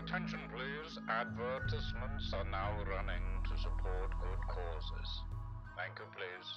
attention, please. Advertisements are now running to support good causes. Thank you, please.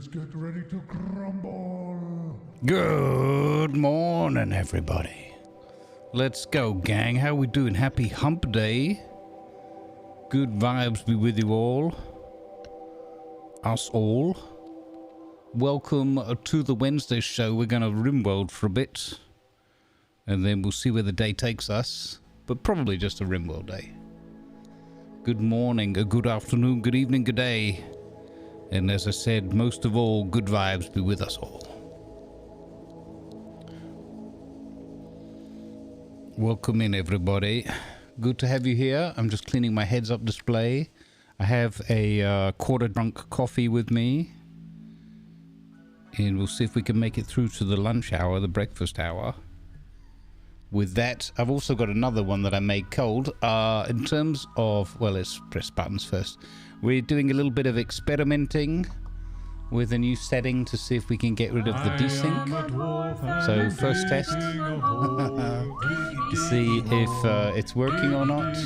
Let's get ready to grumble. Good morning, everybody. Let's go, gang. How we doing? Happy hump day. Good vibes be with you all. Us all. Welcome to the Wednesday show. We're going to Rimworld for a bit. And then we'll see where the day takes us. But probably just a Rimworld day. Good morning, good afternoon, good evening, good day. And as I said, most of all, good vibes be with us all. Welcome in, everybody. Good to have you here. I'm just cleaning my heads up display. I have a quarter drunk coffee with me. And we'll see if we can make it through to the lunch hour, the breakfast hour. With that, I've also got another one that I made cold. In terms of, well, let's press buttons first. We're doing a little bit of experimenting with a new setting to see if we can get rid of the desync. So first test to see if it's working or not.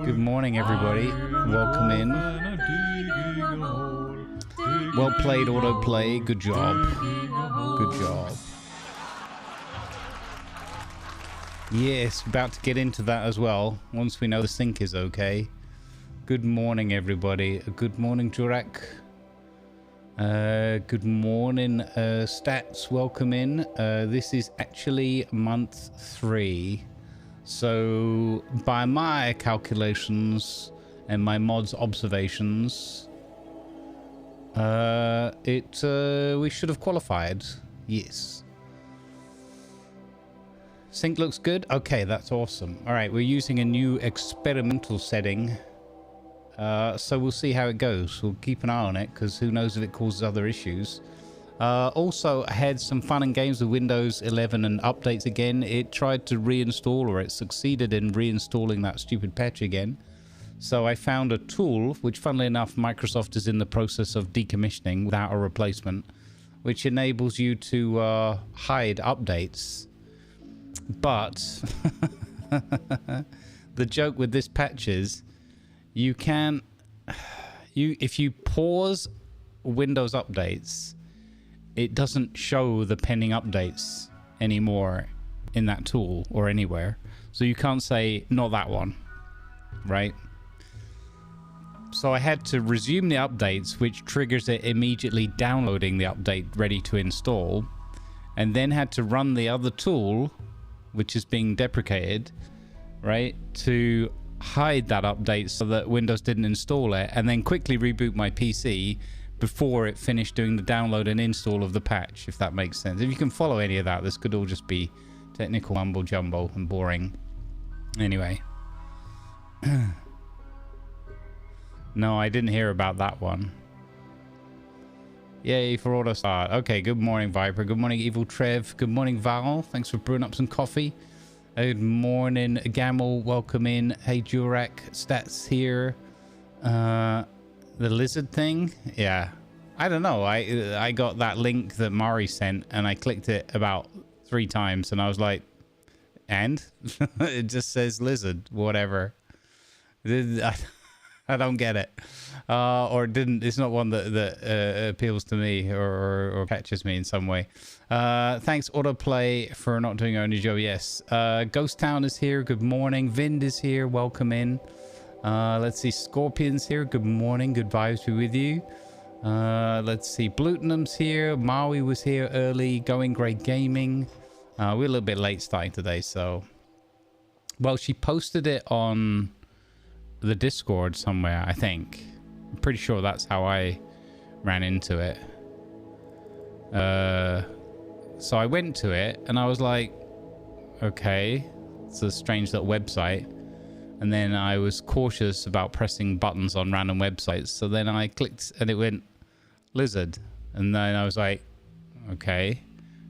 Good morning, everybody. Welcome in. Well played, autoplay. Good job. Good job. Yes, about to get into that as well, once we know the sync is okay. Good morning, everybody. Good morning, Jurak. Good morning, Stats. Welcome in. This is actually month 3. So, by my calculations and my mod's observations, we should have qualified. Yes. Sync looks good. Okay, that's awesome. All right, we're using a new experimental setting. So we'll see how it goes. We'll keep an eye on it because who knows if it causes other issues. Also, I had some fun and games with Windows 11 and updates again. It tried to reinstall, or it succeeded in reinstalling that stupid patch again. So I found a tool, which funnily enough, Microsoft is in the process of decommissioning without a replacement, which enables you to hide updates. But the joke with this patch is you can't, if you pause Windows updates, it doesn't show the pending updates anymore in that tool or anywhere. So you can't say, not that one, right? So I had to resume the updates, which triggers it immediately downloading the update ready to install, and then had to run the other tool, which is being deprecated, right, to hide that update so that Windows didn't install it, and then quickly reboot my PC before it finished doing the download and install of the patch, if that makes sense. If you can follow any of that, this could all just be technical mumbo jumbo and boring. Anyway. No, I didn't hear about that one. Yay for auto start. Okay, good morning, Viper. Good morning, Evil Trev. Good morning, Val. Thanks for brewing up some coffee. Good morning, Gamel. Welcome in. Hey, Jurak. Stats here. The lizard thing? Yeah. I don't know. I got that link that Mari sent, and I clicked it about 3 times, and I was like, and? It just says lizard. Whatever. I don't get it. Or it didn't. It's not one that appeals to me or catches me in some way. Thanks, Autoplay, for not doing your own job. Yes. Ghost Town is here. Good morning. Vind is here. Welcome in. Let's see. Scorpion's here. Good morning. Good vibes be with you. Let's see. Blutenham's here. Maui was here early. Going Great Gaming. We're a little bit late starting today, so. Well, she posted it on the Discord somewhere, I think. I'm pretty sure that's how I ran into it. So I went to it and I was like, okay, it's a strange little website. And then I was cautious about pressing buttons on random websites. So then I clicked and it went lizard. And then I was like, okay.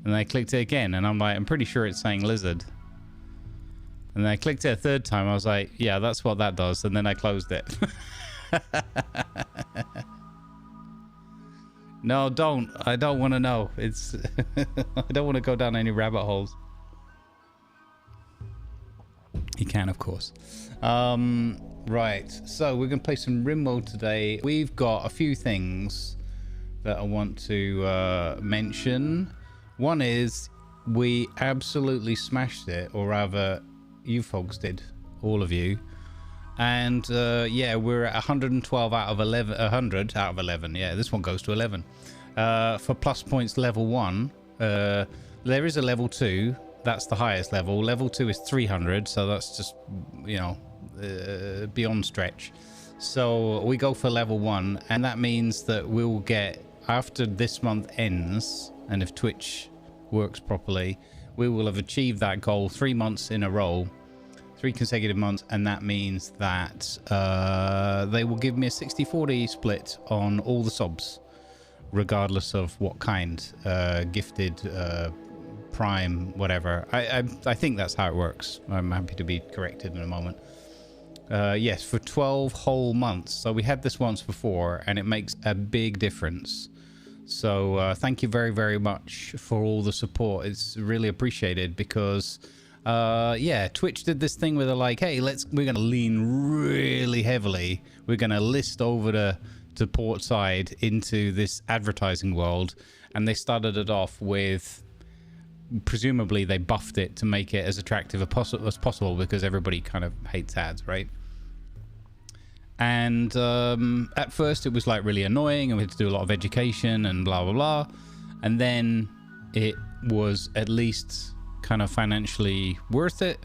And then I clicked it again and I'm like, I'm pretty sure it's saying lizard. And then I clicked it a 3rd time. I was like, yeah, that's what that does. And then I closed it. No, don't. I don't want to know. It's I don't want to go down any rabbit holes. You can, of course. Right. So we're going to play some Rimworld today. We've got a few things that I want to mention. One is we absolutely smashed it, or rather, you folks did, all of you. And yeah, we're at 112 out of 11, 100 out of 11. Yeah, this one goes to 11. For plus points level 1, there is a level 2. That's the highest level. Level 2 is 300, so that's just, you know, beyond stretch. So we go for level 1, and that means that we'll get, after this month ends, and if Twitch works properly, we will have achieved that goal 3 months in a row, 3 consecutive months, and that means that they will give me a 60-40 split on all the subs, regardless of what kind, gifted, prime, whatever. I think that's how it works. I'm happy to be corrected in a moment. Yes, for 12 whole months. So we had this once before, and it makes a big difference. So thank you very, very much for all the support. It's really appreciated because, yeah, Twitch did this thing where they're like, hey, we're going to lean really heavily. We're going to list over to port side into this advertising world. And they started it off with, presumably they buffed it to make it as attractive as possible because everybody kind of hates ads, right? And at first it was like really annoying, and we had to do a lot of education and blah blah blah, and then it was at least kind of financially worth it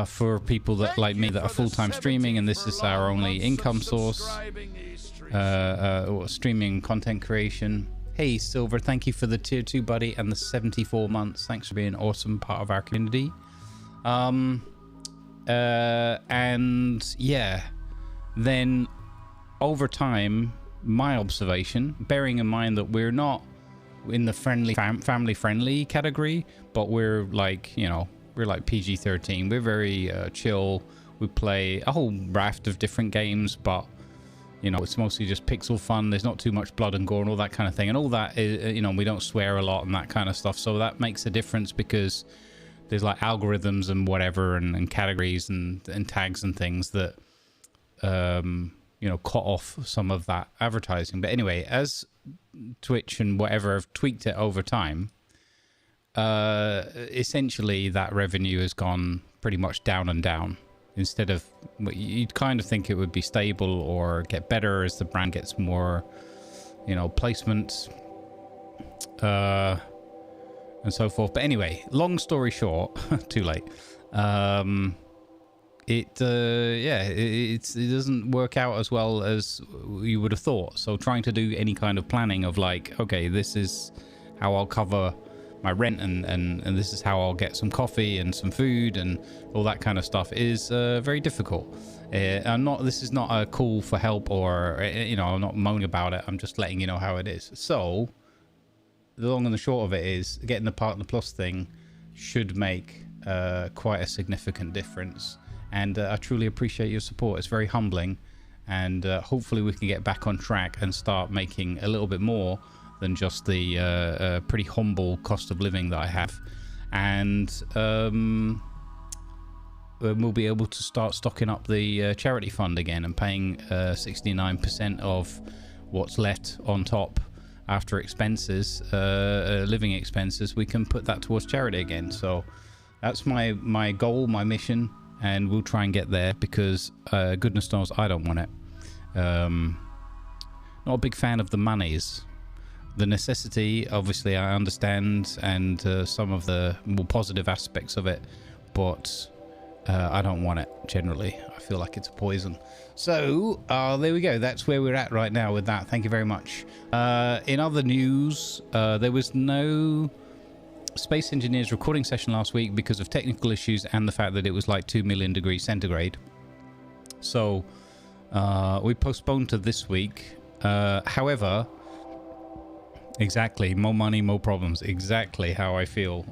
for people that like me that are full-time streaming, and this is our only income source, streaming content creation. Hey Silver, thank you for the tier 2 buddy and the 74 months. Thanks for being an awesome part of our community. And yeah, then over time, my observation, bearing in mind that we're not in the friendly family friendly category, but we're like, you know, we're like PG-13. We're very chill. We play a whole raft of different games, but you know, it's mostly just pixel fun. There's not too much blood and gore and all that kind of thing. And all that is, you know, we don't swear a lot and that kind of stuff. So that makes a difference because there's like algorithms and whatever and categories and tags and things that, you know, cut off some of that advertising. But anyway, as Twitch and whatever have tweaked it over time, essentially that revenue has gone pretty much down and down. Instead of, you'd kind of think it would be stable or get better as the brand gets more, you know, placement, and so forth. But anyway, long story short, too late. It doesn't work out as well as you would have thought. So trying to do any kind of planning of like, okay, this is how I'll cover my rent and this is how I'll get some coffee and some food and all that kind of stuff is very difficult. This is not a call for help or, you know, I'm not moaning about it. I'm just letting you know how it is. So the long and the short of it is getting the Partner Plus thing should make quite a significant difference. And I truly appreciate your support. It's very humbling. And hopefully we can get back on track and start making a little bit more than just the pretty humble cost of living that I have. And we'll be able to start stocking up the charity fund again and paying 69% of what's left on top after expenses, living expenses. We can put that towards charity again. So that's my goal, my mission, and we'll try and get there because goodness knows I don't want it. Not a big fan of the monies. The necessity, obviously, I understand, and some of the more positive aspects of it, but I don't want it, generally. I feel like it's a poison. So, there we go. That's where we're at right now with that. Thank you very much. In other news, there was no Space Engineers recording session last week because of technical issues and the fact that it was like 2 million degrees centigrade. So, we postponed to this week. However... Exactly, more money, more problems. Exactly how I feel.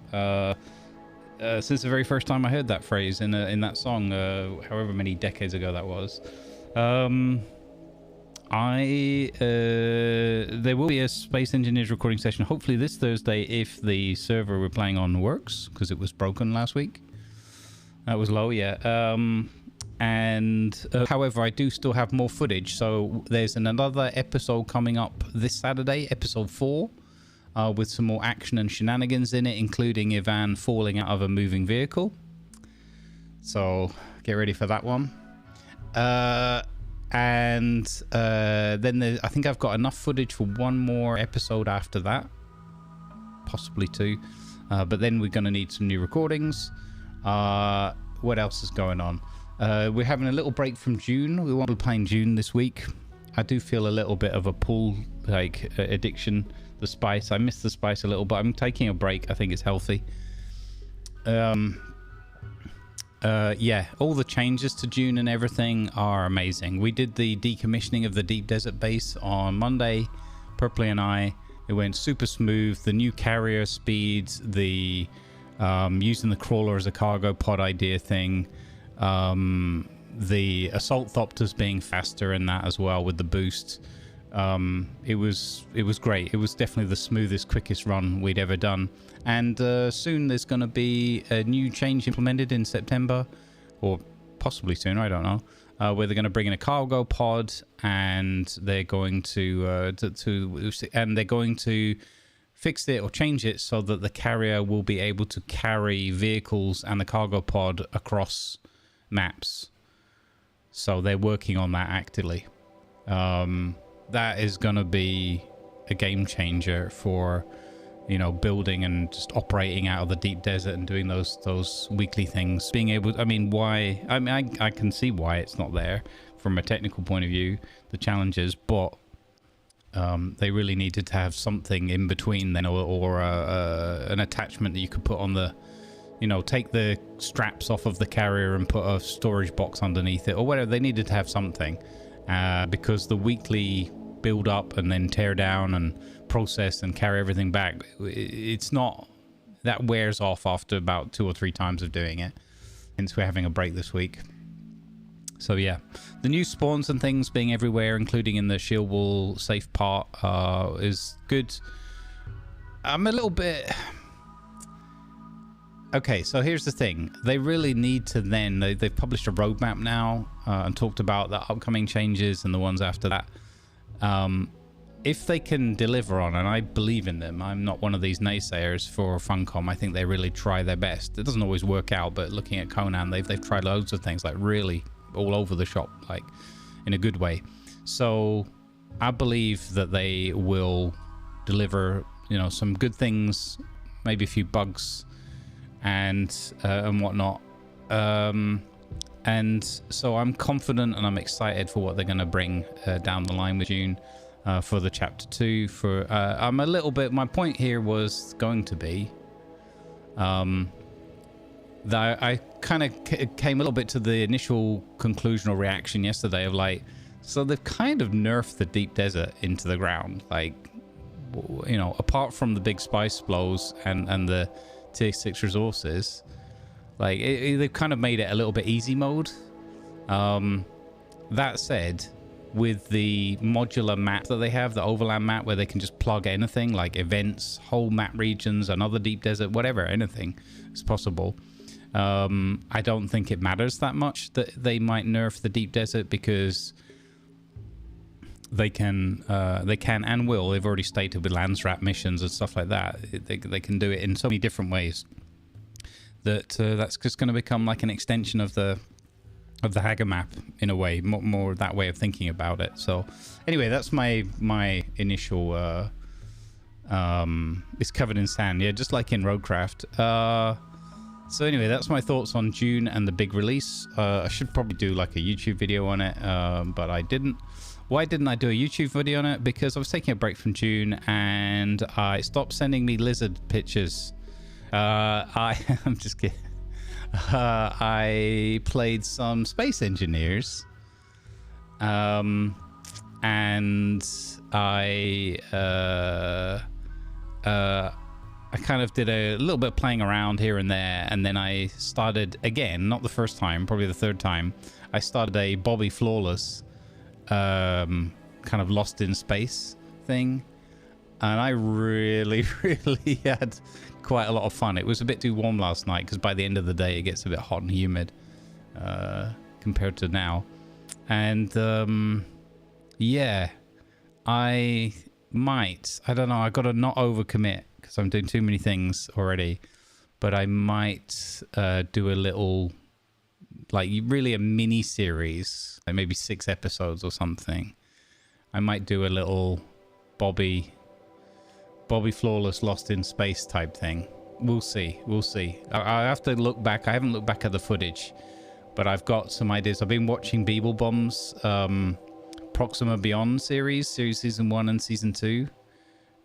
Since the very first time I heard that phrase in that song, however many decades ago that was, there will be a Space Engineers recording session hopefully this Thursday if the server we're playing on works, because it was broken last week. That was low, yeah. However, I do still have more footage, so there's another episode coming up this Saturday, episode 4. with some more action and shenanigans in it, including Ivan falling out of a moving vehicle. So get ready for that one. And then I think I've got enough footage for one more episode after that, possibly two. But then we're going to need some new recordings. What else is going on? We're having a little break from June. We won't be playing June this week. I do feel a little bit of a pull, like addiction. The spice. I miss the spice a little, but I'm taking a break. I think it's healthy. Yeah, all the changes to June and everything are amazing. We did the decommissioning of the Deep Desert base on Monday, Purpley and I. It went super smooth. The new carrier speeds, the using the crawler as a cargo pod idea thing, the assault thopters being faster in that as well with the boost. It was great. It was definitely the smoothest, quickest run we'd ever done. And soon there's going to be a new change implemented in September, or possibly sooner, I don't know, where they're going to bring in a cargo pod, and they're going to fix it or change it so that the carrier will be able to carry vehicles and the cargo pod across maps. So they're working on that actively. That is going to be a game changer for, you know, building and just operating out of the deep desert and doing those weekly things. Being able, I mean, why? I mean, I can see why it's not there from a technical point of view, the challenges, but they really needed to have something in between then, or an attachment that you could put on the, you know, take the straps off of the carrier and put a storage box underneath it or whatever. They needed to have something. Because the weekly build up and then tear down and process and carry everything back, it's not, that wears off after about 2 or 3 times of doing it, hence we're having a break this week. So yeah, the new spawns and things being everywhere, including in the shield wall safe part, is good. I'm a little bit... Okay, so here's the thing. They really need to then... They've published a roadmap now and talked about the upcoming changes and the ones after that. If they can deliver on, and I believe in them, I'm not one of these naysayers for Funcom. I think they really try their best. It doesn't always work out, but looking at Conan, they've tried loads of things, like really all over the shop, like in a good way. So I believe that they will deliver, you know, some good things, maybe a few bugs and whatnot, and so I'm confident and I'm excited for what they're going to bring down the line with June for the chapter 2. For I'm a little bit, my point here was going to be that I kind of came a little bit to the initial conclusion or reaction yesterday of like, so they've kind of nerfed the deep desert into the ground, like, you know, apart from the big spice blows and the tier 6 resources, like they've kind of made it a little bit easy mode. That said, with the modular map that they have, the overland map where they can just plug anything like events, whole map regions, another deep desert, whatever, anything is possible. I don't think it matters that much that they might nerf the deep desert, because they can and will. They've already stated with Landsrat missions and stuff like that. They can do it in so many different ways that that's just going to become like an extension of the Hager map in a way, more that way of thinking about it. So anyway, that's my initial. It's covered in sand, yeah, just like in Roadcraft. So anyway, that's my thoughts on June and the big release. I should probably do like a YouTube video on it, but I didn't. Why didn't I do a YouTube video on it? Because I was taking a break from June and I stopped sending me lizard pictures. I'm just kidding. I played some Space Engineers. And I kind of did a little bit of playing around here and there, and then I started again, not the first time, probably the third time, I started a Bobby Flawless kind of Lost in Space thing, and I really had quite a lot of fun. It was a bit too warm last night, because by the end of the day it gets a bit hot and humid compared to now. And yeah, might. I don't know. I got to not overcommit because I'm doing too many things already. But I might do a little, like really a mini series, like maybe 6 episodes or something. I might do a little Bobby Flawless Lost in Space type thing. We'll see. We'll see. I have to look back. I haven't looked back at the footage, but I've got some ideas. I've been watching Beeblebomb's Proxima Beyond series season 1 and season 2.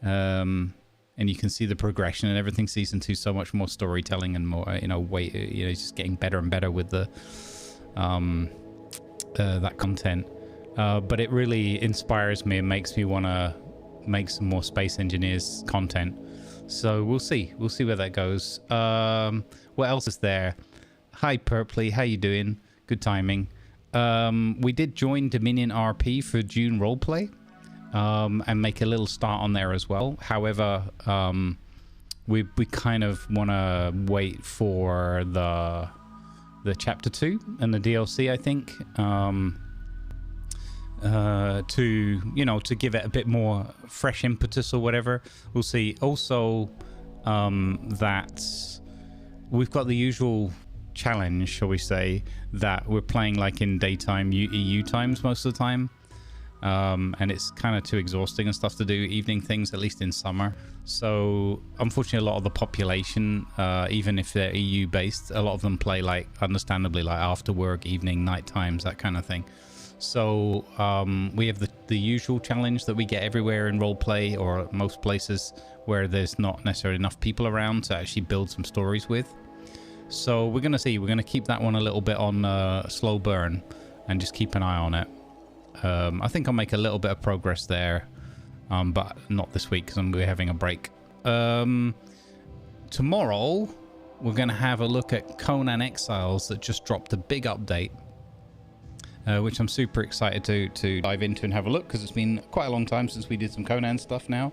And you can see the progression and everything. Season 2, so much more storytelling and more, just getting better and better with the that content. But it really inspires me and makes me want to make some more Space Engineers content. So we'll see. We'll see where that goes. What else is there? Hi, Purpley. How you doing? Good timing. We did join Dominion RP for June roleplay. And make a little start on there as well. However, we kind of want to wait for the chapter 2 and the DLC, I think, to give it a bit more fresh impetus or whatever. We'll see. Also, that we've got the usual challenge, shall we say, that we're playing like in daytime EU times most of the time. And it's kind of too exhausting and stuff to do evening things, at least in summer. So unfortunately, a lot of the population, even if they're EU based, a lot of them play like, understandably, like after work, evening, night times, that kind of thing. So we have the usual challenge that we get everywhere in roleplay or most places where there's not necessarily enough people around to actually build some stories with. So we're going to see. We're going to keep that one a little bit on slow burn and just keep an eye on it. I think I'll make a little bit of progress there, but not this week because we're having a break. Tomorrow, we're going to have a look at Conan Exiles that just dropped a big update, which I'm super excited to dive into and have a look because it's been quite a long time since we did some Conan stuff now.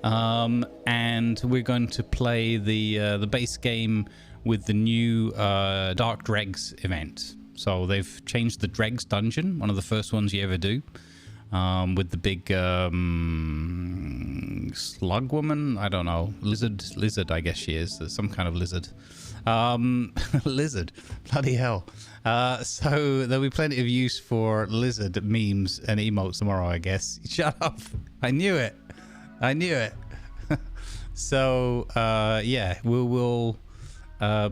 And we're going to play the base game with the new Dark Dregs event. So they've changed the Dregs dungeon, one of the first ones you ever do, with the big slug woman. I don't know, lizard. I guess she is. Some kind of lizard. Lizard. Bloody hell. So there'll be plenty of use for lizard memes and emotes tomorrow, I guess. Shut up. I knew it. So yeah, we'll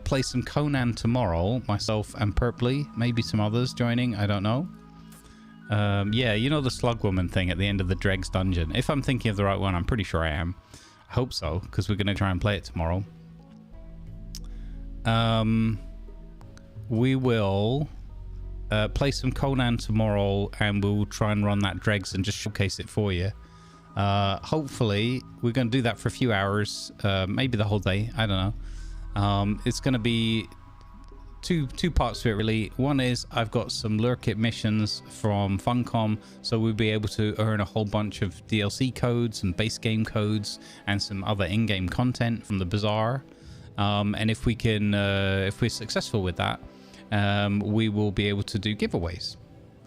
play some Conan tomorrow, myself and Purpley, maybe some others joining, I don't know. Yeah, you know the slug woman thing at the end of the Dregs dungeon. If I'm thinking of the right one, I'm pretty sure I am. I hope so, because we're going to try and play it tomorrow. We will play some Conan tomorrow, and we'll try and run that Dregs and just showcase it for you. Hopefully, we're going to do that for a few hours, maybe the whole day, I don't know. It's going to be two parts to it, really. One is I've got some lure kit missions from Funcom, so we'll be able to earn a whole bunch of DLC codes and base game codes and some other in-game content from the bazaar. And if we can, if we're successful with that, we will be able to do giveaways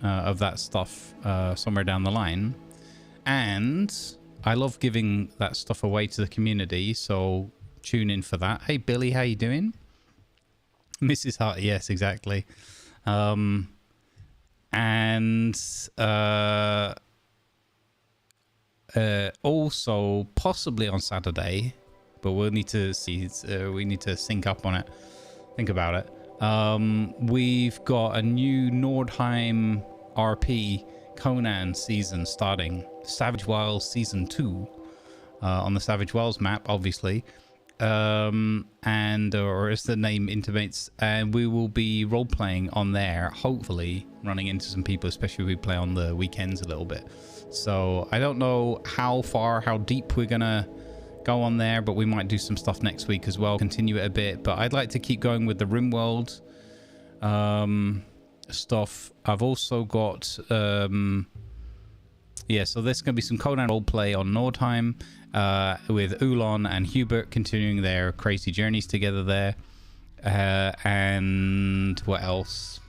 of that stuff somewhere down the line. And I love giving that stuff away to the community, so tune in for that. Hey Billy, how you doing? Mrs. Hart, yes, exactly. And also possibly on Saturday, but we'll need to see. We need to sync up on it. Think about it. We've got a new Nordheim RP Conan season starting. Savage Wilds season 2 on the Savage Wilds map, obviously. Or as the name intimates, and we will be role-playing on there, hopefully running into some people, especially if we play on the weekends a little bit. So I don't know how deep we're gonna go on there, but we might do some stuff next week as well, continue it a bit. But I'd like to keep going with the Rimworld stuff. I've also got yeah, so there's going to be some Conan roleplay on Nordheim with Ulon and Hubert continuing their crazy journeys together there. And what else?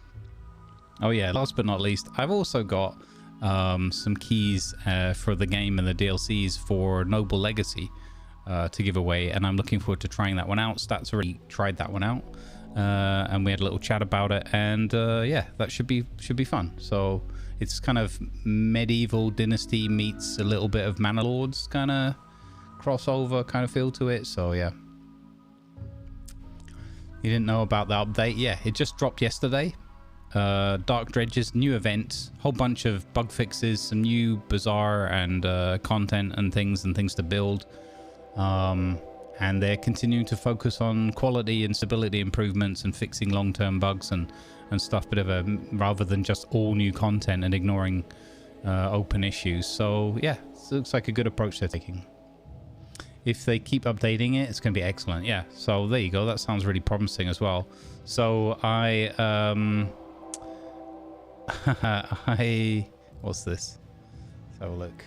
Oh yeah, last but not least, I've also got some keys for the game and the DLCs for Noble Legacy to give away, and I'm looking forward to trying that one out. Stats already tried that one out, and we had a little chat about it, and yeah, that should be fun. So it's kind of medieval dynasty meets a little bit of Manor Lords kind of crossover kind of feel to it. So yeah, you didn't know about the update? Yeah, it just dropped yesterday. Dark Dredges, new event, whole bunch of bug fixes, some new bazaar and content and things to build. And they're continuing to focus on quality and stability improvements and fixing long-term bugs and stuff, bit of a rather than just all new content and ignoring open issues. So yeah, it looks like a good approach they're taking. If they keep updating it, it's going to be excellent. Yeah, so there you go. That sounds really promising as well. So what's this? Let's have a look.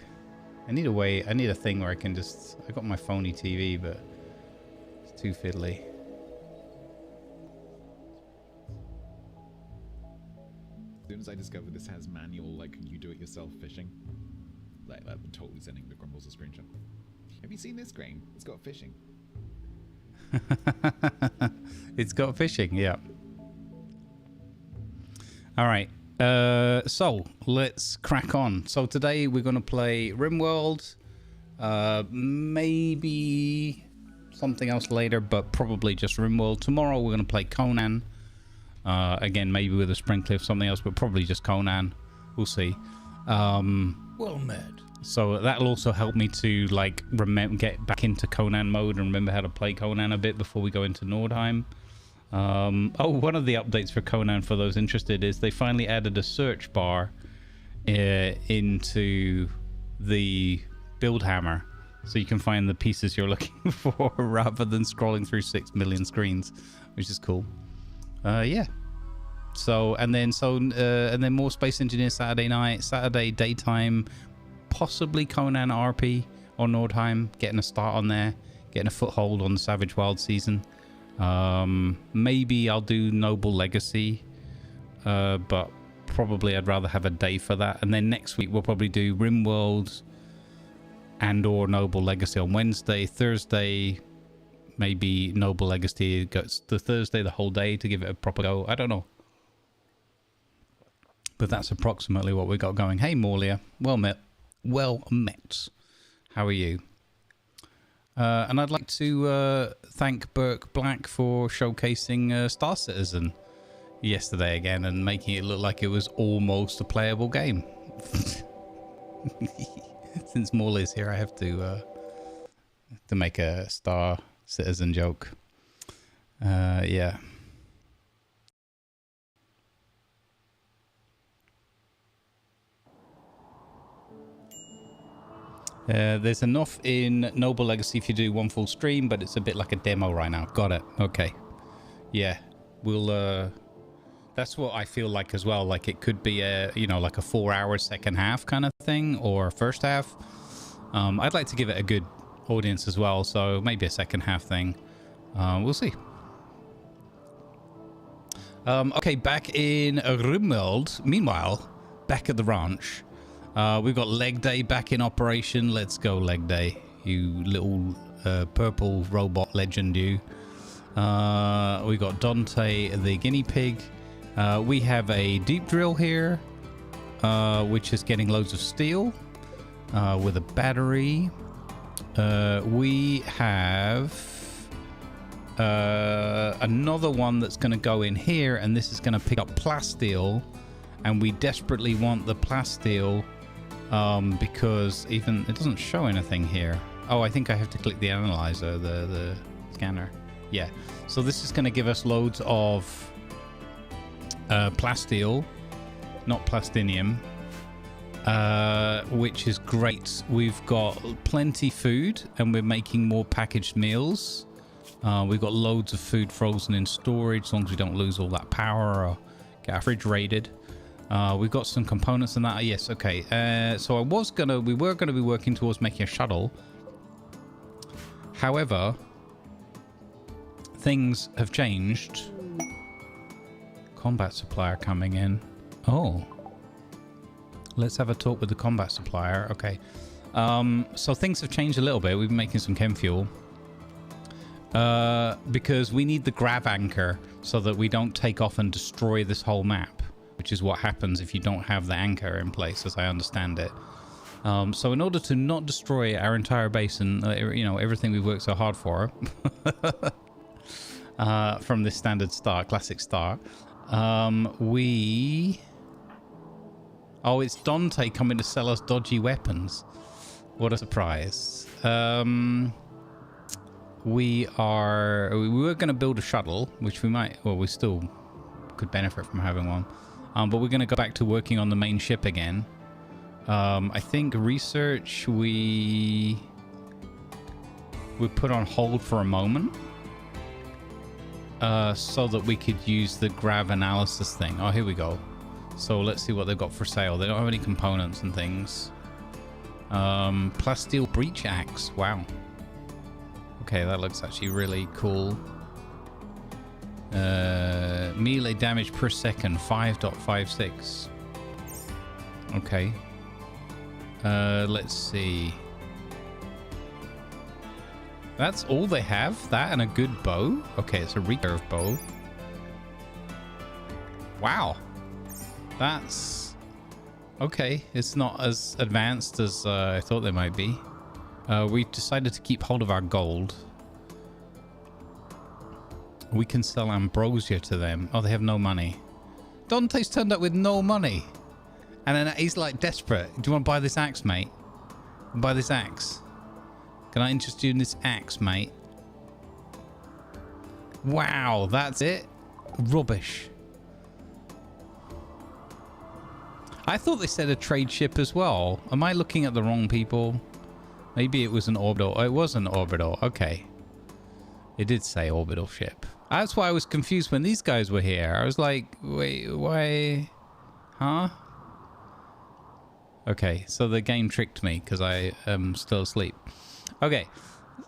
I need a thing where I can just, I got my phony TV, but it's too fiddly. As soon as I discovered this has manual, like, you do it yourself fishing, like, I'm totally sending the Grumbles a screenshot. Have you seen this, Grain? It's got fishing. It's got fishing, yeah. All right. So let's crack on. So today we're going to play Rimworld, maybe something else later, but probably just Rimworld. Tomorrow we're going to play Conan, again maybe with a Springcliff, something else, but probably just Conan. We'll see. Well met. So that'll also help me to like get back into Conan mode and remember how to play Conan a bit before we go into Nordheim. Oh, one of the updates for Conan, for those interested, is they finally added a search bar into the build hammer, so you can find the pieces you're looking for rather than scrolling through 6 million screens, which is cool. Yeah. So and then more Space Engineer Saturday night, Saturday daytime, possibly Conan RP or Nordheim, getting a start on there, getting a foothold on the Savage Wild season. Maybe I'll do Noble Legacy, but probably I'd rather have a day for that. And then next week we'll probably do Rimworld and or Noble Legacy on Wednesday. Thursday, maybe Noble Legacy goes the Thursday the whole day to give it a proper go. I don't know. But that's approximately what we got going. Hey Morlia, well met. Well met. How are you? And I'd like to thank Burke Black for showcasing Star Citizen yesterday again and making it look like it was almost a playable game. Since Morley's here, I have to make a Star Citizen joke. Yeah. There's enough in Noble Legacy if you do one full stream, but it's a bit like a demo right now. Got it. Okay. Yeah. We'll, that's what I feel like as well. Like it could be a, you know, like a 4-hour second half kind of thing or first half. I'd like to give it a good audience as well. So maybe a second half thing. We'll see. Okay. Back in Rimworld. Meanwhile, back at the ranch. We've got Leg Day back in operation. Let's go, Leg Day. You little purple robot legend, you. We got Dante the guinea pig. We have a deep drill here, which is getting loads of steel with a battery. We have another one that's going to go in here, and this is going to pick up plasteel. And we desperately want the plasteel. Because even it doesn't show anything here. Oh, I think I have to click the analyzer, the scanner. Yeah. So this is going to give us loads of plasteel, not plastinium, which is great. We've got plenty food, and we're making more packaged meals. We've got loads of food frozen in storage, as long as we don't lose all that power or get our fridge raided. We've got some components in that. Yes, okay. So we were gonna be working towards making a shuttle. However, things have changed. Combat supplier coming in. Oh. Let's have a talk with the combat supplier. Okay. So things have changed a little bit. We've been making some chem fuel. Because we need the grav anchor so that we don't take off and destroy this whole map, which is what happens if you don't have the anchor in place, as I understand it. So in order to not destroy our entire base and, you know, everything we've worked so hard for, from this standard start, classic start, we... Oh, it's Dante coming to sell us dodgy weapons. What a surprise. We were going to build a shuttle, which we might, well, we still could benefit from having one. But we're going to go back to working on the main ship again. I think research we put on hold for a moment. So that we could use the grav analysis thing. Oh, here we go. So let's see what they've got for sale. They don't have any components and things. Plasteel breach axe. Wow. Okay, that looks actually really cool. Melee damage per second, 5.56. Okay. Let's see. That's all they have? That and a good bow? Okay, it's a recurve bow. Wow. That's... Okay, it's not as advanced as I thought they might be. We decided to keep hold of our gold. We can sell ambrosia to them. Oh, they have no money. Dante's turned up with no money. And then he's like desperate. Do you want to buy this axe, mate? Buy this axe. Can I interest you in this axe, mate? Wow, that's it? Rubbish. I thought they said a trade ship as well. Am I looking at the wrong people? Maybe it was an orbital. Oh, it was an orbital. Okay. It did say orbital ship. That's why I was confused when these guys were here. I was like, wait, why? Huh? Okay, so the game tricked me because I am still asleep. Okay,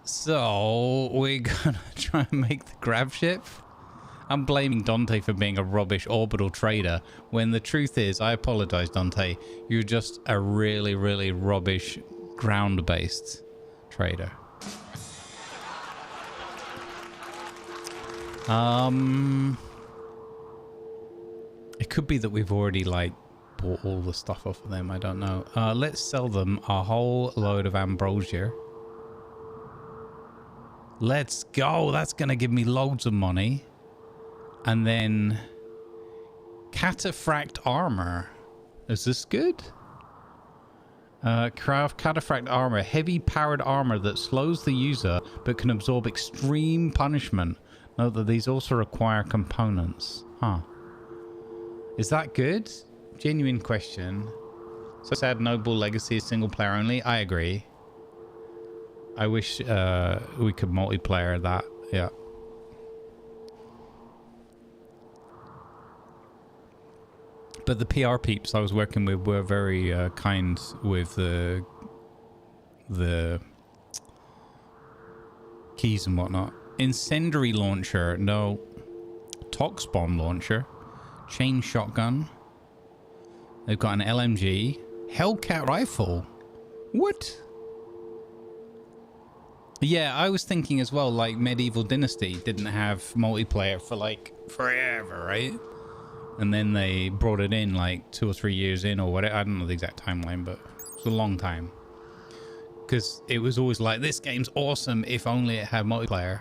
so we're gonna try and make the grav ship. I'm blaming Dante for being a rubbish orbital trader, when the truth is, I apologize, Dante, you're just a really, really rubbish ground-based trader. It could be that we've already, like, bought all the stuff off of them. I don't know. Let's sell them a whole load of ambrosia. Let's go. That's going to give me loads of money. And then cataphract armor. Is this good? Craft cataphract armor. Heavy powered armor that slows the user but can absorb extreme punishment. Note that these also require components. Huh. Is that good? Genuine question. So sad Noble Legacy is single player only. I agree. I wish we could multiplayer that. Yeah. But the PR peeps I was working with were very kind with the keys and whatnot. Incendiary launcher, no. Tox bomb launcher. Chain shotgun. They've got an LMG. Hellcat rifle. What? Yeah, I was thinking as well, like Medieval Dynasty didn't have multiplayer for like forever, right? And then they brought it in like 2 or 3 years in or whatever. I don't know the exact timeline, but it was a long time. Because it was always like, this game's awesome if only it had multiplayer.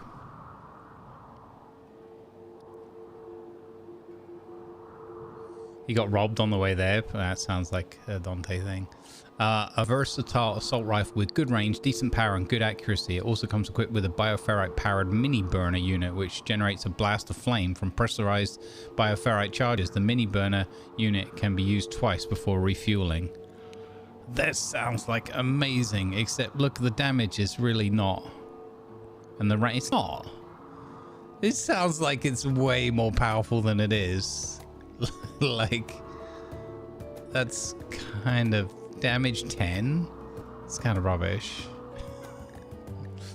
He got robbed on the way there. That sounds like a Dante thing. A versatile assault rifle with good range, decent power, and good accuracy. It also comes equipped with a bioferrite-powered mini-burner unit, which generates a blast of flame from pressurized bioferrite charges. The mini-burner unit can be used twice before refueling. That sounds like amazing, except look, the damage is really not. And the range, it's not. It sounds like it's way more powerful than it is. Like, that's kind of damage 10. It's kind of rubbish.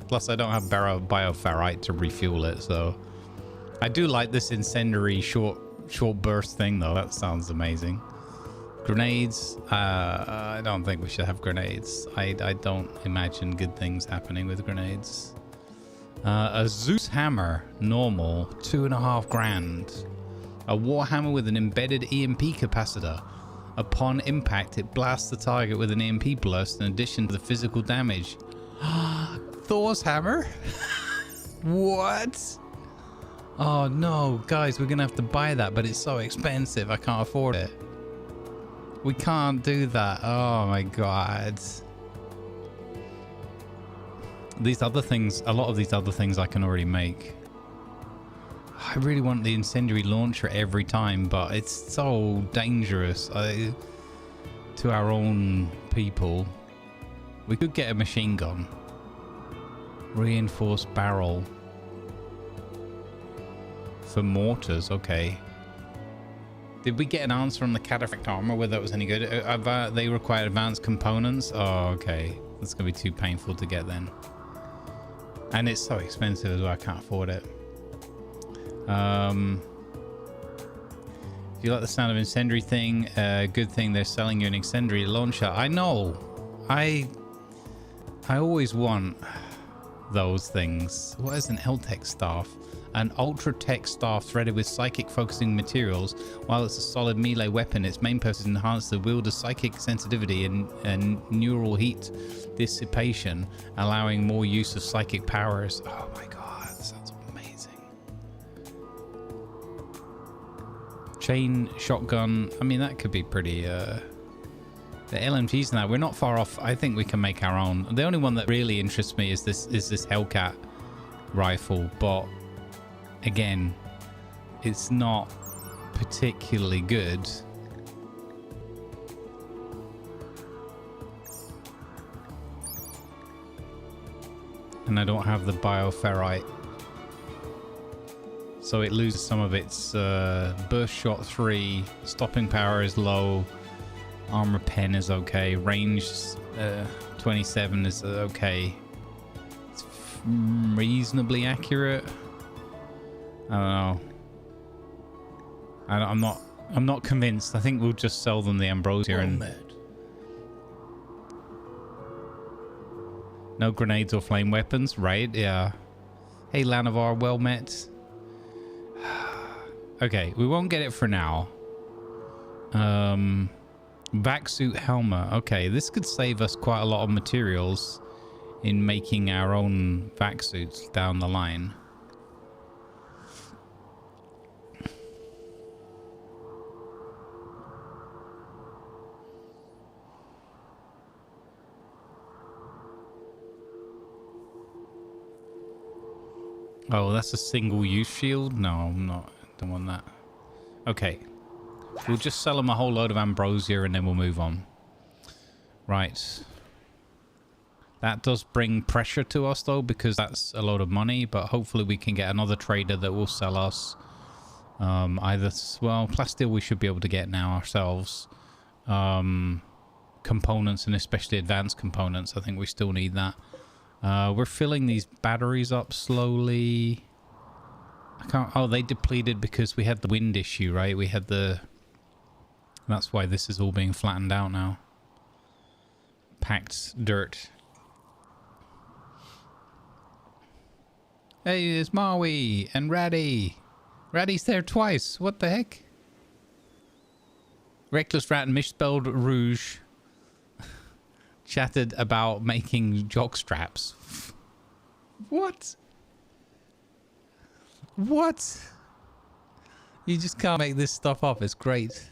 Plus, I don't have bioferrite to refuel it, so I do like this incendiary short burst thing, though. That sounds amazing. Grenades. I don't think we should have grenades. I don't imagine good things happening with grenades. A Zeus hammer, normal, 2.5 grand. A warhammer with an embedded EMP capacitor. Upon impact, it blasts the target with an EMP burst in addition to the physical damage. Thor's hammer? What? Oh no, guys, we're gonna have to buy that, but it's so expensive, I can't afford it. We can't do that. Oh my god. These other things, a lot of these other things I can already make. I really want the incendiary launcher every time, but it's so dangerous to our own people. We could get a machine gun. Reinforced barrel. For mortars, okay. Did we get an answer on the cataphract armor, whether that was any good? They require advanced components? Oh, okay. That's going to be too painful to get then. And it's so expensive as well, I can't afford it. If you like the sound of incendiary thing, good thing they're selling you an incendiary launcher. I know. I always want those things. What is an L-Tech staff? An Ultra-Tech staff threaded with psychic focusing materials. While it's a solid melee weapon, its main purpose is to enhance the wielder's psychic sensitivity and neural heat dissipation, allowing more use of psychic powers. Oh my god, that sounds amazing. Chain shotgun. I mean, that could be pretty... The LMGs and that, we're not far off. I think we can make our own. The only one that really interests me is this Hellcat rifle, but again, it's not particularly good. And I don't have the bioferrite, so it loses some of its burst shot 3, stopping power is low, armor pen is okay, range 27 is okay, it's reasonably accurate. I don't know. I'm not convinced. I think we'll just sell them the ambrosia and no grenades or flame weapons, right? Yeah. Hey Lanavar, well met. Okay, we won't get it for now. Vac-suit helmet. Okay, this could save us quite a lot of materials in making our own vac-suits down the line. Oh, that's a single-use shield? No, I'm not. Don't want that. Okay. We'll just sell them a whole load of ambrosia and then we'll move on. Right. That does bring pressure to us, though, because that's a load of money. But hopefully we can get another trader that will sell us either... Well, plasteel we should be able to get now ourselves. Components, and especially advanced components. I think we still need that. We're filling these batteries up slowly. I can't... Oh, they depleted because we had the wind issue, right? We had the... That's why this is all being flattened out now. Packed dirt. Hey, it's Maui and Ratty. Ratty's there twice. What the heck? Reckless Rat and misspelled Rouge chatted about making jock straps. What? What? You just can't make this stuff up. It's great.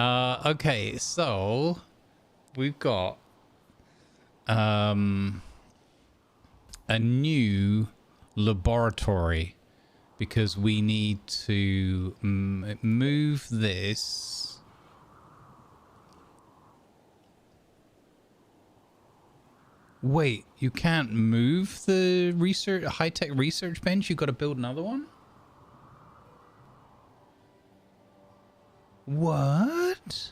Okay, so we've got a new laboratory because we need to move this. Wait, you can't move the research high-tech research bench? You got to build another one? What?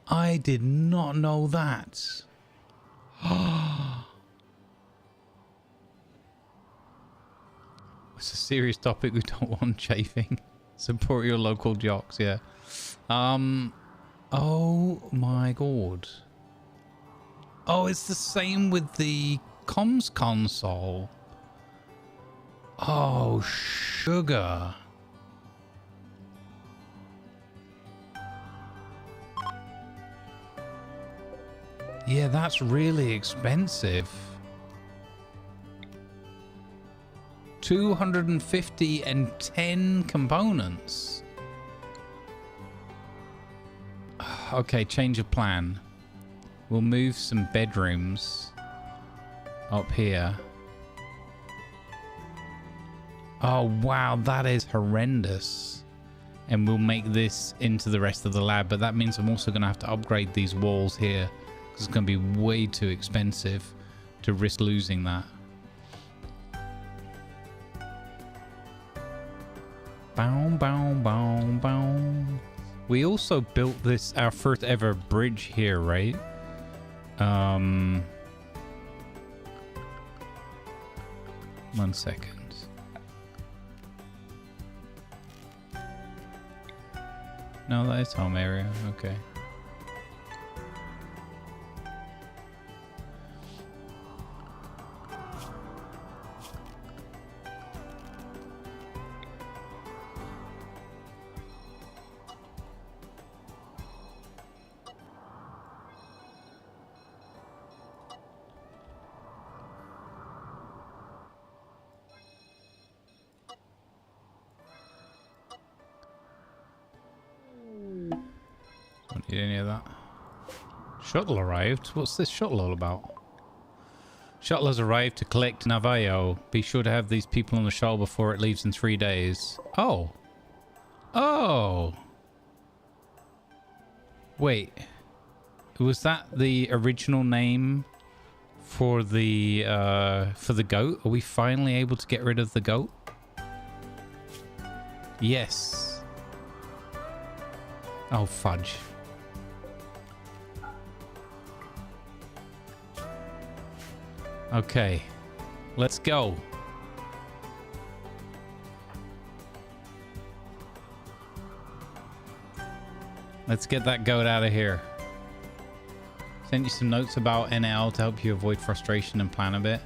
I did not know that. It's a serious topic. We don't want chafing. Support your local jocks, yeah. Oh my god. Oh, it's the same with the comms console. Oh, sugar. Yeah, that's really expensive. 250 components. Okay, change of plan. We'll move some bedrooms up here. Oh, wow, that is horrendous. And we'll make this into the rest of the lab, but that means I'm also going to have to upgrade these walls here, because it's going to be way too expensive to risk losing that. Bow, bow, bow, bow. We also built this, our first ever bridge here, right? 1 second. No, that is home area. Okay. Don't need any of that. Shuttle arrived? What's this shuttle all about? Shuttle has arrived to collect Navajo. Be sure to have these people on the shuttle before it leaves in 3 days. Oh. Oh. Wait. Was that the original name for the goat? Are we finally able to get rid of the goat? Yes. Oh, fudge. Okay, let's go. Let's get that goat out of here. Sent you some notes about NL to help you avoid frustration and plan a bit.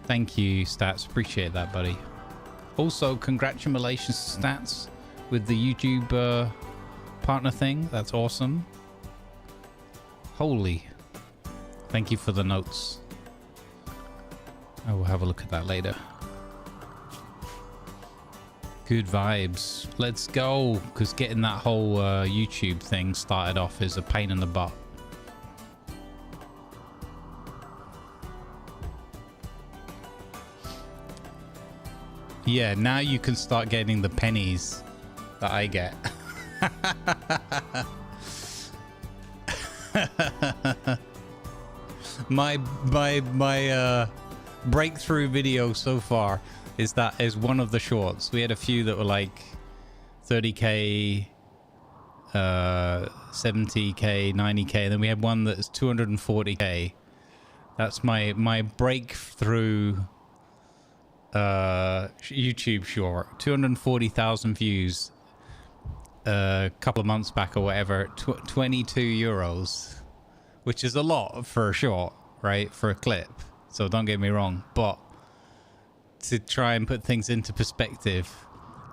Thank you, Stats. Appreciate that, buddy. Also, congratulations, Stats, with the YouTube partner thing. That's awesome. Holy. Thank you for the notes. I will have a look at that later. Good vibes. Let's go, because getting that whole YouTube thing started off is a pain in the butt. Yeah, now you can start getting the pennies that I get. my breakthrough video so far is one of the shorts. We had a few that were like 30k, 70k, 90k, and then we had one that's 240k. That's my breakthrough YouTube short. 240,000 views a couple of months back or whatever. 22 euros, which is a lot for a short, right? For a clip. So don't get me wrong, but to try and put things into perspective,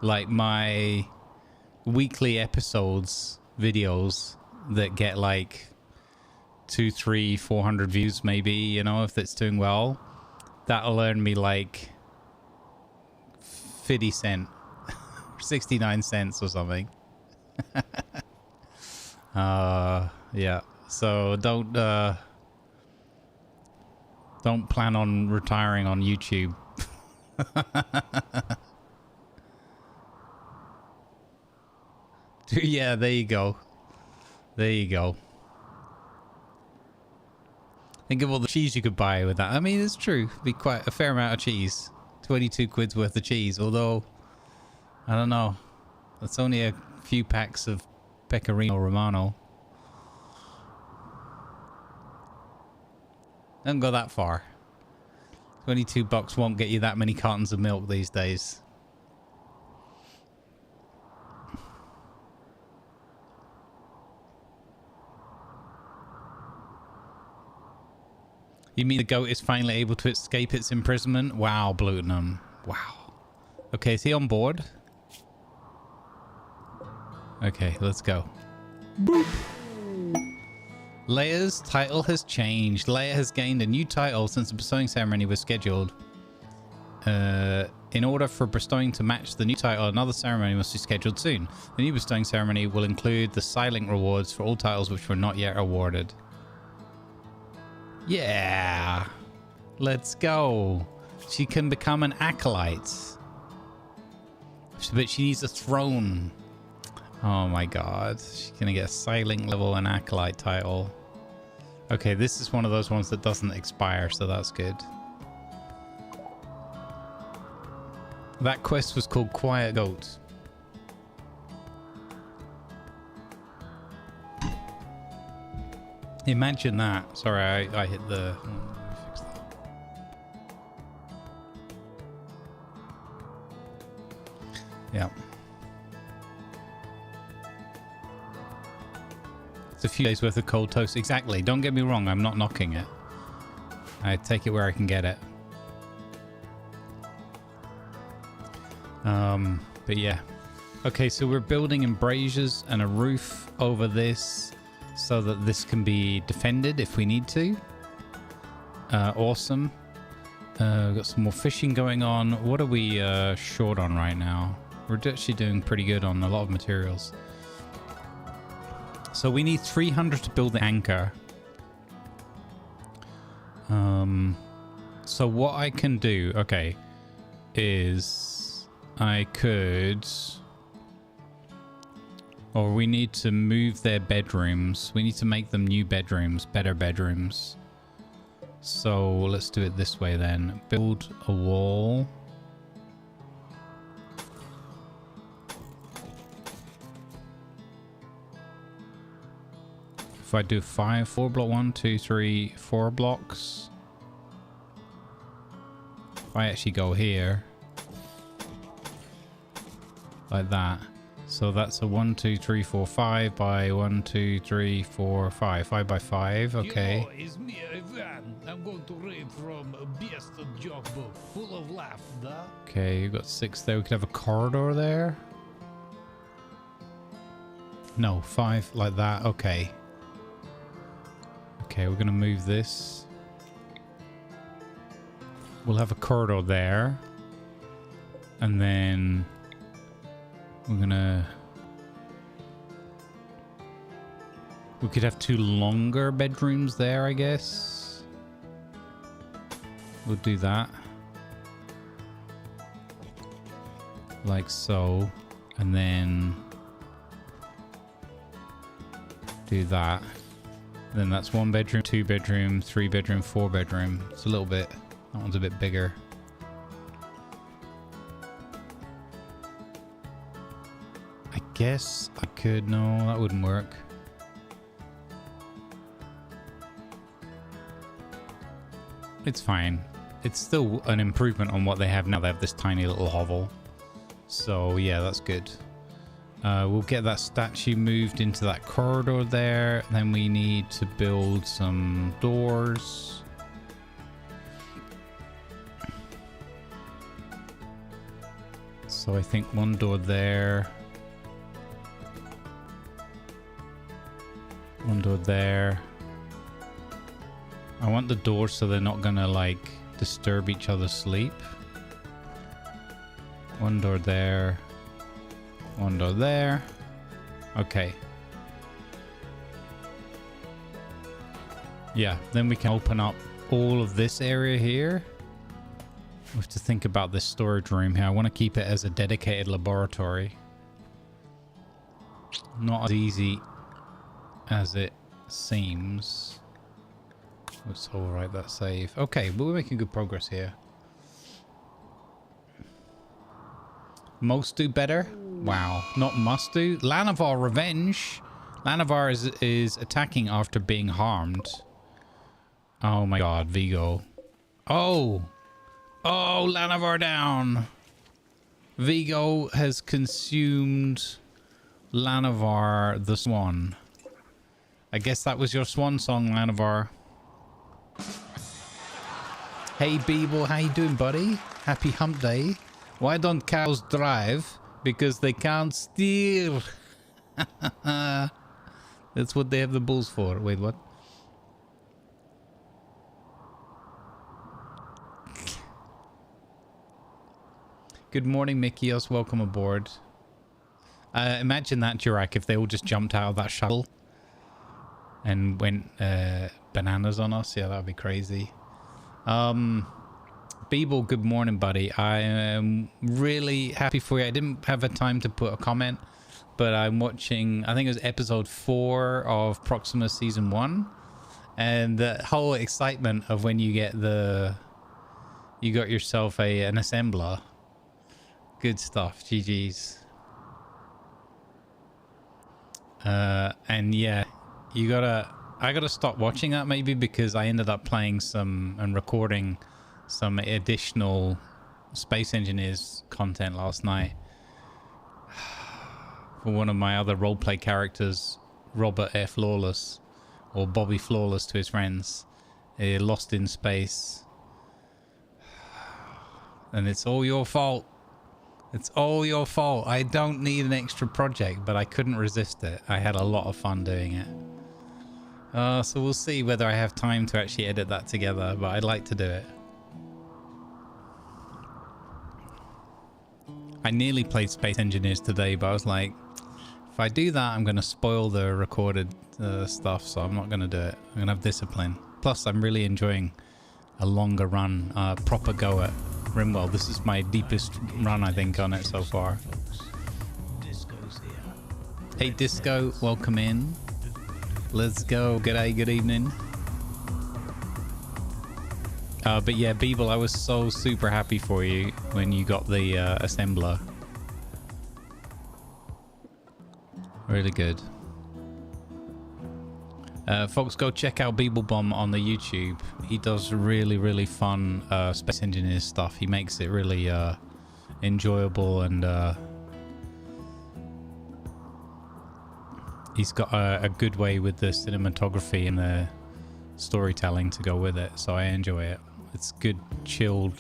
like my weekly episodes videos that get like 200, 300, 400 views maybe, you know, if it's doing well, that'll earn me like 50 cents, 69 cents or something. Yeah, so don't plan on retiring on YouTube. Yeah, there you go. There you go. Think of all the cheese you could buy with that. I mean, it's true. It'd be quite a fair amount of cheese. 22 quid's worth of cheese. Although, I don't know. That's only a few packs of Pecorino Romano. Don't go that far. 22 bucks won't get you that many cartons of milk these days. You mean the goat is finally able to escape its imprisonment? Wow, Blutenum. Wow. Okay, is he on board? Okay, let's go. Boop. Leia's title has changed. Leia has gained a new title since the bestowing ceremony was scheduled. In order for bestowing to match the new title, another ceremony must be scheduled soon. The new bestowing ceremony will include the silent rewards for all titles which were not yet awarded. Yeah! Let's go! She can become an acolyte. But she needs a throne. Oh my god. She's gonna get a silent level and acolyte title. Okay, this is one of those ones that doesn't expire, so that's good. That quest was called Quiet Goat. Imagine that. Sorry, I hit the... let me fix that. Yeah. It's a few days worth of cold toast. Exactly. Don't get me wrong. I'm not knocking it. I take it where I can get it. But yeah. Okay, so we're building embrasures and a roof over this so that this can be defended if we need to. Awesome. We've got some more fishing going on. What are we short on right now? We're actually doing pretty good on a lot of materials. So we need 300 to build the anchor. So what I can do, okay, is I could... Or we need to move their bedrooms. We need to make them new bedrooms, better bedrooms. So let's do it this way then. Build a wall. If I do 4 block, 1, 2, 3, 4 blocks. If I actually go here. Like that. So that's a 1, 2, 3, 4, 5 by 1, 2, 3, 4, 5. 5 by 5, okay. Yo, it's me, Ivan. I'm going to read from a best joke book full of laughter. Okay, you've got 6 there. We could have a corridor there. No, 5 like that. Okay. Okay, we're going to move this. We'll have a corridor there. And then... we're gonna... we could have 2 longer bedrooms there, I guess. We'll do that. Like so. And then... do that. Then that's 1 bedroom, 2 bedroom, 3 bedroom, 4 bedroom. It's a little bit... that one's a bit bigger. Guess I could... no, that wouldn't work. It's fine. It's still an improvement on what they have now. They have this tiny little hovel. So yeah, that's good. We'll get that statue moved into that corridor there. Then we need to build some doors. So I think 1 door there. 1 door there. I want the doors so they're not gonna like disturb each other's sleep. 1 door there. 1 door there. Okay. Yeah, then we can open up all of this area here. We have to think about this storage room here. I want to keep it as a dedicated laboratory. Not as easy as it seems. Let's overwrite that save. Okay, but we're making good progress here. Most do better. Wow, not must do. Lanavar revenge. Lanavar is attacking after being harmed. Oh my god, Vigo. Oh! Oh, Lanavar down. Vigo has consumed Lanavar the Swan. I guess that was your swan song, Lanavar. Hey Beeble, how you doing, buddy? Happy hump day. Why don't cows drive? Because they can't steer. That's what they have the bulls for. Wait, what? Good morning, Mikios. Welcome aboard. Imagine that, Jurak, if they all just jumped out of that shuttle and went bananas on us. Yeah, that would be crazy. Beeble, good morning, buddy. I am really happy for you. I didn't have a time to put a comment, but I'm watching, I think it was episode 4 of Proxima Season 1. And the whole excitement of when you get you got yourself an assembler. Good stuff. GG's. And yeah, I gotta stop watching that maybe, because I ended up playing and recording some additional Space Engineers content last night for one of my other roleplay characters, Robert F. Lawless, or Bobby Flawless to his friends, lost in space. And it's all your fault. It's all your fault. I don't need an extra project, but I couldn't resist it. I had a lot of fun doing it. So we'll see whether I have time to actually edit that together, but I'd like to do it. I nearly played Space Engineers today, but I was like, if I do that, I'm going to spoil the recorded stuff, so I'm not going to do it. I'm going to have discipline. Plus, I'm really enjoying a longer run, proper go at Rimworld. This is my deepest run, I think, on it so far. Hey, Disco, welcome in. Let's go. G'day, good evening. But yeah, Beeble, I was so super happy for you when you got the assembler. Really good. Folks, go check out Beeblebomb on the YouTube. He does really, really fun Space Engineers stuff. He makes it really enjoyable, and he's got a good way with the cinematography and the storytelling to go with it, so I enjoy it. It's good, chilled,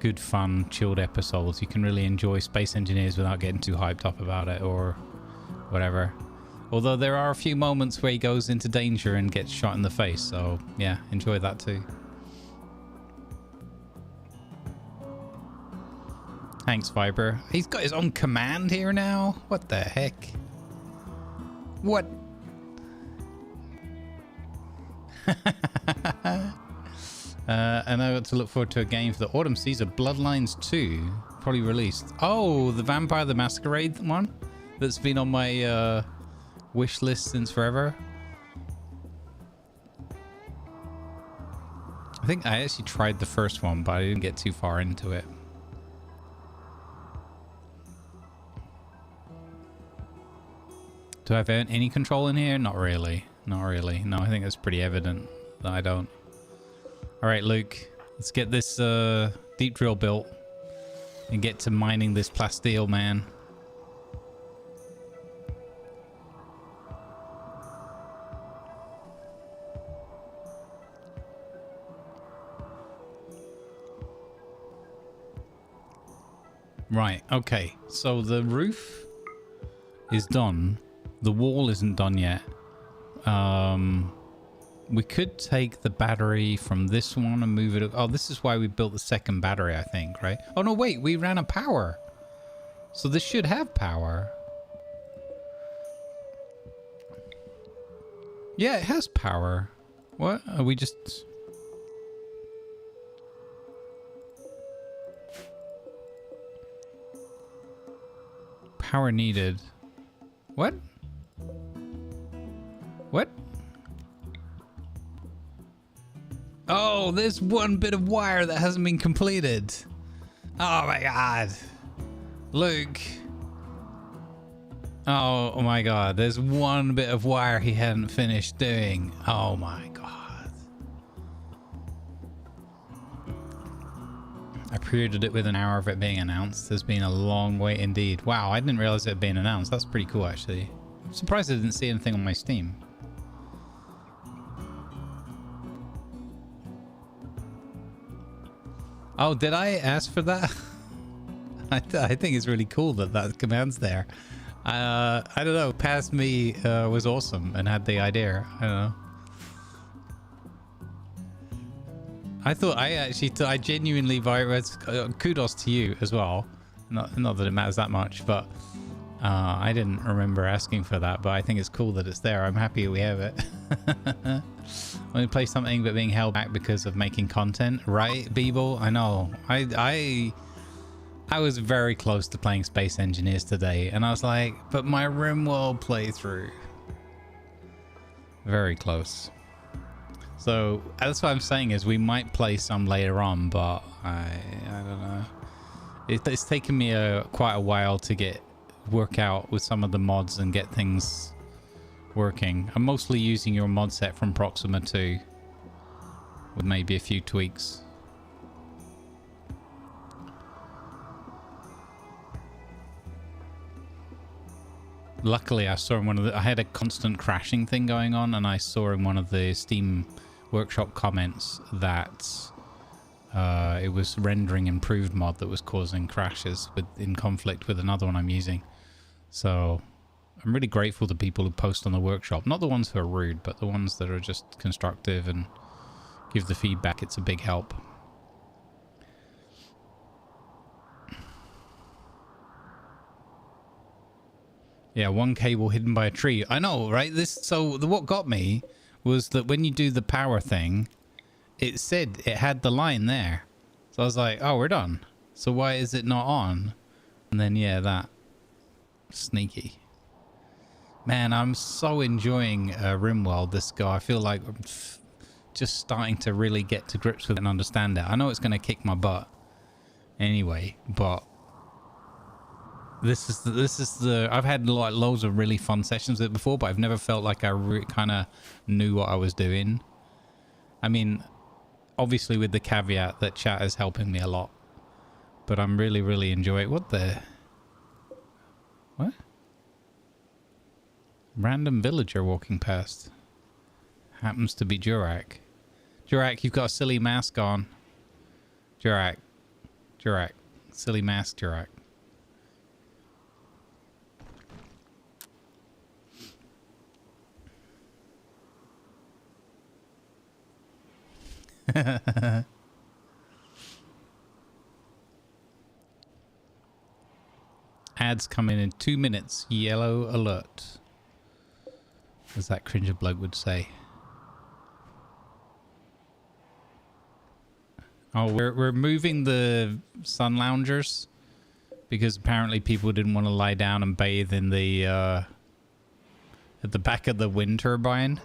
good fun, chilled episodes. You can really enjoy Space Engineers without getting too hyped up about it or whatever. Although there are a few moments where he goes into danger and gets shot in the face, so yeah, enjoy that too. Thanks, Viber. He's got his own command here now? What the heck? What? And I got to look forward to a game for the autumn season. Bloodlines 2, probably released. Oh, the Vampire the Masquerade one that's been on my wish list since forever. I think I actually tried the first one, but I didn't get too far into it. Do I have any control in here? Not really. Not really. No, I think it's pretty evident that I don't. Alright, Luke. Let's get this deep drill built and get to mining this plasteel, man. Right, okay. So the roof is done. The wall isn't done yet. We could take the battery from this one and move it. Oh, this is why we built the second battery, I think, right? Oh, no, wait. We ran out of power. So this should have power. Yeah, it has power. What? Are we just... Power needed. What? What? Oh, there's one bit of wire that hasn't been completed. Oh my god. Luke. Oh my god. There's one bit of wire he hadn't finished doing. Oh my god. I pre-ordered it with an hour of it being announced. There's been a long wait indeed. Wow, I didn't realize it had been announced. That's pretty cool, actually. I'm surprised I didn't see anything on my Steam. Oh, did I ask for that? I think it's really cool that that command's there. I don't know. Past me was awesome and had the idea. I don't know. I genuinely, kudos to you as well. Not that it matters that much, but I didn't remember asking for that. But I think it's cool that it's there. I'm happy we have it. When we play something but being held back because of making content, right, Beeble? I know. I was very close to playing Space Engineers today, and I was like, but my Rimworld playthrough. Very close. So that's what I'm saying is we might play some later on, but I don't know. It's taken me quite a while to work out with some of the mods and get things working. I'm mostly using your mod set from Proxima 2 with maybe a few tweaks. Luckily, I saw in I had a constant crashing thing going on, and I saw in one of the Steam Workshop comments that it was rendering improved mod that was causing crashes in conflict with another one I'm using. So I'm really grateful to people who post on the workshop. Not the ones who are rude, but the ones that are just constructive and give the feedback. It's a big help. Yeah, one cable hidden by a tree. I know, right? What got me was that when you do the power thing, it said it had the line there. So I was like, oh, we're done. So why is it not on? And then, yeah, that. Sneaky. Man, I'm so enjoying Rimworld, this guy. I feel like I'm just starting to really get to grips with it and understand it. I know it's going to kick my butt anyway, but this is the I've had like loads of really fun sessions with it before, but I've never felt like I kind of knew what I was doing. I mean, obviously with the caveat that chat is helping me a lot, but I'm really enjoying what? Random villager walking past. Happens to be Jurak. Jurak, you've got a silly mask on. Jurak. Silly mask, Jurak. Ads coming in 2 minutes. Yellow alert. As that cringer bloke would say. Oh, we're moving the sun loungers because apparently people didn't want to lie down and bathe in the at the back of the wind turbine.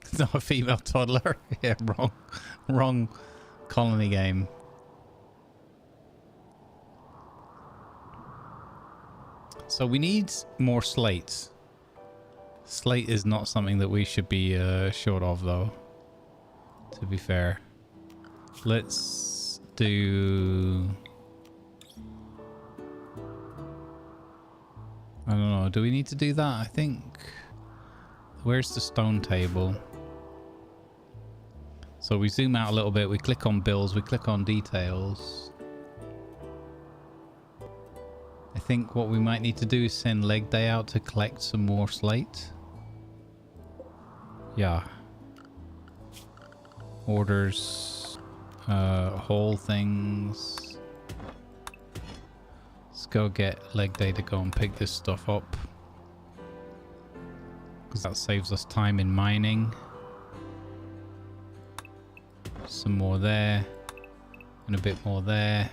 It's not a female toddler. Yeah, wrong colony game. So we need more slates. Slate is not something that we should be short of, though. To be fair. Let's do... I don't know. Do we need to do that? I think... Where's the stone table? So we zoom out a little bit. We click on bills. We click on details. I think what we might need to do is send leg day out to collect some more slate. Yeah. Orders. Haul things. Let's go get leg day to go and pick this stuff up. Because that saves us time in mining. Some more there. And a bit more there.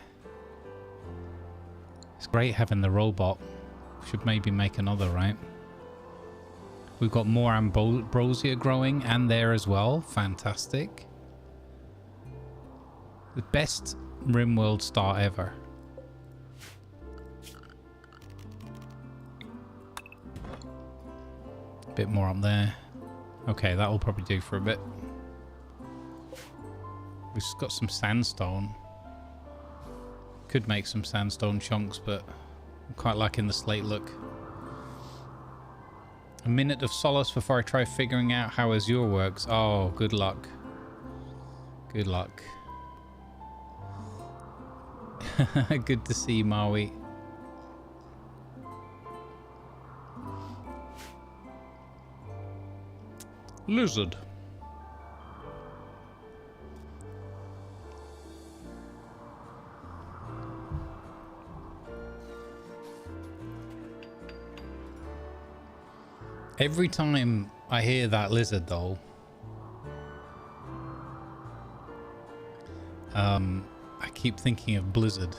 It's great having the robot. Should maybe make another, right? We've got more ambrosia growing and there as well. Fantastic. The best Rimworld start ever. A bit more up there. Okay, that will probably do for a bit. We've just got some sandstone. Could make some sandstone chunks, but I'm quite liking the slate look. A minute of solace before I try figuring out how Azure works. Oh, good luck. Good luck. Good to see you, Maui. Lizard. Every time I hear that lizard though, I keep thinking of Blizzard.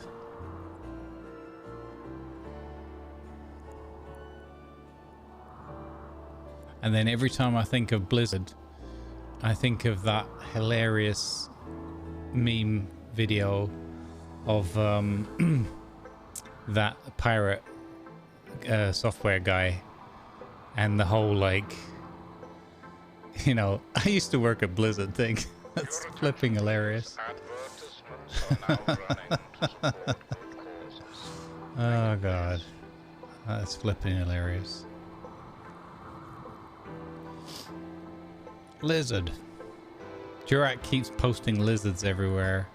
And then every time I think of Blizzard, I think of that hilarious meme video of that pirate software guy and the whole, like, you know, I used to work at Blizzard thing. That's flipping hilarious. Oh god, that's flipping hilarious. Lizard. Jurak keeps posting lizards everywhere.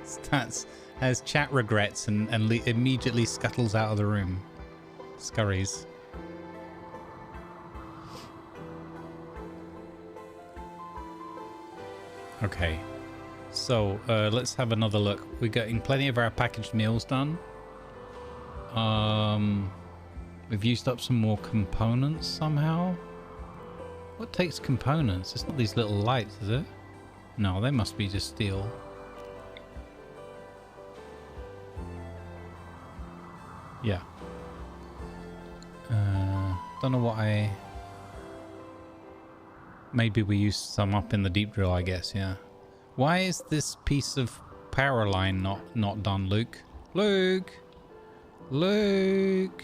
Stats has chat regrets and immediately scuttles out of the room. Scurries. Okay. So, let's have another look. We're getting plenty of our packaged meals done. We've used up some more components somehow. What takes components? It's not these little lights, is it? No, they must be just steel. Yeah. Don't know what I... Maybe we used some up in the deep drill, I guess, yeah. Why is this piece of power line not done, Luke? Luke! Luke!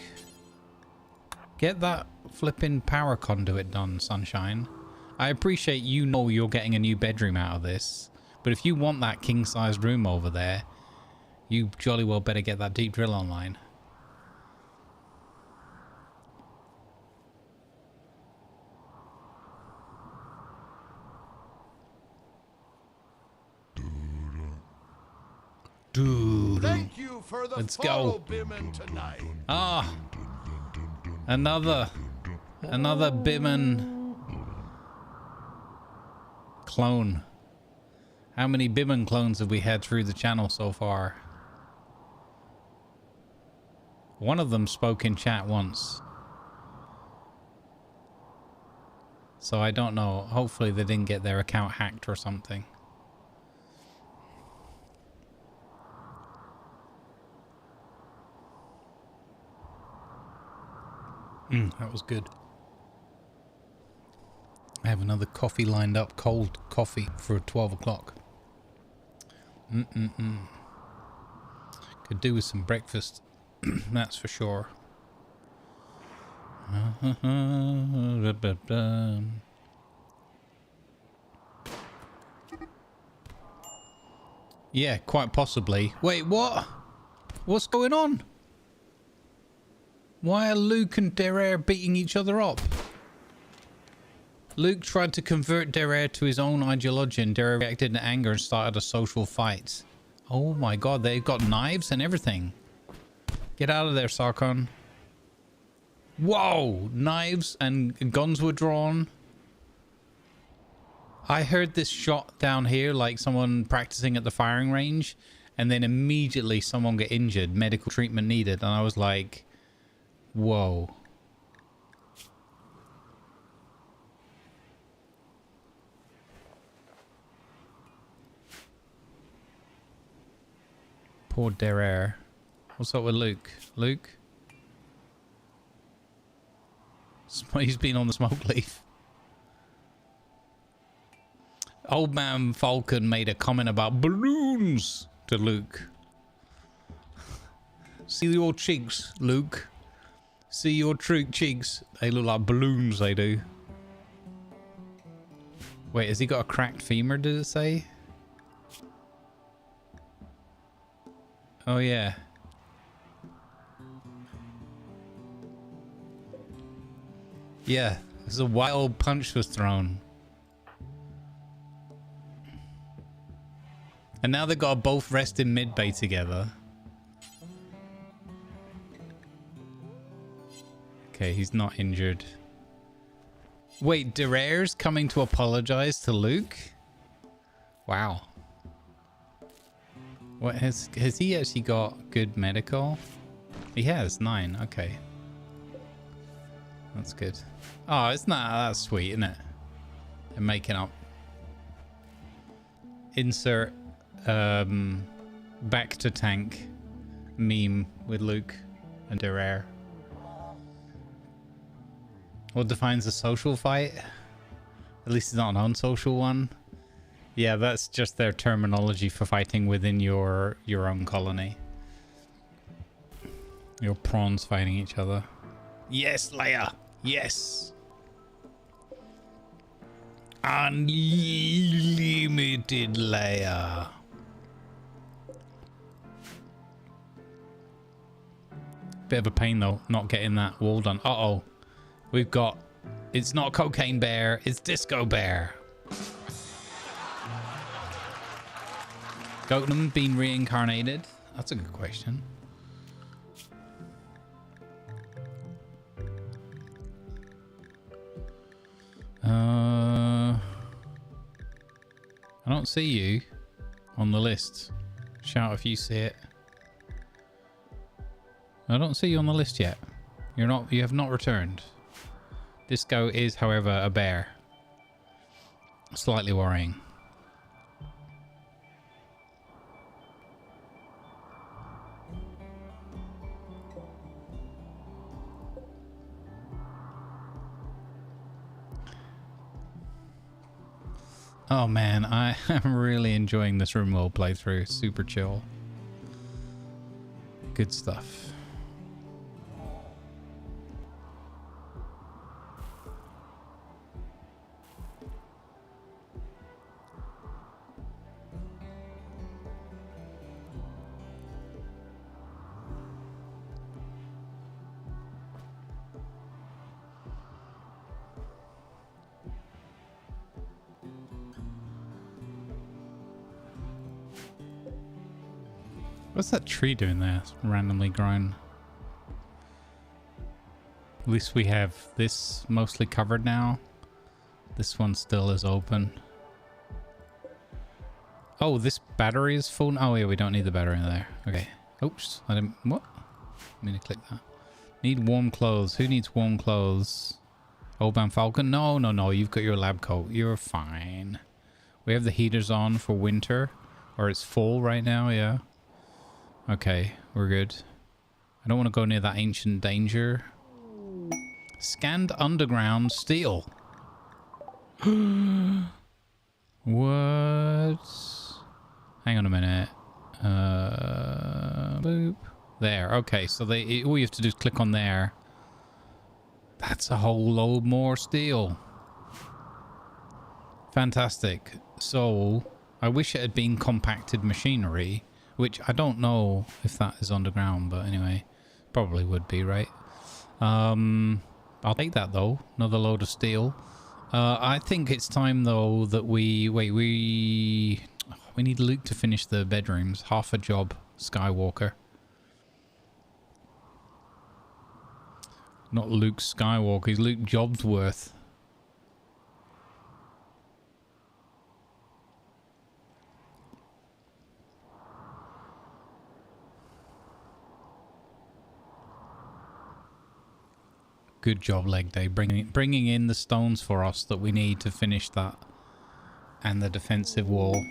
Get that flipping power conduit done, sunshine. I appreciate you know you're getting a new bedroom out of this, but if you want that king-sized room over there, you jolly well better get that deep drill online. Dude, thank you for the let's follow, go. Bimmin tonight. Ah, another Bimmin clone. How many Bimmin clones have we had through the channel so far? One of them spoke in chat once, so I don't know. Hopefully they didn't get their account hacked or something. That was good. I have another coffee lined up, cold coffee for 12 o'clock. Could do with some breakfast, that's for sure. Yeah, quite possibly. Wait, what? What's going on? Why are Luke and Derair beating each other up? Luke tried to convert Derair to his own ideology and Derair reacted in anger and started a social fight. Oh my god, they've got knives and everything. Get out of there, Sarkon. Whoa! Knives and guns were drawn. I heard this shot down here like someone practicing at the firing range, and then immediately someone got injured, medical treatment needed, and I was like... Whoa. Poor Derair. What's up with Luke? Luke? He's been on the smoke leaf. Old man Falcon made a comment about balloons to Luke. See your cheeks, Luke. See your cheeks. They look like balloons, they do. Wait, has he got a cracked femur, did it say? Oh, yeah. Yeah, it was a wild punch was thrown. And now they've got to both rest in mid-bay together. Okay, he's not injured. Wait, Derair's coming to apologize to Luke? Wow. What has he actually got good medical? He has 9, okay. That's good. Oh, it's not that's sweet, isn't it? They're making up. Insert back to tank meme with Luke and Derair. What defines a social fight? At least it's not an unsocial one. Yeah, that's just their terminology for fighting within your own colony. Your prawns fighting each other. Yes, Leia! Yes! Unlimited Leia. Bit of a pain though, not getting that wall done. Uh-oh. We've got... It's not Cocaine Bear, it's Disco Bear. Gotenham being reincarnated? That's a good question. I don't see you on the list. Shout if you see it. I don't see you on the list yet. You have not returned. Disco is, however, a bear. Slightly worrying. Oh man, I am really enjoying this Rimworld playthrough. Super chill. Good stuff. What's that tree doing there? It's randomly grown. At least we have this mostly covered now. This one still is open. Oh, this battery is full. Oh yeah, we don't need the battery in there. Okay. Oops, I didn't. What? I mean to click that. Need warm clothes. Who needs warm clothes? Oldbound Falcon? No, no, no. You've got your lab coat. You're fine. We have the heaters on for winter, or it's full right now. Yeah. Okay, we're good. I don't want to go near that ancient danger. Scanned underground steel. What? Hang on a minute. Boop. There. Okay, so all you have to do is click on there. That's a whole load more steel. Fantastic. So, I wish it had been compacted machinery. Which I don't know if that is underground, but anyway, probably would be, right? I'll take that though. Another load of steel. I think it's time though that we need Luke to finish the bedrooms. Half a job, Skywalker. Not Luke Skywalker. He's Luke Jobsworth. Good job, Leg Day, bringing in the stones for us that we need to finish that. And the defensive wall.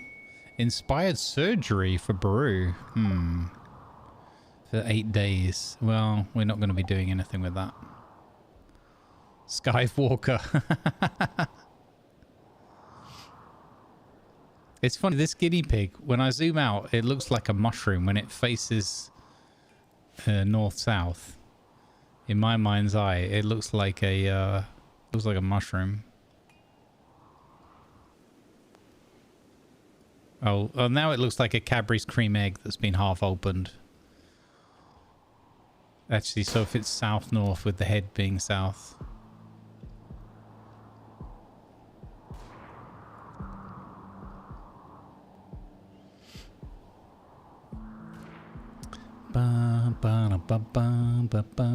Inspired surgery for Baru. For 8 days. Well, we're not going to be doing anything with that. Skywalker. It's funny, this guinea pig, when I zoom out, it looks like a mushroom when it faces north-south. In my mind's eye, it looks like a mushroom. Oh, now it looks like a Cadbury's cream egg that's been half opened. Actually, so if it's south-north with the head being south. Ba, ba, da, ba, ba, ba, ba.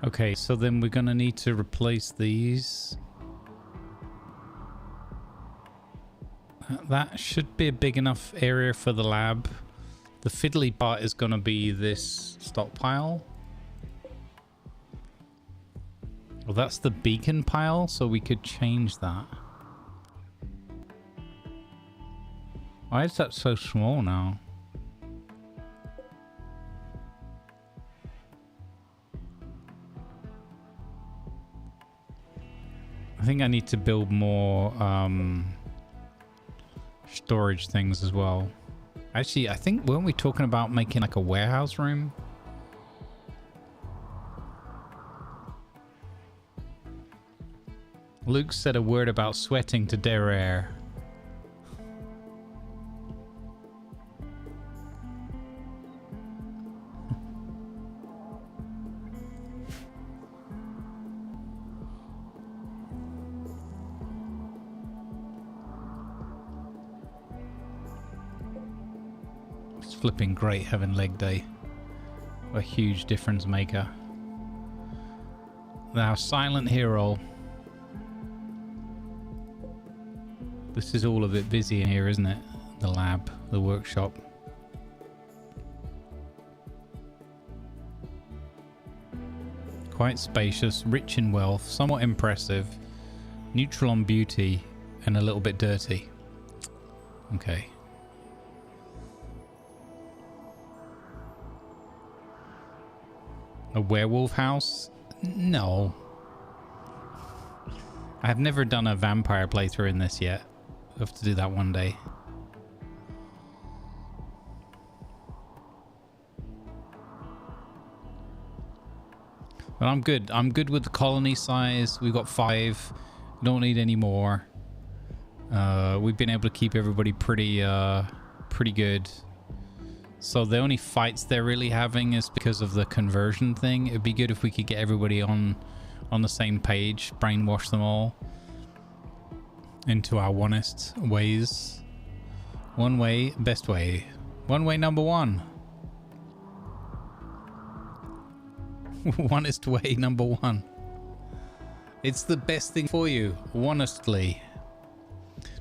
Okay, so then we're gonna need to replace these. That should be a big enough area for the lab. The fiddly part is gonna be this stockpile. Well, that's the beacon pile, so we could change that. Why is that so small now? I think I need to build more storage things as well. Actually, I think, weren't we talking about making like a warehouse room? Luke said a word about sweating to derriere. Flipping great having leg day. A huge difference maker. Now, silent hero. This is all a bit busy in here, isn't it? The lab, the workshop. Quite spacious, rich in wealth, somewhat impressive, neutral on beauty, and a little bit dirty. Okay. A werewolf house? No. I have never done a vampire playthrough in this yet. I'll have to do that one day. But I'm good. I'm good with the colony size. We've got 5. Don't need any more. We've been able to keep everybody pretty good. So the only fights they're really having is because of the conversion thing. It'd be good if we could get everybody on the same page, brainwash them all into our onest ways. One way, best way. One way, number one. Honest way, number one. It's the best thing for you, honestly.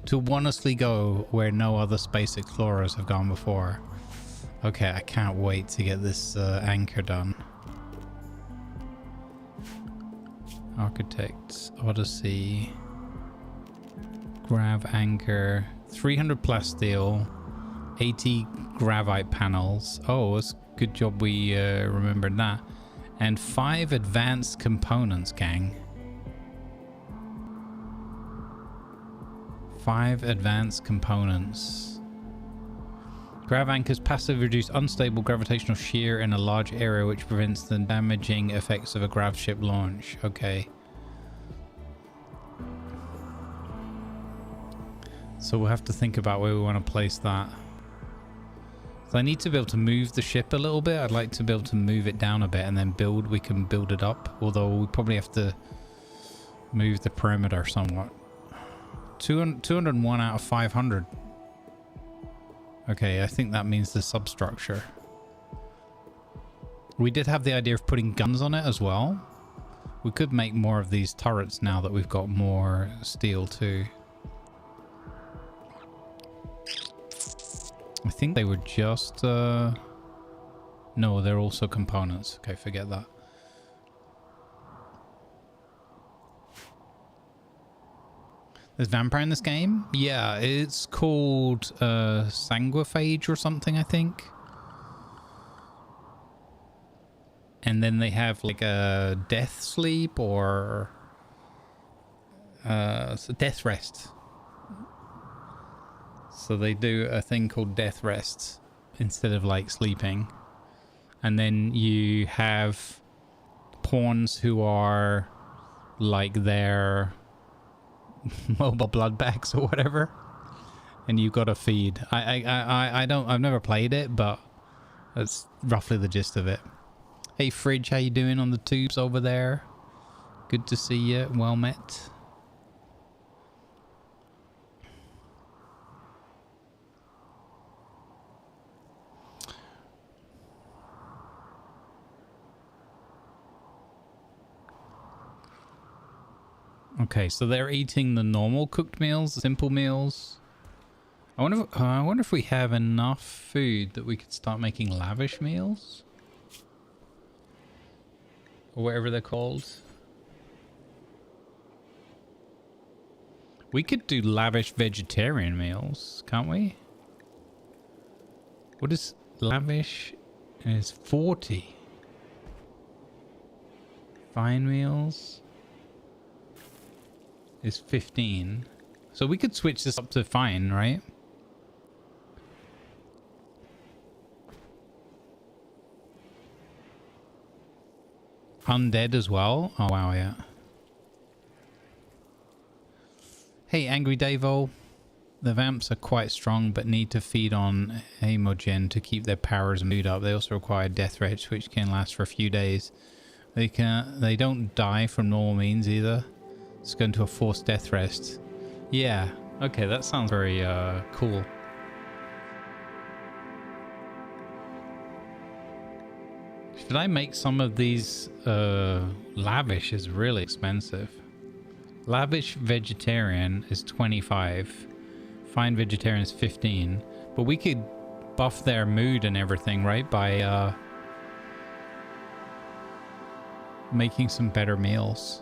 To honestly go where no other space explorers have gone before. Okay, I can't wait to get this anchor done. Architects, Odyssey, grav anchor, 300 plasteel, 80 gravite panels. Oh, it's a good job we remembered that. And 5 advanced components, gang. 5 advanced components. Grav anchors passively reduce unstable gravitational shear in a large area, which prevents the damaging effects of a grav ship launch. Okay. So we'll have to think about where we want to place that. So I need to be able to move the ship a little bit. I'd like to be able to move it down a bit and then build. We can build it up, although we probably have to move the perimeter somewhat. 201 out of 500. Okay, I think that means the substructure. We did have the idea of putting guns on it as well. We could make more of these turrets now that we've got more steel too. I think they were just... No, they're also components. Okay, forget that. There's vampire in this game? Yeah, it's called sanguiphage or something, I think. And then they have like a death sleep or death rest. So they do a thing called death rest instead of like sleeping. And then you have pawns who are like their mobile blood bags or whatever, and you got to feed. I've never played it, but that's roughly the gist of it. Hey Fridge, how you doing on the tubes over there? Good to see you. Well met. Okay, so they're eating the normal cooked meals, simple meals. I wonder if we have enough food that we could start making lavish meals, or whatever they're called. We could do lavish vegetarian meals, can't we? What is lavish? Is 40. Fine meals is 15. So we could switch this up to fine, right? Undead as well? Oh wow, yeah. Hey Angry Davo. The vamps are quite strong but need to feed on hemogen to keep their powers and mood up. They also require death rates which can last for a few days. They don't die from normal means either. It's going to a forced death rest. Yeah, okay, that sounds very cool. Should I make some of these? Lavish is really expensive. Lavish vegetarian is 25. Fine vegetarian is 15. But we could buff their mood and everything, right? By making some better meals.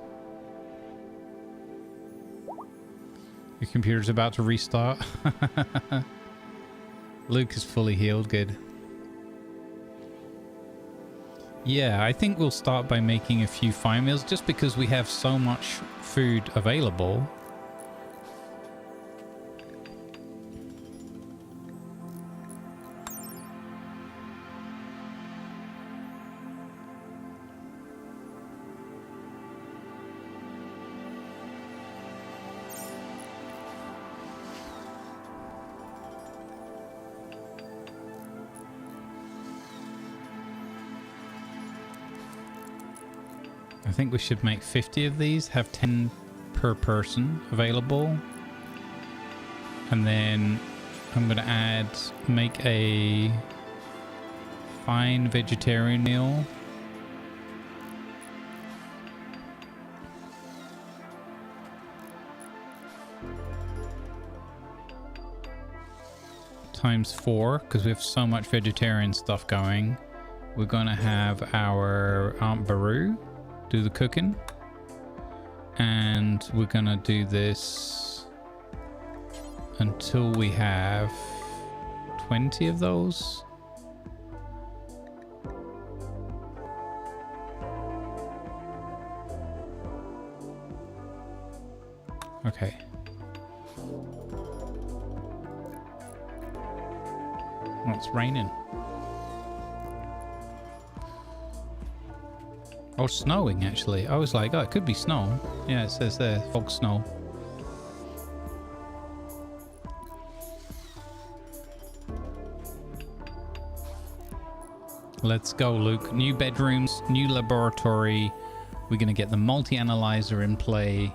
Your computer's about to restart. Luke is fully healed. Good. Yeah, I think we'll start by making a few fine meals just because we have so much food available. I think we should make 50 of these, have 10 per person available. And then I'm going to make a fine vegetarian meal. Times 4, because we have so much vegetarian stuff going. We're going to have our Aunt Baru do the cooking, and we're gonna do this until we have 20 of those. Okay. Oh, it's raining. Oh, snowing actually. I was like, oh, it could be snow. Yeah, it says there, fog snow. Let's go, Luke. New bedrooms, new laboratory. We're going to get the multi-analyzer in play.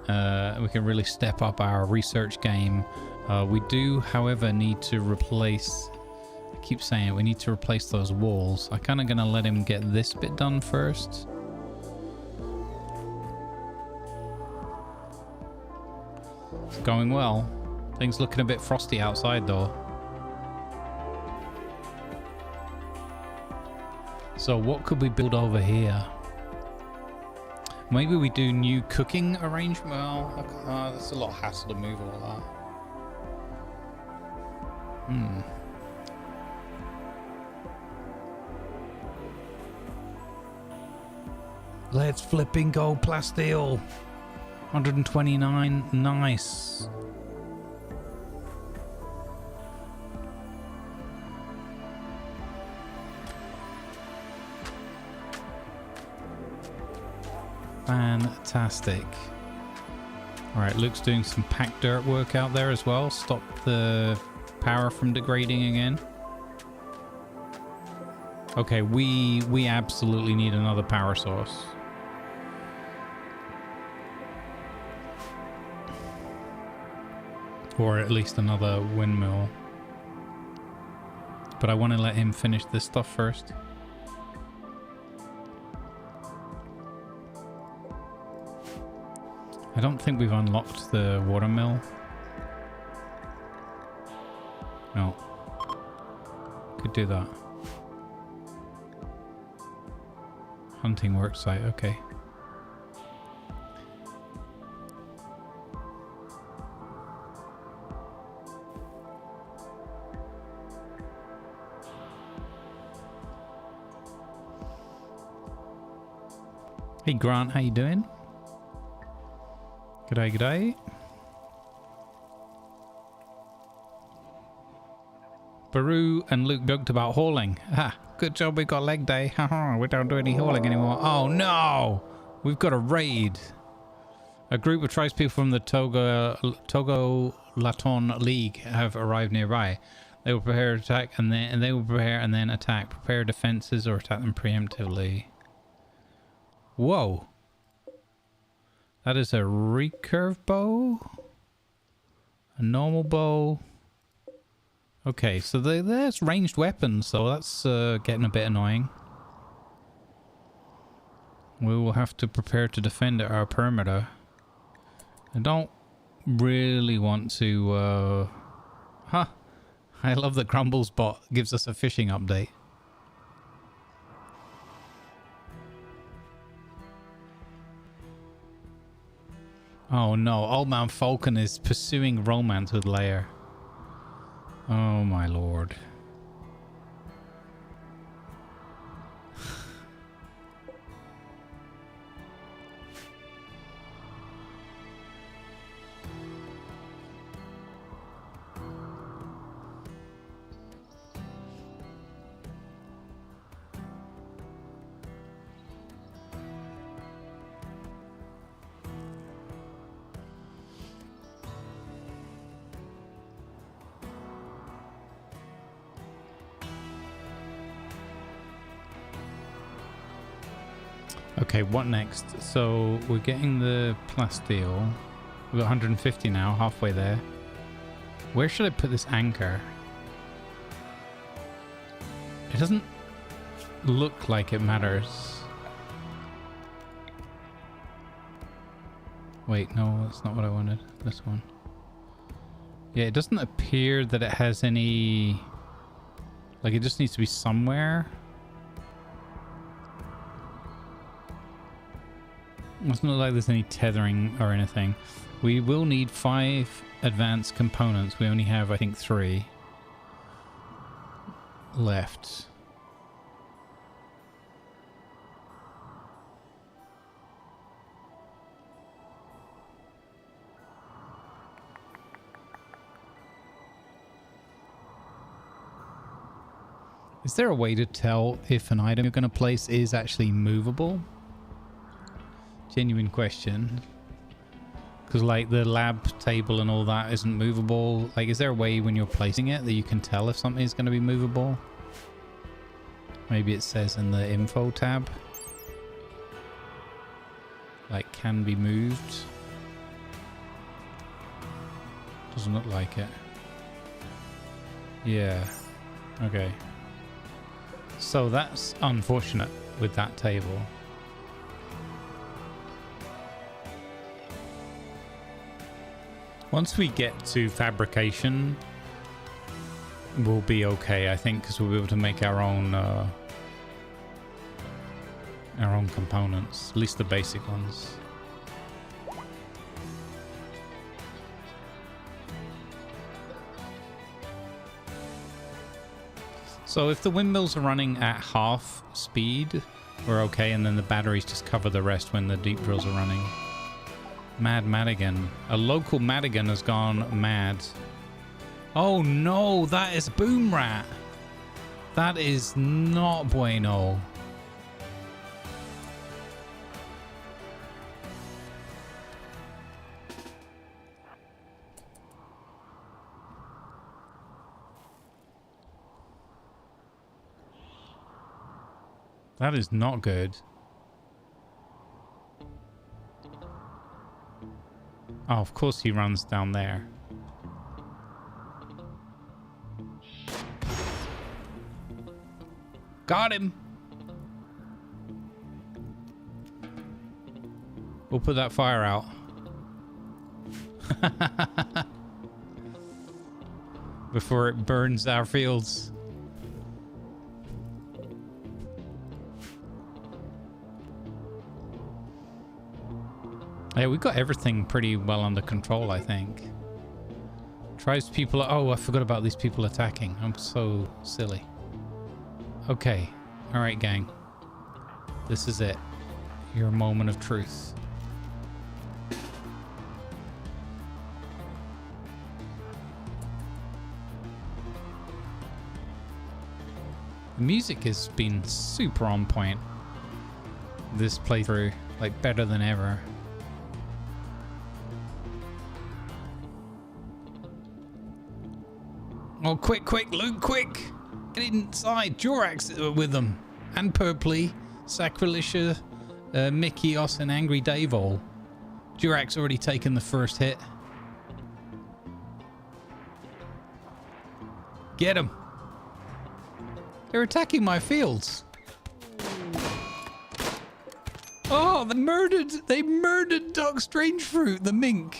We can really step up our research game. We do, however, need to replace... I keep saying we need to replace those walls. I'm kind of going to let him get this bit done first. It's going well. Things looking a bit frosty outside though. So what could we build over here? Maybe we do new cooking arrangement. Well, that's a lot of hassle to move all that. Let's flipping go plasteel. 129, nice. Fantastic. Alright, Luke's doing some packed dirt work out there as well. Stop the power from degrading again. Okay, we absolutely need another power source. Or at least another windmill. But I want to let him finish this stuff first. I don't think we've unlocked the watermill. No. Could do that. Hunting worksite, okay. Hey Grant, how you doing? G'day, g'day. Baru and Luke joked about hauling. Ha, good job we got leg day. Haha, we don't do any hauling anymore. Oh no! We've got a raid. A group of tribespeople from the Togo Laton League have arrived nearby. They will prepare to attack and they will prepare and then attack. Prepare defenses or attack them preemptively. Whoa. That is a recurve bow. A normal bow. Okay, so there's ranged weapons, so that's getting a bit annoying. We will have to prepare to defend our perimeter. I don't really want to... Huh. I love that Grumbles bot gives us a fishing update. Oh no, Old Man Falcon is pursuing romance with Leia. Oh my lord. Okay, what next? So we're getting the plasteel. We've got 150 now, halfway there. Where should I put this anchor? It doesn't look like it matters. Wait, no, that's not what I wanted. This one. Yeah, it doesn't appear that it has any... Like, it just needs to be somewhere. It's not like there's any tethering or anything. We will need 5 advanced components. We only have, I think, 3 left. Is there a way to tell if an item you're going to place is actually movable? Genuine question. Because like the lab table and all that isn't movable. Like, is there a way when you're placing it that you can tell if something is going to be movable? Maybe it says in the info tab. Like, can be moved. Doesn't look like it. Yeah. Okay. So that's unfortunate with that table. Once we get to fabrication, we'll be okay, I think, because we'll be able to make our own components, at least the basic ones. So if the windmills are running at half speed, we're okay, and then the batteries just cover the rest when the deep drills are running. Mad Madigan. A local Madigan has gone mad. Oh no, that is Boom Rat. That is not bueno. That is not good. Oh, of course he runs down there. Got him! We'll put that fire out. Before it burns our fields. Yeah, we got everything pretty well under control, I think. Tribes people... Oh, I forgot about these people attacking. I'm so silly. Okay. Alright, gang. This is it. Your moment of truth. The music has been super on point this playthrough, like better than ever. Oh, quick, Luke, quick! Get inside! Chillax with them! And Purpley, Sacrilegia, Mikios, and Angry Davol. Chillax already taken the first hit. Get him! They're attacking my fields. Oh, they murdered Doc Strangefruit, the mink.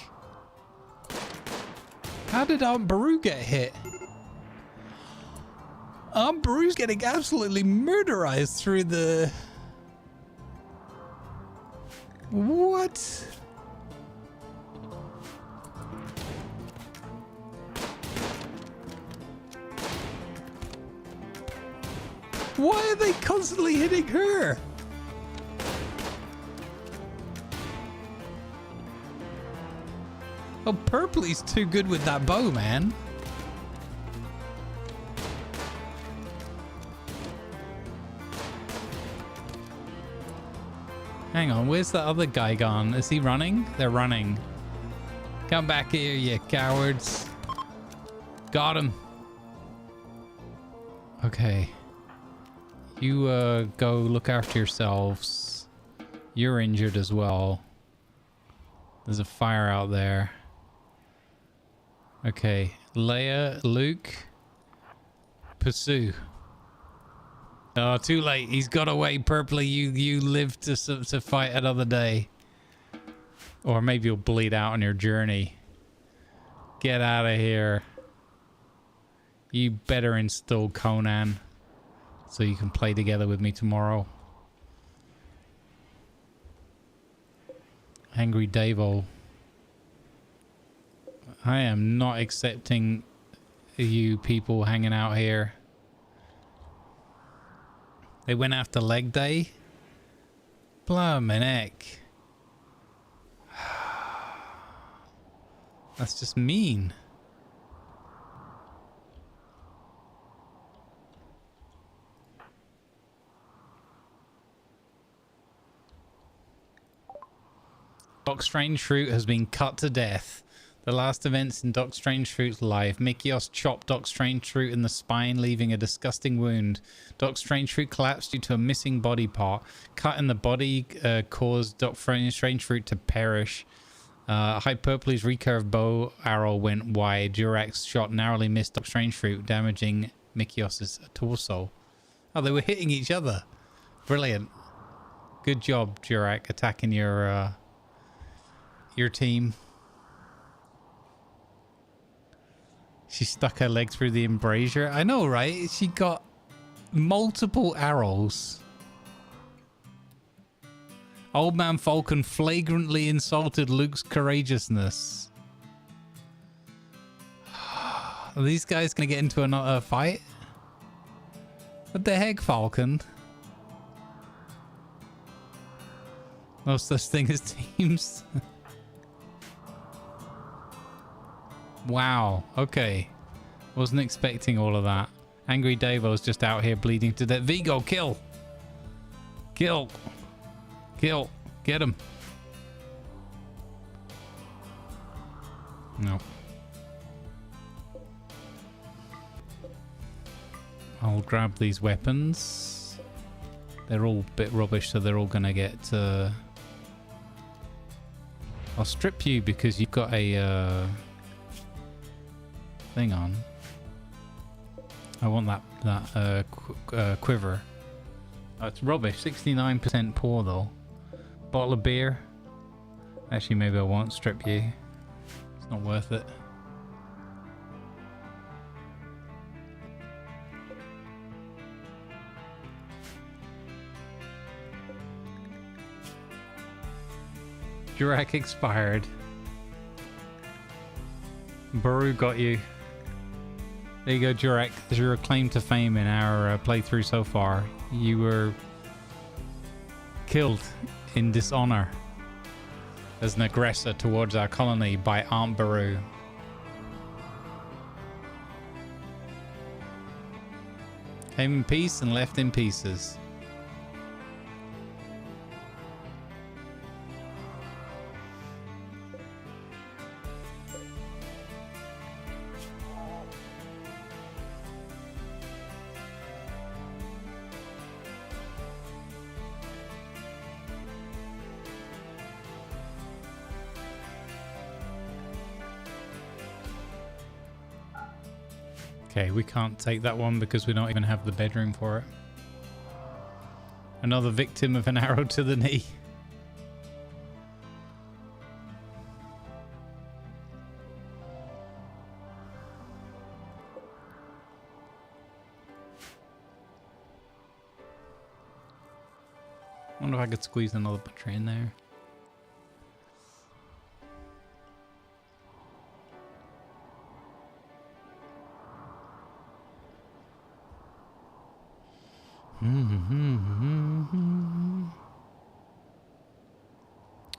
How did Aunt Baru get hit? Aunt Baru's getting absolutely murderized through the... What? Why are they constantly hitting her? Oh, Purpley's too good with that bow, man. Hang on, where's the other guy gone? Is he running? They're running. Come back here, you cowards. Got him. Okay. You go look after yourselves. You're injured as well. There's a fire out there. Okay. Leia, Luke, pursue. Oh, too late. He's got away. Purpley, you live to fight another day. Or maybe you'll bleed out on your journey. Get out of here. You better install Conan so you can play together with me tomorrow. Angry Davol. I am not accepting you people hanging out here. They went after leg day? Blimey heck. That's just mean. Doc Strangefruit has been cut to death. The last events in Doc Strangefruit's life. Mikios chopped Doc Strangefruit in the spine, leaving a disgusting wound. Doc Strangefruit collapsed due to a missing body part. Cut in the body caused Doc Strangefruit to perish. Hyperbole's recurved bow arrow went wide. Chillax shot narrowly missed Doc Strangefruit, damaging Mikios' torso. Oh, they were hitting each other. Brilliant. Good job, Chillax, attacking your team. She stuck her leg through the embrasure. I know, right? She got multiple arrows. Old Man Falcon flagrantly insulted Luke's courageousness. Are these guys gonna get into another fight? What the heck, Falcon? No such thing as teams. Wow, okay. Wasn't expecting all of that. Angry Davo's just out here bleeding to death. Vigo, kill! Kill! Kill! Get him! No. I'll grab these weapons. They're all a bit rubbish, so they're all gonna get... I'll strip you because you've got a thing on. I want that quiver. Oh, it's rubbish. 69% poor though. Bottle of beer. Actually, maybe I won't strip you. It's not worth it. Jurek expired. Baru got you. There you go, Jurek. There's your claim to fame in our playthrough so far. You were killed in dishonor as an aggressor towards our colony by Aunt Baru. Came in peace and left in pieces. Okay, we can't take that one because we don't even have the bedroom for it. Another victim of an arrow to the knee. I wonder if I could squeeze another battery in there.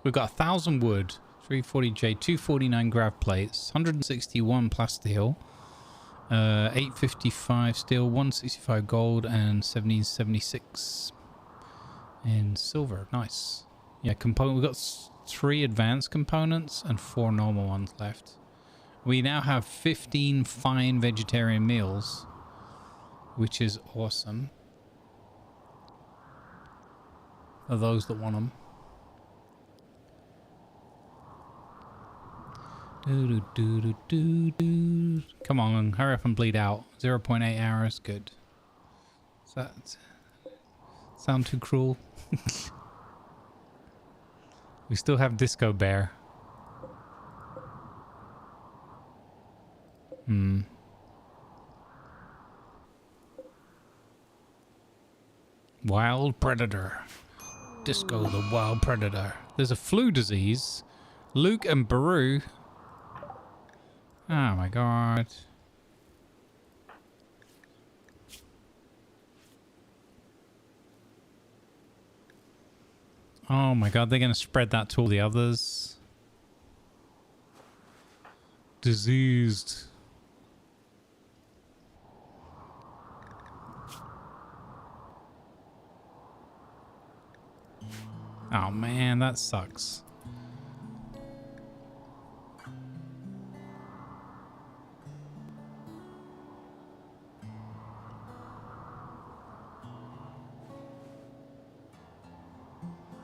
We've got 1,000 wood, 340J, 249 grav plates, 161 plasteel, 855 steel, 165 gold, and 1776 in silver. Nice. Yeah, we've got 3 advanced components and 4 normal ones left. We now have 15 fine vegetarian meals, which is awesome. For those that want them. Come on, hurry up and bleed out. 0.8 hours, good. Does that sound too cruel? We still have Disco Bear. Wild Predator. Disco the Wild Predator. There's a flu disease. Luke and Baru. Oh my god. Oh my god, they're going to spread that to all the others. Diseased. Oh man, that sucks.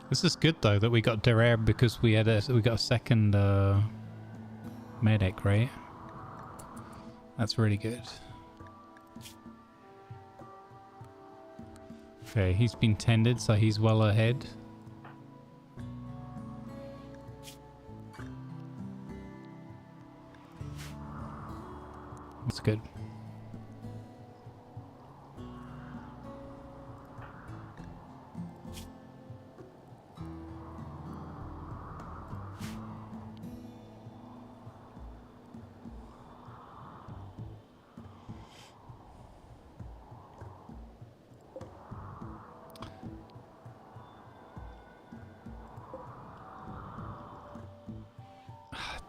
This is good though that we got Dereb because we got a second medic, right? That's really good. Okay, he's been tended, so he's well ahead. That's good.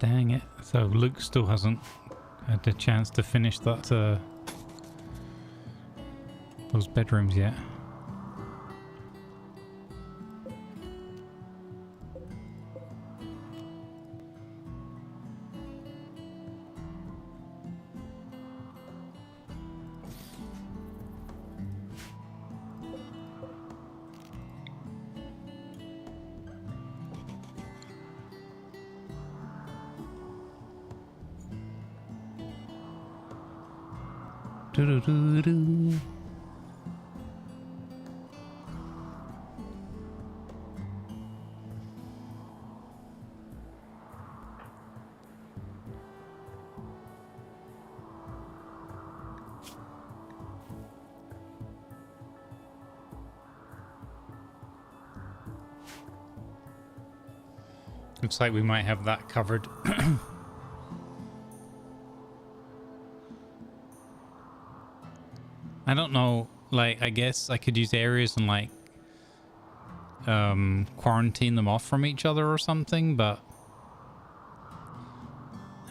Dang it. So Luke still hasn't had the chance to finish that those bedrooms yet. Do-do-do-do. Looks like we might have that covered. I don't know, like, I guess I could use areas and, like, quarantine them off from each other or something, but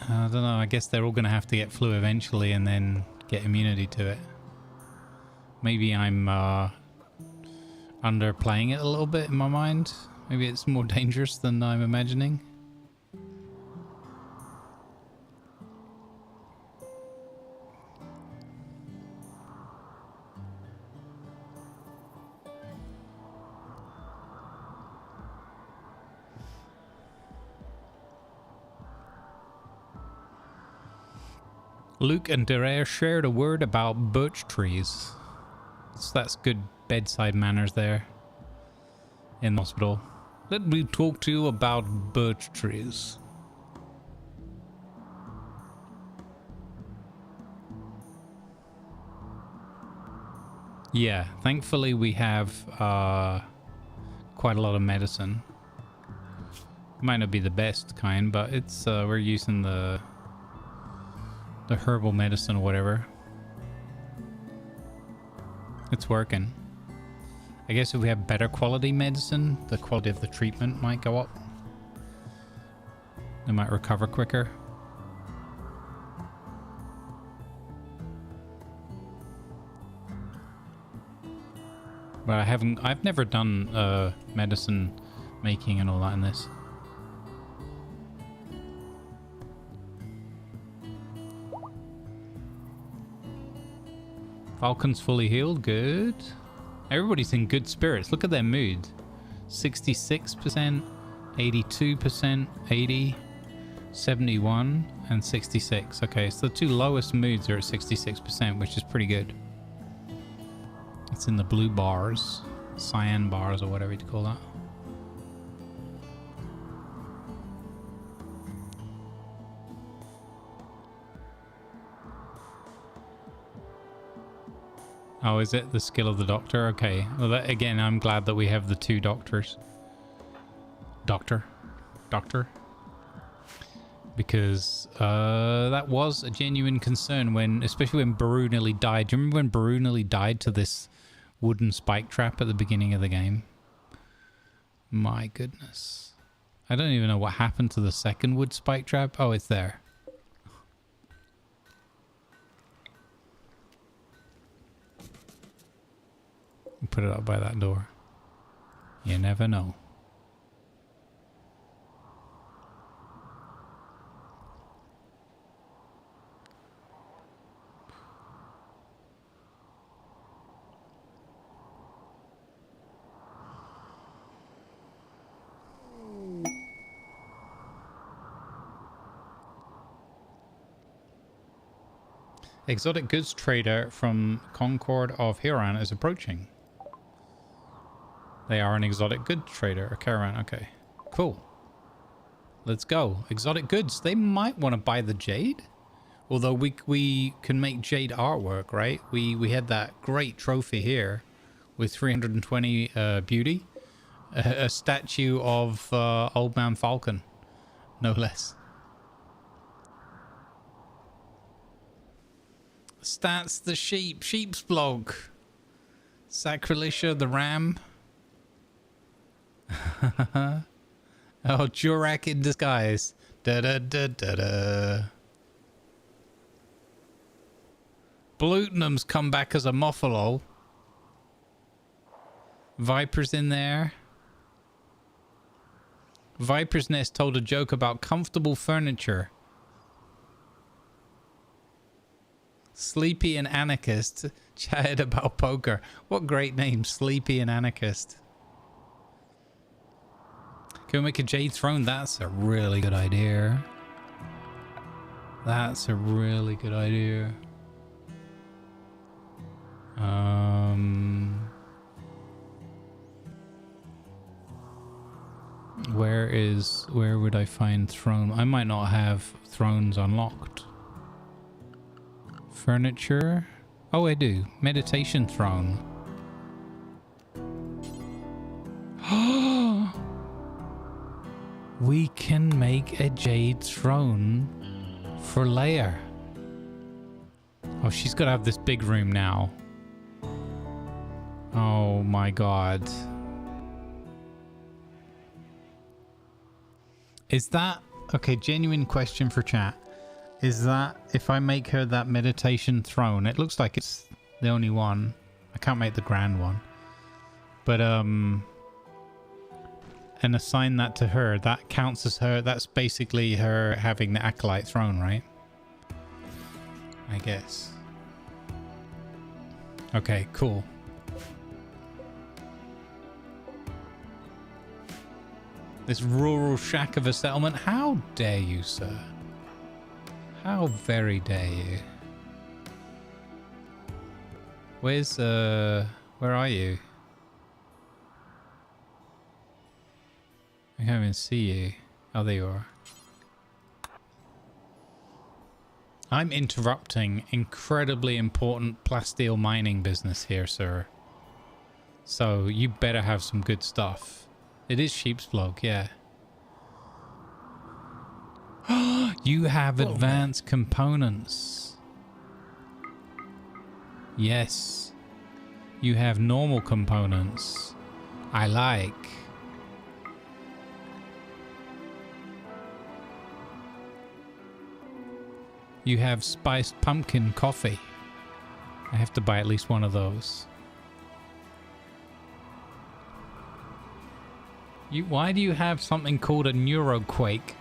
I don't know. I guess they're all going to have to get flu eventually and then get immunity to it. Maybe I'm underplaying it a little bit in my mind. Maybe it's more dangerous than I'm imagining. Luke and Darer shared a word about birch trees. So that's good bedside manners there in the hospital. Let me talk to you about birch trees. Yeah, thankfully we have quite a lot of medicine. Might not be the best kind, but it's we're using the herbal medicine or whatever. It's working. I guess if we have better quality medicine, the quality of the treatment might go up. They might recover quicker. But I've never done medicine making and all that in this. Falcon's fully healed, good. Everybody's in good spirits. Look at their mood. 66%, 82%, 80, 71, and 66. Okay, so the two lowest moods are at 66%, which is pretty good. It's in the blue bars, cyan bars, or whatever you call that. Oh, is it the skill of the doctor? Okay. Well, that, again, I'm glad that we have the two doctors. Doctor. Because that was a genuine concern when, especially when Baru nearly died. Do you remember when Baru nearly died to this wooden spike trap at the beginning of the game? My goodness. I don't even know what happened to the second wood spike trap. Oh, it's there. Put it up by that door. You never know. Exotic goods trader from Concord of Huron is approaching. They are an exotic goods trader, a caravan. Okay, cool. Let's go. Exotic goods. They might want to buy the jade. Although we can make jade artwork, right? We had that great trophy here with 320 beauty. A statue of Old Man Falcon, no less. Stats the sheep. Sheep's blog. Sacrilegia the ram. Oh, Jurak in disguise. Da da da da da. Blutenum's come back as a Moffalo. Viper's in there. Viper's Nest told a joke about comfortable furniture. Sleepy and Anarchist chatted about poker. What great name, Sleepy and Anarchist. Can we make a jade throne? That's a really good idea. That's a really good idea. Where would I find throne? I might not have thrones unlocked. Furniture. Oh, I do. Meditation throne. We can make a jade throne for Leia. Oh, she's got to have this big room now. Oh my god. Is that... Okay, genuine question for chat. Is that if I make her that meditation throne, it looks like it's the only one. I can't make the grand one. But, and assign that to her, that counts as her, that's basically her having the acolyte throne, right? I guess. Okay, cool. This rural shack of a settlement, how dare you, sir? How very dare you? Where's, where are you? I can't even see you. Oh, there you are. I'm interrupting incredibly important plasteel mining business here, sir. So you better have some good stuff. It is sheep's vlog, yeah. You have advanced components. Yes. You have normal components. I like. You have spiced pumpkin coffee. I have to buy at least one of those. Why do you have something called a neuroquake?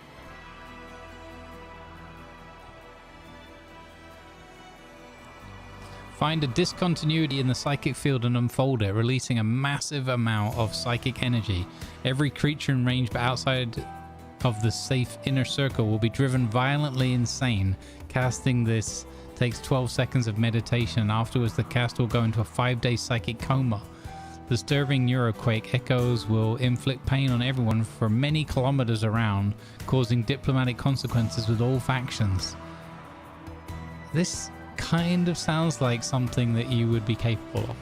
Find a discontinuity in the psychic field and unfold it, releasing a massive amount of psychic energy. Every creature in range but outside of the safe inner circle will be driven violently insane. Casting this takes 12 seconds of meditation, and afterwards the cast will go into a 5-day psychic coma. Disturbing neuroquake echoes will inflict pain on everyone for many kilometers around, causing diplomatic consequences with all factions. This kind of sounds like something that you would be capable of.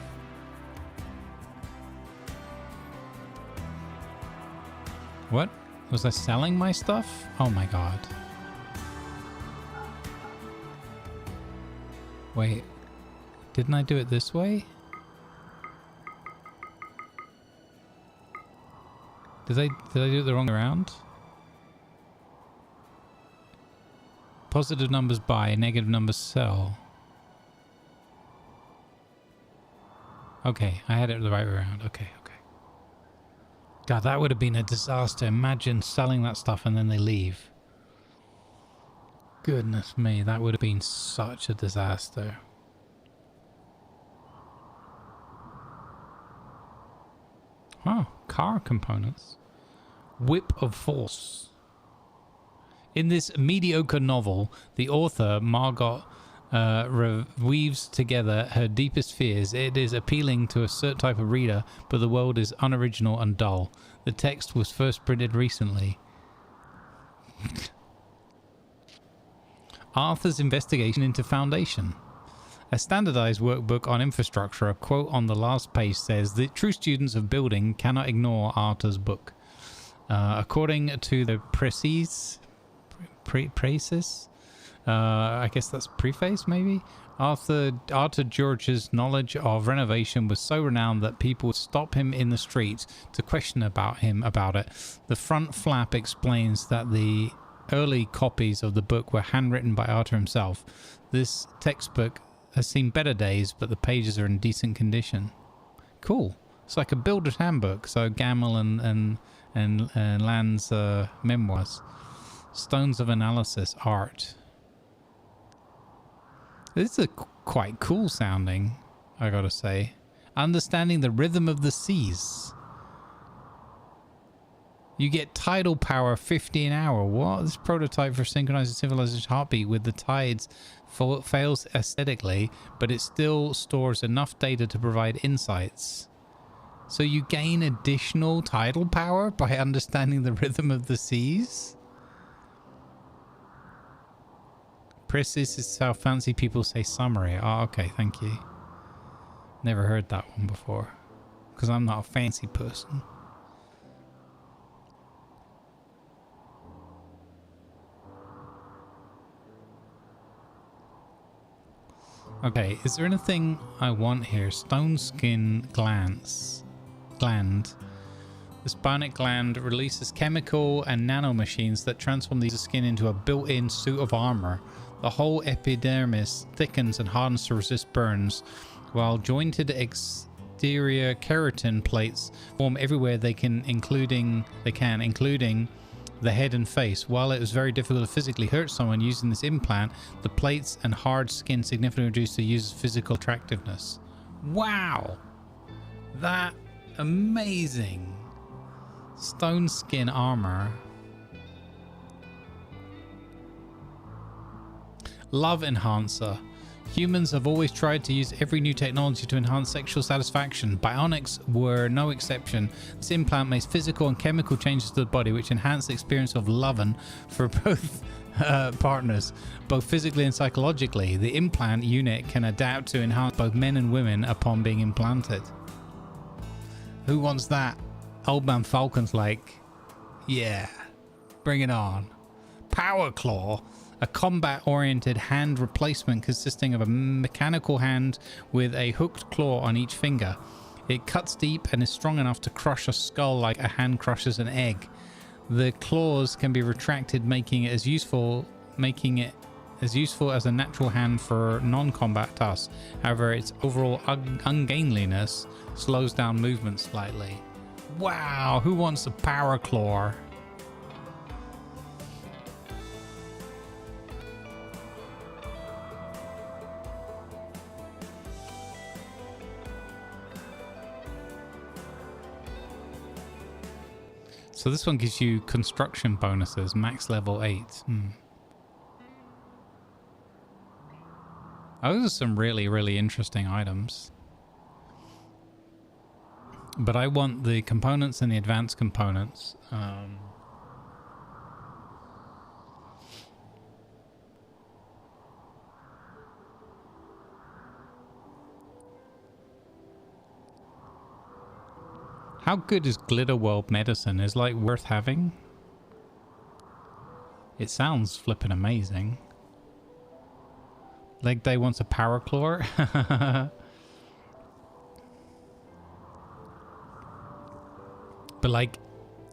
What? Was I selling my stuff? Oh my god. Wait. Didn't I do it this way? Did I do it the wrong way around? Positive numbers buy, negative numbers sell. Okay, I had it the right way around. Okay, okay. God, that would have been a disaster. Imagine selling that stuff and then they leave. Goodness me, that would have been such a disaster. Oh, car components. Whip of Force. In this mediocre novel, the author, Margot, weaves together her deepest fears. It is appealing to a certain type of reader, but the world is unoriginal and dull. The text was first printed recently. Arthur's investigation into Foundation. A standardized workbook on infrastructure, a quote on the last page says, the true students of building cannot ignore Arthur's book. According to the precis, I guess that's preface maybe? Arthur George's knowledge of renovation was so renowned that people would stop him in the streets to question about it. The front flap explains that the early copies of the book were handwritten by Arthur himself. This textbook has seen better days, but the pages are in decent condition. Cool. It's like a builder's handbook. So Gamel and Land's memoirs. Stones of Analysis art. This is quite cool sounding, I gotta say. Understanding the rhythm of the seas. You get tidal power 50 an hour. What? This prototype for synchronizing civilization's heartbeat with the tides fails aesthetically, but it still stores enough data to provide insights. So you gain additional tidal power by understanding the rhythm of the seas? Chris, this is how fancy people say summary. Oh, okay, thank you. Never heard that one before. Because I'm not a fancy person. Okay, is there anything I want here? Stone skin gland. This bionic gland releases chemical and nanomachines that transform the skin into a built-in suit of armor. The whole epidermis thickens and hardens to resist burns, while jointed exterior keratin plates form everywhere they can, including the head and face. While it was very difficult to physically hurt someone using this implant, the plates and hard skin significantly reduce the user's physical attractiveness. Wow! That amazing. Stone skin armor. Love enhancer. Humans have always tried to use every new technology to enhance sexual satisfaction. Bionics were no exception. This implant makes physical and chemical changes to the body which enhance the experience of loving for both partners, both physically and psychologically. The implant unit can adapt to enhance both men and women upon being implanted. Who wants that? Old Man Falcon's like, yeah, bring it on. Power Claw. A combat-oriented hand replacement consisting of a mechanical hand with a hooked claw on each finger. It cuts deep and is strong enough to crush a skull like a hand crushes an egg. The claws can be retracted, making it as useful as a natural hand for non-combat tasks. However, its overall ungainliness slows down movement slightly. Wow, who wants a power claw? So this one gives you construction bonuses, max level 8. Those are some really, really interesting items. But I want the components and the advanced components. How good is Glitter World medicine? Is like worth having? It sounds flippin' amazing. Leg Day wants a power claw. But like,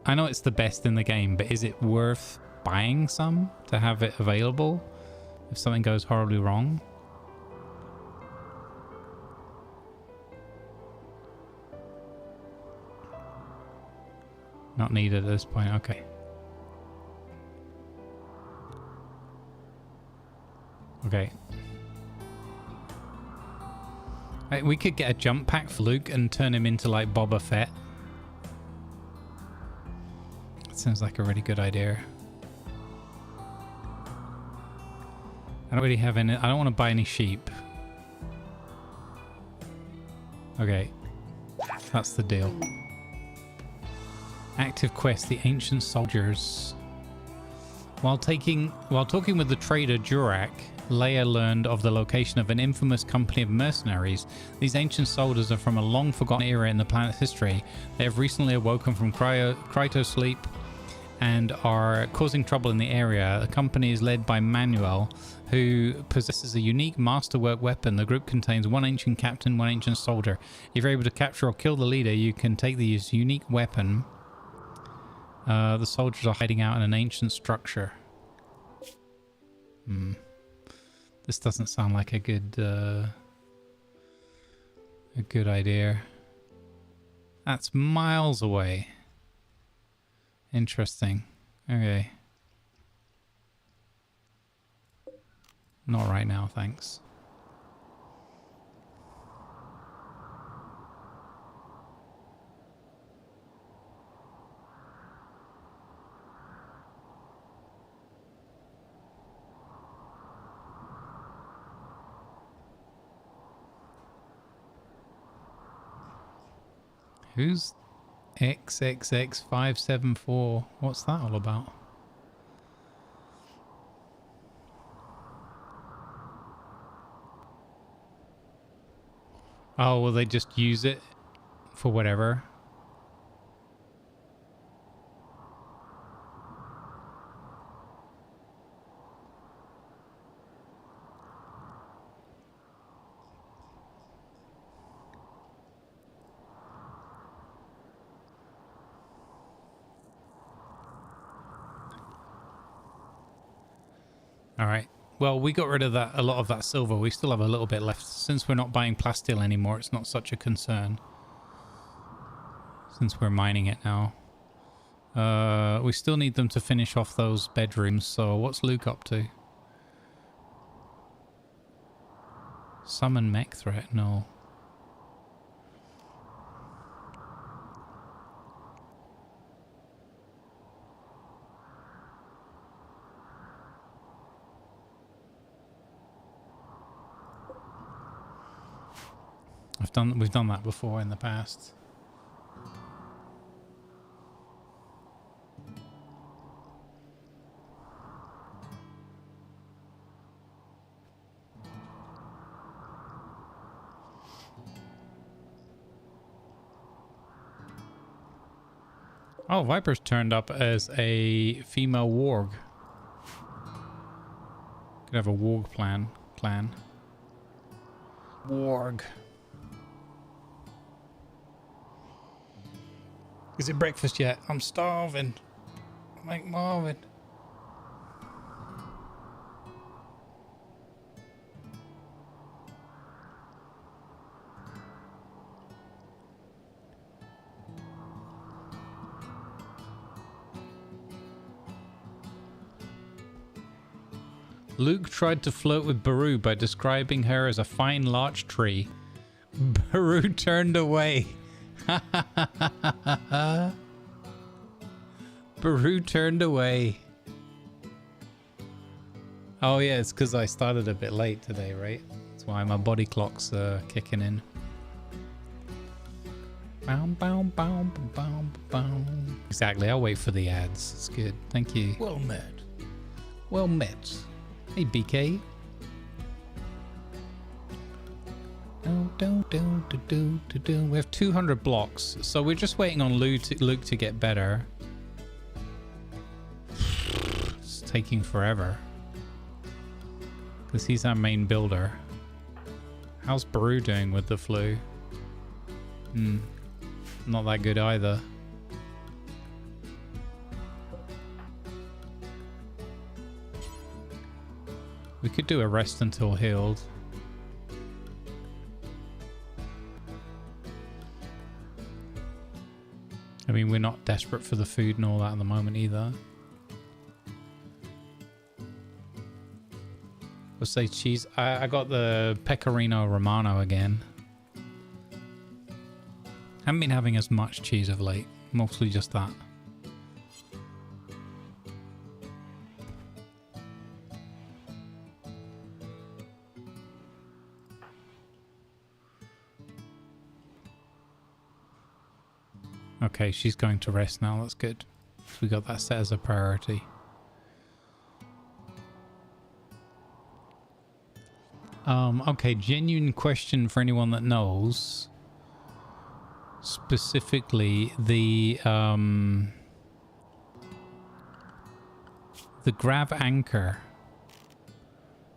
I know it's the best in the game, but is it worth buying some to have it available if something goes horribly wrong? Not needed at this point, okay. Okay. We could get a jump pack for Luke and turn him into like Boba Fett. That sounds like a really good idea. I don't really have any, I don't want to buy any sheep. Okay. That's the deal. Active quest, the ancient soldiers. While talking with the trader Jurak, Leia learned of the location of an infamous company of mercenaries. These ancient soldiers are from a long forgotten era in the planet's history. They have recently awoken from cryosleep and are causing trouble in the area. The company is led by Manuel, who possesses a unique masterwork weapon. The group contains one ancient captain, one ancient soldier. If you're able to capture or kill the leader, you can take this unique weapon. The soldiers are hiding out in an ancient structure. This doesn't sound like a good idea. That's miles away. Interesting. Okay. Not right now, thanks. Who's XXX574? What's that all about? Oh, will they just use it for whatever? All right. Well, we got rid of that, a lot of that silver. We still have a little bit left. Since we're not buying plasteel anymore, it's not such a concern. Since we're mining it now. We still need them to finish off those bedrooms. So what's Luke up to? Summon mech threat? No. We've done that before in the past. Oh, Viper's turned up as a female warg. Could have a warg clan. Warg. Is it breakfast yet? I'm starving. Like Marvin. Luke tried to flirt with Baru by describing her as a fine larch tree. Baru turned away. Baru turned away. Oh yeah, it's because I started a bit late today, right? That's why my body clock's kicking in. Exactly, I'll wait for the ads. It's good. Thank you. Well met. Well met. Hey, BK. We have 200 blocks, so we're just waiting on Luke to get better. It's taking forever. Because he's our main builder. How's Baru doing with the flu? Not that good either. We could do a rest until healed. I mean, we're not desperate for the food and all that at the moment either. We'll say cheese. I got the Pecorino Romano again. Haven't been having as much cheese of late. Mostly just that. Okay, she's going to rest now. That's good. So we got that set as a priority. Okay, genuine question for anyone that knows. Specifically, the grav anchor.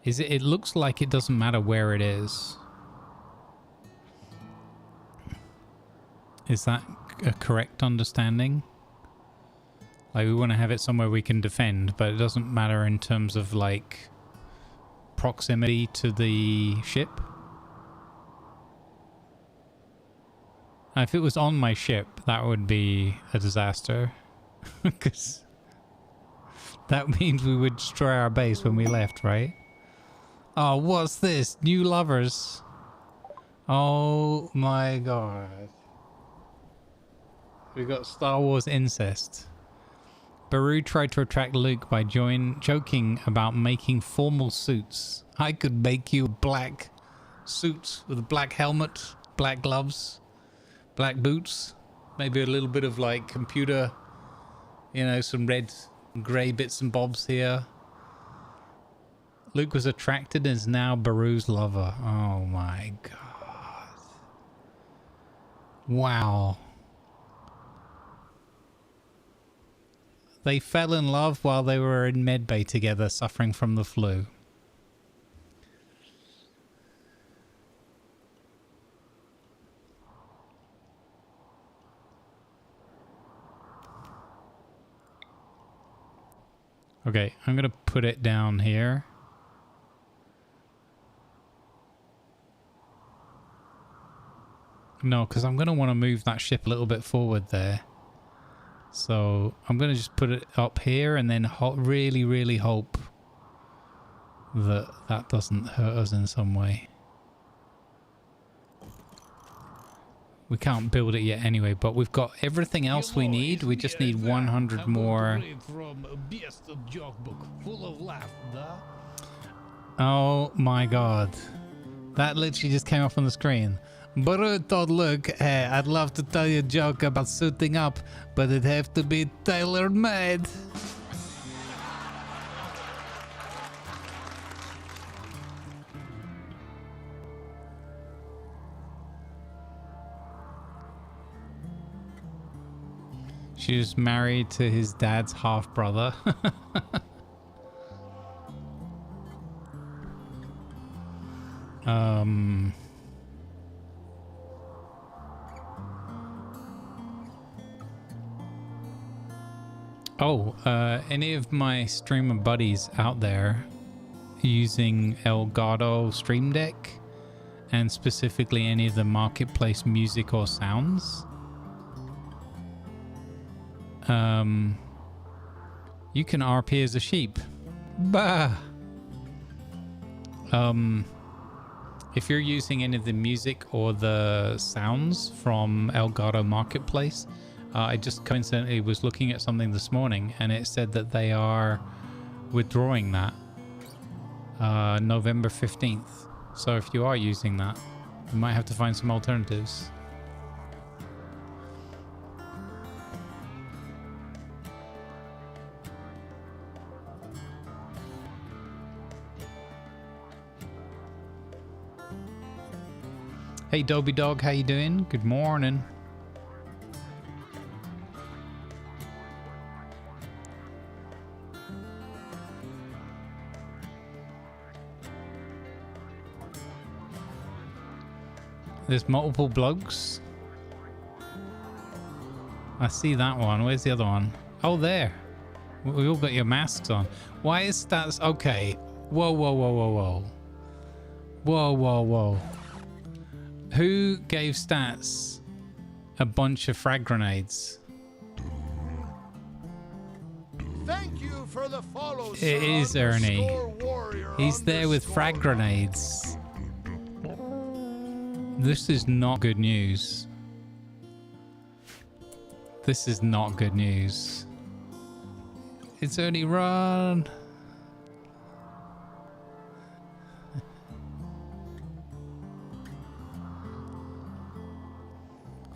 Is it? It looks like it doesn't matter where it is. Is that a correct understanding? Like, we want to have it somewhere we can defend, but it doesn't matter in terms of like proximity to the ship. If it was on my ship, that would be a disaster. Because that means we would destroy our base when we left, right? Oh, what's this? New lovers. Oh my god. We got Star Wars incest. Baru tried to attract Luke by joking about making formal suits. I could make you a black suit with a black helmet, black gloves, black boots. Maybe a little bit of like computer, you know, some red and grey bits and bobs here. Luke was attracted and is now Baru's lover. Oh my god. Wow. They fell in love while they were in medbay together, suffering from the flu. Okay, I'm going to put it down here. No, because I'm going to want to move that ship a little bit forward there. So I'm going to just put it up here and then really, really hope that that doesn't hurt us in some way. We can't build it yet anyway, but we've got everything else we need. We just need 100 more. Oh my god. That literally just came up on the screen. Baru told Luke, hey, I'd love to tell you a joke about suiting up, but it'd have to be tailor-made. She was married to his dad's half-brother. Any of my streamer buddies out there using Elgato Stream Deck, and specifically any of the marketplace music or sounds, you can RP as a sheep. Bah! If you're using any of the music or the sounds from Elgato Marketplace, I just coincidentally was looking at something this morning and it said that they are withdrawing that November 15th. So if you are using that, you might have to find some alternatives. Hey Dobby Dog, how you doing? Good morning. There's multiple blokes. I see that one. Where's the other one? Oh, there. We all got your masks on. Why is stats? Okay. Whoa, whoa, whoa, whoa, whoa. Whoa, whoa, whoa. Who gave stats a bunch of frag grenades? Thank you for the follow, it is Ernie. He's there with frag grenades. This is not good news. This is not good news. It's Ernie, run!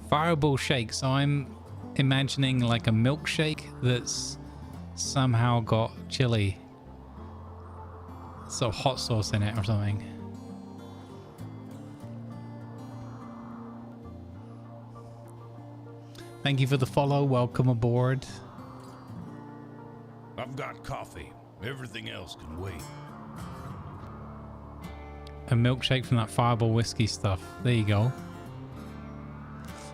Fireball shake. So I'm imagining like a milkshake that's somehow got chili, so hot sauce in it or something. Thank you for the follow. Welcome aboard. I've got coffee. Everything else can wait. A milkshake from that Fireball whiskey stuff. There you go.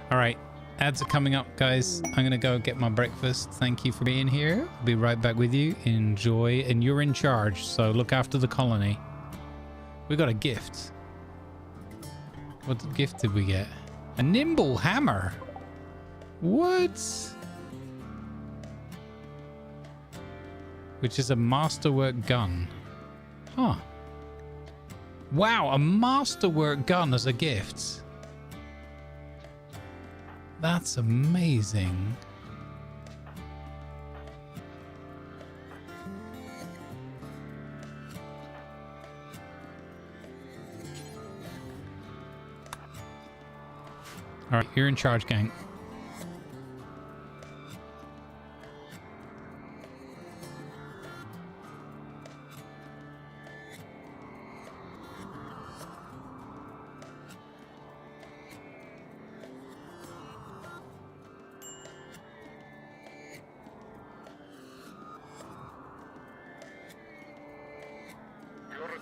All right, ads are coming up, guys. I'm gonna go get my breakfast. Thank you for being here. I'll be right back with you. Enjoy, and you're in charge, so look after the colony. We got a gift. What gift did we get? A nimble hammer. What? Which is a masterwork gun. Huh. Wow, a masterwork gun as a gift. That's amazing. All right, you're in charge, gang.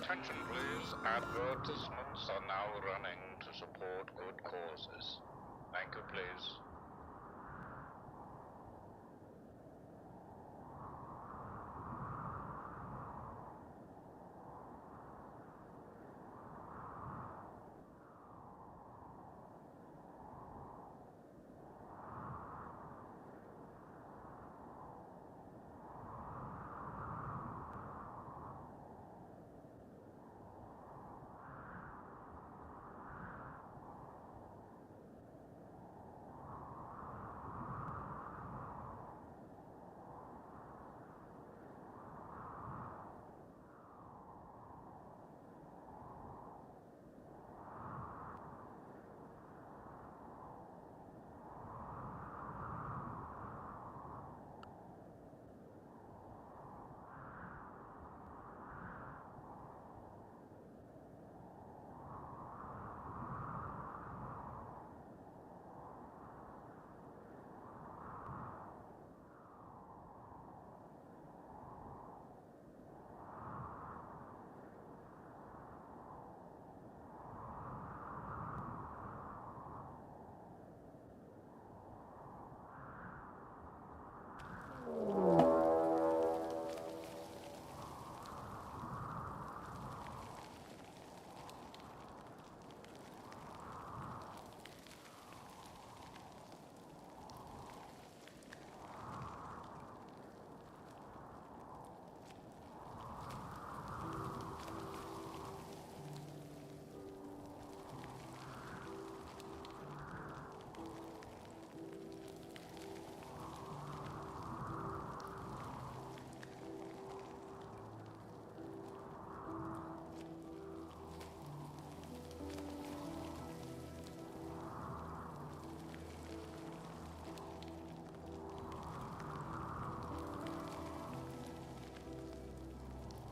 Attention please, advertisements are now running to support good causes. Thank you please.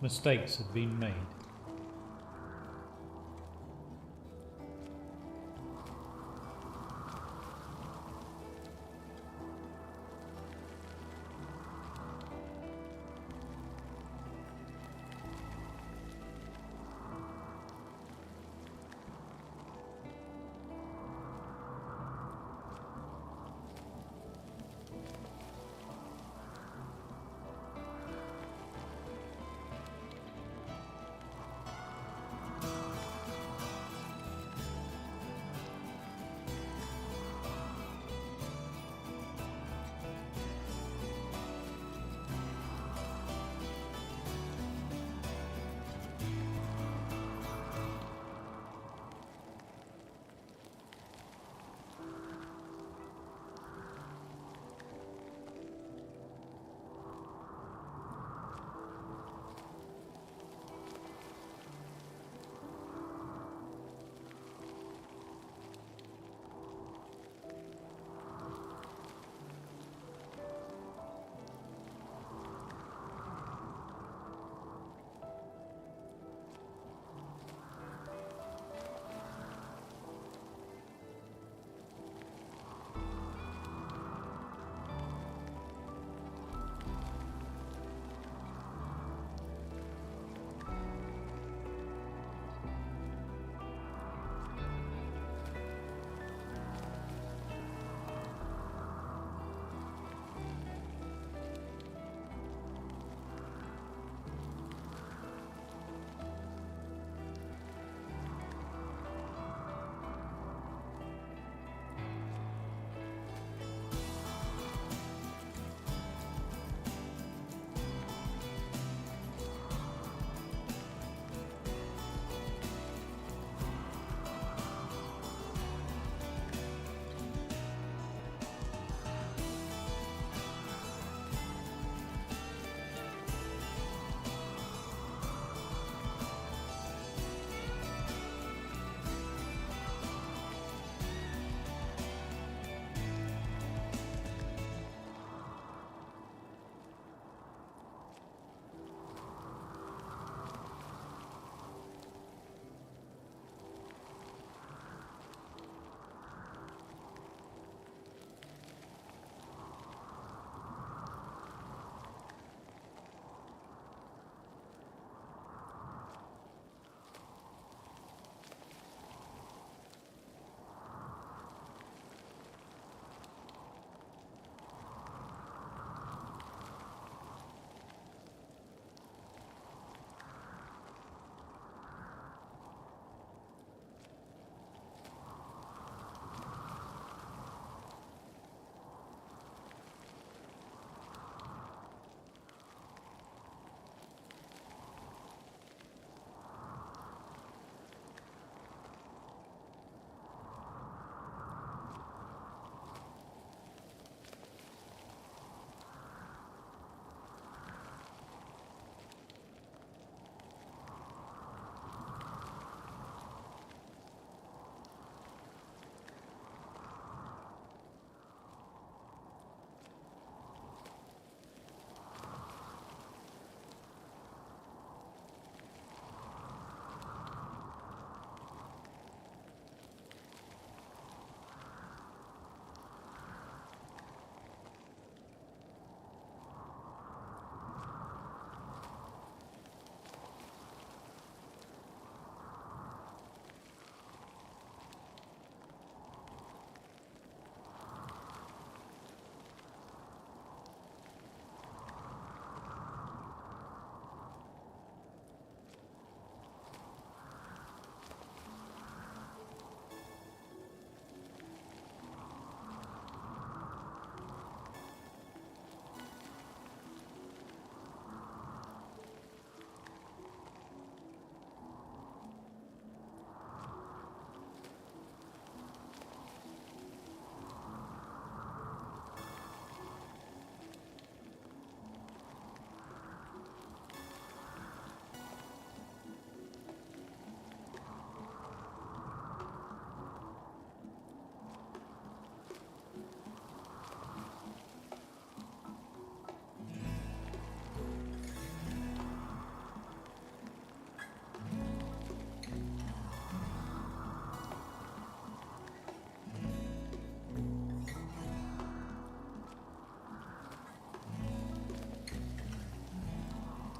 Mistakes had been made.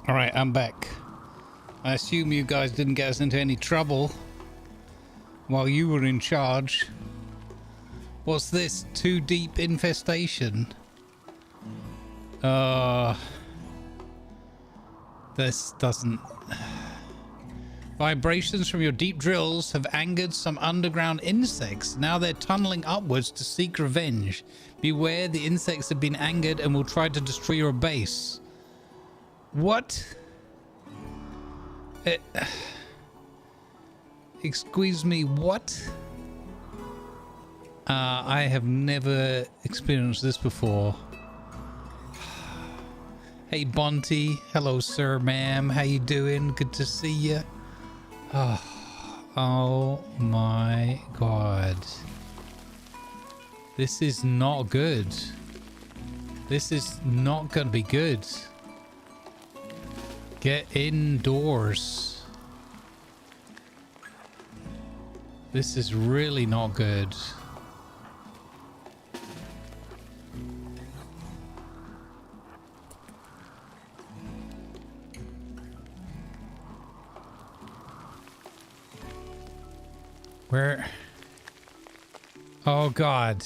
Alright, I'm back. I assume you guys didn't get us into any trouble while you were in charge. What's this? Too deep infestation? This doesn't... Vibrations from your deep drills have angered some underground insects. Now they're tunneling upwards to seek revenge. Beware, the insects have been angered and will try to destroy your base. What? Excuse me, what? I have never experienced this before. Hey, Bonty. Hello, sir, ma'am. How you doing? Good to see you. Oh my god. This is not good. This is not gonna be good. Get indoors. This is really not good. Where? Oh god.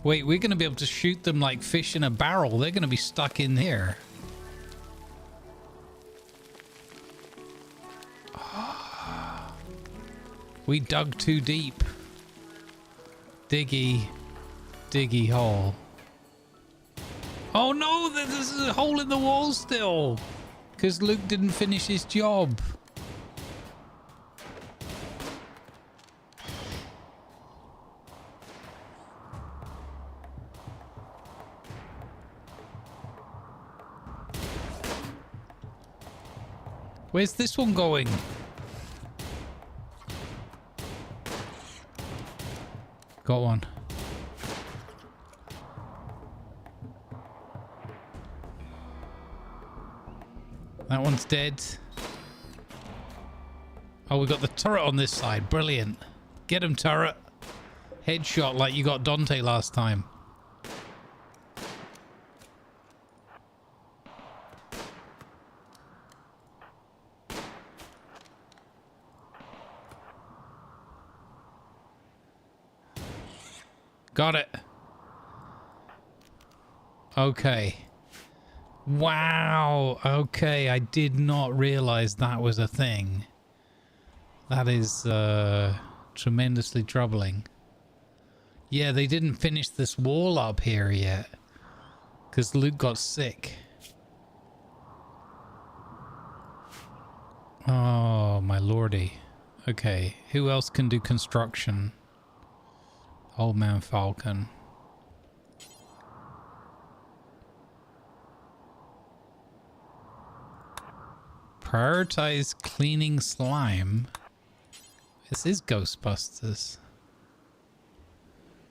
Wait, we're gonna be able to shoot them like fish in a barrel. They're gonna be stuck in here. We dug too deep. Diggy hole. Oh no, there's a hole in the wall still. Because Luke didn't finish his job. Where's this one going? Got one. That one's dead. Oh, we got the turret on this side. Brilliant. Get him, turret. Headshot like you got Dante last time. Got it. Okay. Wow. Okay, I did not realize that was a thing. That is tremendously troubling. Yeah, they didn't finish this wall up here yet. Because Luke got sick. Oh, my lordy. Okay, who else can do construction? Old Man Falcon. Prioritize cleaning slime. This is Ghostbusters.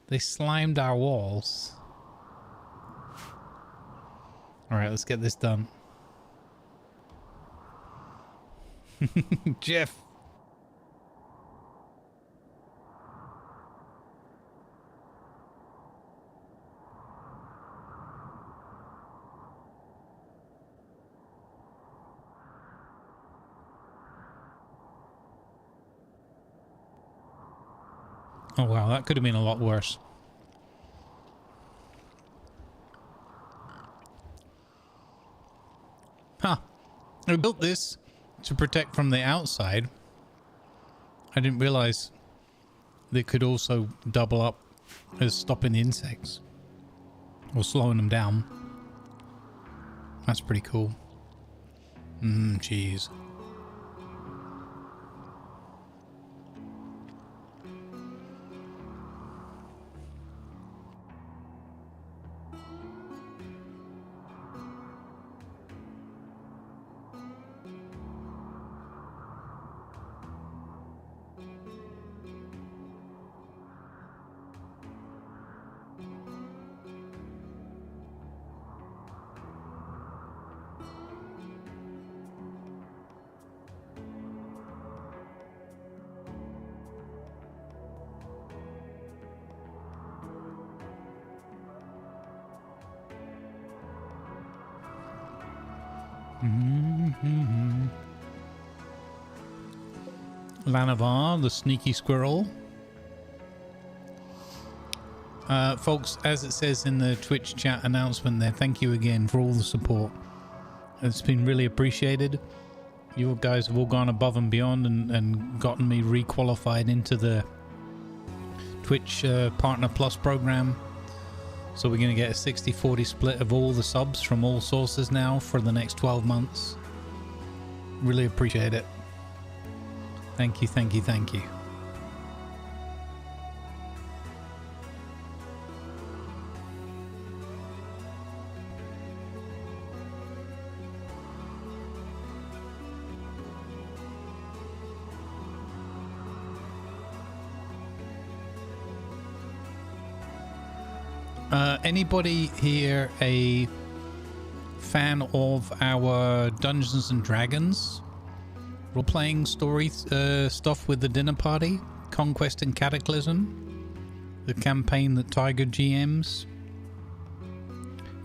They slimed our walls. Alright, let's get this done. Jeff. Oh wow, that could have been a lot worse. Huh. I built this to protect from the outside. I didn't realize they could also double up as stopping the insects. Or slowing them down. That's pretty cool. Jeez. Lanavar, the sneaky squirrel. Folks, as it says in the Twitch chat announcement there, thank you again for all the support. It's been really appreciated. You guys have all gone above and beyond and gotten me requalified into the Twitch Partner Plus program. So we're going to get a 60-40 split of all the subs from all sources now for the next 12 months. Really appreciate it. Thank you, thank you, thank you. Anybody here a fan of our Dungeons and Dragons role-playing story stuff with the dinner party? Conquest and Cataclysm? The campaign that Tiger GMs?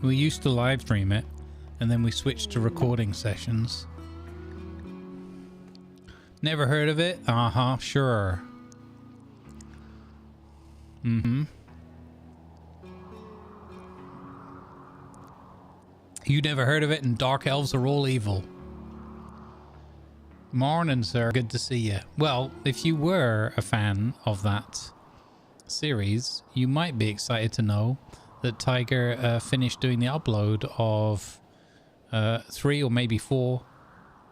We used to live stream it, and then we switched to recording sessions. Never heard of it? Uh-huh, sure. Mm-hmm. You never heard of it, and Dark Elves are all evil. Morning, sir. Good to see you. Well, if you were a fan of that series, you might be excited to know that Tiger finished doing the upload of 3 or maybe 4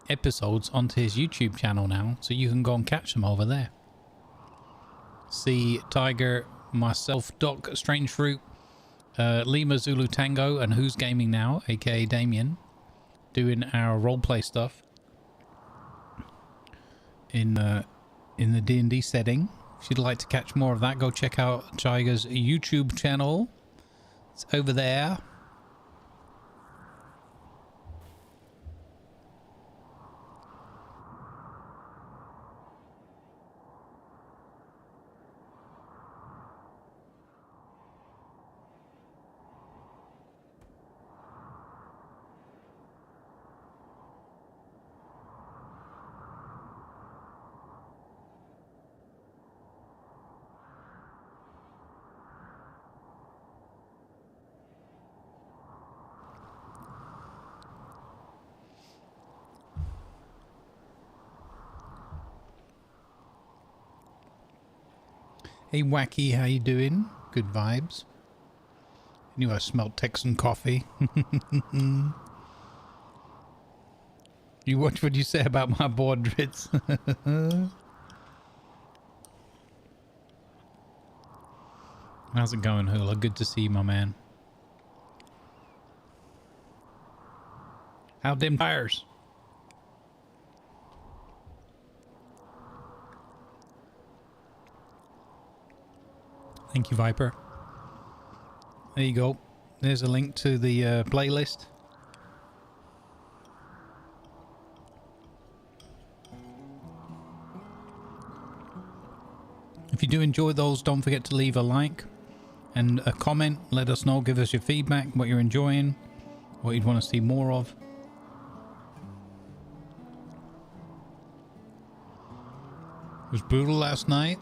episodes onto his YouTube channel now, so you can go and catch them over there. See Tiger, myself, Doc, Strange Fruit, Lima Zulu Tango, and Who's Gaming Now, aka Damien, doing our roleplay stuff in the D&D setting. If you'd like to catch more of that, go check out Tiger's YouTube channel. It's over there. Hey Wacky, how you doing? Good vibes. I knew I smelled Texan coffee. You watch what you say about my board, Dritz. How's it going, Hula? Good to see you, my man. How them tires? Thank you, Viper. There you go. There's a link to the playlist. If you do enjoy those, don't forget to leave a like and a comment. Let us know. Give us your feedback, what you're enjoying, what you'd want to see more of. It was brutal last night.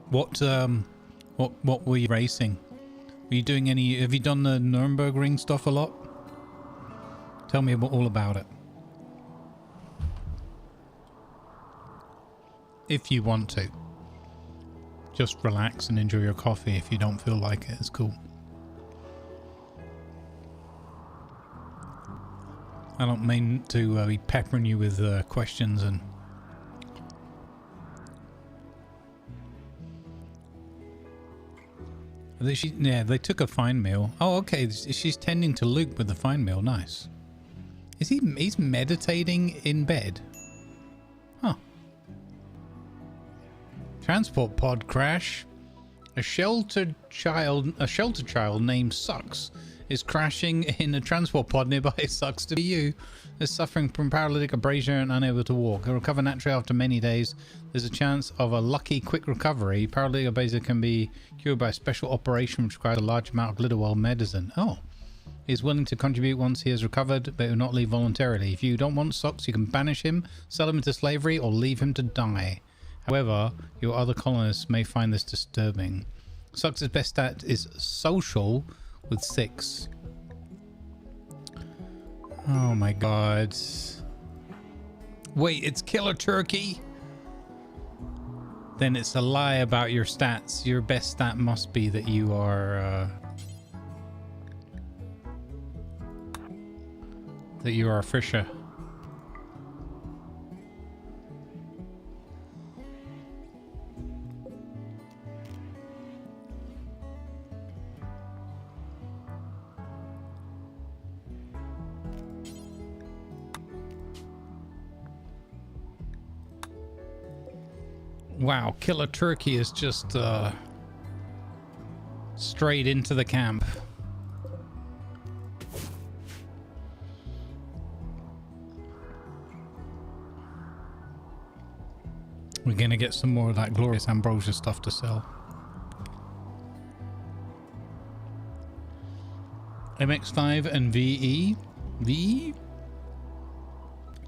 What were you racing? Were you doing any? Have you done the Nürburgring stuff a lot? Tell me all about it. If you want to. Just relax and enjoy your coffee. If you don't feel like it, it's cool. I don't mean to be peppering you with questions and... They took a fine meal. Oh, okay. She's tending to Luke with the fine meal. Nice. He's meditating in bed? Huh. Transport pod crash. A shelter child named Sucks is crashing in a transport pod nearby. Sucks to be you. Is suffering from paralytic abrasion and unable to walk. He'll recover naturally after many days. There's a chance of a lucky quick recovery. Paralytic abrasion can be cured by a special operation which requires a large amount of Glitterwell medicine. Oh, He is willing to contribute once he has recovered, but will not leave voluntarily. If you don't want Socks, you can banish him, sell him into slavery, or leave him to die. However, your other colonists may find this disturbing. Socks' best stat is social with 6. Oh my god. Wait, it's killer turkey? Then it's a lie about your stats. Your best stat must be that you are a fisher. Wow, killer turkey is just straight into the camp. We're gonna get some more of that glorious ambrosia stuff to sell. MX5 and VE. VE?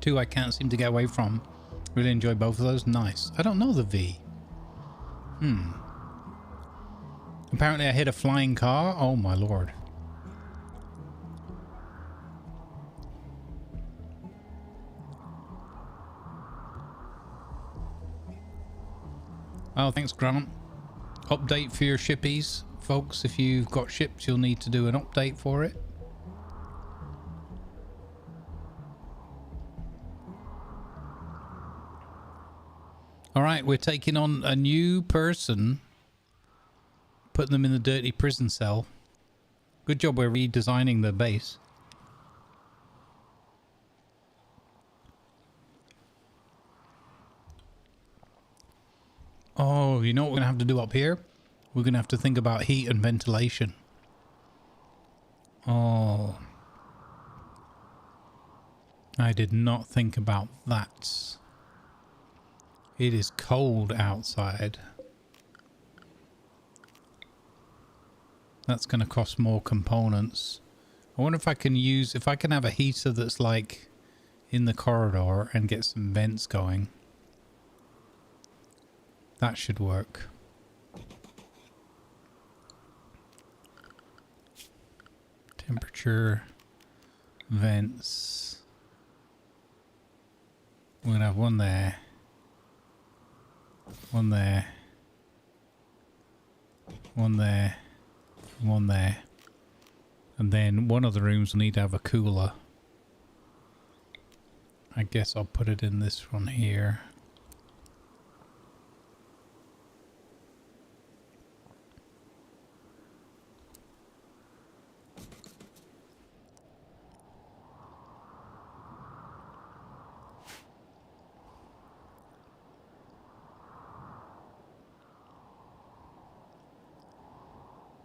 2 I can't seem to get away from. Really enjoy both of those. Nice. I don't know the V. Apparently I hit a flying car. Oh my lord. Oh, thanks, Grant. Update for your shippies. Folks, if you've got ships, you'll need to do an update for it. Alright, we're taking on a new person. Putting them in the dirty prison cell. Good job we're redesigning the base. Oh, you know what we're going to have to do up here? We're going to have to think about heat and ventilation. Oh. I did not think about that. It is cold outside. That's going to cost more components. I wonder if I can have a heater that's like in the corridor and get some vents going. That should work. Temperature, vents. We're going to have one there. One there. One there. One there. And then one of the rooms will need to have a cooler. I guess I'll put it in this one here.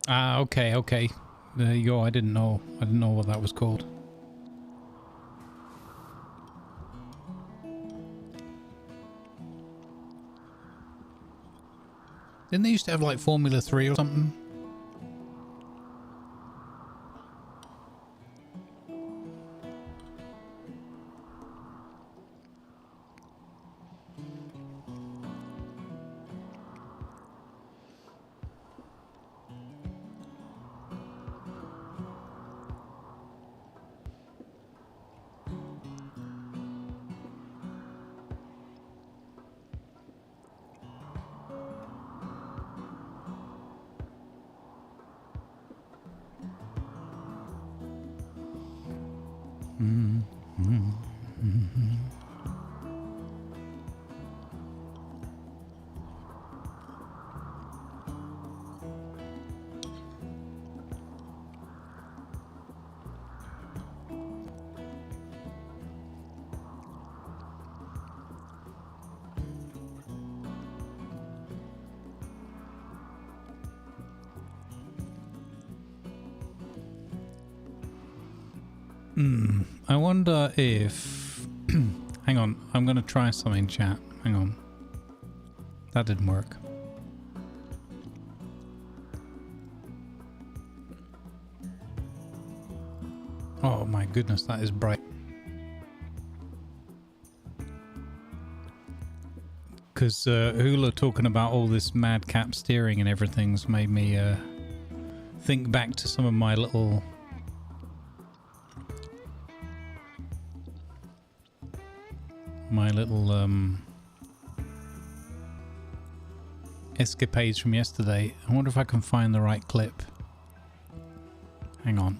Ah, okay, okay. There you go. I didn't know what that was called. Didn't they used to have like Formula 3 or something? I wonder if... Hang on, I'm going to try something, chat. Hang on. That didn't work. Oh my goodness, that is bright. Because Hula talking about all this madcap steering and everything's made me think back to some of my little escapades from yesterday. I wonder if I can find the right clip. Hang on.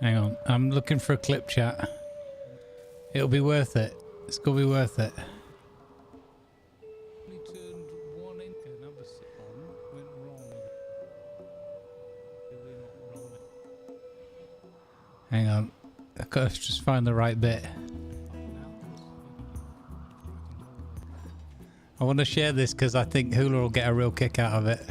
Hang on, I'm looking for a clip, chat. It'll be worth it. It's gonna be worth it. Hang on, I've got to just find the right bit. I want to share this because I think Hula will get a real kick out of it.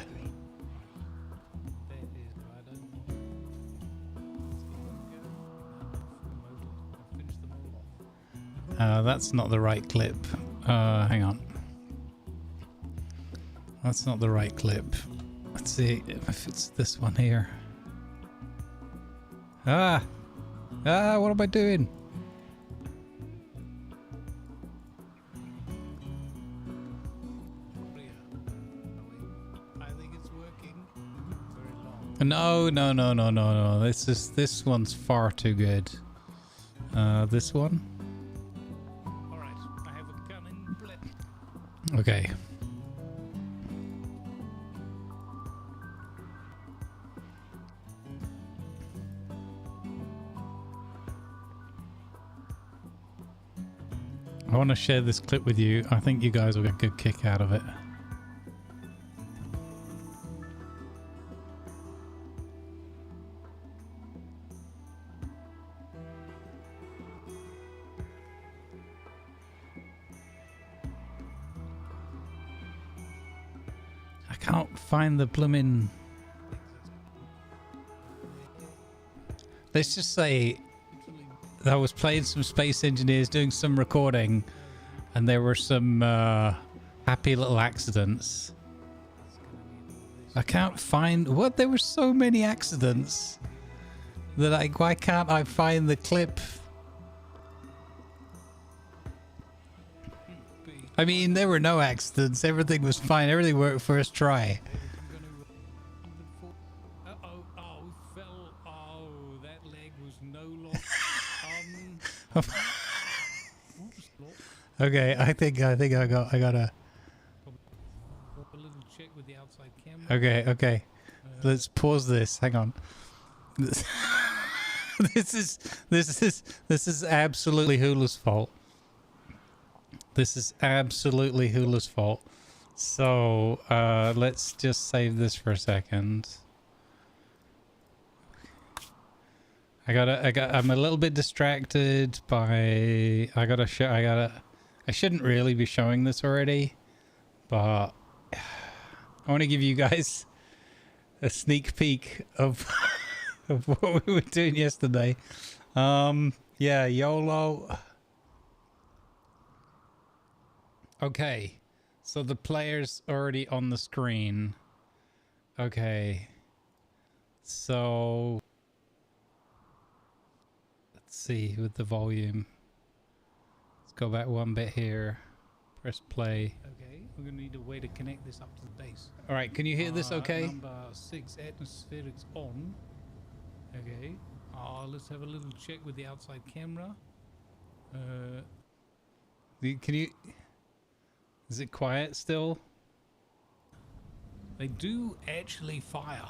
That's not the right clip. Hang on. That's not the right clip. Let's see if it's this one here. What am I doing? I think it's working. No. This one's far too good. This one. Okay. I want to share this clip with you. I think you guys will get a good kick out of it. Can't find the bloomin'. Let's just say that I was playing some Space Engineers, doing some recording, and there were some happy little accidents. I can't find what. There were so many accidents that why can't I find the clip? I mean, there were no accidents. Everything was fine. Everything worked first try. Fell. Oh, that leg was no longer. Okay, I think I gotta. A little check with the outside camera. Okay. Let's pause this. Hang on. This is absolutely Hula's fault. This is absolutely Hula's fault. So let's just save this for a second. I'm a little bit distracted by. I shouldn't really be showing this already, but I want to give you guys a sneak peek of of what we were doing yesterday. Yeah, YOLO. Okay, so the player's already on the screen. Okay, so let's see with the volume. Let's go back one bit here. Press play. Okay, we're gonna need a way to connect this up to the base. All right, can you hear this? Okay. Number 6 atmospherics on. Okay. Let's have a little check with the outside camera. Can you? Is it quiet still? They do actually fire.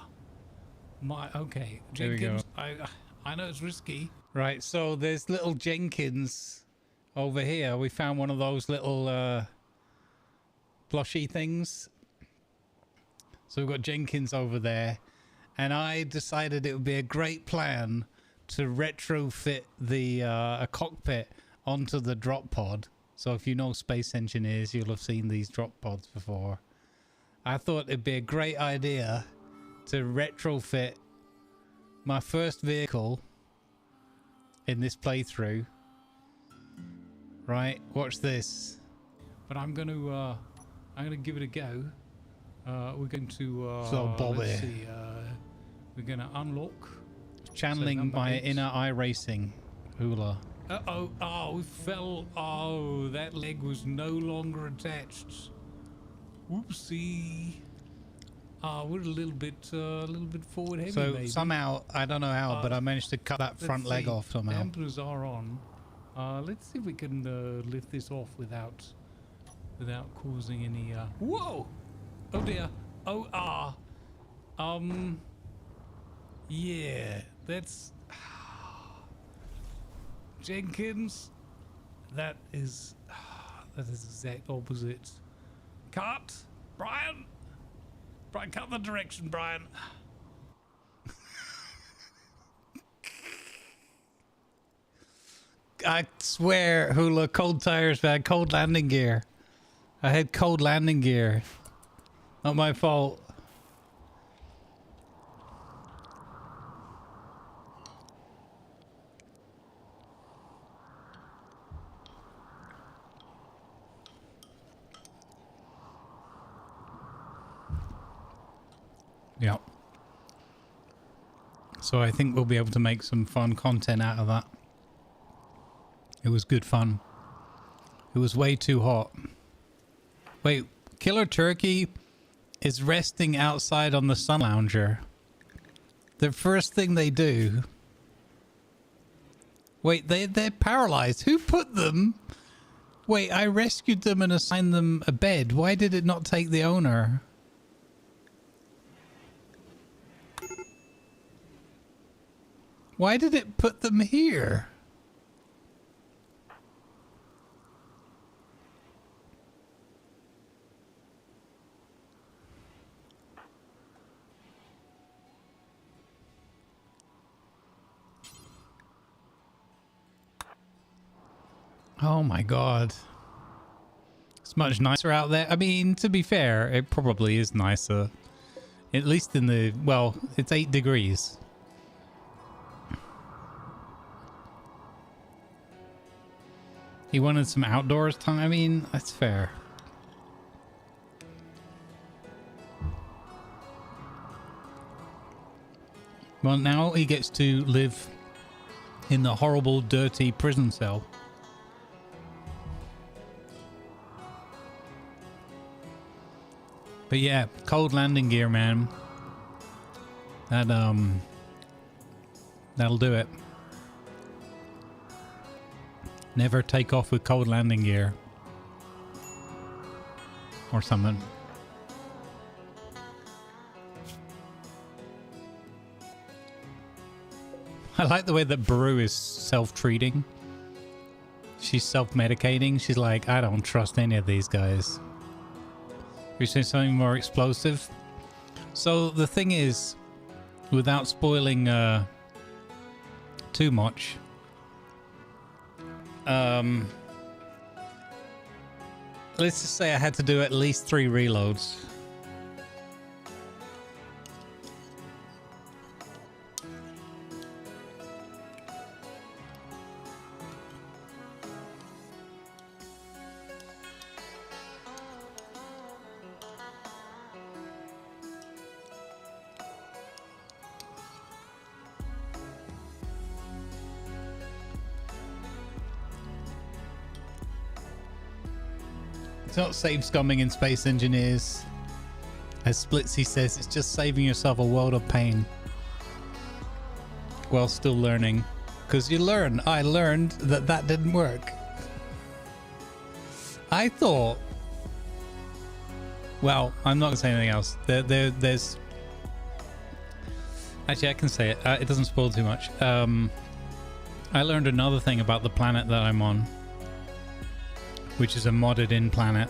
Okay, Jenkins, I know it's risky. Right, so there's little Jenkins over here, we found one of those little plushy things. So we've got Jenkins over there. And I decided it would be a great plan to retrofit the a cockpit onto the drop pod. So if you know space engineers, you'll have seen these drop pods before. I thought it'd be a great idea to retrofit my first vehicle in this playthrough. Right, watch this. But I'm gonna give it a go. We're going to So Bobby. let's see, we're gonna unlock. Channeling number my 8. inner iRacing hula. Oh, we fell. Oh, that leg was no longer attached. Whoopsie. We're a little bit forward heavy. So maybe. somehow, I don't know how, but I managed to cut that front leg off somehow. Dampers are on. Let's see if we can lift this off without causing any. Whoa! Oh dear. Oh yeah, that's Jenkins. That is exact opposite. Cut, Brian. Brian, cut the direction, Brian. I swear, hula, cold tires, man, cold landing gear. I had cold landing gear. Not my fault. Yep. So I think we'll be able to make some fun content out of that. It was good fun. It was way too hot. Wait, Killer Turkey is resting outside on the sun lounger. The first thing they do... Wait, they're paralyzed. Who put them? Wait, I rescued them and assigned them a bed. Why did it not take the owner? Why did it put them here? Oh my god. It's much nicer out there. I mean, to be fair, it probably is nicer. At least in the... Well, it's 8 degrees. He wanted some outdoors time. I mean, that's fair. Well, now he gets to live in the horrible, dirty prison cell. But yeah, cold landing gear, man. That'll do it. Never take off with cold landing gear. Or something. I like the way that Brew is self-treating. She's self-medicating. She's like, I don't trust any of these guys. You're saying something more explosive? So the thing is, without spoiling too much, let's just say I had to do at least 3 reloads. It's not save scumming in Space Engineers. As Splitsy says, it's just saving yourself a world of pain. While still learning. Because you learn. I learned that that didn't work. I thought... Well, I'm not going to say anything else. There's... Actually, I can say it. It doesn't spoil too much. I learned another thing about the planet that I'm on. which is a modded in planet.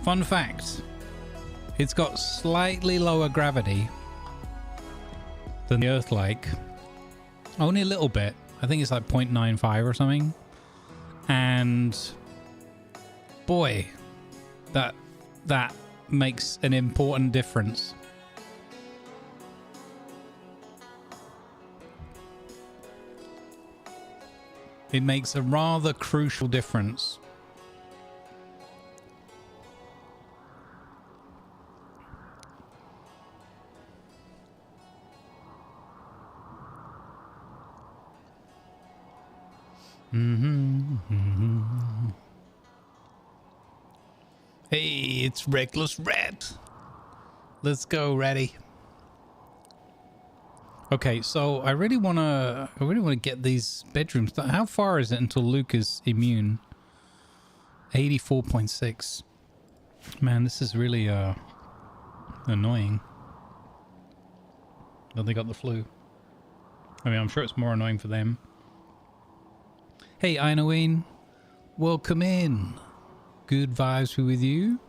Fun fact, it's got slightly lower gravity than the Earth, like only a little bit. I think it's like 0.95 or something. And boy, that makes an important difference. It makes a rather crucial difference. Hey, it's Reckless Rat. Let's go, Ratty. Okay, so I really wanna get these bedrooms. How far is it until Luke is immune? 84.6. Man, this is really annoying. That they got the flu. I mean, I'm sure it's more annoying for them. Hey, Inoween, welcome in. Good vibes with you.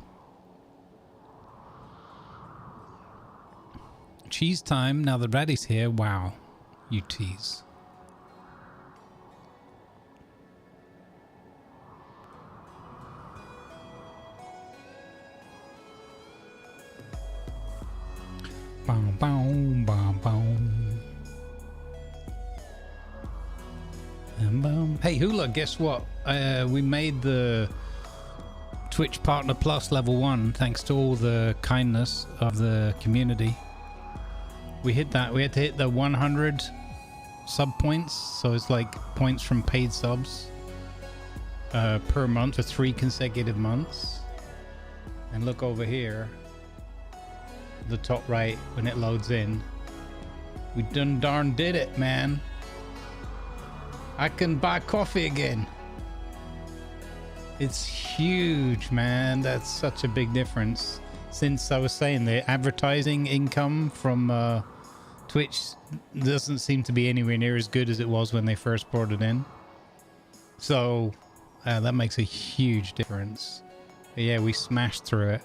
Cheese time, now that Ratty's here. Wow, you tease. Bow, bow, bow, bow. Hey, Hula, guess what? We made the Twitch Partner Plus level 1 thanks to all the kindness of the community. We hit that. We had to hit the 100 sub points, so it's like points from paid subs per month for 3 consecutive months. And look over here, the top right, when it loads in. We done darn did it, man. I can buy coffee again. It's huge, man. That's such a big difference. Since I was saying the advertising income from Twitch doesn't seem to be anywhere near as good as it was when they first brought it in. So that makes a huge difference. But yeah, we smashed through it.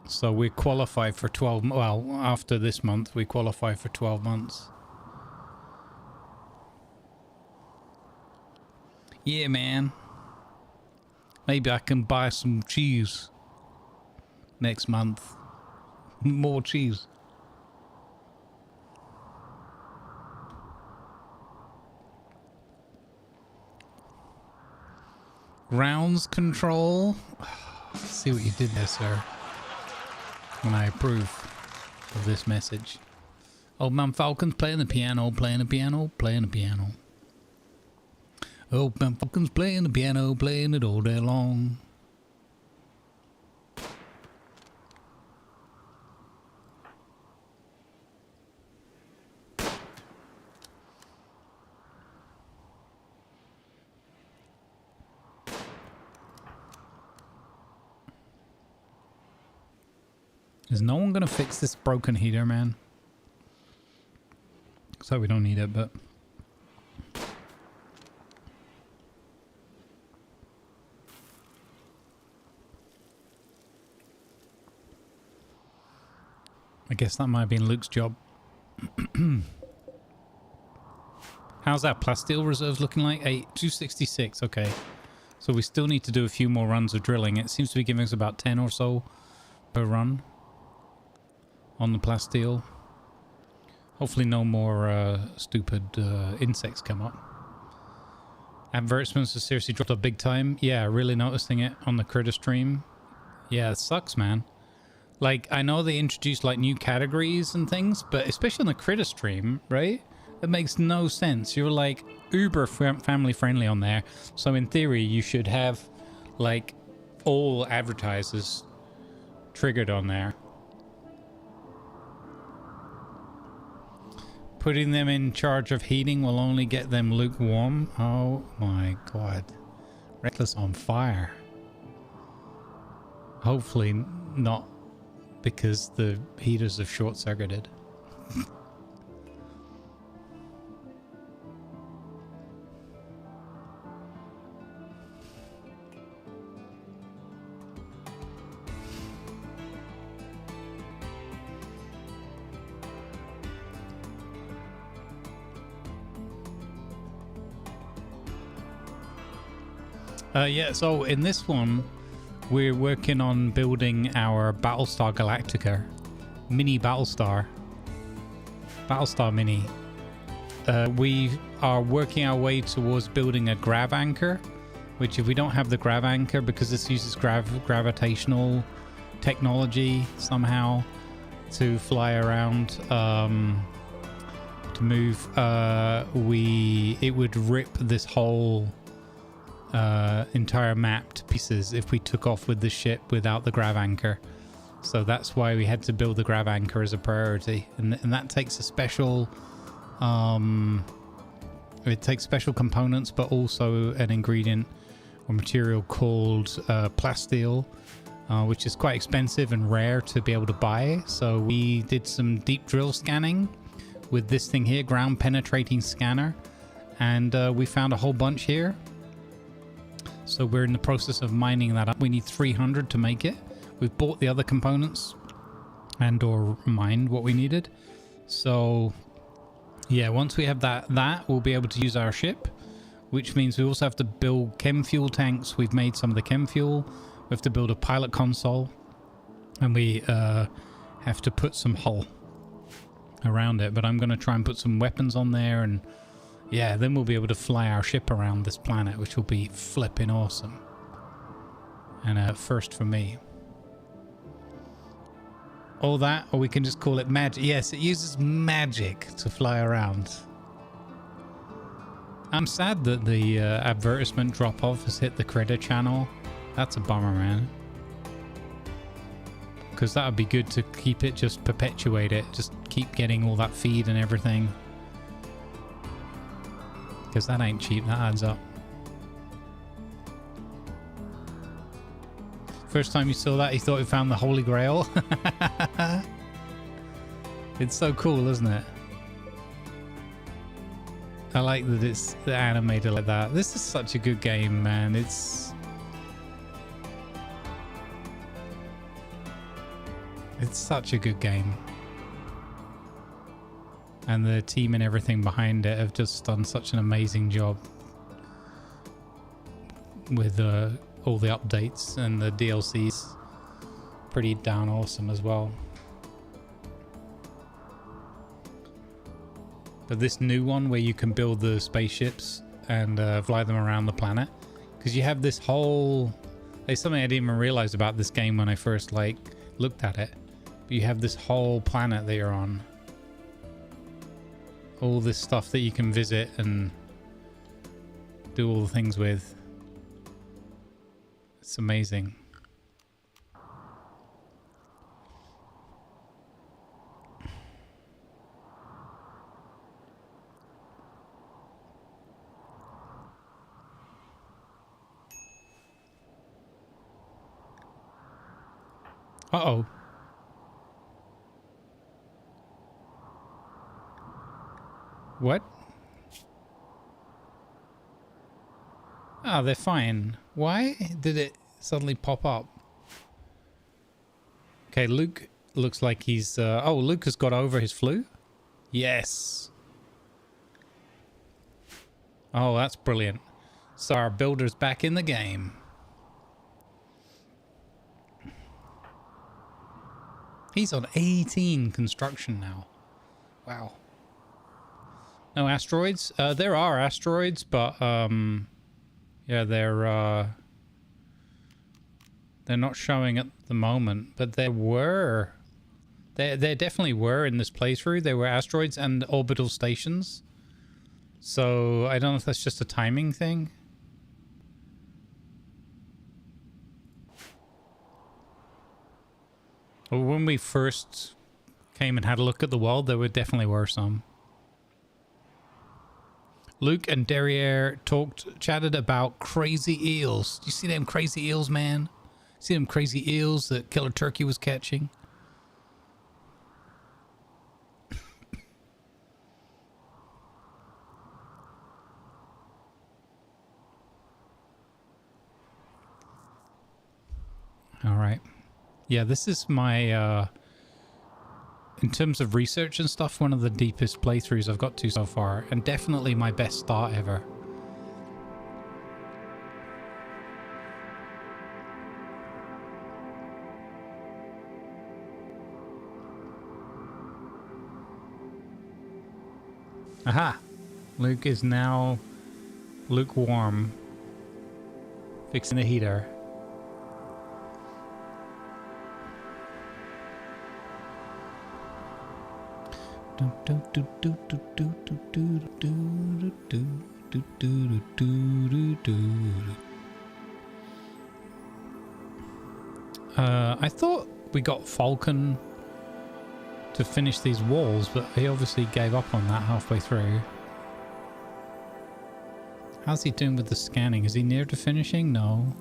So we qualify for 12, well, after this month, we qualify for 12 months. Yeah, man. Maybe I can buy some cheese next month. More cheese. Rounds control. Let's see what you did there, sir. When I approve of this message. Old Man Falcon's playing the piano, playing the piano, playing the piano. Old Man Falcon's playing the piano, playing it all day long. Is no one gonna fix this broken heater, man? So we don't need it, but I guess that might have been Luke's job. How's our plasteel reserves looking like? 266, okay. So we still need to do a few more runs of drilling. It seems to be giving us about 10 or so per run on the plasteel. Hopefully no more stupid insects come up. Advertisements have seriously dropped off big time. Yeah, really noticing it on the critter stream. Yeah, it sucks, man. Like, I know they introduced like new categories and things, but especially on the critter stream, right? It makes no sense. You're like uber family friendly on there. So in theory, you should have like all advertisers triggered on there. Putting them in charge of heating will only get them lukewarm. Oh my god. Reckless on fire. Hopefully not because the heaters have short-circuited. Yeah, so in this one, we're working on building our Battlestar Galactica. Mini Battlestar. Battlestar Mini. We are working our way towards building a grav anchor, which if we don't have the grav anchor, because this uses gravitational technology somehow to fly around, to move, it would rip this whole entire map to pieces if we took off with the ship without the grav anchor. So that's why we had to build the grav anchor as a priority, and that takes a special it takes special components, but also an ingredient or material called plasteel, which is quite expensive and rare to be able to buy. So we did some deep drill scanning with this thing here, ground penetrating scanner, and we found a whole bunch here. So we're in the process of mining that up. We need 300 to make it. We've bought the other components and or mined what we needed. So yeah, once we have that we'll be able to use our ship, which means we also have to build chem fuel tanks. We've made some of the chem fuel. We have to build a pilot console, and we have to put some hull around it. But I'm going to try and put some weapons on there, and yeah, then we'll be able to fly our ship around this planet, which will be flipping awesome. And first for me. All that, or we can just call it magic. Yes, it uses magic to fly around. I'm sad that the advertisement drop-off has hit the credit channel. That's a bummer, man. Because that would be good to keep it, just perpetuate it. Just keep getting all that feed and everything. Because that ain't cheap, that adds up. First time you saw that, you thought you found the Holy Grail. It's so cool, isn't it? I like that it's animated like that. This is such a good game, man. It's such a good game. And the team and everything behind it have just done such an amazing job with all the updates, and the DLCs pretty darn awesome as well. But this new one where you can build the spaceships and fly them around the planet, because you have this whole, there's something I didn't even realize about this game when I first looked at it, but you have this whole planet that you're on. All this stuff that you can visit and do all the things with. It's amazing. Uh-oh. What? Ah, they're fine. Why did it suddenly pop up? Okay, Luke looks like he's... oh, Luke has got over his flu? Yes. Oh, that's brilliant. So our builder's back in the game. He's on 18 construction now. Wow. No asteroids? There are asteroids, but yeah, they're not showing at the moment. But there were, there definitely were in this playthrough. There were asteroids and orbital stations. So I don't know if that's just a timing thing. Well, when we first came and had a look at the world, there definitely were some. Luke and Derriere chatted about crazy eels. Do you see them crazy eels, man? See them crazy eels that Killer Turkey was catching? Yeah, this is my, in terms of research and stuff, one of the deepest playthroughs I've got to so far, and definitely my best start ever. Aha! Luke is now lukewarm, fixing the heater. I thought we got Falcon to finish these walls, but he obviously gave up on that halfway through. How's he doing with the scanning? Is he near to finishing? No.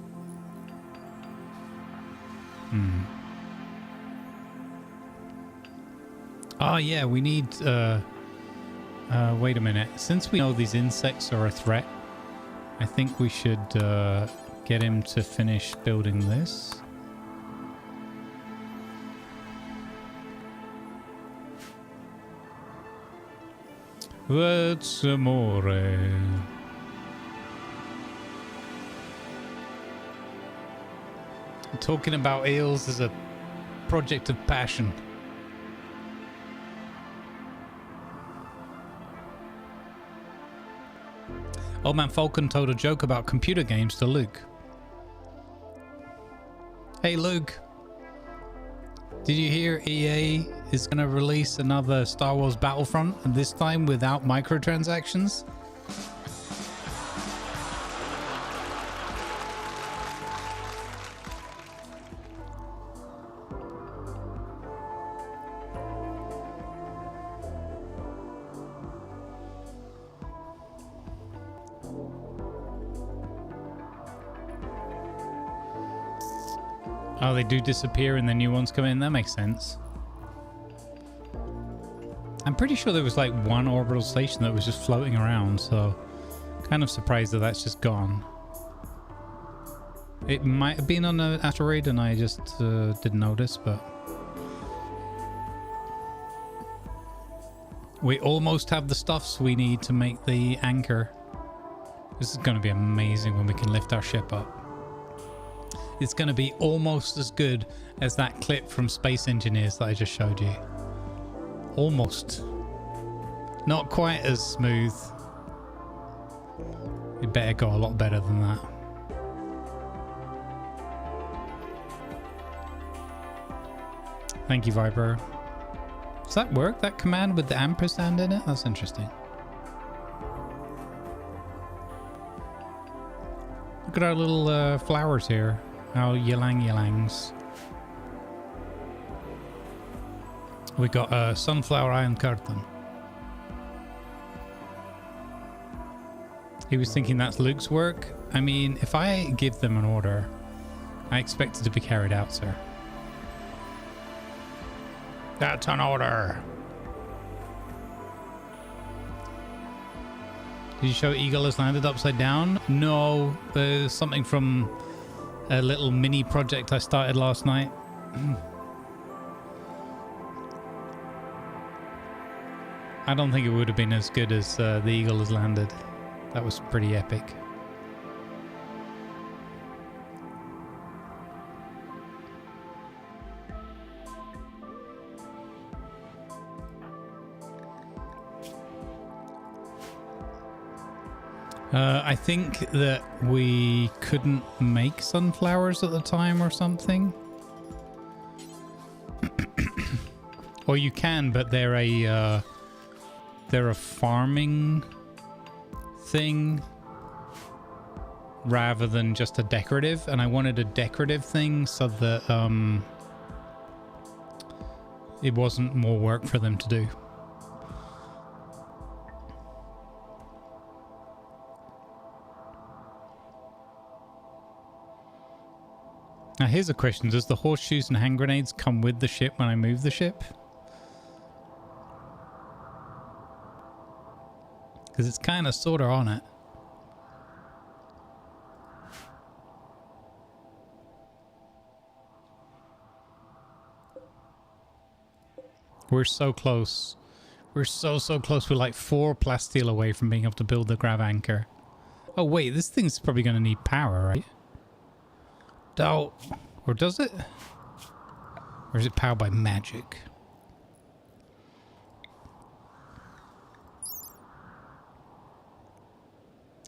Oh yeah, we need wait a minute. Since we know these insects are a threat, I think we should get him to finish building this. That's amore. Talking about eels is a project of passion. Old Man Falcon told a joke about computer games to Luke. Hey Luke, did you hear EA is going to release another Star Wars Battlefront, and this time without microtransactions? Oh, they do disappear and the new ones come in. That makes sense. I'm pretty sure there was like one orbital station that was just floating around, so kind of surprised that that's just gone. It might have been on an asteroid and I just didn't notice, but we almost have the stuffs we need to make the anchor. This is going to be amazing when we can lift our ship up. It's going to be almost as good as that clip from Space Engineers that I just showed you. Almost. Not quite as smooth. It better go a lot better than that. Thank you, Viper. Does that work? That command with the ampersand in it? That's interesting. Look at our little flowers here. Our ylang-ylangs. We got a sunflower iron curtain. He was thinking that's Luke's work. I mean, if I give them an order, I expect it to be carried out, sir. That's an order. Did you show Eagle has landed upside down? No, there's something from a little mini project I started last night. I don't think it would have been as good as the Eagle has landed. That was pretty epic. I think that we couldn't make sunflowers at the time or something. Or you can, but they're a farming thing rather than just a decorative, and I wanted a decorative thing so that it wasn't more work for them to do. Now here's a question. Does the horseshoes and hand grenades come with the ship when I move the ship? Because it's kind of sort of on it. We're so close. We're so close. We're like 4 plasteel away from being able to build the grav anchor. Oh wait, this thing's probably going to need power, right? Oh, or does it? Or is it powered by magic?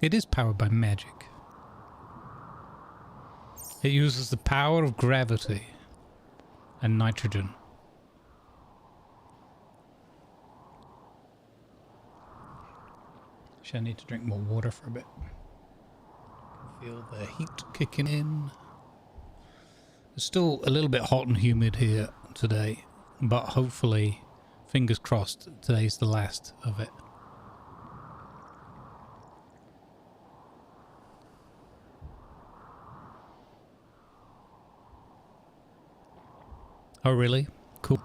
It is powered by magic. It uses the power of gravity and nitrogen. Actually, I need to drink more water for a bit. Feel the heat kicking in. It's still a little bit hot and humid here today, but hopefully, fingers crossed, today's the last of it. Oh, really? Cool.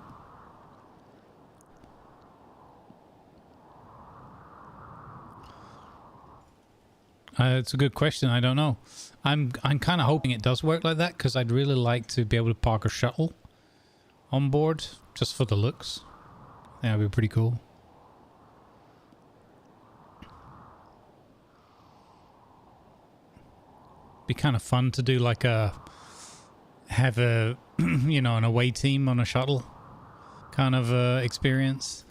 It's a good question. I don't know. I'm kind of hoping it does work like that because I'd really like to be able to park a shuttle on board just for the looks. That would be pretty cool. Be kind of fun to do like have a you know, an away team on a shuttle kind of experience.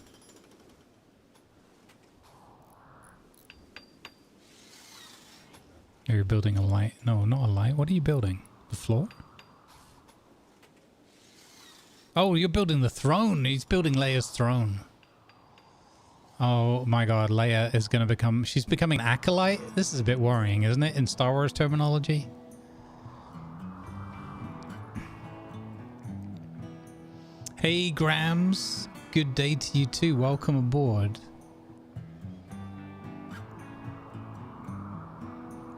You're building a light. No, not a light. What are you building? The floor? Oh, you're building the throne. He's building Leia's throne. Oh my god, Leia is going to become... She's becoming an acolyte? This is a bit worrying, isn't it? In Star Wars terminology. Hey, Grams. Good day to you too. Welcome aboard.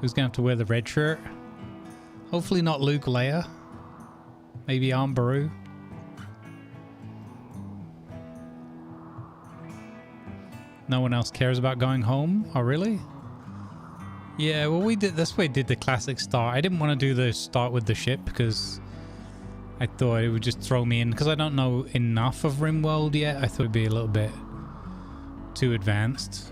Who's going to have to wear the red shirt? Hopefully not Luke, Leia. Maybe Aunt Beru. No one else cares about going home? Oh, really? Yeah, well, we did... That's why we did the classic start. I didn't want to do the start with the ship because I thought it would just throw me in. Because I don't know enough of Rimworld yet. I thought it'd be a little bit too advanced.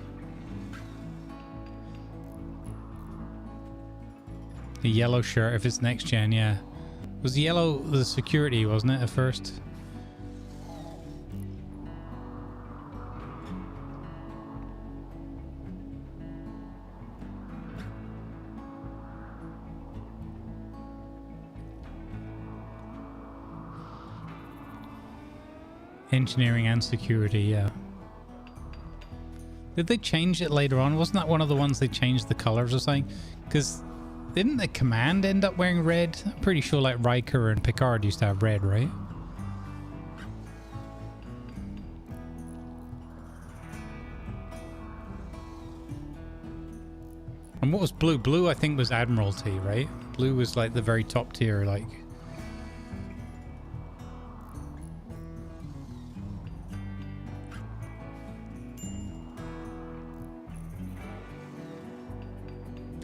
The yellow shirt, if it's next gen, yeah. Was yellow the security, wasn't it, at first? Engineering and security, yeah. Did they change it later on? Wasn't that one of the ones they changed the colors or something? Because... Didn't the command end up wearing red? I'm pretty sure like Riker and Picard used to have red, right? And what was blue? Blue I think was Admiralty, right? Blue was like the very top tier, like...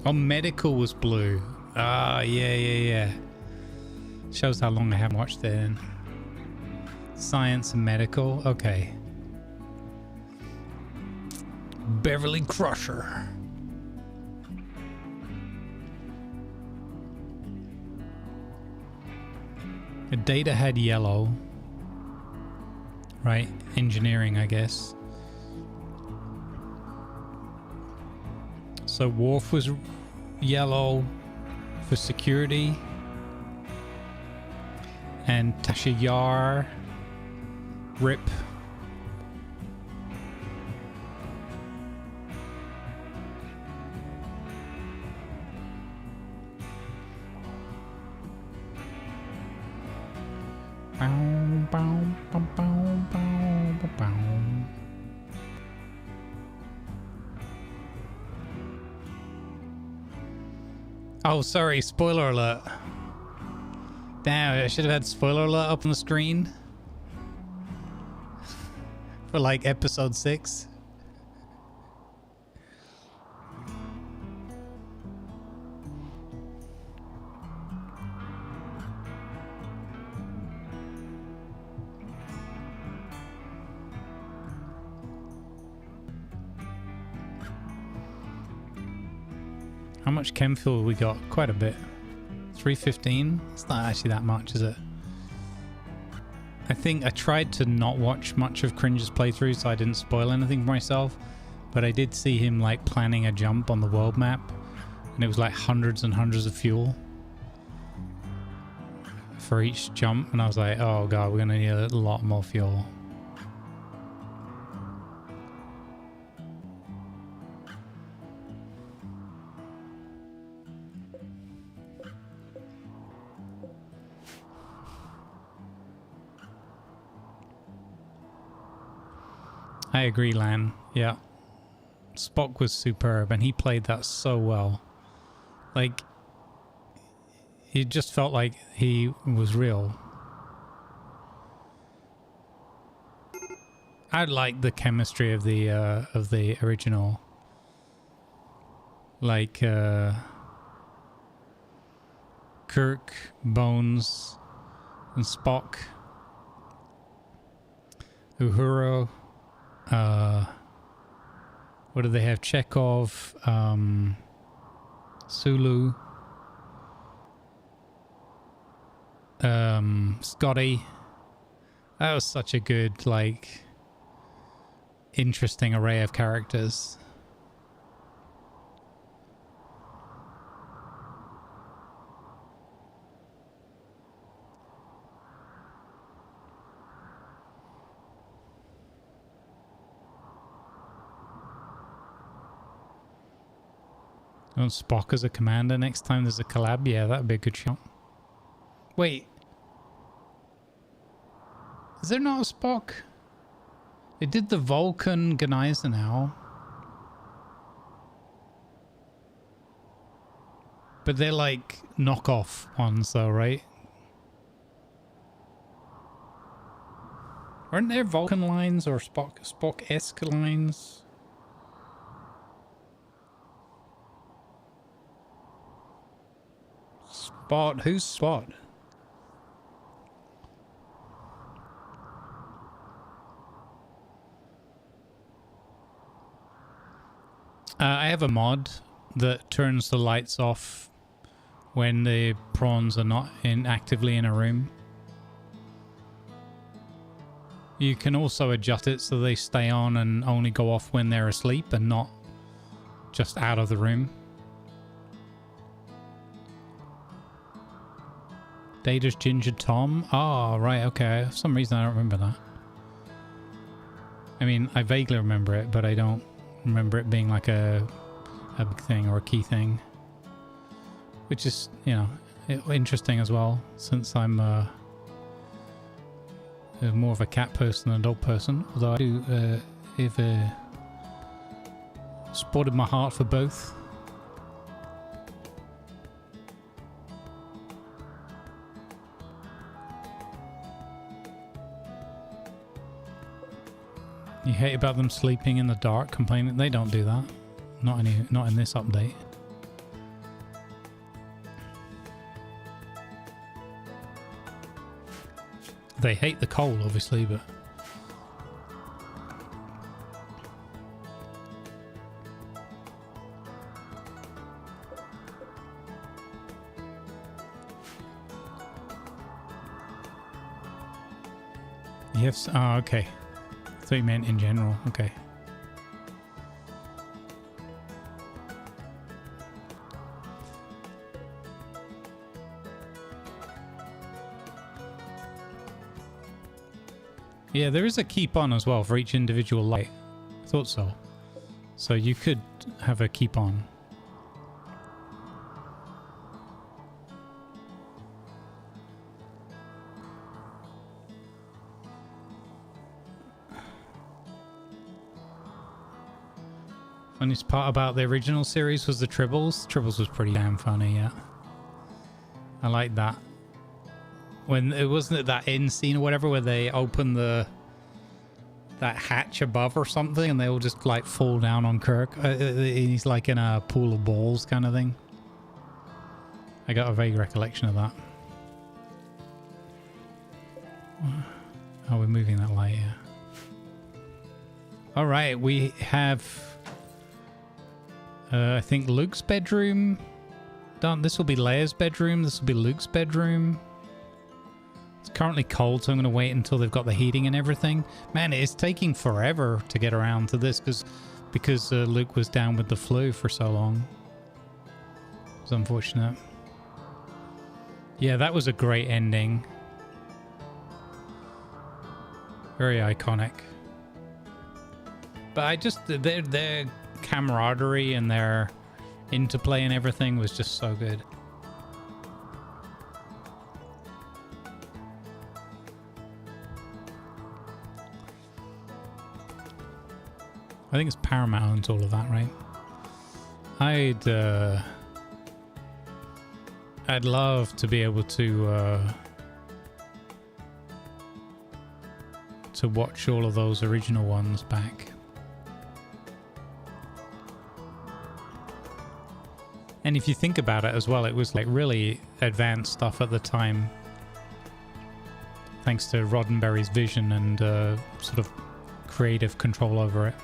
Oh, medical was blue. Ah, yeah. Shows how long I haven't watched it in. Science and medical. Okay. Beverly Crusher. The data had yellow. Right? Engineering, I guess. So Worf was yellow for security. And Tasha Yar. Rip. Oh, sorry, spoiler alert. Damn, I should have had spoiler alert up on the screen. For like episode 6. How much chem fuel we got? Quite a bit. 315? It's not actually that much, is it? I think I tried to not watch much of Cringe's playthrough so I didn't spoil anything for myself, but I did see him like planning a jump on the world map, and it was like hundreds and hundreds of fuel for each jump, and I was like, oh god, we're gonna need a lot more fuel. I agree, Lan. Yeah. Spock was superb, and he played that so well. Like, he just felt like he was real. I like the chemistry of the original. Like, Kirk, Bones, and Spock. Uhura. What do they have? Chekhov, Sulu, Scotty. That was such a good, like, interesting array of characters. Want Spock as a commander next time there's a collab? Yeah, that'd be a good shot. Wait. Is there not a Spock? They did the Vulcan Gneisenau. But they're like knockoff ones though, right? Aren't there Vulcan lines or Spock-esque lines? Spot? Who's Spot? I have a mod that turns the lights off when the prawns are not actively in a room. You can also adjust it so they stay on and only go off when they're asleep and not just out of the room. Data's Ginger Tom? Oh, right, okay. For some reason I don't remember that. I mean, I vaguely remember it, but I don't remember it being like a big thing or a key thing. Which is, you know, interesting as well, since I'm more of a cat person than a dog person. Although I do have spotted my heart for both. You hate about them sleeping in the dark, complaining they don't do that. Not in this update. They hate the cold, obviously, but yes. Oh, okay. I thought you meant in general. Okay. Yeah, there is a keep on as well for each individual light. I thought so. So you could have a keep on. Funniest part about the original series was the Tribbles. Tribbles was pretty damn funny, yeah. I like that. When it wasn't that end scene or whatever where they open that hatch above or something and they all just like fall down on Kirk. He's like in a pool of balls kind of thing. I got a vague recollection of that. Oh, we're moving that light, yeah. All right, we have I think Luke's bedroom. Done. This will be Leia's bedroom. This will be Luke's bedroom. It's currently cold, so I'm going to wait until they've got the heating and everything. Man, it is taking forever to get around to this because Luke was down with the flu for so long. It's unfortunate. Yeah, that was a great ending. Very iconic. But I just their camaraderie and their interplay and everything was just so good. I think it's Paramount owns all of that, right? I'd love to be able to watch all of those original ones back. And if you think about it as well, it was like really advanced stuff at the time, thanks to Roddenberry's vision and sort of creative control over it.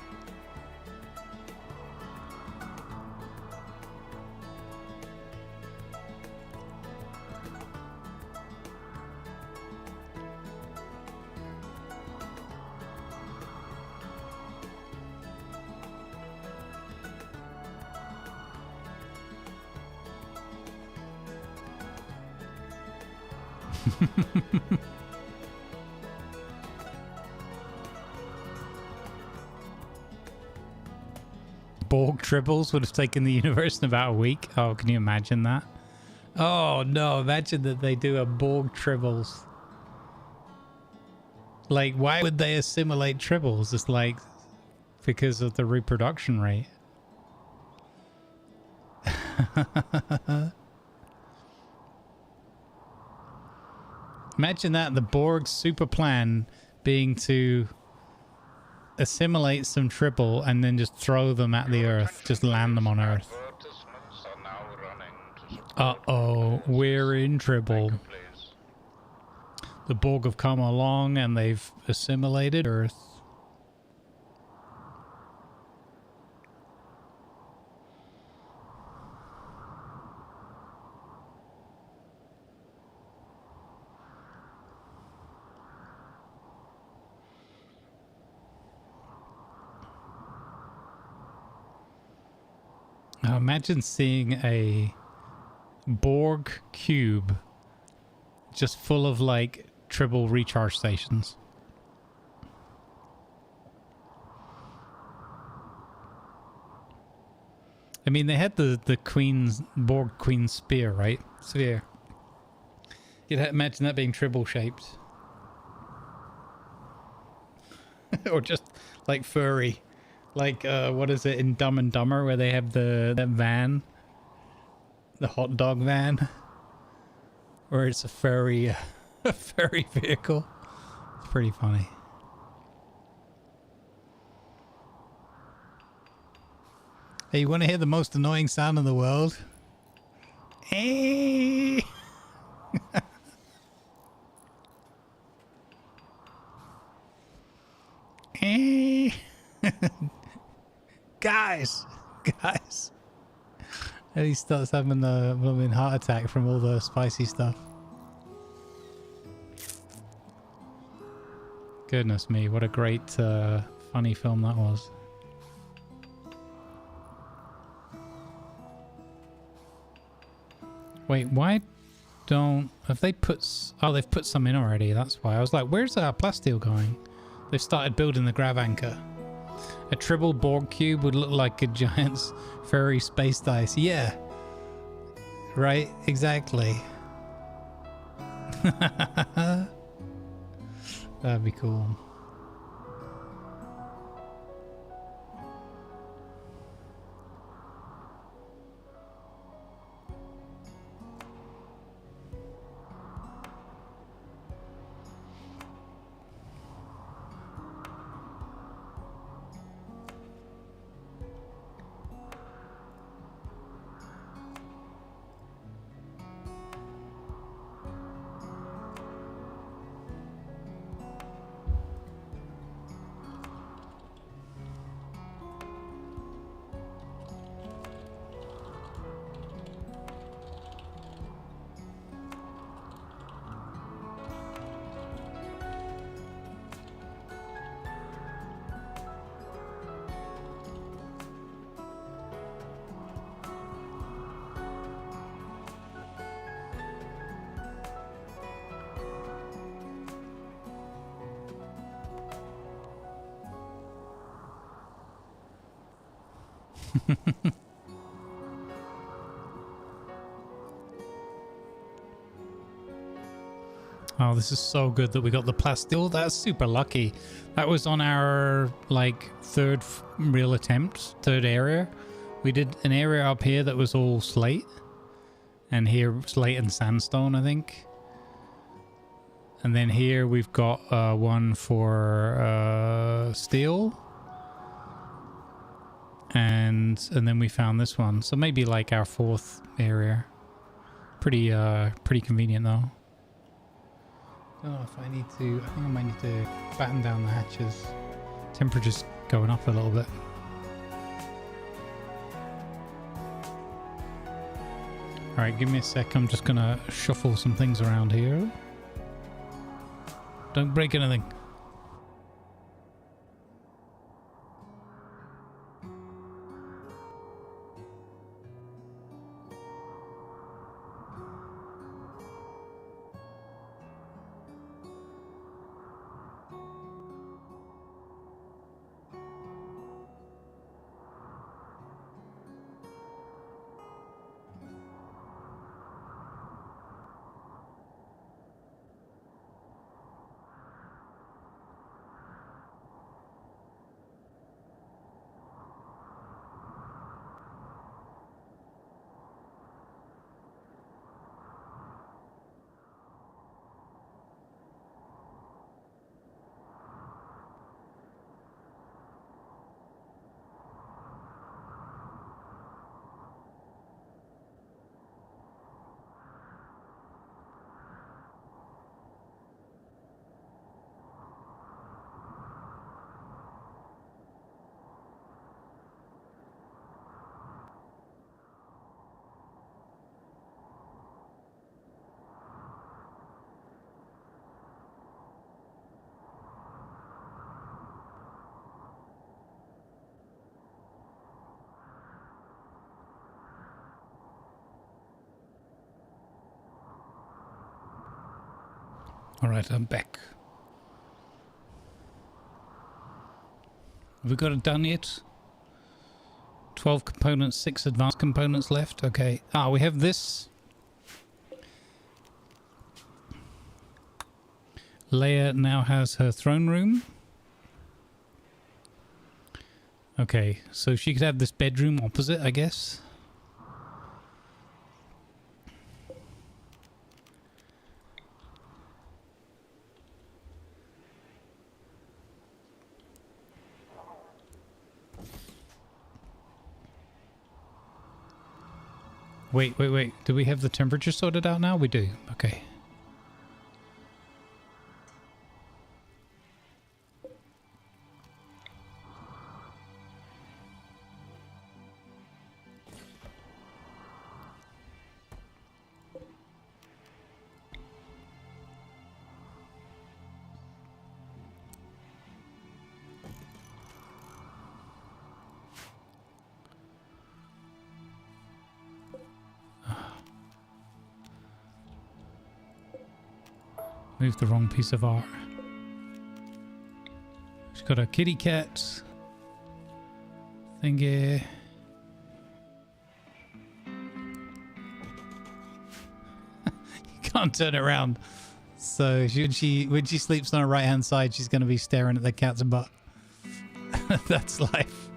Borg tribbles would have taken the universe in about a week. Oh, can you imagine that? Oh no, imagine that they do a Borg tribbles. Like, why would they assimilate tribbles? It's like because of the reproduction rate. Imagine that, the Borg's super plan being to assimilate some tribble and then just throw them at the Earth, just land them on Earth. Uh-oh, we're in trouble. The Borg have come along and they've assimilated Earth. Now imagine seeing a Borg cube just full of like tribble recharge stations. I mean, they had the Borg Queen spear, right? Sphere. You'd imagine that being tribble shaped. Or just like furry. Like, what is it in Dumb and Dumber where they have that van? The hot dog van? Or it's a furry vehicle. It's pretty funny. Hey, you want to hear the most annoying sound in the world? Eh. Eh. Guys. And he starts having a blooming heart attack from all the spicy stuff. Goodness me, what a great funny film that was. Wait, why don't... Have they put... Oh, they've put some in already, that's why. I was like, where's our plasteel going? They've started building the grav anchor. A tribble Borg cube would look like a giant furry space dice. Yeah. Right? Exactly. That'd be cool. Oh, this is so good that we got the plastic. Oh, that's super lucky. That was on our, like, third real attempt, third area. We did an area up here that was all slate. And here, slate and sandstone, I think. And then here we've got one for steel. And then we found this one. So maybe like our fourth area. Pretty convenient though. I don't know if I need to, I think I might need to batten down the hatches. Temperature's going up a little bit. Alright, give me a sec. I'm just gonna shuffle some things around here. Don't break anything. Alright, I'm back. Have we got it done yet? 12 components, 6 advanced components left. Okay. Ah, we have this. Leia now has her throne room. Okay, so she could have this bedroom opposite, I guess. Wait. Do we have the temperature sorted out now? We do. Okay. Moved the wrong piece of art. She's got a kitty cat thingy. You can't turn it around. So when she sleeps on her right hand side, she's going to be staring at the cat's butt. That's life.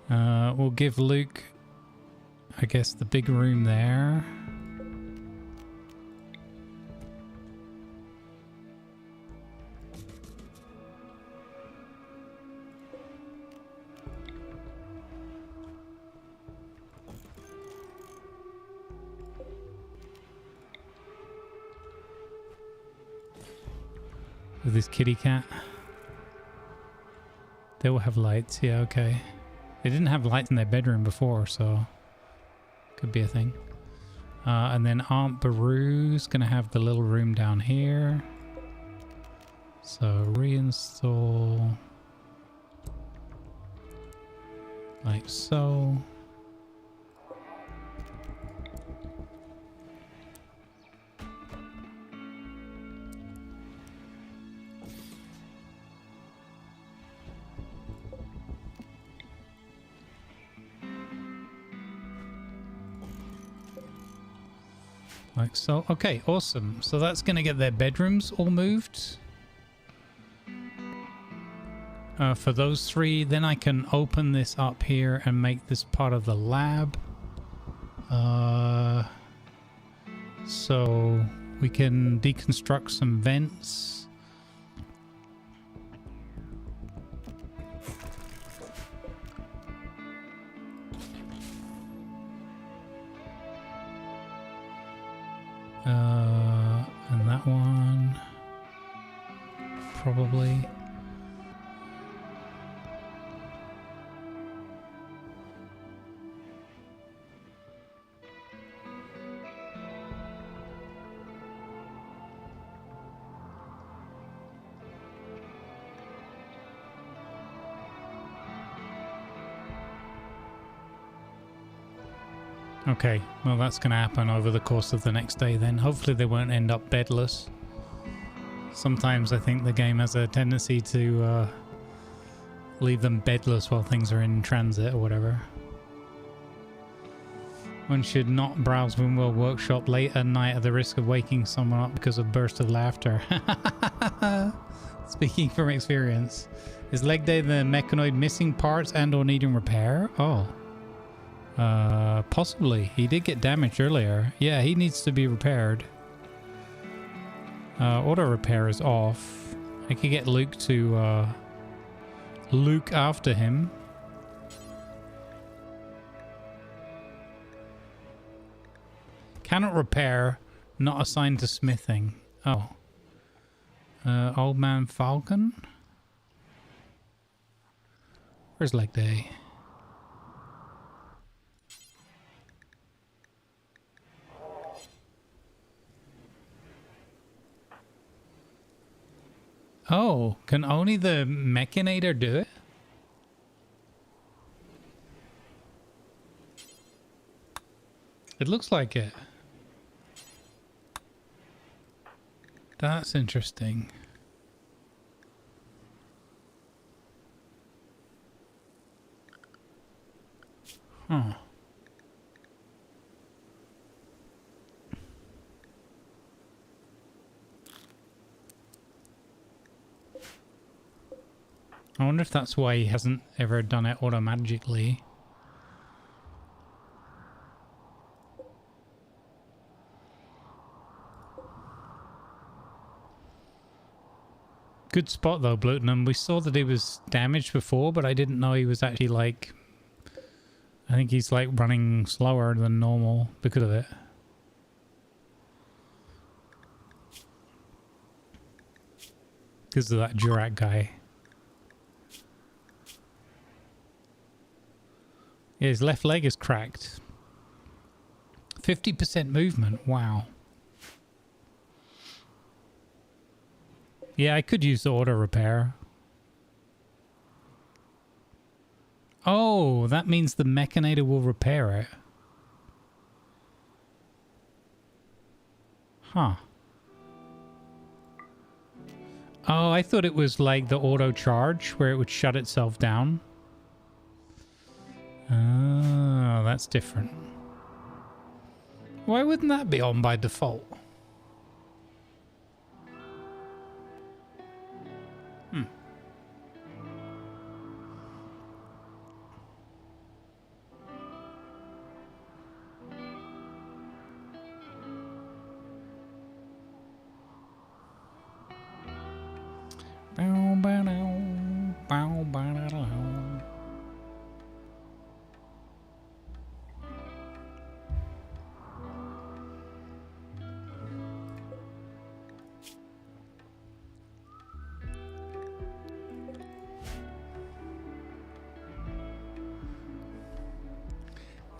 We'll give Luke, I guess, the big room there. With this kitty cat. They will have lights, yeah, okay. They didn't have lights in their bedroom before, so could be a thing. And then Aunt Baru's gonna have the little room down here. So reinstall like so. Like so. Okay, awesome. So that's going to get their bedrooms all moved. For those three, then I can open this up here and make this part of the lab. So we can deconstruct some vents. And that one probably. Okay, well that's going to happen over the course of the next day then. Hopefully they won't end up bedless. Sometimes I think the game has a tendency to leave them bedless while things are in transit or whatever. One should not browse Rimworld Workshop late at night at the risk of waking someone up because of bursts of laughter. Speaking from experience. Is leg day the mechanoid missing parts and or needing repair? Oh. Possibly. He did get damaged earlier. Yeah, he needs to be repaired. Auto repair is off. I could get Luke to Luke after him. Cannot repair, not assigned to smithing. Oh. Old Man Falcon? Where's leg day? Oh, can only the Mechanator do it? It looks like it. That's interesting. Huh. I wonder if that's why he hasn't ever done it automatically. Good spot though, Blutenham. We saw that he was damaged before, but I didn't know he was actually like... I think he's like running slower than normal because of it. Because of that Jurak guy. Yeah, his left leg is cracked. 50% movement. Wow. Yeah, I could use the auto repair. Oh, that means the Mechanator will repair it. Huh. Oh, I thought it was like the auto charge where it would shut itself down. Oh, that's different. Why wouldn't that be on by default?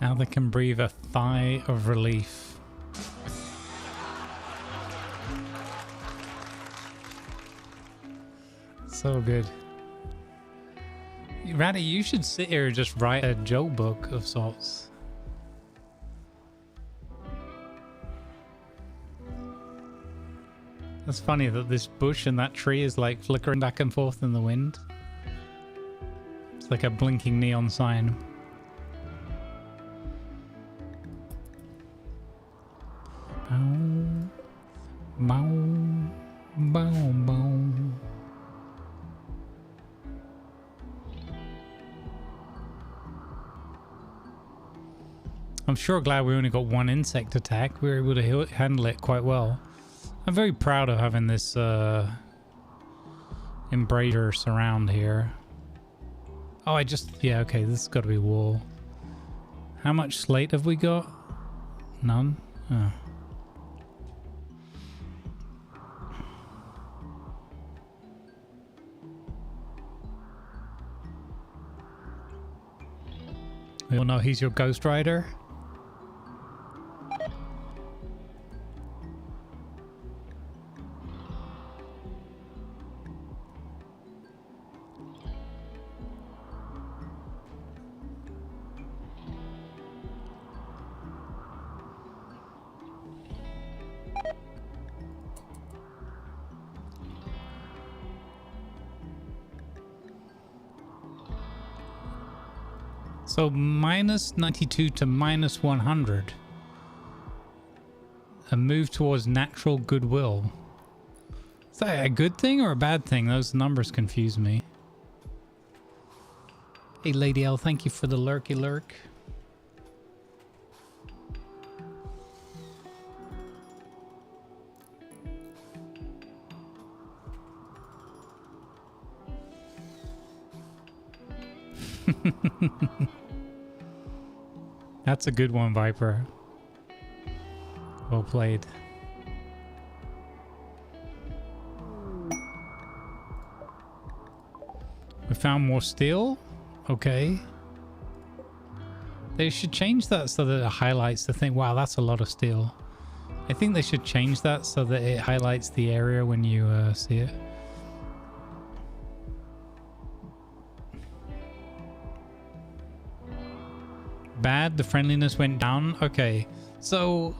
Now they can breathe a sigh of relief. So good. Ratty, you should sit here and just write a joke book of sorts. That's funny that this bush and that tree is like flickering back and forth in the wind. It's like a blinking neon sign. Bow, bow, bow. I'm sure glad we only got one insect attack. We were able to handle it quite well. I'm very proud of having this embracer surround here. Oh, yeah, okay, this has got to be wall. How much slate have we got? None? Oh. We all know he's your Ghost Rider. So minus 92 to minus 100. A move towards natural goodwill. Is that a good thing or a bad thing? Those numbers confuse me. Hey Lady L, thank you for the lurky lurk. That's a good one, Viper. Well played. We found more steel? Okay. They should change that so that it highlights the thing. Wow, that's a lot of steel. I think they should change that so that it highlights the area when you see it. Bad, the friendliness went down. Okay, so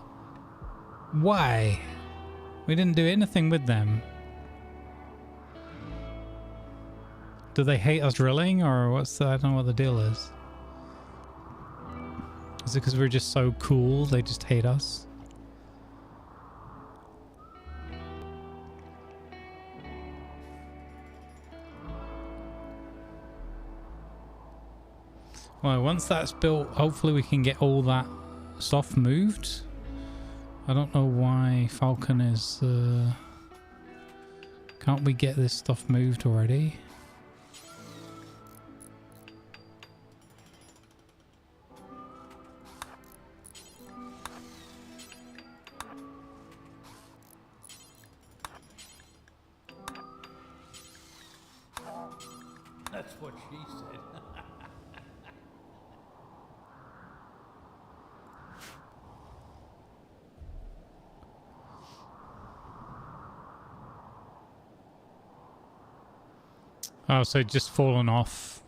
why? We didn't do anything with them. Do they hate us drilling, or what's the, I don't know what the deal is. Is it because we're just so cool they just hate us? Well, once that's built, hopefully we can get all that stuff moved. I don't know why Falcon is... Can't we get this stuff moved already? That's what she said. Oh, so just fallen off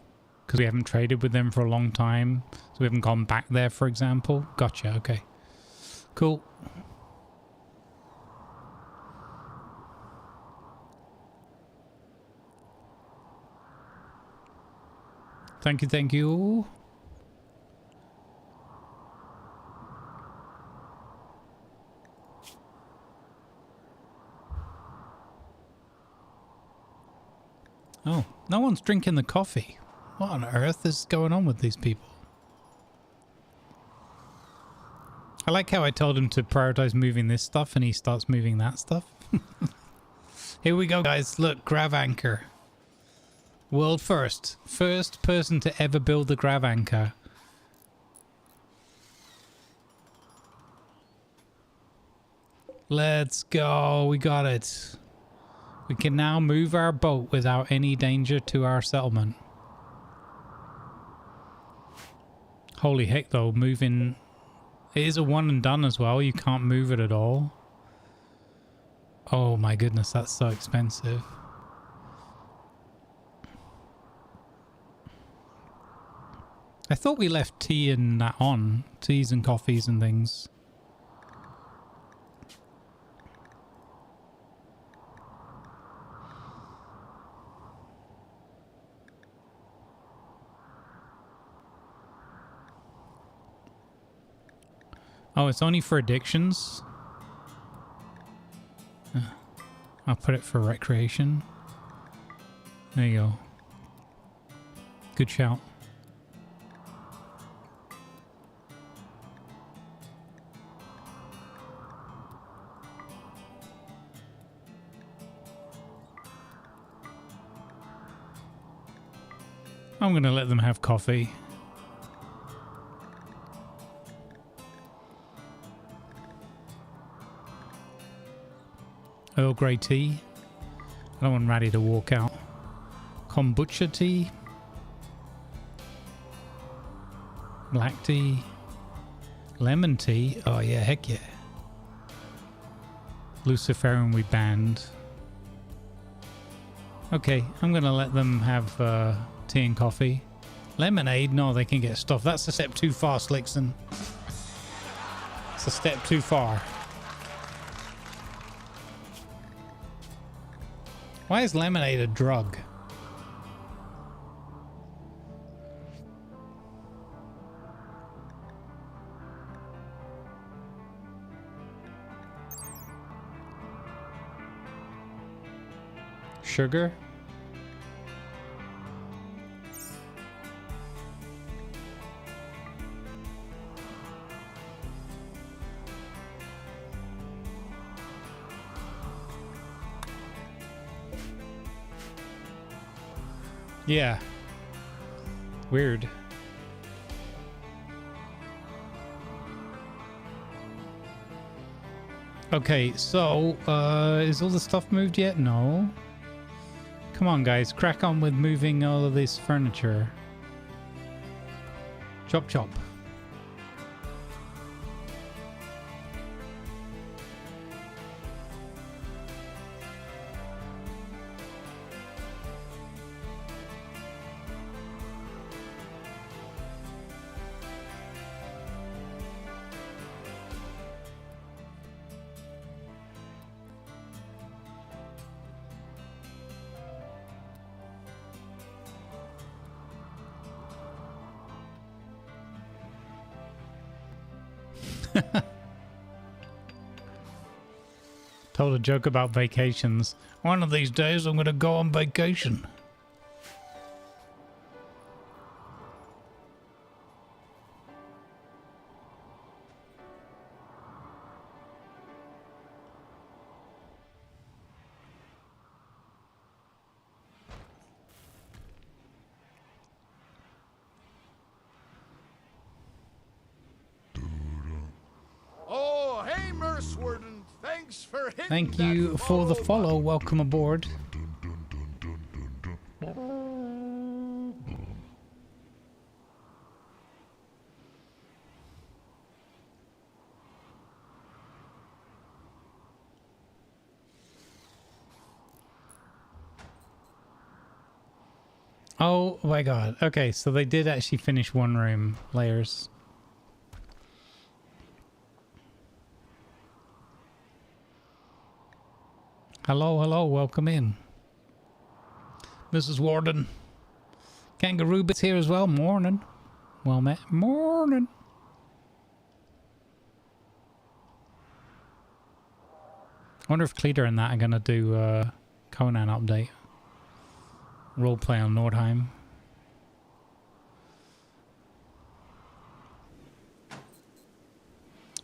because we haven't traded with them for a long time. So we haven't gone back there, for example. Gotcha, okay. Cool. Thank you, thank you. Oh, no one's drinking the coffee. What on earth is going on with these people? I like how I told him to prioritize moving this stuff and he starts moving that stuff. Here we go, guys. Look, grav anchor. World first. First person to ever build the grav anchor. Let's go. We got it. We can now move our boat without any danger to our settlement. Holy heck though, moving... It is a one and done as well. You can't move it at all. Oh my goodness, that's so expensive. I thought we left tea and that on. Teas and coffees and things. Oh, it's only for addictions? I'll put it for recreation. There you go. Good shout. I'm going to let them have coffee. Earl Grey tea. I don't want Ratty to walk out. Kombucha tea. Black tea. Lemon tea. Oh yeah, heck yeah. Luciferian we banned. Okay, I'm gonna let them have tea and coffee. Lemonade? No, they can get stuff. That's a step too far, Slickson. It's a step too far. Why is lemonade a drug? Sugar? Yeah. Weird. Okay, so, is all the stuff moved yet? No. Come on, guys. Crack on with moving all of this furniture. Chop chop. Told a joke about vacations. One of these days I'm going to go on vacation. Oh, hey, Mercewarden. Thanks for hitting Thank that you for the follow. button. Welcome aboard. Oh my god. Okay, so they did actually finish one room. Layers. Hello, hello, welcome in. Mrs. Warden. Kangaroo Bit's here as well. Morning. Well met. Morning. I wonder if Cleater and that are going to do Conan update. Roleplay on Nordheim.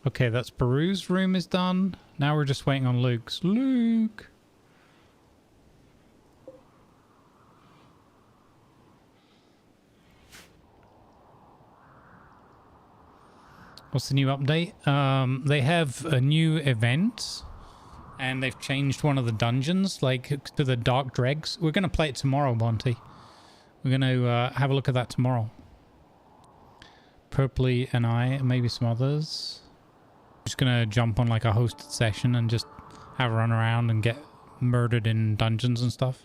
Okay, that's Peru's room is done. Now we're just waiting on Luke's. Luke! What's the new update? They have a new event. And they've changed one of the dungeons, like, to the Dark Dregs. We're going to play it tomorrow, Monty. We're going to have a look at that tomorrow. Purpley and I, and maybe some others. Just going to jump on, like, a hosted session and just have a run around and get murdered in dungeons and stuff.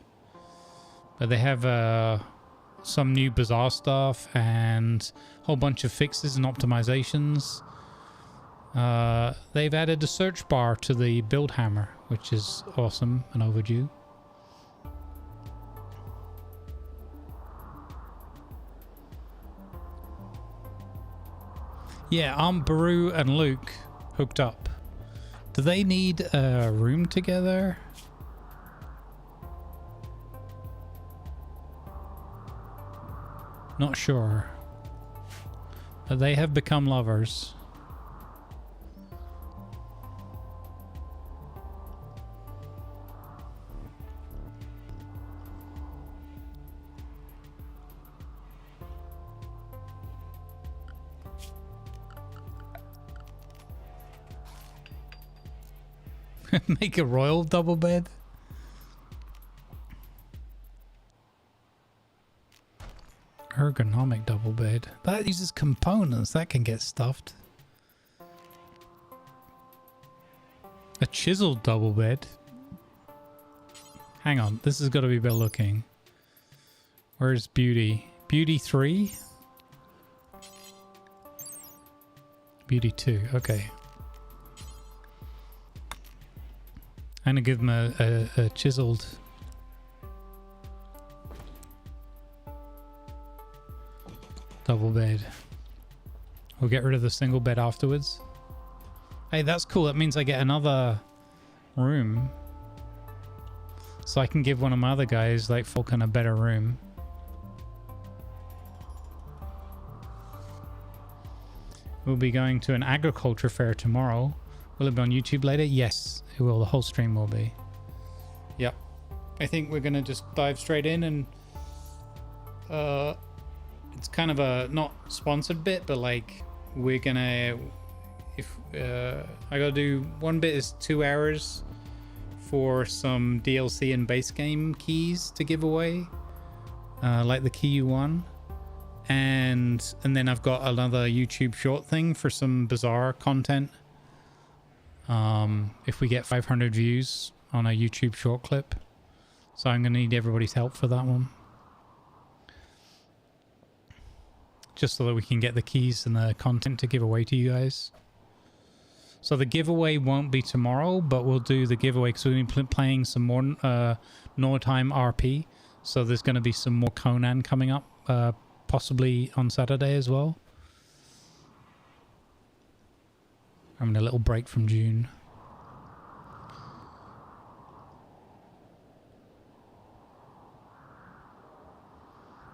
But they have some new bizarre stuff and a whole bunch of fixes and optimizations. They've added a search bar to the build hammer, which is awesome and overdue. Yeah, Baru and Luke hooked up Do they need a room together? Not sure. But they have become lovers. Make a royal double bed. Ergonomic double bed. That uses components. That can get stuffed. A chiseled double bed. Hang on. This has got to be better looking. Where's Beauty? Beauty 3? Beauty 2. Okay. I'm gonna give him a chiseled double bed. We'll get rid of the single bed afterwards. Hey, that's cool. That means I get another room. So I can give one of my other guys, like Falcon, a better room. We'll be going to an agriculture fair tomorrow. Will it be on YouTube later? Yes, it will. The whole stream will be. Yep. I think we're going to just dive straight in and... it's kind of a not sponsored bit, but like we're going to... I got to do... One bit is 2 hours for some DLC and base game keys to give away. Like the key you won. And then I've got another YouTube short thing for some bizarre content. If we get 500 views on a YouTube short clip. So I'm going to need everybody's help for that one. Just so that we can get the keys and the content to give away to you guys. So the giveaway won't be tomorrow, but we'll do the giveaway because we've been playing some more No-Time RP. So there's going to be some more Conan coming up, possibly on Saturday as well. I'm in a little break from June.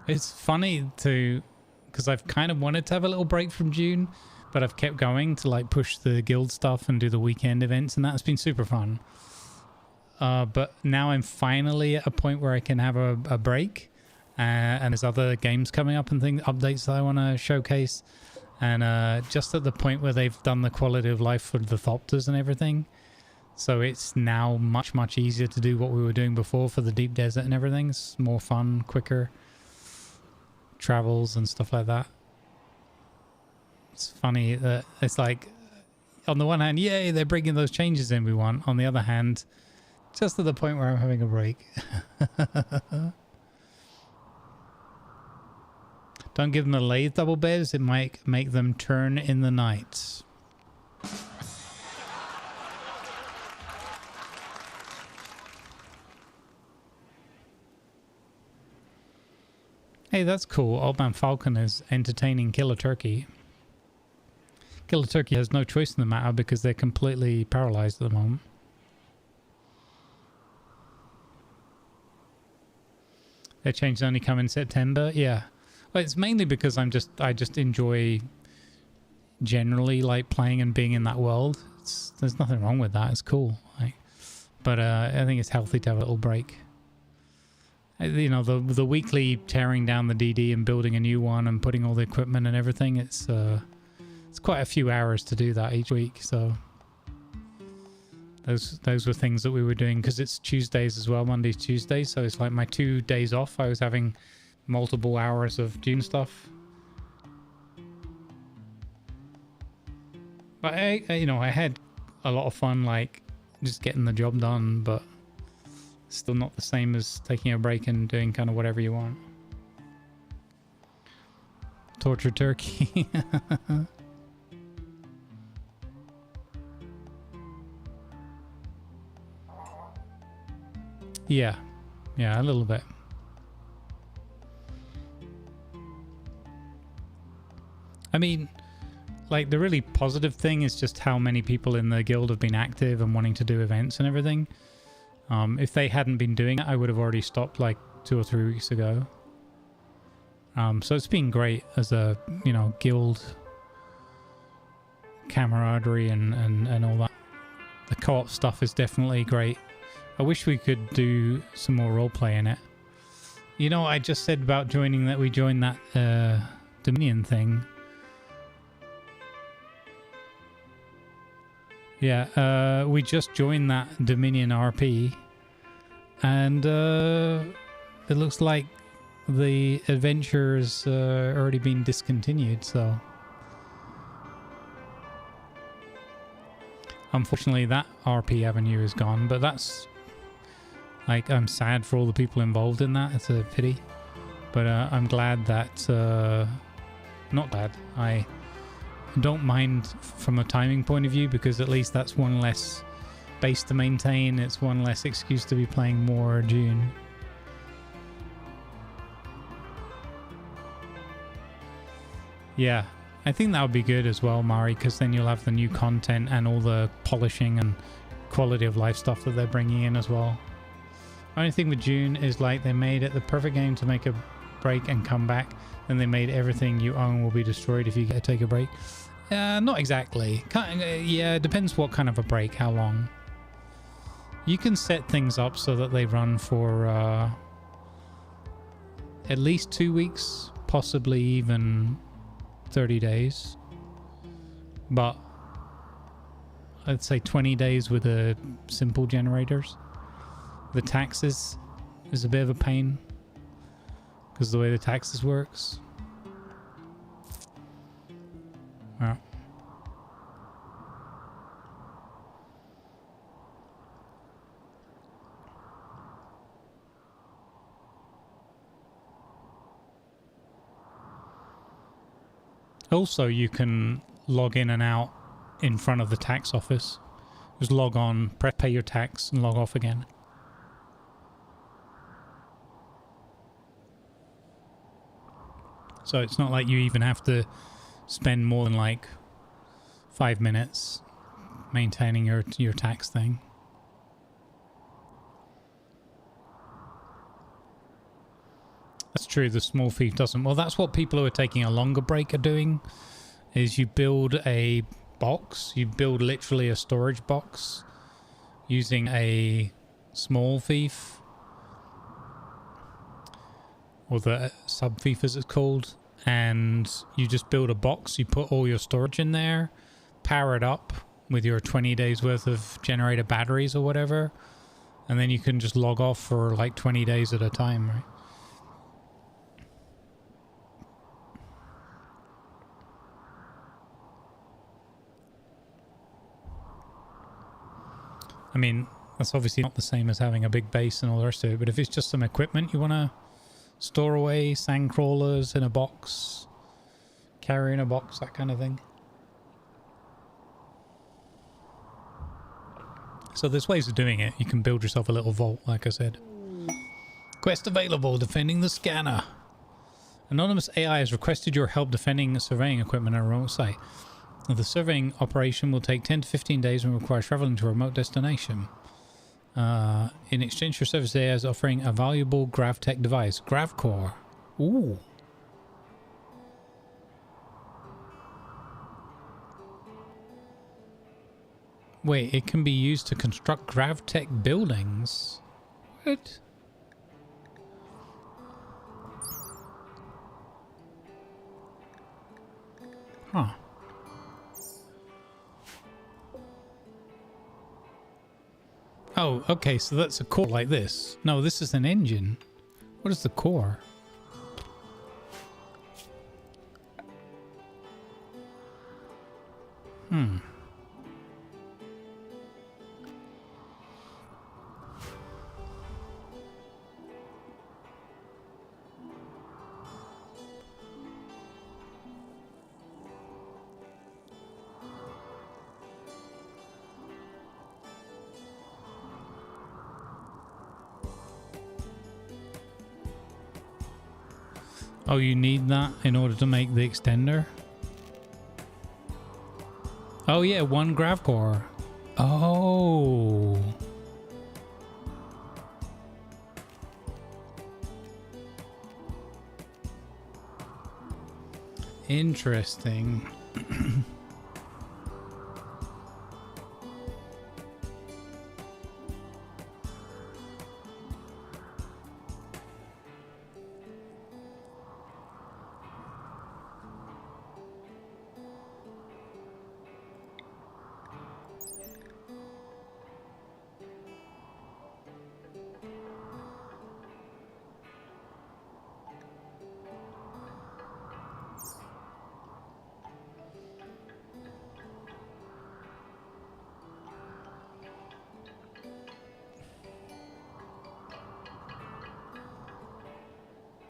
It's funny because I've kind of wanted to have a little break from June, but I've kept going to like push the guild stuff and do the weekend events, and that's been super fun. But now I'm finally at a point where I can have a break, and there's other games coming up and updates that I want to showcase. And just at the point where they've done the quality of life for the Thopters and everything. So it's now much, much easier to do what we were doing before for the deep desert and everything. It's more fun, quicker travels and stuff like that. It's funny that it's like, on the one hand, yay, they're bringing those changes in we want. On the other hand, just at the point where I'm having a break. Don't give them the lathe double beds. It might make them turn in the night. Hey, that's cool. Old Man Falcon is entertaining Killer Turkey. Killer Turkey has no choice in the matter because they're completely paralyzed at the moment. Their changes only come in September. Yeah. Well, it's mainly because I just enjoy generally like playing and being in that world. There's nothing wrong with that. It's cool. But I think it's healthy to have a little break. You know, the weekly tearing down the DD and building a new one and putting all the equipment and everything. It's quite a few hours to do that each week. So those were things that we were doing because it's Tuesdays as well, Mondays, Tuesdays. So it's like my 2 days off. I was having multiple hours of doing stuff. But I had a lot of fun, like just getting the job done, but still not the same as taking a break and doing kind of whatever you want. Torture turkey. Yeah, a little bit. I mean, like the really positive thing is just how many people in the guild have been active and wanting to do events and everything. If they hadn't been doing it, I would have already stopped like 2 or 3 weeks ago. So it's been great as a, you know, guild camaraderie and all that. The co-op stuff is definitely great. I wish we could do some more roleplay in it. You know, I just said about joining that we joined that Dominion thing. Yeah, we just joined that Dominion RP, and it looks like the adventure's already been discontinued, so unfortunately that RP avenue is gone. But that's like, I'm sad for all the people involved in that. It's a pity, but I'm glad that not glad, I don't mind from a timing point of view, because at least that's one less base to maintain. It's one less excuse to be playing more June. Yeah, I think that would be good as well, Mari, because then you'll have the new content and all the polishing and quality of life stuff that they're bringing in as well. Only thing with June is like they made it the perfect game to make a break and come back, and they made everything you own will be destroyed if you get to take a break. Not exactly. Yeah, it depends what kind of a break, how long. You can set things up so that they run for at least 2 weeks, possibly even 30 days. But I'd say 20 days with the simple generators. The taxes is a bit of a pain because the way the taxes works. Yeah. Also, you can log in and out in front of the tax office. Just log on, press pay your tax, and log off again. So it's not like you even have to spend more than like 5 minutes maintaining your tax thing. That's true, the small thief doesn't. Well, that's what people who are taking a longer break are doing, is you build a box. You build literally a storage box using a small thief, or the sub thief as it's called, and you just build a box. You put all your storage in there, power it up with your 20 days worth of generator batteries or whatever, and then you can just log off for like 20 days at a time, right? I mean, that's obviously not the same as having a big base and all the rest of it, but if it's just some equipment you want to store away, sand crawlers in a box, carry in a box, that kind of thing. So there's ways of doing it. You can build yourself a little vault, like I said. Quest available, defending the scanner. Anonymous AI has requested your help defending surveying equipment on a remote site. The surveying operation will take 10 to 15 days and require traveling to a remote destination. In exchange for service, AI is offering a valuable GravTech device, GravCore. Ooh. Wait, it can be used to construct GravTech buildings? What? Huh. Oh, okay, so that's a core like this. No, this is an engine. What is the core? Oh, you need that in order to make the extender? Oh yeah, 1 grav core. Oh. Interesting.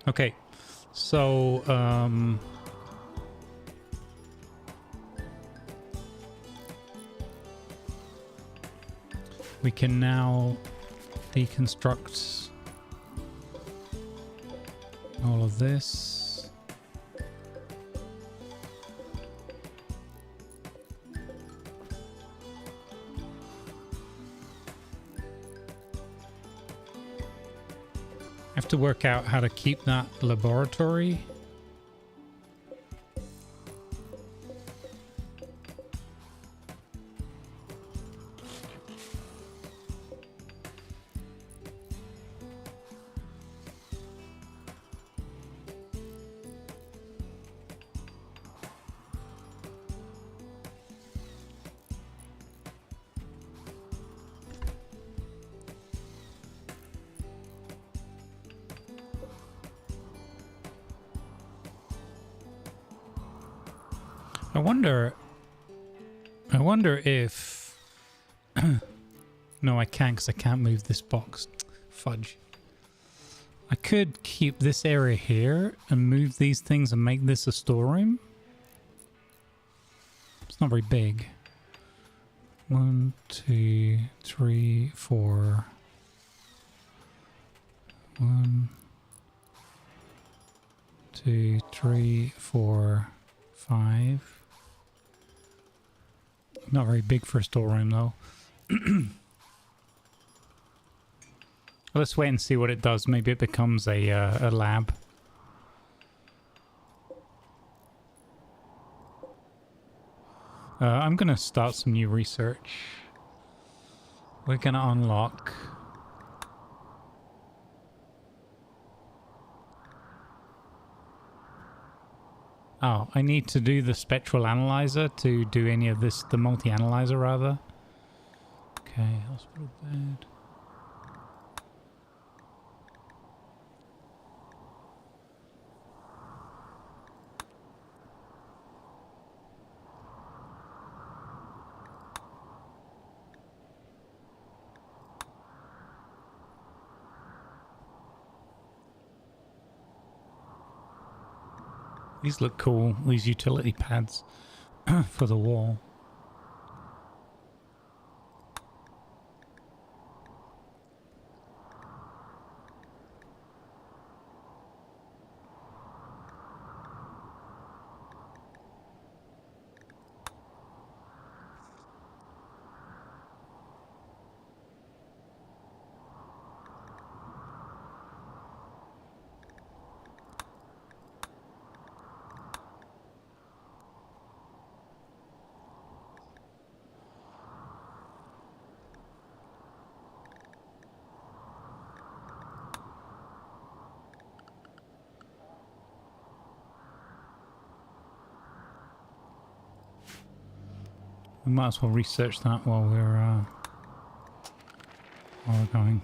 Okay, so we can now deconstruct all of this. I have to work out how to keep that laboratory. I wonder if... No, I can't because I can't move this box. Fudge. I could keep this area here and move these things and make this a storeroom. It's not very big. 1, 2, 3, 4. 1, 2, 3, 4, 5. Not very big for a storeroom though. Let's wait and see what it does. Maybe it becomes a lab. I'm gonna start some new research. We're gonna unlock. Oh, I need to do the spectral analyzer to do any of this, the multi-analyzer rather. Okay, hospital bed. These look cool, these utility pads for the wall. We might as well research that while we're going.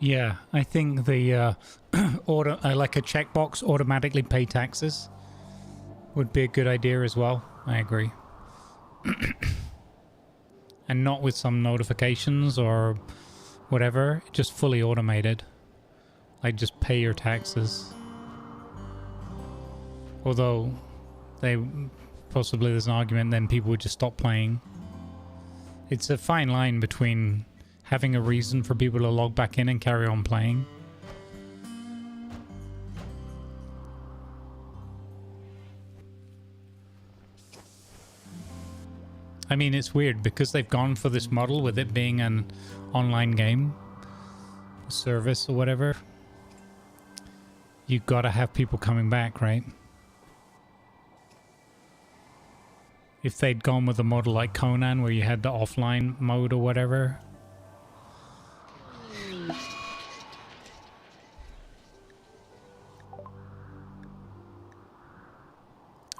Yeah, I think the like a checkbox automatically pay taxes would be a good idea as well. I agree. and not with some notifications or whatever. Just fully automated. Like, just pay your taxes. Although, possibly there's an argument then people would just stop playing. It's a fine line between having a reason for people to log back in and carry on playing. I mean, it's weird because they've gone for this model with it being an online game service or whatever. You've got to have people coming back, right? If they'd gone with a model like Conan where you had the offline mode or whatever.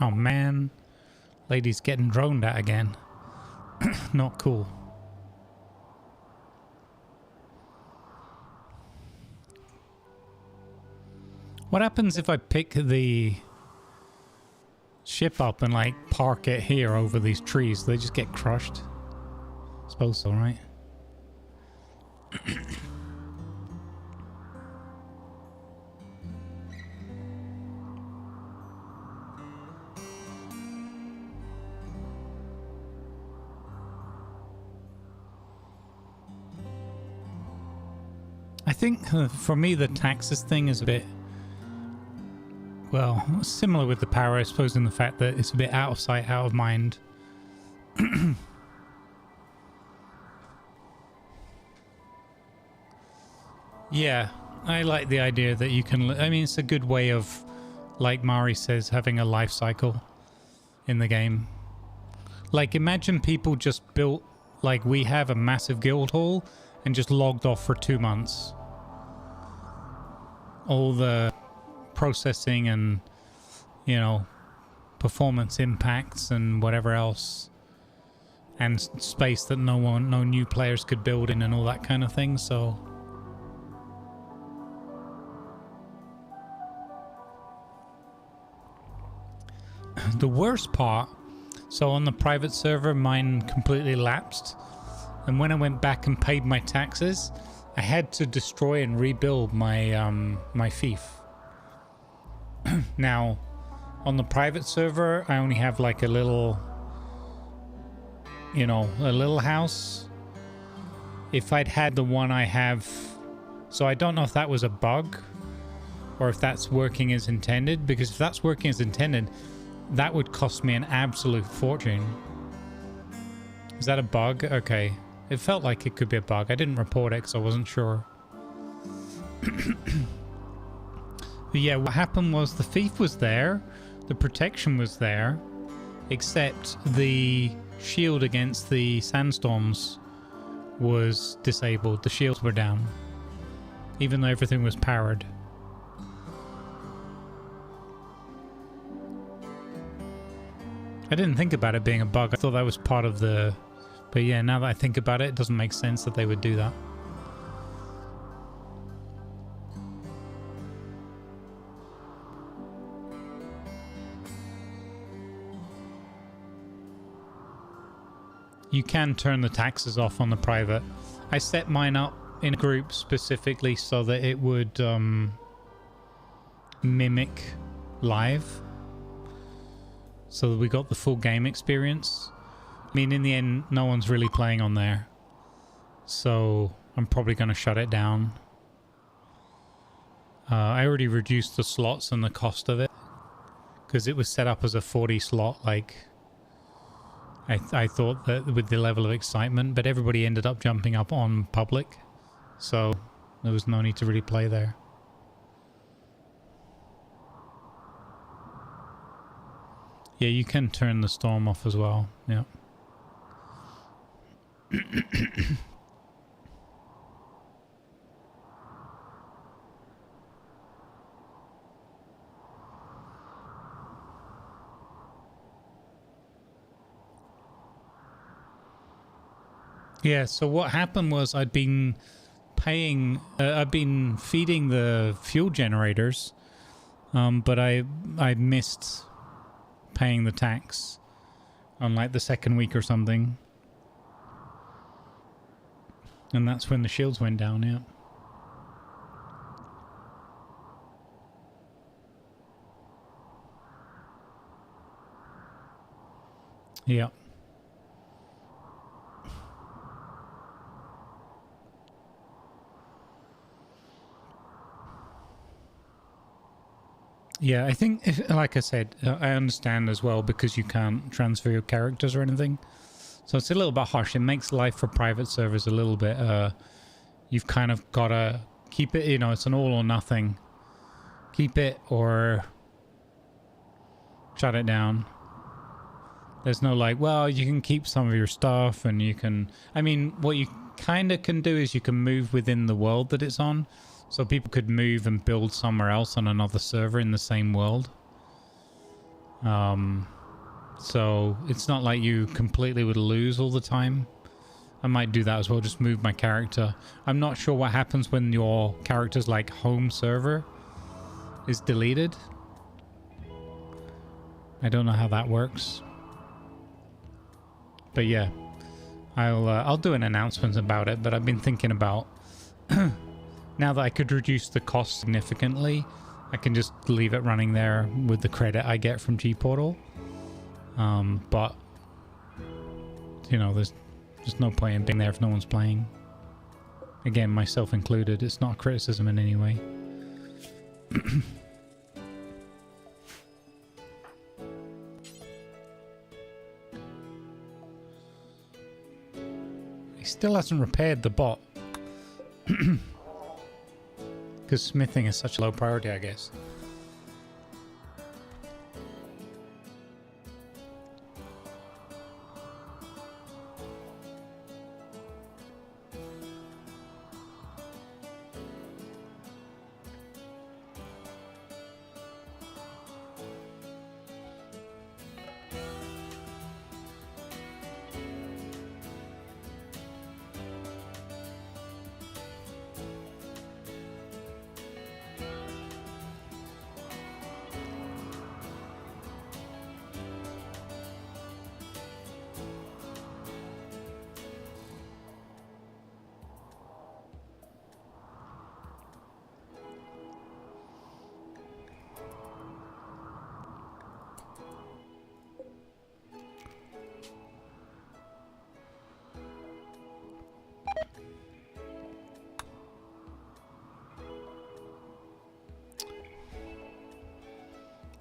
Oh man, lady's getting droned at again. Not cool. What happens if I pick the ship up and like park it here over these trees? Do they just get crushed? I suppose so, right? I think for me the taxes thing is a bit, well, similar with the power, I suppose, in the fact that it's a bit out of sight, out of mind. Yeah, I like the idea that you can, I mean, it's a good way of, like Mari says, having a life cycle in the game. Like, imagine people just built, like we have, a massive guild hall and just logged off for 2 months. All the processing and, you know, performance impacts and whatever else, and space that no new players could build in and all that kind of thing. So the worst part, so on the private server mine completely lapsed, and when I went back and paid my taxes, I had to destroy and rebuild my my fief. Now, on the private server, I only have like a little, you know, a little house. If I'd had the one I have, so I don't know if that was a bug or if that's working as intended, because if that's working as intended, that would cost me an absolute fortune. Is that a bug? Okay. It felt like it could be a bug. I didn't report it because I wasn't sure. But yeah, what happened was the thief was there, the protection was there, except the shield against the sandstorms was disabled. The shields were down, even though everything was powered. I didn't think about it being a bug. I thought that was part of the... But yeah, now that I think about it, it doesn't make sense that they would do that. You can turn the taxes off on the private. I set mine up in a group specifically so that it would mimic live, so that we got the full game experience. I mean, in the end, no one's really playing on there, so I'm probably going to shut it down. I already reduced the slots and the cost of it, because it was set up as a 40 slot, like I thought that with the level of excitement, but everybody ended up jumping up on public, so there was no need to really play there. Yeah, you can turn the storm off as well, yeah. Yeah, so what happened was I'd been feeding the fuel generators, but I missed paying the tax on like the second week or something. And that's when the shields went down, yeah. Yeah. Yeah, I think, if, like I said, I understand as well because you can't transfer your characters or anything. So it's a little bit harsh. It makes life for private servers a little bit, you've kind of got to keep it, you know, it's an all or nothing. Keep it or shut it down. There's no like, well, you can keep some of your stuff and you can, I mean, what you kind of can do is you can move within the world that it's on. So people could move and build somewhere else on another server in the same world. So it's not like you completely would lose all the time. I might do that as well, just move my character. I'm not sure what happens when your character's like home server is deleted. I don't know how that works. But yeah, I'll do an announcement about it, but I've been thinking about now that I could reduce the cost significantly, I can just leave it running there with the credit I get from G-Portal. But, you know, there's no point in being there if no one's playing. Again, myself included. It's not a criticism in any way. He still hasn't repaired the bot. Because smithing is such a low priority, I guess.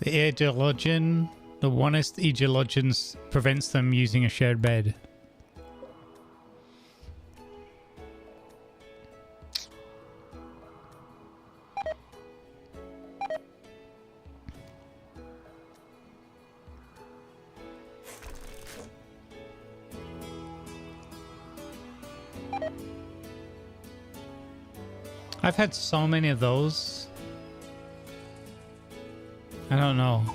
The Aegiologian, the onest Aegiologians prevents them using a shared bed. I've had so many of those. I don't know.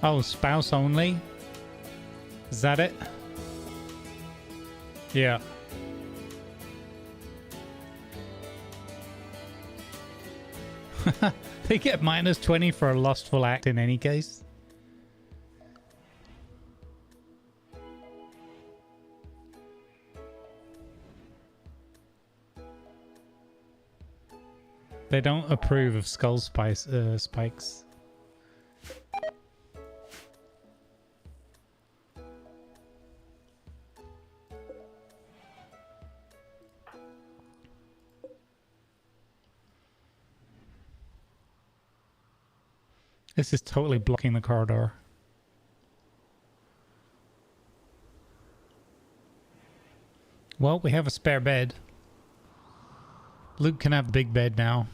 Oh, spouse only? Is that it? Yeah. They get -20 for a lustful act in any case. They don't approve of skull spikes. This is totally blocking the corridor. Well, we have a spare bed. Luke can have the big bed now.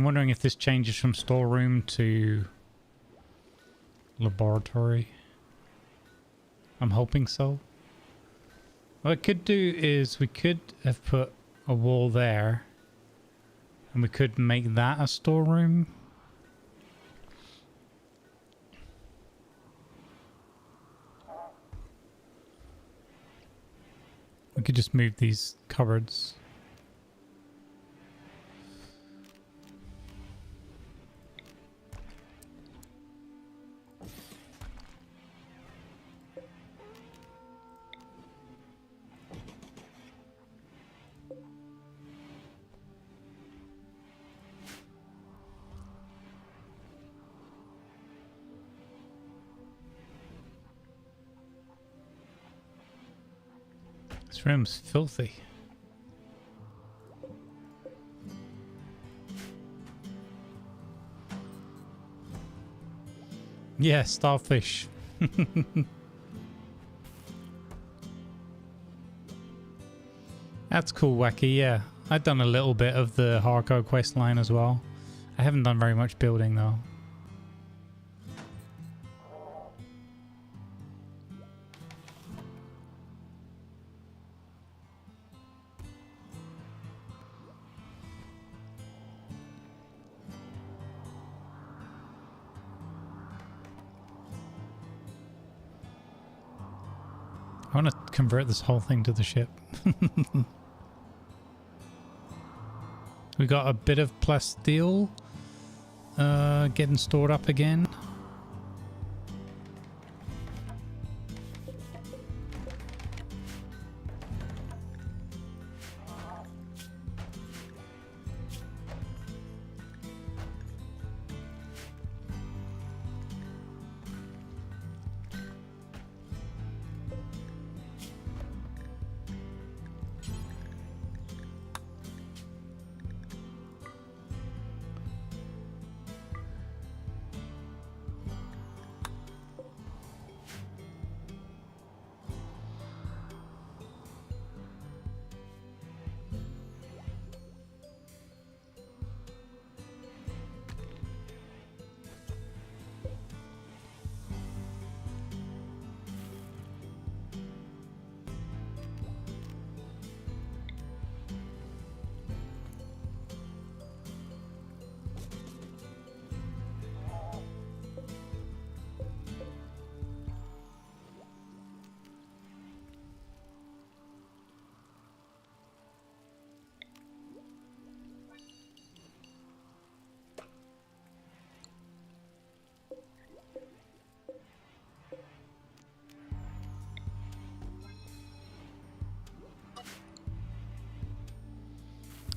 I'm wondering if this changes from storeroom to laboratory. I'm hoping so. What I could do is we could have put a wall there and we could make that a storeroom. We could just move these cupboards. This room's filthy. Yeah, starfish. That's cool, Wacky, yeah. I've done a little bit of the hardcore quest line as well. I haven't done very much building though. I want to convert this whole thing to the ship. We got a bit of plasteel getting stored up again.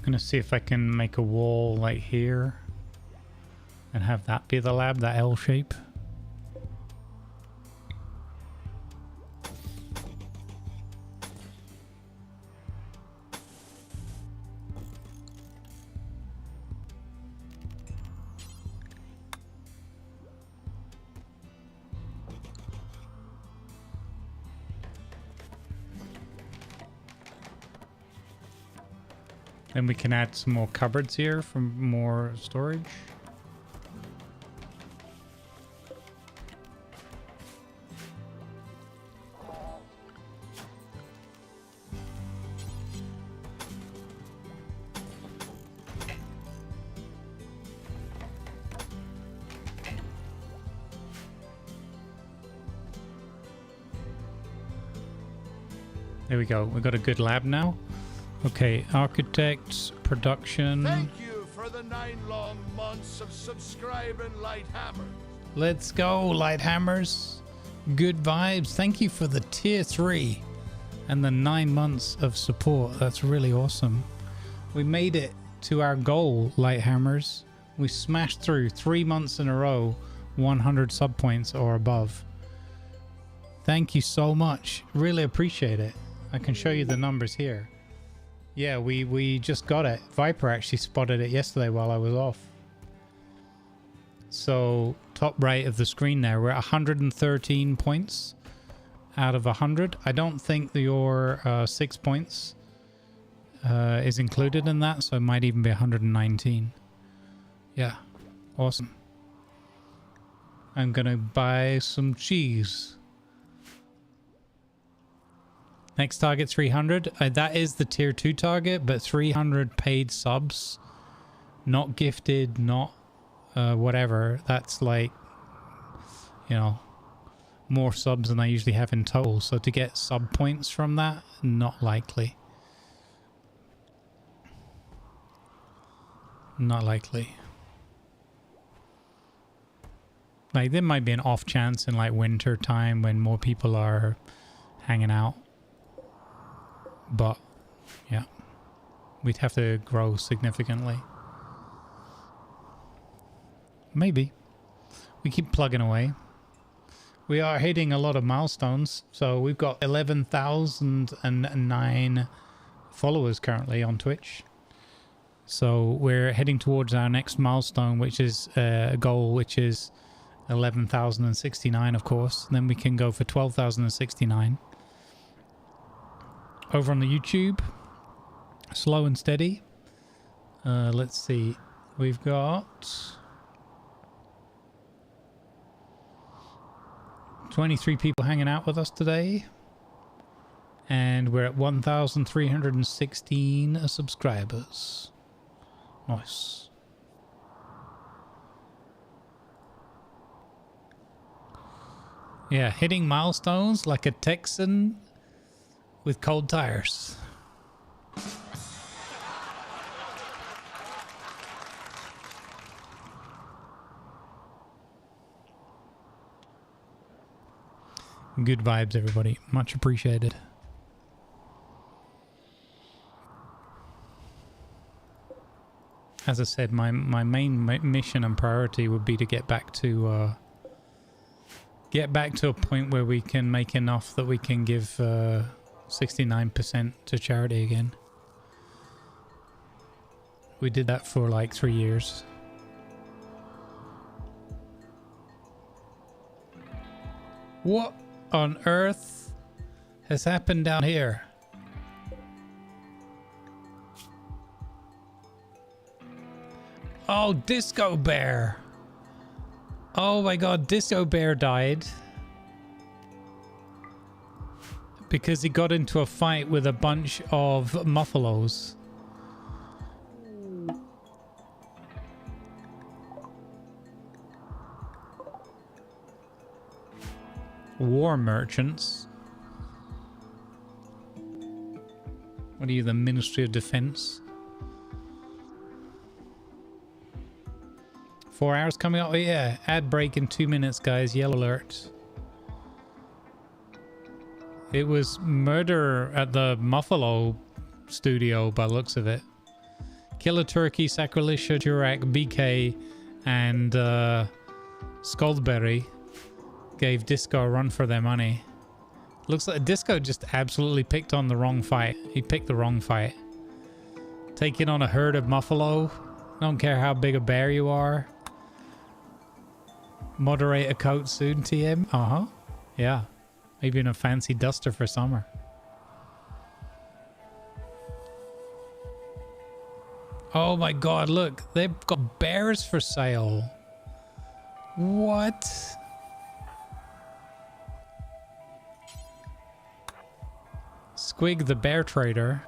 Gonna see if I can make a wall like here and have that be the lab, that L shape. Then we can add some more cupboards here for more storage. There we go. We've got a good lab now. Okay, architects, production. Thank you for the 9 long months of subscribing, Lighthammer. Let's go, Lighthammers. Good vibes. Thank you for the tier 3 and the 9 months of support. That's really awesome. We made it to our goal, Lighthammers. We smashed through 3 months in a row, 100 sub points or above. Thank you so much. Really appreciate it. I can show you the numbers here. Yeah, we just got it. Viper actually spotted it yesterday while I was off. So, top right of the screen there, we're at 113 points out of 100. I don't think your 6 points is included in that, so it might even be 119. Yeah, awesome. I'm gonna buy some cheese. Next target 300. That is the tier 2 target, but 300 paid subs, not gifted, not whatever. That's like, you know, more subs than I usually have in total. So to get sub points from that, not likely. Not likely. Like there might be an off chance in like winter time when more people are hanging out. But yeah, we'd have to grow significantly. Maybe. We keep plugging away. We are hitting a lot of milestones. So we've got 11,009 followers currently on Twitch. So we're heading towards our next milestone, which is a goal, which is 11,069, of course. And then we can go for 12,069. Over on the YouTube, slow and steady. Let's see. We've got 23 people hanging out with us today. And we're at 1,316 subscribers. Nice. Yeah, hitting milestones like a Texan with cold tires. Good vibes, everybody. Much appreciated. As I said, my main mission and priority would be to get back to a point where we can make enough that we can give 69% to charity again. We did that for like 3 years. What on earth has happened down here? Oh, Disco Bear. Oh my god, Disco Bear died because he got into a fight with a bunch of muffalos. War merchants. What are you, the Ministry of Defense? 4 hours coming up? Oh yeah, ad break in 2 minutes, guys. Yellow alert. It was murder at the Muffalo studio by the looks of it. Killer Turkey, Sacrilegia, Durac, BK, and Skullberry gave Disco a run for their money. Looks like Disco just absolutely picked on the wrong fight. He picked the wrong fight. Taking on a herd of Muffalo. Don't care how big a bear you are. Moderator coat soon, TM. Uh-huh. Yeah. Maybe in a fancy duster for summer. Oh my god, look. They've got bears for sale. What? Squig the bear trader.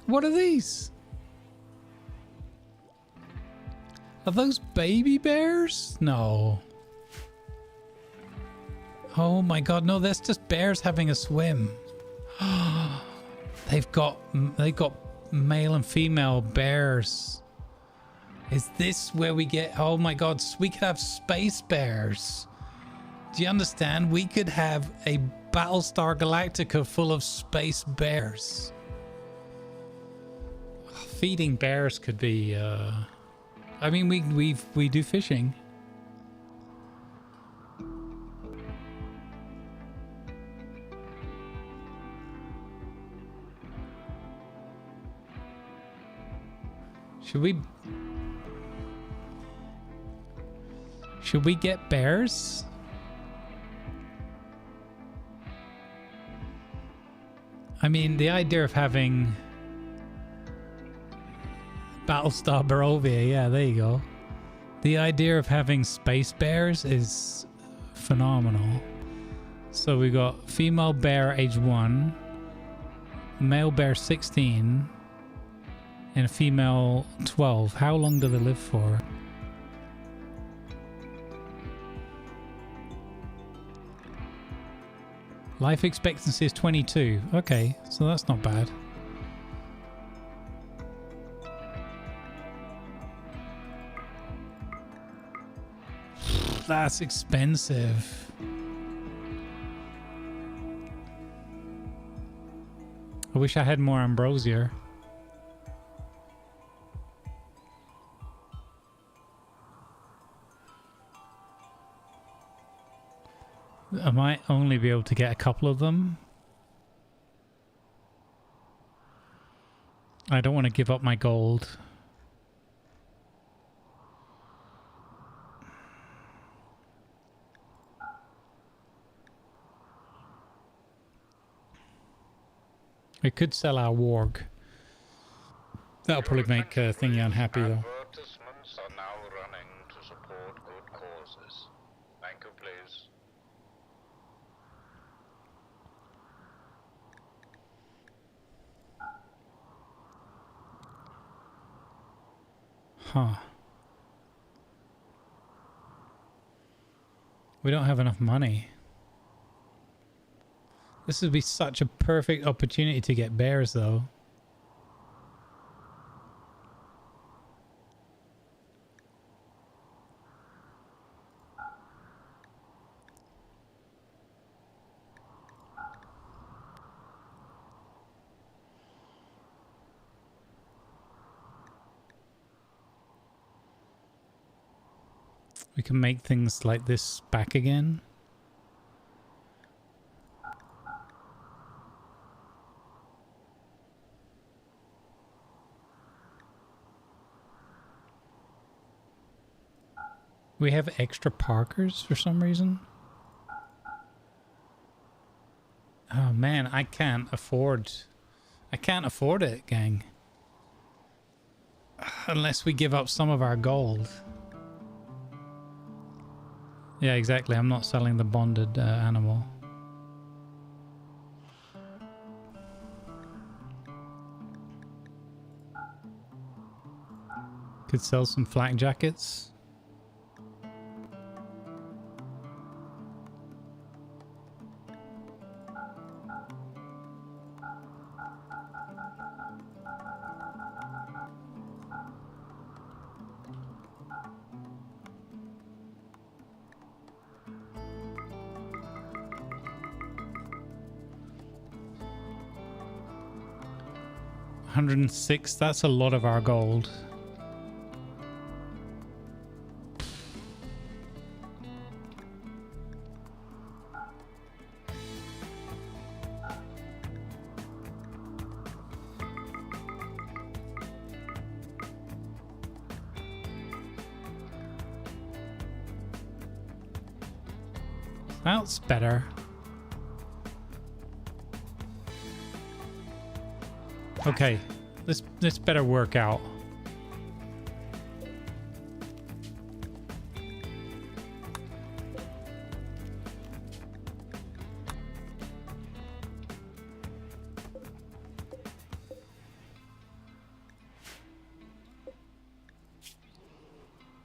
What are these? Are those baby bears? No. Oh my god, no, that's just bears having a swim. They've got male and female bears. Is this where we get, oh my god, so we could have space bears. Do you understand? We could have a Battlestar Galactica full of space bears. Feeding bears could be I mean, we do fishing. Should we get bears? I mean, the idea of having Battlestar Barovia. Yeah, there you go. The idea of having space bears is phenomenal. So we got female bear age 1, male bear 16, and a female 12. How long do they live for? Life expectancy is 22. Okay, so that's not bad. That's expensive. I wish I had more ambrosia. I might only be able to get a couple of them. I don't want to give up my gold. We could sell our warg. That'll probably make Thingy unhappy though. Advertisements are now running to support good causes. Thank you, please. Huh. We don't have enough money. This would be such a perfect opportunity to get bears though. We can make things like this back again. We have extra Parkers for some reason. Oh man, I can't afford it, gang. Unless we give up some of our gold. Yeah, exactly. I'm not selling the bonded animal. Could sell some flak jackets. $106, that's a lot of our gold. That's better. Okay, this better work out.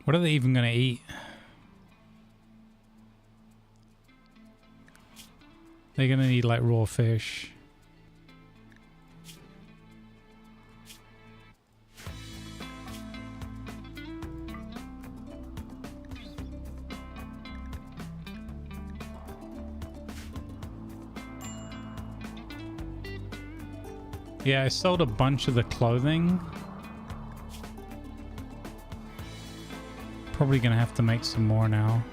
What are they even gonna eat? They're gonna need like raw fish. Yeah, I sold a bunch of the clothing. Probably gonna have to make some more now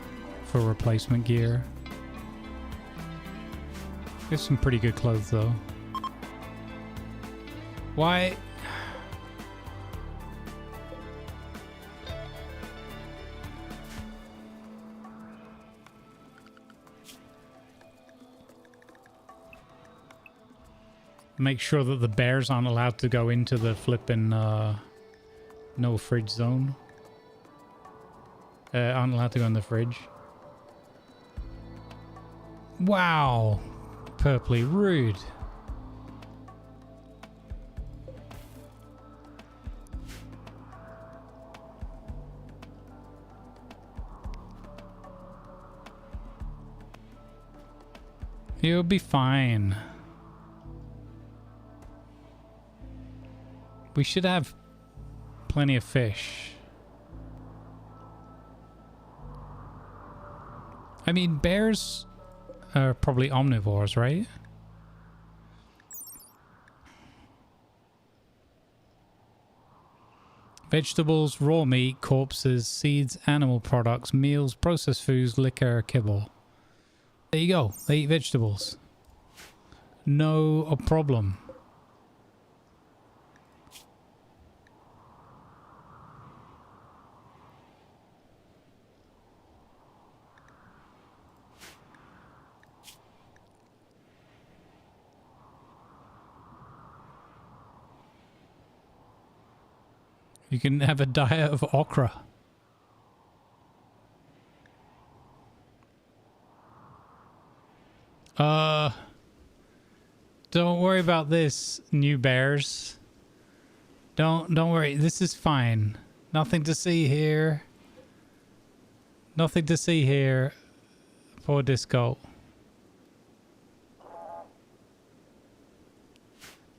for replacement gear. There's some pretty good clothes though. Why? Make sure that the bears aren't allowed to go into the flipping No fridge zone. Aren't allowed to go in the fridge. Wow. Purpley rude. You'll be fine. We should have plenty of fish. I mean, bears are probably omnivores, right? Vegetables, raw meat, corpses, seeds, animal products, meals, processed foods, liquor, kibble. There you go. They eat vegetables. No problem. You can have a diet of okra. Don't worry about this, new bears. Don't worry. This is fine. Nothing to see here. Nothing to see here. Poor Disco.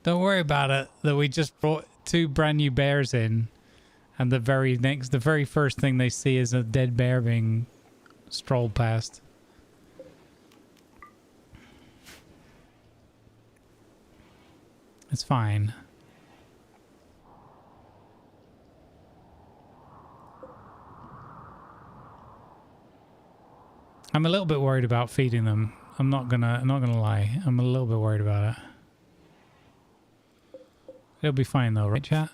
Don't worry about it. That we just brought 2 brand new bears in, and the very first thing they see is a dead bear being strolled past. It's fine. I'm a little bit worried about feeding them. I'm not gonna lie. I'm a little bit worried about it. It'll be fine though, right, chat?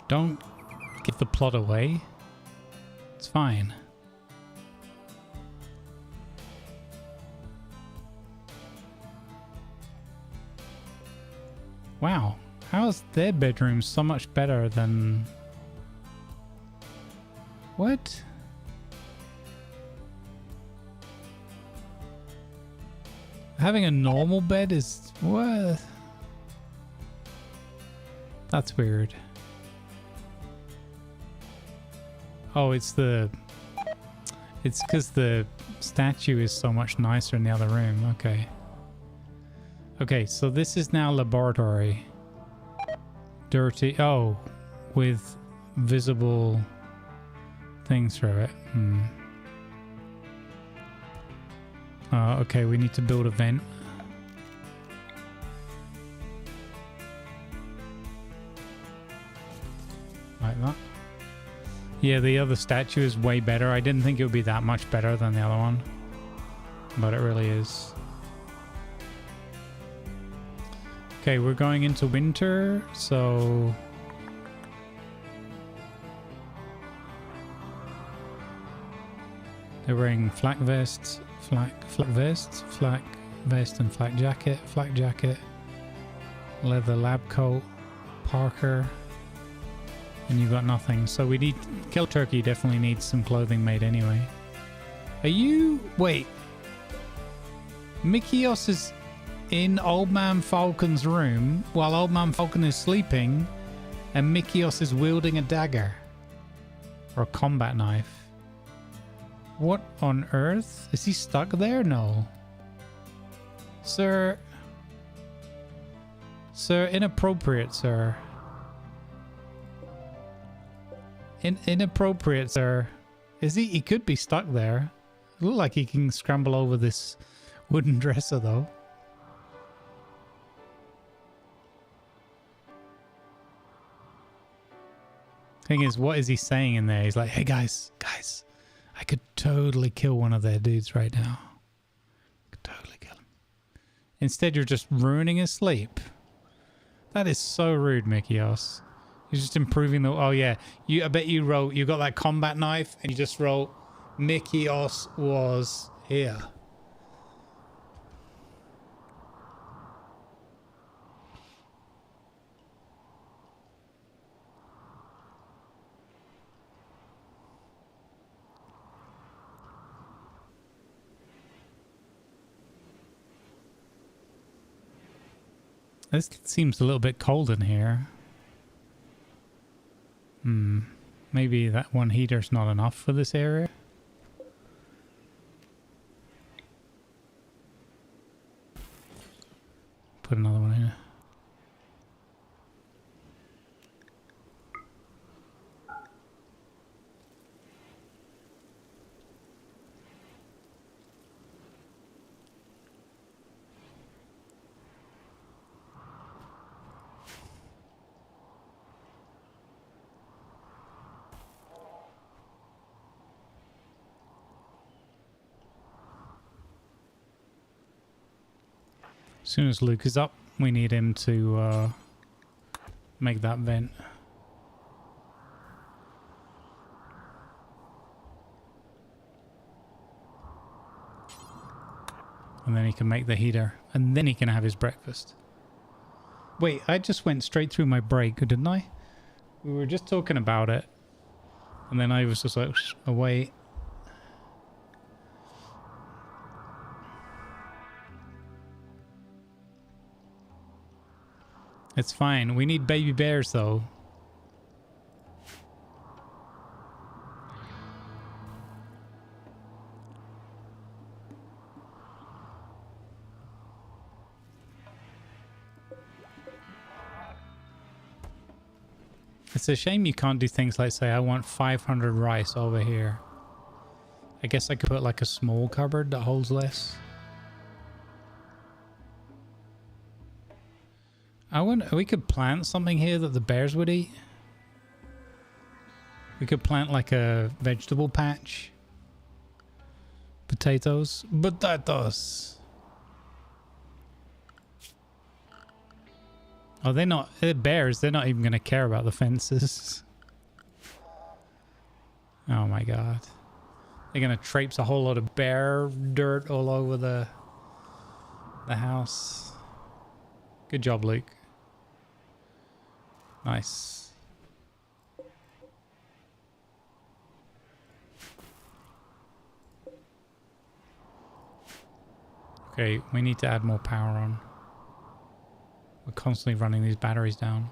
Don't give the plot away. It's fine. Wow. How is their bedroom so much better than... What? Having a normal bed is... What? That's weird. Oh, it's because the statue is so much nicer in the other room. Okay. Okay, so this is now laboratory. Dirty. Oh, with visible things through it. Okay, we need to build a vent. Like that. Yeah, the other statue is way better. I didn't think it would be that much better than the other one, but it really is. Okay, we're going into winter, so... They're wearing flak vests, flak vest and flak jacket, leather lab coat, Parker. And you've got nothing. So we need... Kill Turkey definitely needs some clothing made anyway. Are you... Wait. Mikios is in Old Man Falcon's room while Old Man Falcon is sleeping, and Mikios is wielding a dagger. Or a combat knife. What on earth? Is he stuck there? No. Sir... Sir, inappropriate, sir. Inappropriate, sir. Is he? He could be stuck there. Look like he can scramble over this wooden dresser though. Thing is, what is he saying in there? He's like, hey guys, I could totally kill one of their dudes right now. Could totally kill him. Instead, you're just ruining his sleep. That is so rude, Mikios. You're just improving the... Oh yeah, I bet you wrote, you got that combat knife and you just wrote, Mikios was here. This seems a little bit cold in here. Maybe that one heater's not enough for this area. Put another one in. As soon as Luke is up, we need him to make that vent. And then he can make the heater. And then he can have his breakfast. Wait, I just went straight through my break, didn't I? We were just talking about it. And then I was just like, away. It's fine. We need baby bears, though. It's a shame you can't do things like say, I want 500 rice over here. I guess I could put like a small cupboard that holds less. We could plant something here that the bears would eat. We could plant like a vegetable patch. Potatoes. Potatoes. Oh, they're bears. They're not even going to care about the fences. Oh my god. They're going to traipse a whole lot of bear dirt all over the house. Good job, Luke. Nice. Okay, we need to add more power on. We're constantly running these batteries down.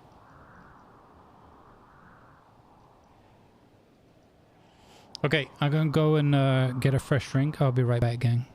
Okay, I'm gonna go and get a fresh drink. I'll be right back, gang.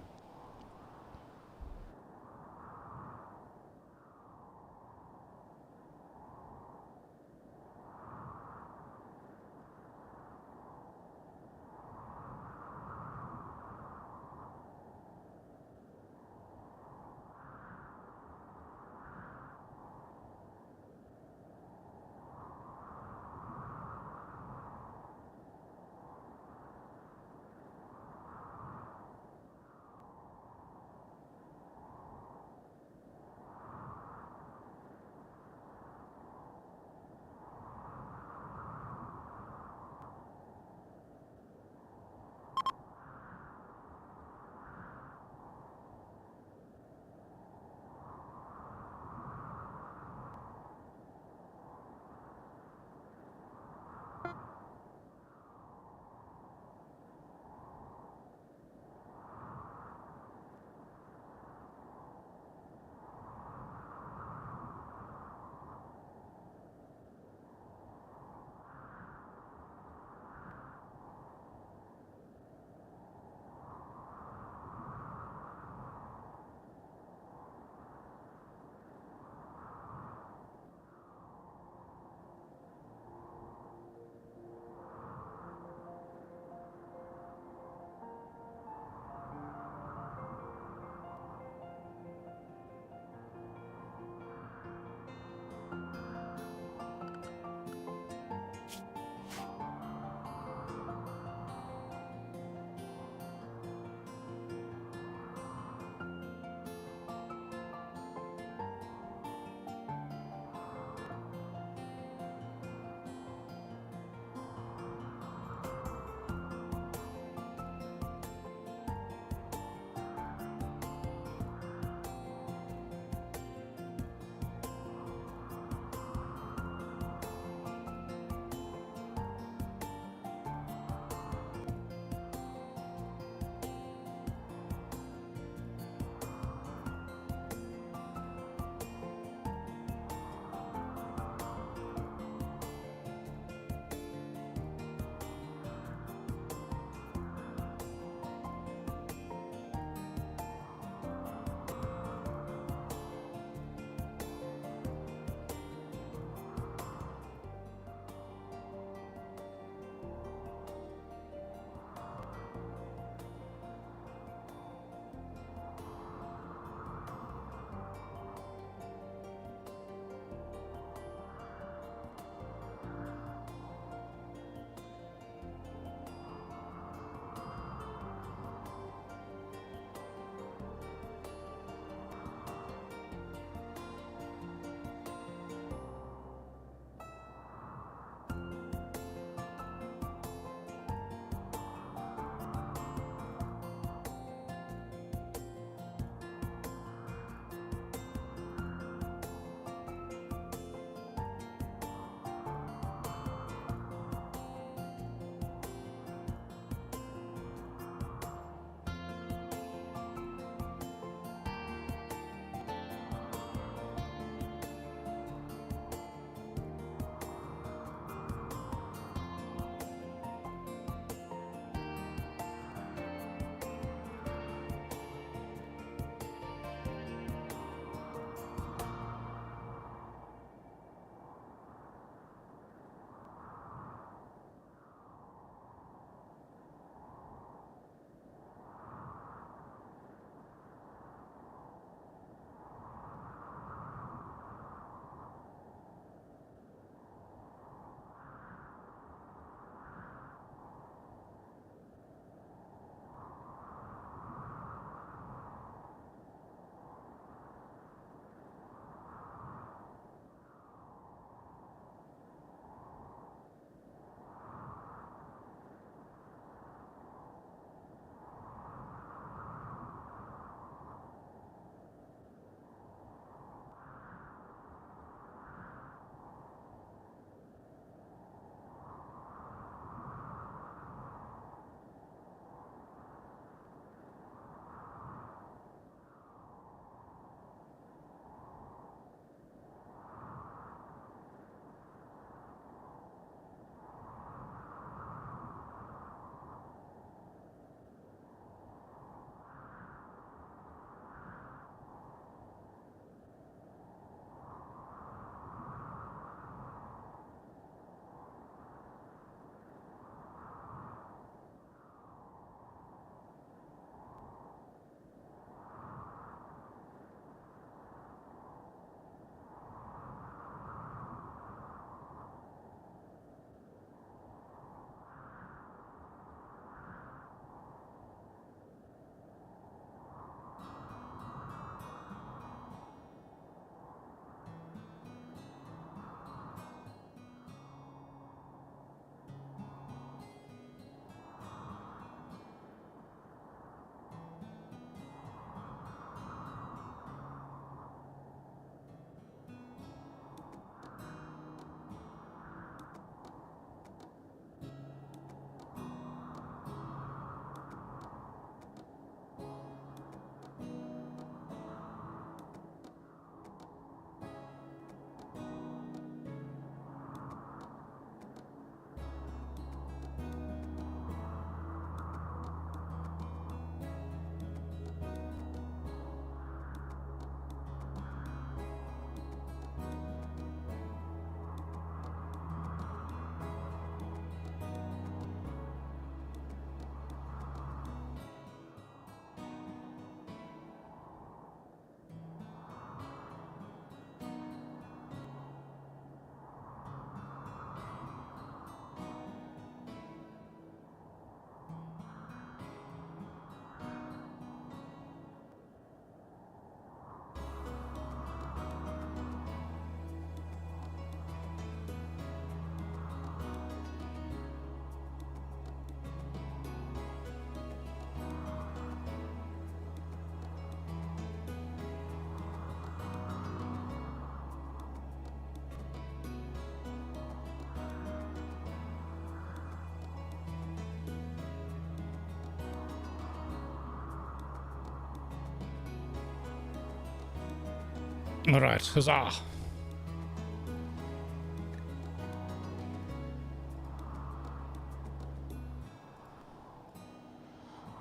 All right, huzzah.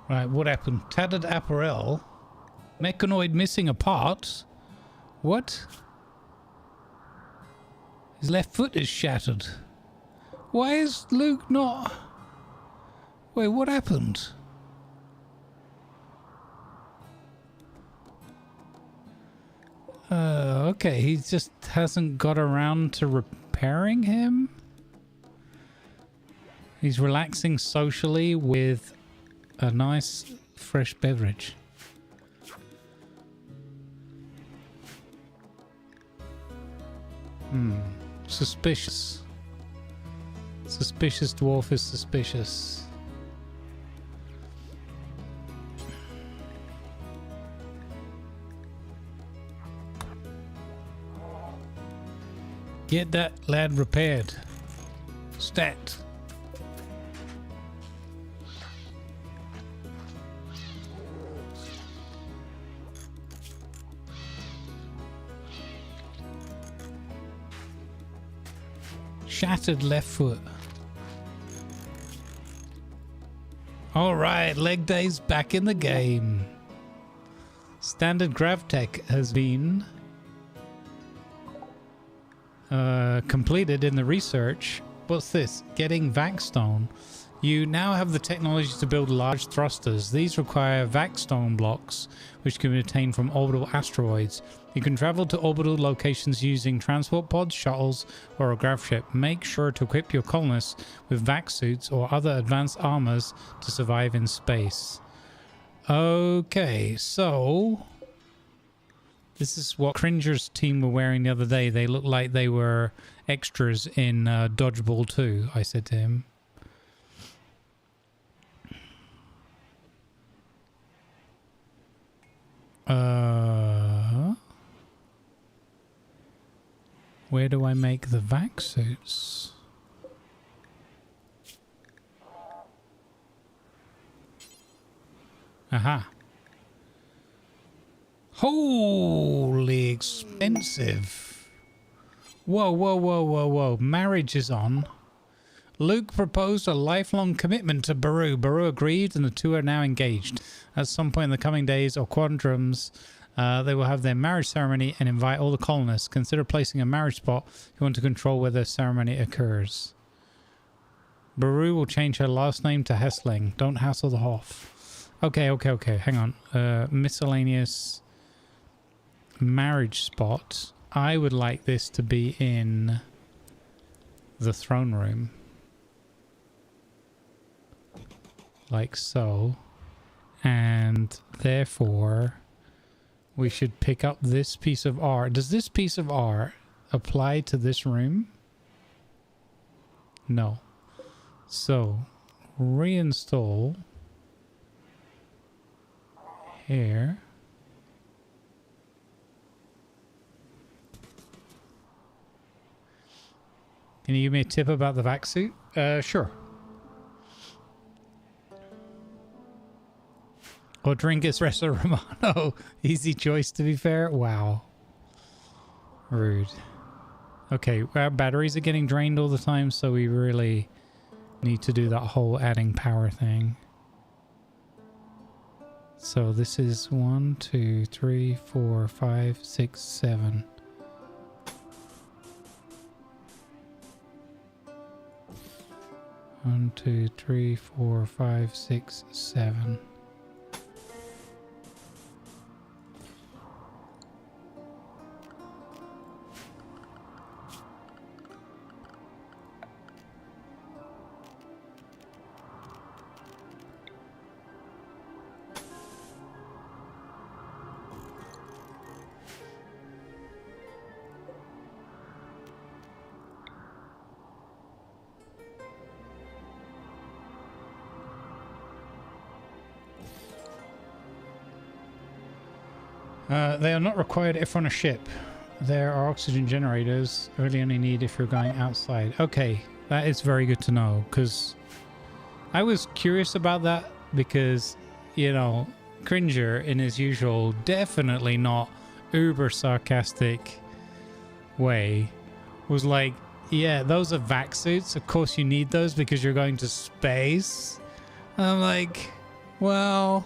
Right, what happened? Tattered apparel. Mechanoid missing a part. What? His left foot is shattered. Why is Luke not... Wait, what happened? Okay, he just hasn't got around to repairing him? He's relaxing socially with a nice fresh beverage. Suspicious. Suspicious dwarf is suspicious. Get that lad repaired. Stat. Shattered left foot. All right, leg day's back in the game. Standard GravTech has been completed in the research. What's this? Getting Vaxstone. You now have the technology to build large thrusters. These require Vaxstone blocks, which can be obtained from orbital asteroids. You can travel to orbital locations using transport pods, shuttles, or a grav ship. Make sure to equip your colonists with vac suits or other advanced armors to survive in space. Okay, so this is what Cringer's team were wearing the other day. They looked like they were extras in Dodgeball 2, I said to him. Where do I make the vac suits? Aha. Holy expensive. Whoa, whoa, whoa, whoa, whoa. Marriage is on. Luke proposed a lifelong commitment to Baru. Baru agreed and the two are now engaged. At some point in the coming days or quadrums, they will have their marriage ceremony and invite all the colonists. Consider placing a marriage spot if you want to control where the ceremony occurs. Baru will change her last name to Hessling. Don't hassle the Hoff. Okay. Hang on. Miscellaneous marriage spot. I would like this to be in the throne room. Like so. And therefore, we should pick up this piece of art. Does this piece of art apply to this room? No. So, reinstall here. Can you give me a tip about the vac suit? Sure. Or drink espresso Romano. Easy choice, to be fair. Wow. Rude. Okay, our batteries are getting drained all the time, so we really need to do that whole adding power thing. So this is 1, 2, 3, 4, 5, 6, 7. One, 2, 3, 4, 5, 6, 7. They are not required if on a ship. There are oxygen generators. Really only need if you're going outside. Okay, that is very good to know, because I was curious about that because, you know, Cringer in his usual definitely not uber sarcastic way was like, yeah, those are vac suits. Of course you need those because you're going to space. And I'm like, well,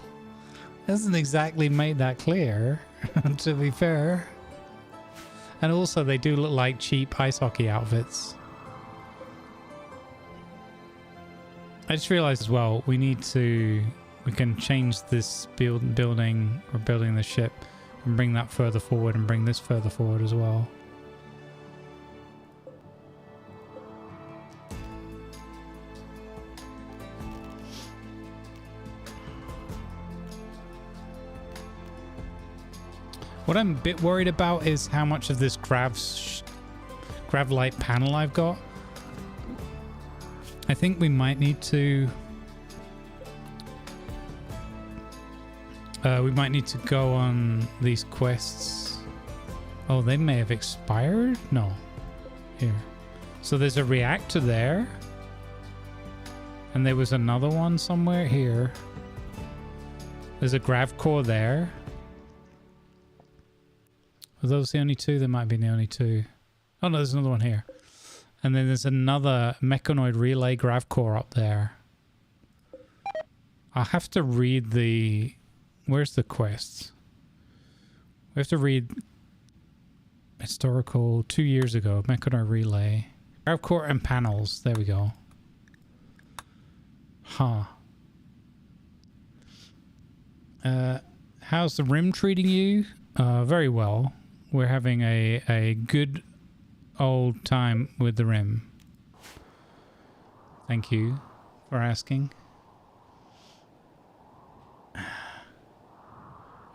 hasn't exactly made that clear, to be fair. And also they do look like cheap ice hockey outfits. I just realized as well, we can change this building, or building the ship, and bring that further forward and bring this further forward as well. What I'm a bit worried about is how much of this grav light panel I've got. I think we might need to go on these quests. Oh, they may have expired? No. Here. So there's a reactor there. And there was another one somewhere here. There's a grav core there. Are those the only two? There might be the only two. Oh no, there's another one here. And then there's another mechanoid relay grav core up there. I'll have to read the... Where's the quests? We have to read historical 2 years ago. Mechanoid relay. Grav core and panels. There we go. Huh. How's the Rim treating you? Very well. We're having a good old time with the Rim. Thank you for asking.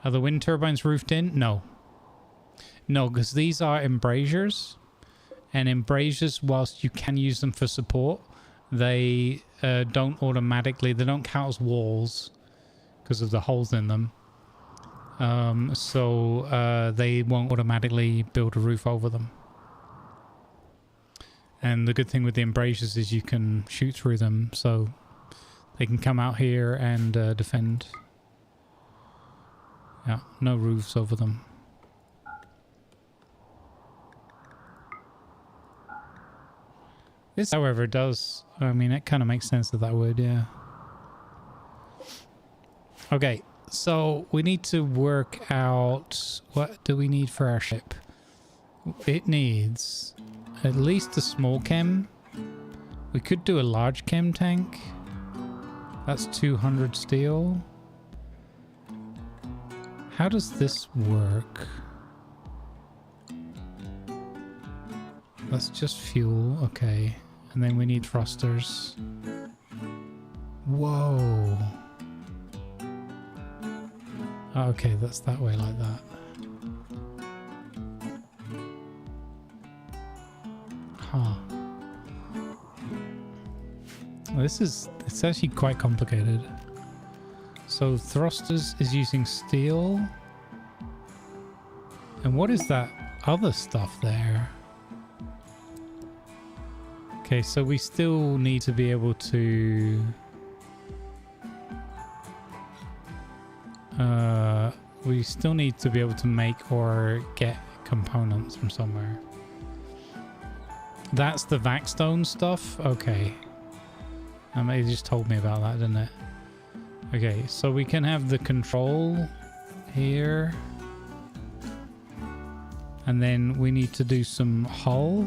Are the wind turbines roofed in? No. No, because these are embrasures. And embrasures, whilst you can use them for support, they don't automatically, they don't count as walls because of the holes in them. So they won't automatically build a roof over them. And the good thing with the embrasures is you can shoot through them, so they can come out here and defend. Yeah, no roofs over them. This, however, does... I mean, it kind of makes sense that would, yeah. Okay, so we need to work out... What do we need for our ship? It needs at least a small chem. We could do a large chem tank. That's 200 steel. How does this work? That's just fuel, okay. And then we need thrusters. Whoa. Okay, that's that way like that. Huh. Well, it's actually quite complicated. So thrusters is using steel. And what is that other stuff there? Okay, so we still need to be able to... we still need to be able to make or get components from somewhere. That's the Vaxstone stuff? Okay. It just told me about that, didn't it? Okay, so we can have the control here. And then we need to do some hull,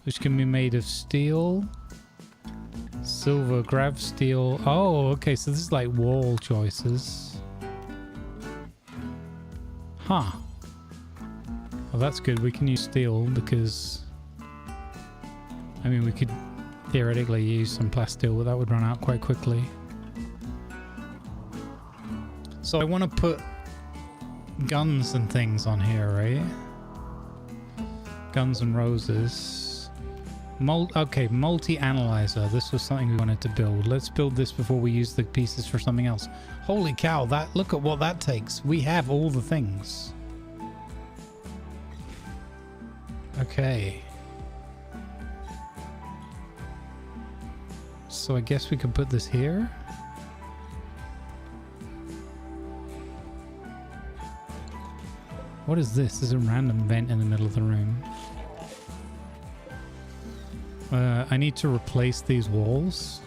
which can be made of steel. Silver, grav steel. Oh, okay, so this is like wall choices. Huh. Well, that's good. We can use steel because... I mean, we could theoretically use some plasteel, but that would run out quite quickly. So I want to put guns and things on here, right? Guns and roses. Okay, multi-analyzer. This was something we wanted to build. Let's build this before we use the pieces for something else. Holy cow, look at what that takes. We have all the things. Okay. So I guess we can put this here. What is this? There's a random vent in the middle of the room. I need to replace these walls.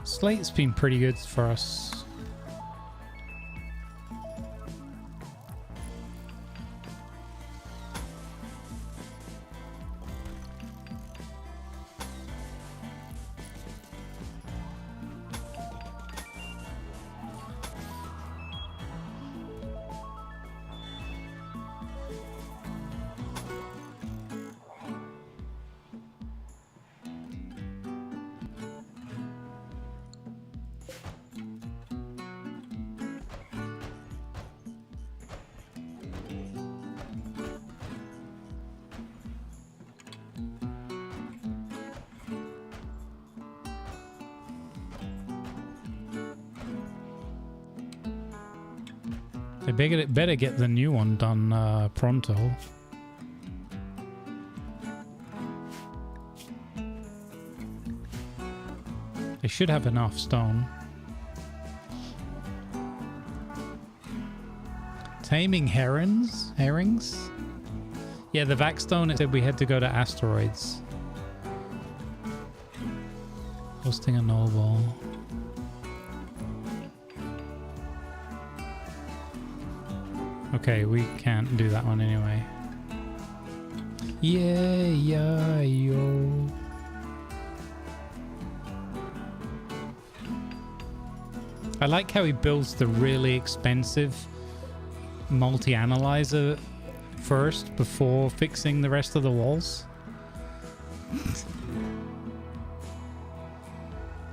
Slate's been pretty good for us. They better get the new one done pronto. They should have enough stone. Taming herrings? Yeah, the Vaxstone, it said we had to go to asteroids. Hosting a noble. Okay, we can't do that one anyway. Yeah, yo. I like how he builds the really expensive multi-analyzer first before fixing the rest of the walls.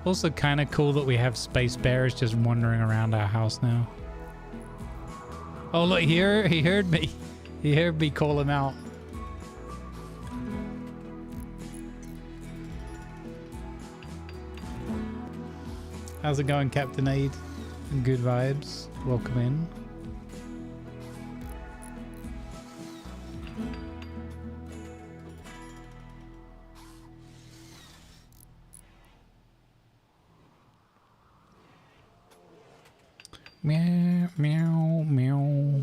Also kind of cool that we have space bears just wandering around our house now. Oh look, he heard me. He heard me call him out. How's it going, Captain Aid? Good vibes. Welcome in. Meow, meow, meow.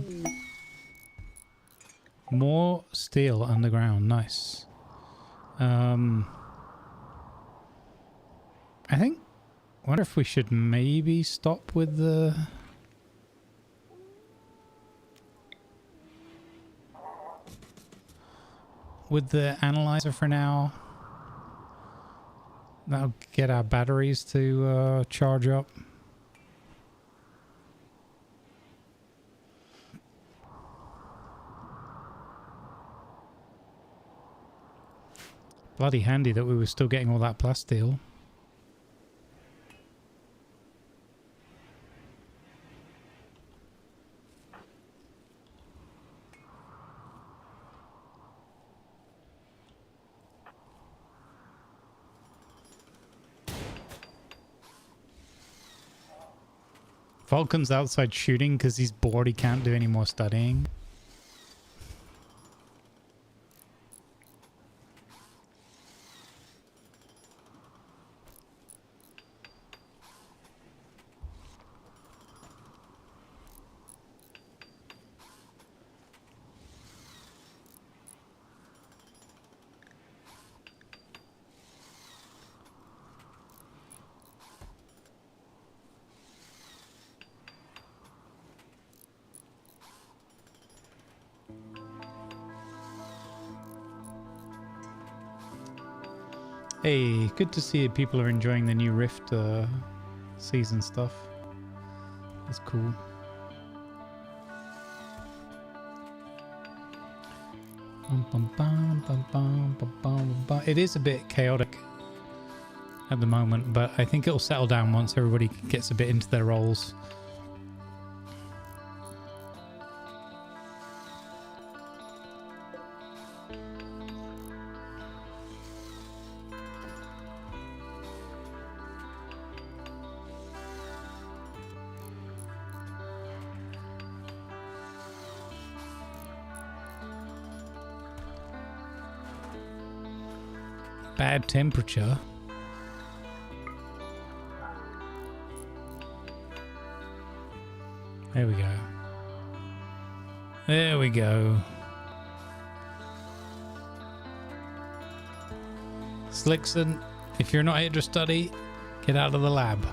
More steel underground. Nice. I wonder if we should maybe stop with the... analyzer for now. That'll get our batteries to charge up. Bloody handy that we were still getting all that plasteel. Falcon's outside shooting because he's bored, he can't do any more studying. Hey, good to see people are enjoying the new Rift season stuff. That's cool. It is a bit chaotic at the moment, but I think it'll settle down once everybody gets a bit into their roles. bad temperature. There we go. There we go. Slickson, if you're not here to study, get out of the lab.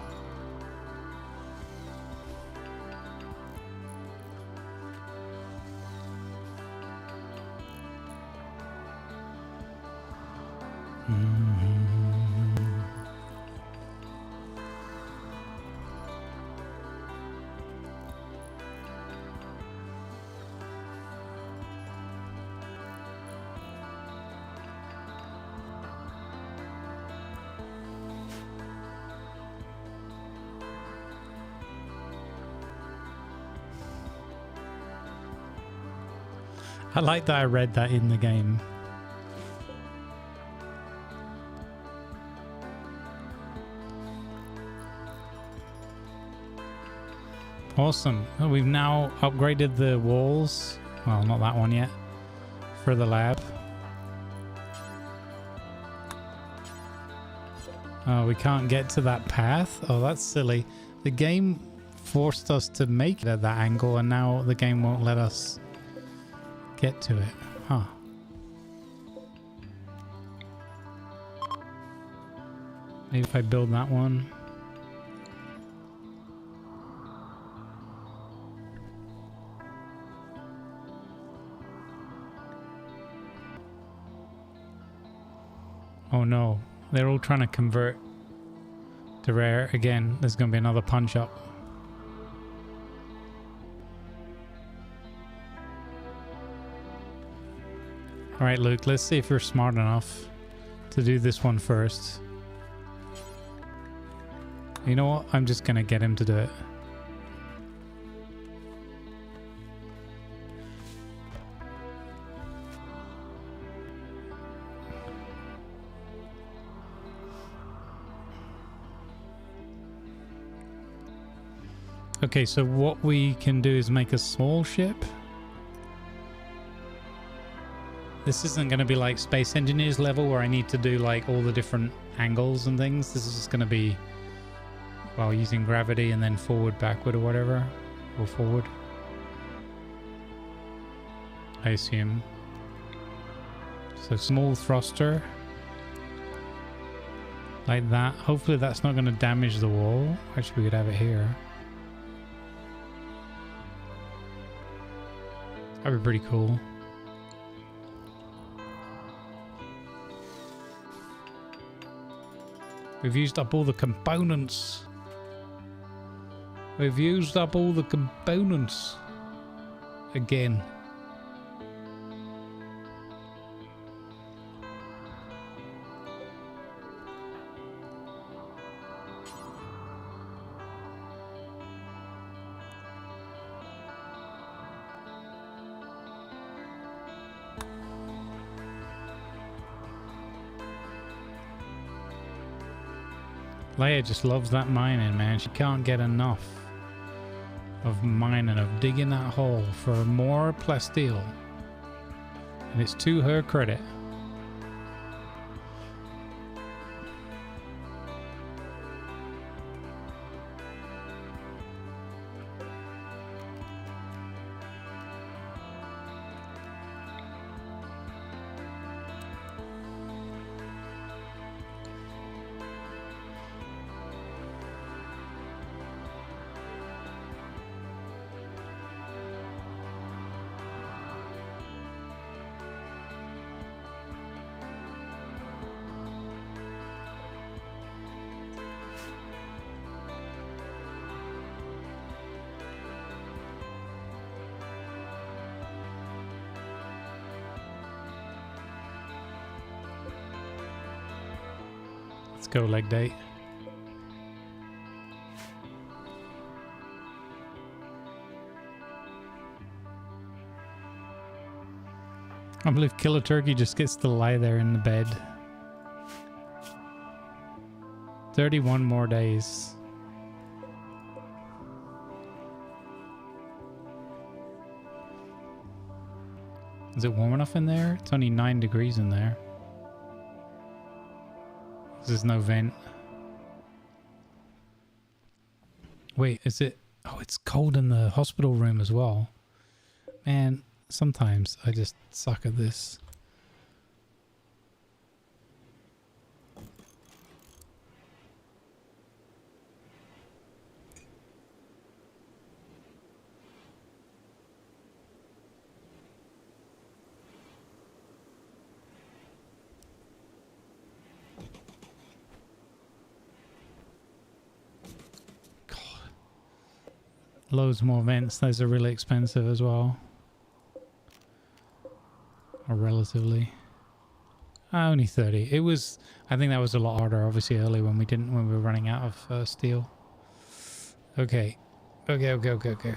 I like that I read that in the game. Awesome. Well, we've now upgraded the walls. Well, not that one yet. For the lab. Oh, we can't get to that path? Oh, that's silly. The game forced us to make it at that angle, and now the game won't let us get to it. Huh. Maybe if I build that one. Oh no, they're all trying to convert to rare. Again, there's going to be another punch up. Alright, Luke, let's see if you're smart enough to do this one first. You know what? I'm just going to get him to do it. Okay, so what we can do is make a small ship. This isn't going to be like Space Engineers level where I need to do like all the different angles and things. This is just going to be, well, using gravity and then forward, backward or whatever. Or forward. I assume. So small thruster. Like that. Hopefully that's not going to damage the wall. Actually, we could have it here. That'd be pretty cool. We've used up all the components. We've used up all the components. Again. Leia just loves that mining, man. She can't get enough of mining, of digging that hole for more plasteel. And it's to her credit. Let's go leg day. I believe Killer Turkey just gets to lie there in the bed. 31 more days. Is it warm enough in there? It's only 9 degrees in there. There's no vent. Wait, is it? Oh, it's cold in the hospital room as well. Man, sometimes I just suck at this. Loads more vents. Those are really expensive as well. Or relatively. Only 30. It was, I think that was a lot harder obviously early when we were running out of steel. Okay. Okay.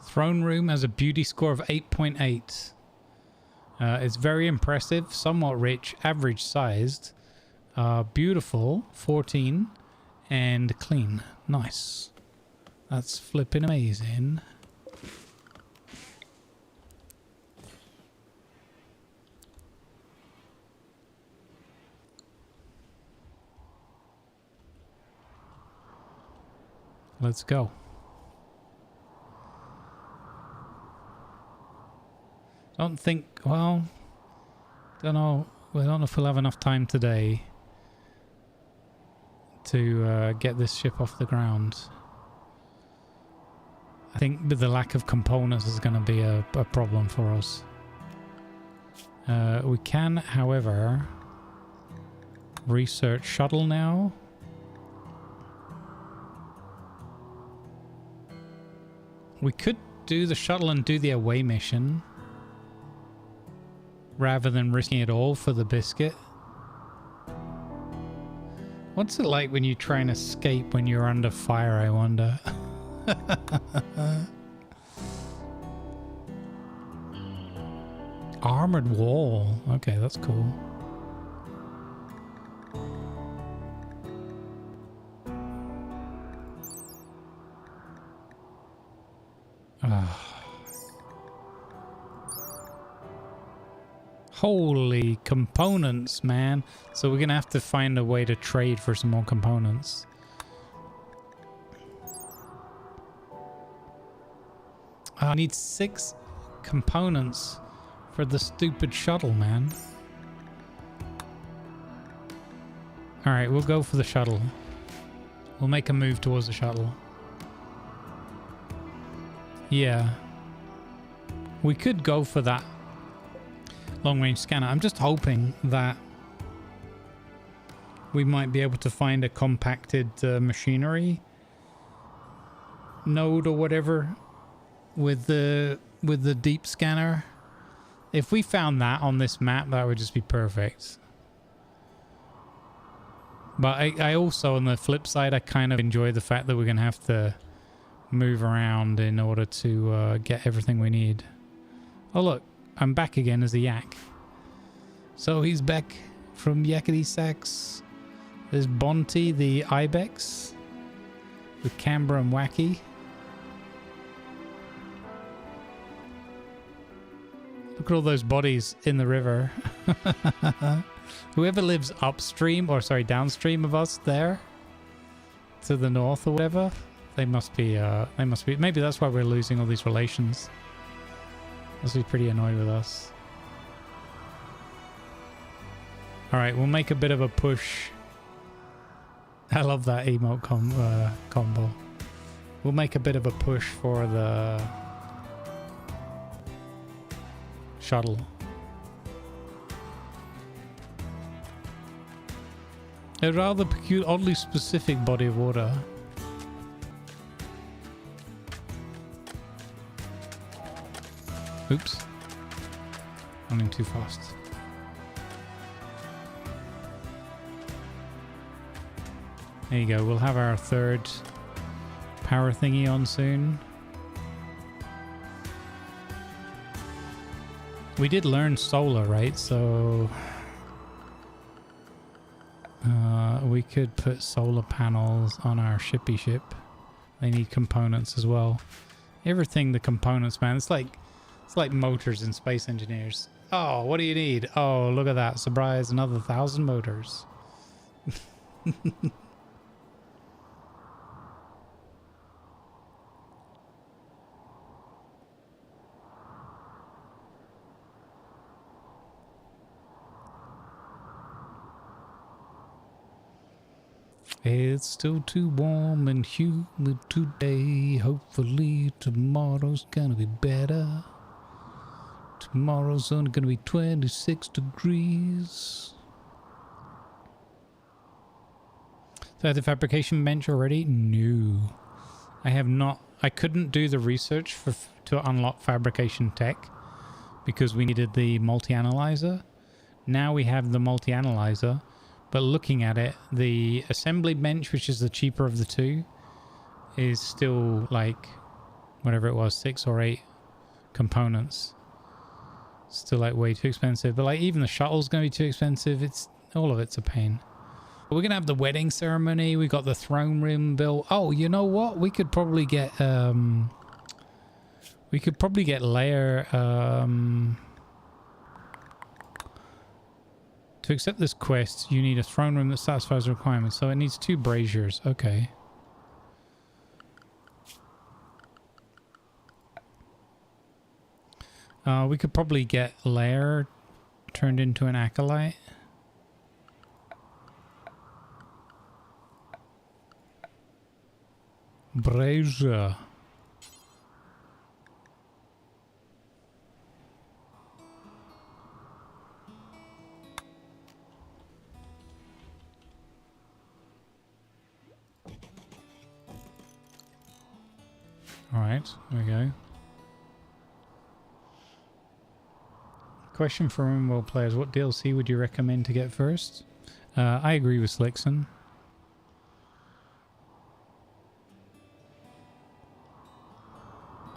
Throne room has a beauty score of 8.8. It's very impressive, somewhat rich, average sized, beautiful, 14, and clean. Nice. That's flipping amazing. Let's go. Don't think, well, don't know. I don't know if we'll have enough time today to get this ship off the ground. I think with the lack of components is going to be a problem for us. We can, however, research shuttle now. We could do the shuttle and do the away mission, rather than risking it all for the biscuit. What's it like when you try and escape when you're under fire, I wonder? Armored wall. Okay, that's cool. Holy components, man. So we're gonna have to find a way to trade for some more components. I need 6 components for the stupid shuttle, man. Alright, we'll go for the shuttle. We'll make a move towards the shuttle. Yeah. We could go for that long-range scanner. I'm just hoping that we might be able to find a compacted machinery node or whatever with the deep scanner. If we found that on this map, that would just be perfect. But I also, on the flip side, I kind of enjoy the fact that we're gonna have to move around in order to get everything we need. Oh look, I'm back again as a yak. So he's back from Yakety Sax. There's Bonty, the ibex, with Canberra and Wacky. Look at all those bodies in the river. Whoever lives upstream, or sorry, downstream of us there, to the north or whatever, they must be, maybe that's why we're losing all these relations. Must be pretty annoyed with us. Alright, we'll make a bit of a push. I love that emote combo. We'll make a bit of a push for the shuttle. A rather peculiar, oddly specific body of water. Oops. Running too fast. There you go. We'll have our third power thingy on soon. We did learn solar, right? So we could put solar panels on our shippy ship. They need components as well. Everything the components, man. It's like motors in Space Engineers. Oh, what do you need? Oh, look at that. Surprise, another 1,000 motors. It's still too warm and humid today. Hopefully tomorrow's gonna be better. Tomorrow's only gonna be 26 degrees. So I have the fabrication bench already? No. I have not. I couldn't do the research to unlock fabrication tech because we needed the multi-analyzer. Now we have the multi-analyzer. But looking at it, the assembly bench, which is the cheaper of the two, is still like, whatever it was, 6 or 8 components. Still like way too expensive. But like even the shuttle's going to be too expensive. All of it's a pain. But we're going to have the wedding ceremony. We got the throne room built. Oh, you know what? We could probably get Lair, to accept this quest, you need a throne room that satisfies the requirements. So it needs 2 braziers. Okay. We could probably get Lair turned into an acolyte. Brazier. Alright, there we go. Question for Rimworld players. What DLC would you recommend to get first? I agree with Slickson.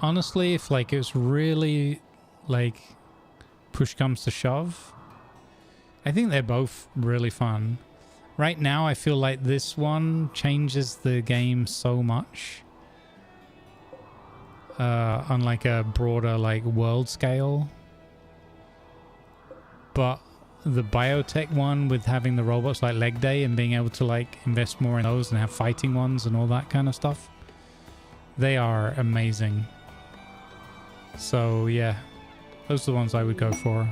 Honestly, if like it's really like push comes to shove, I think they're both really fun. Right now I feel like this one changes the game so much. On like a broader like world scale. But the biotech one with having the robots like leg day and being able to like invest more in those and have fighting ones and all that kind of stuff, they are amazing. So yeah, those are the ones I would go for.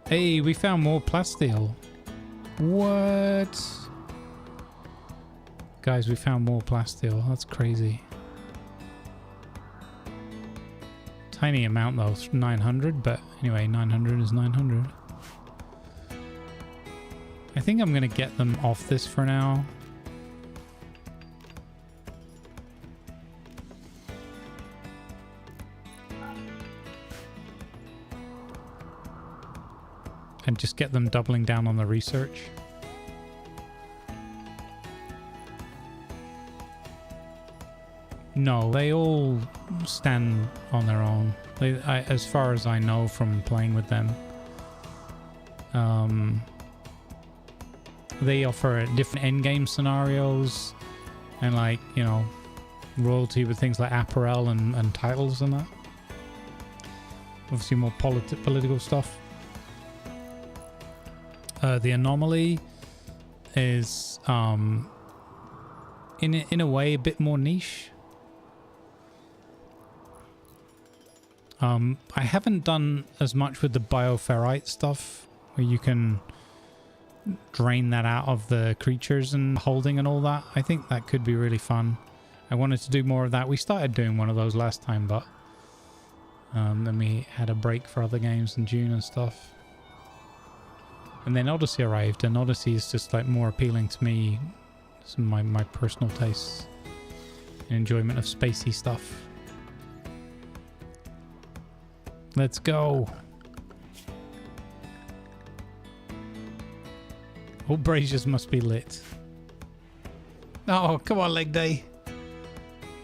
Hey, we found more plasteel. What? Guys, we found more plasteel. That's crazy. Tiny amount though, 900, but anyway, 900 is 900. I think I'm gonna get them off this for now. And just get them doubling down on the research. No, they all stand on their own. As far as I know from playing with them. They offer different endgame scenarios and like, you know, royalty with things like apparel and titles and that. Obviously more political stuff. The anomaly is in a way a bit more niche. I haven't done as much with the bioferrite stuff where you can drain that out of the creatures and holding and all that. I think that could be really fun. I wanted to do more of that. We started doing one of those last time, but then we had a break for other games in June and stuff. And then Odyssey arrived, and Odyssey is just like more appealing to me. Some of my personal tastes and enjoyment of spacey stuff. Let's go. All braziers must be lit. Oh, come on, leg day.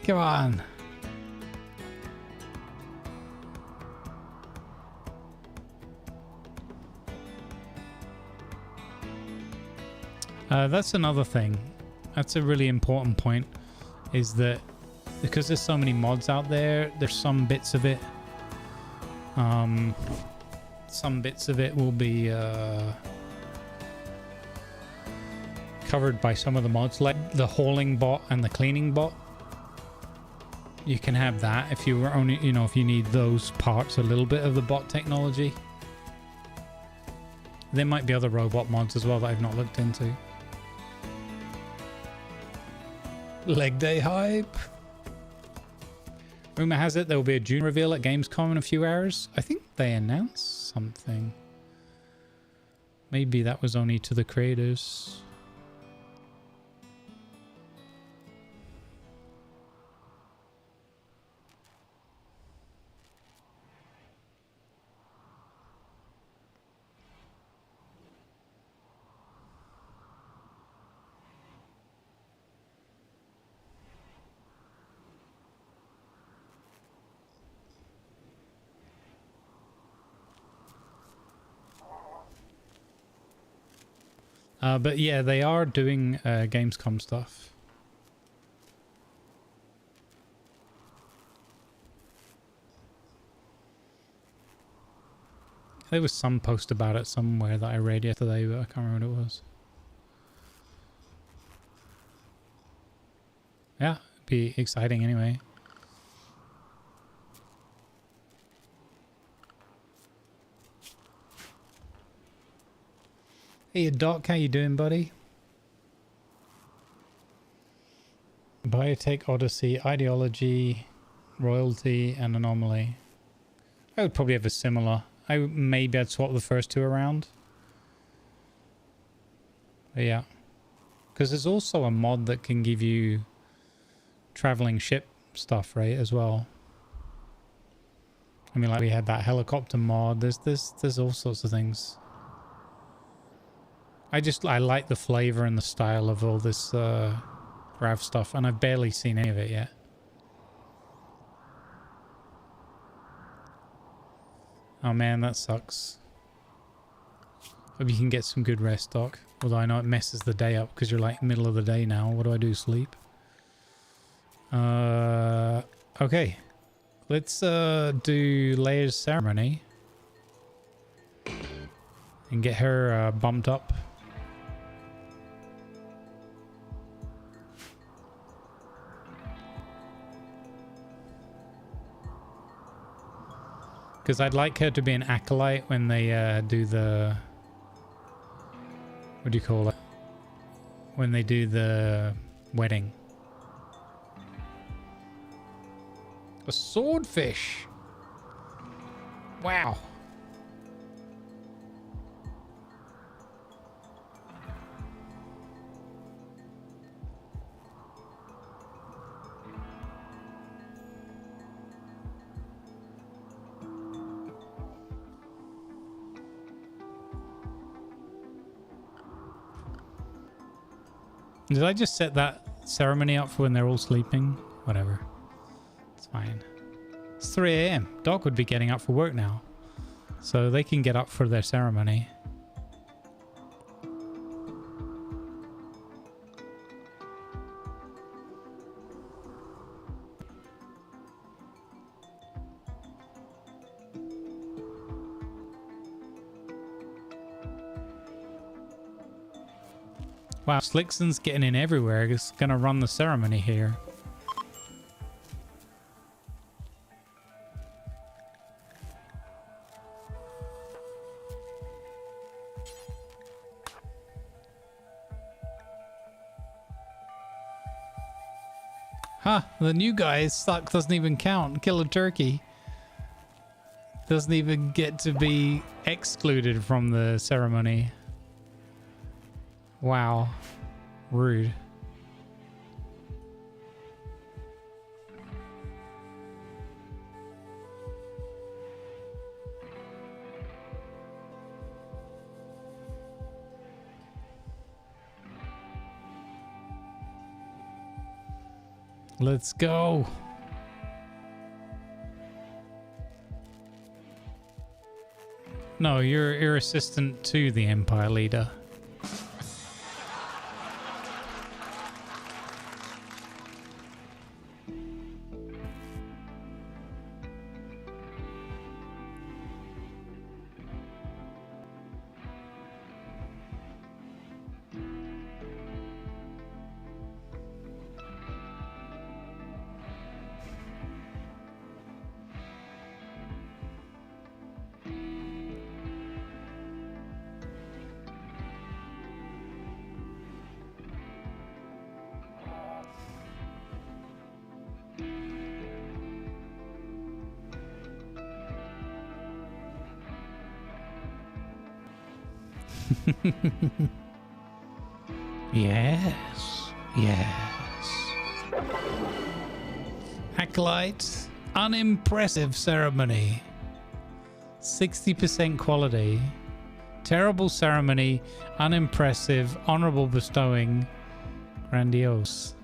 Come on. That's another thing. That's a really important point, is that because there's so many mods out there, there's some bits of it will be covered by some of the mods, like the hauling bot and the cleaning bot. You can have that if you were only, if you need those parts, a little bit of the bot technology. There might be other robot mods as well that I've not looked into. Leg day hype. Rumor has it there will be a June reveal at Gamescom in a few hours. I think they announced something. Maybe that was only to the creators. But yeah, they are doing Gamescom stuff. There was some post about it somewhere that I read yesterday, but I can't remember what it was. Yeah, it'd be exciting anyway. Hey Doc, how you doing, buddy? Biotech, Odyssey, Ideology, Royalty, and Anomaly. I would probably have a similar. Maybe I'd swap the first two around. But yeah. Because there's also a mod that can give you traveling ship stuff, right, as well. I mean, like we had that helicopter mod. There's all sorts of things. I like the flavor and the style of all this Grav stuff, and I've barely seen any of it yet. Oh man, that sucks. Hope you can get some good rest, Doc. Although I know it messes the day up because you're like middle of the day now. What do I do? Sleep? Okay. Let's do Leia's ceremony and get her bumped up. Because I'd like her to be an acolyte when they do the... What do you call it? When they do the wedding. A swordfish! Wow. Did I just set that ceremony up for when they're all sleeping? Whatever. It's fine. It's 3 AM. Doc would be getting up for work now. So they can get up for their ceremony. Wow, Slickson's getting in everywhere. He's gonna run the ceremony here. Huh, the new guy suck, doesn't even count. Kill a turkey. Doesn't even get to be excluded from the ceremony. Wow. Rude. Let's go. No, you're assistant to the Empire leader. Yes. Yes. Acolyte. Unimpressive ceremony. 60% quality. Terrible ceremony. Unimpressive. Honorable bestowing. Grandiose.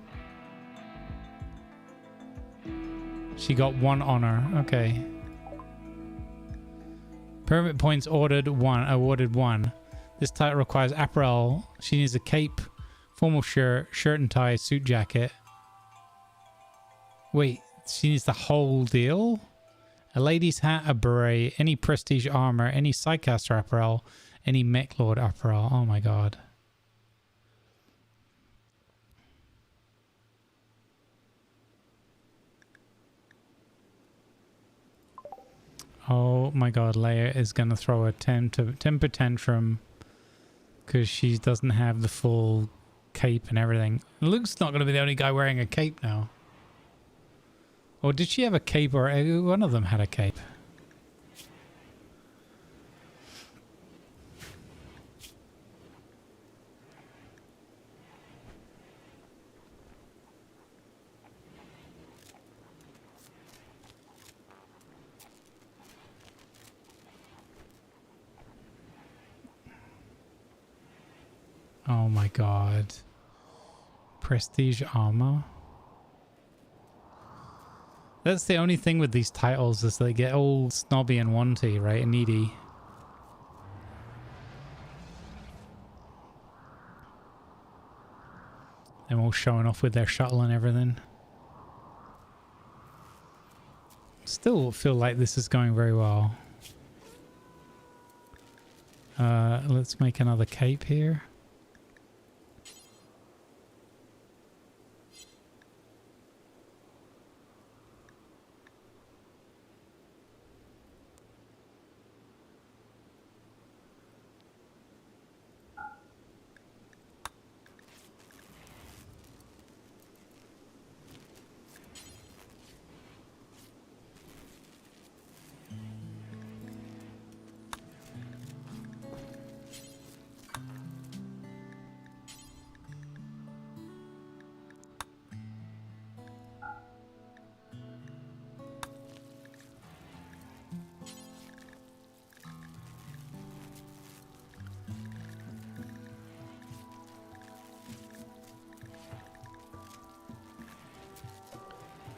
She got 1 honor. Okay. Permit points awarded 1. This title requires apparel. She needs a cape, formal shirt, shirt and tie, suit jacket. Wait, she needs the whole deal? A lady's hat, a beret, any prestige armor, any Psycaster apparel, any Mech Lord apparel. Oh my god. Oh my god, Leia is gonna throw a temper tantrum because she doesn't have the full cape and everything. Luke's not gonna be the only guy wearing a cape now. Or did she have a cape, or one of them had a cape? Oh my god. Prestige armor. That's the only thing with these titles, is they get all snobby and wanty, right? And needy. Them all showing off with their shuttle and everything. Still feel like this is going very well. Let's make another cape here.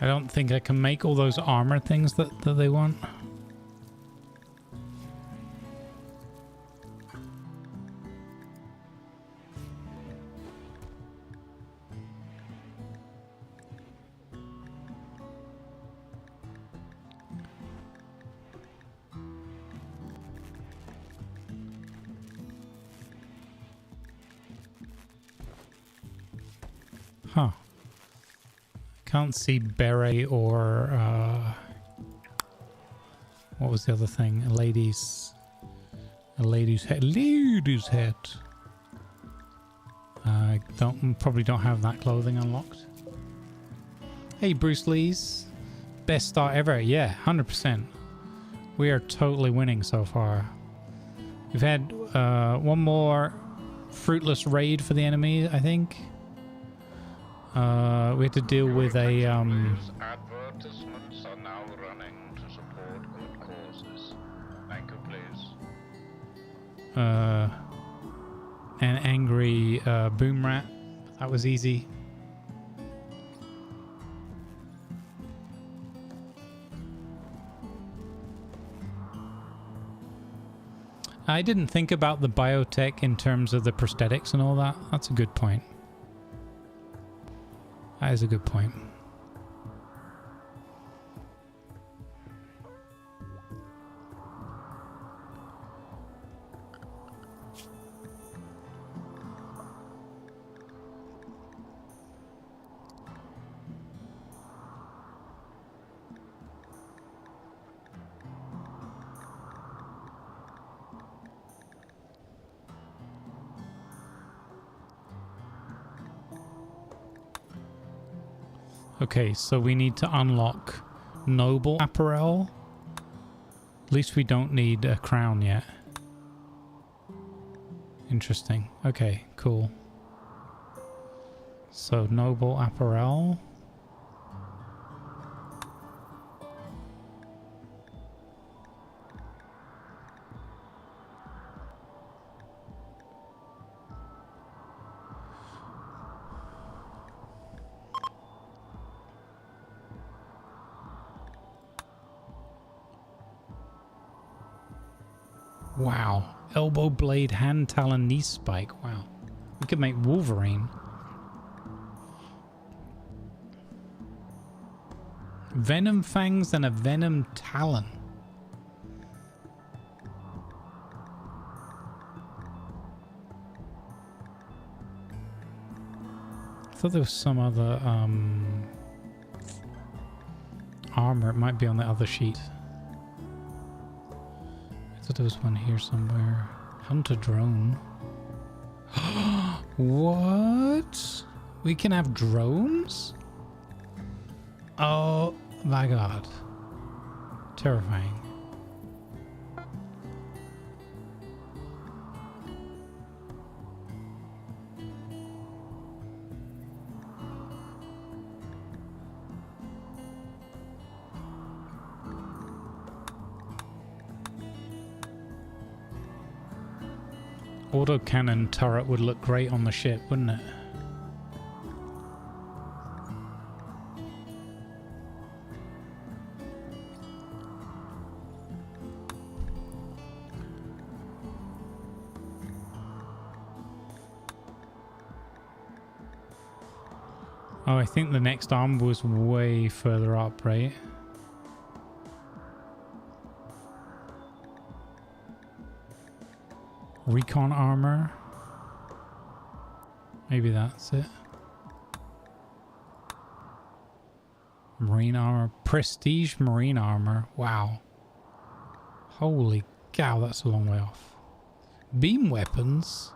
I don't think I can make all those armor things that they want. Huh. Can't see beret or what was the other thing? A lady's hat. Lady's hat. Probably don't have that clothing unlocked. Hey, Bruce Lee's best start ever. Yeah, 100%. We are totally winning so far. We've had one more fruitless raid for the enemy, I think. We had to deal with a Advertisements are now running to support good causes. Thank you, please. an angry boom rat. That was easy. I didn't think about the biotech in terms of the prosthetics and all that. That's a good point. That is a good point. Okay, so we need to unlock noble apparel. At least we don't need a crown yet. Interesting. Okay, cool. So, noble apparel. Wow. Elbow blade, hand talon, knee spike. Wow. We could make Wolverine. Venom fangs and a venom talon. I thought there was some other armor. It might be on the other sheet. I thought there was one here somewhere. Hunter drone. What? We can have drones? Oh my god. Terrifying. Autocannon turret would look great on the ship, wouldn't it? Oh, I think the next arm was way further up, right? Recon armor. Maybe that's it. Marine armor. Prestige marine armor. Wow. Holy cow, that's a long way off. Beam weapons.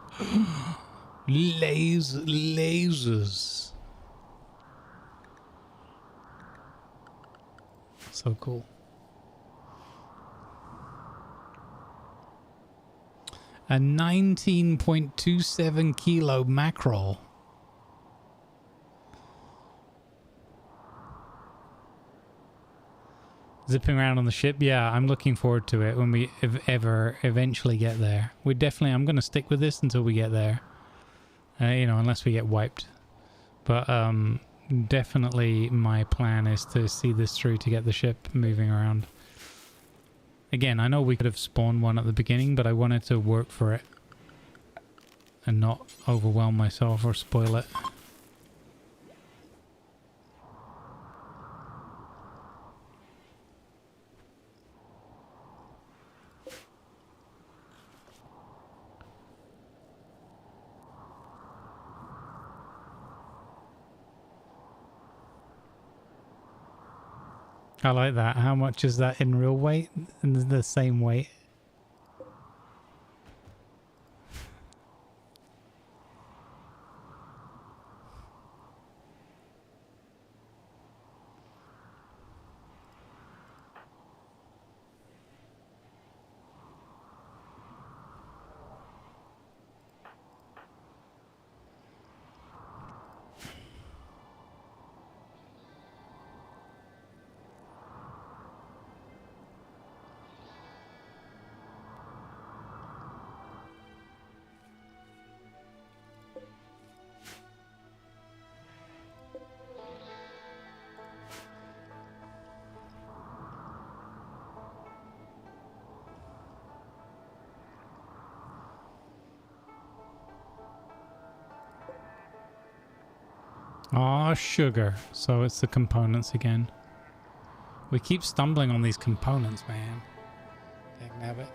Lasers. So cool. A 19.27 kilo mackerel. Zipping around on the ship. Yeah, I'm looking forward to it when we ever eventually get there. I'm going to stick with this until we get there. You know, unless we get wiped. But definitely my plan is to see this through to get the ship moving around. Again, I know we could have spawned one at the beginning, but I wanted to work for it and not overwhelm myself or spoil it. I like that. How much is that in real weight? And the same weight. Aw, sugar. So it's the components again. We keep stumbling on these components, man. Dagnabbit.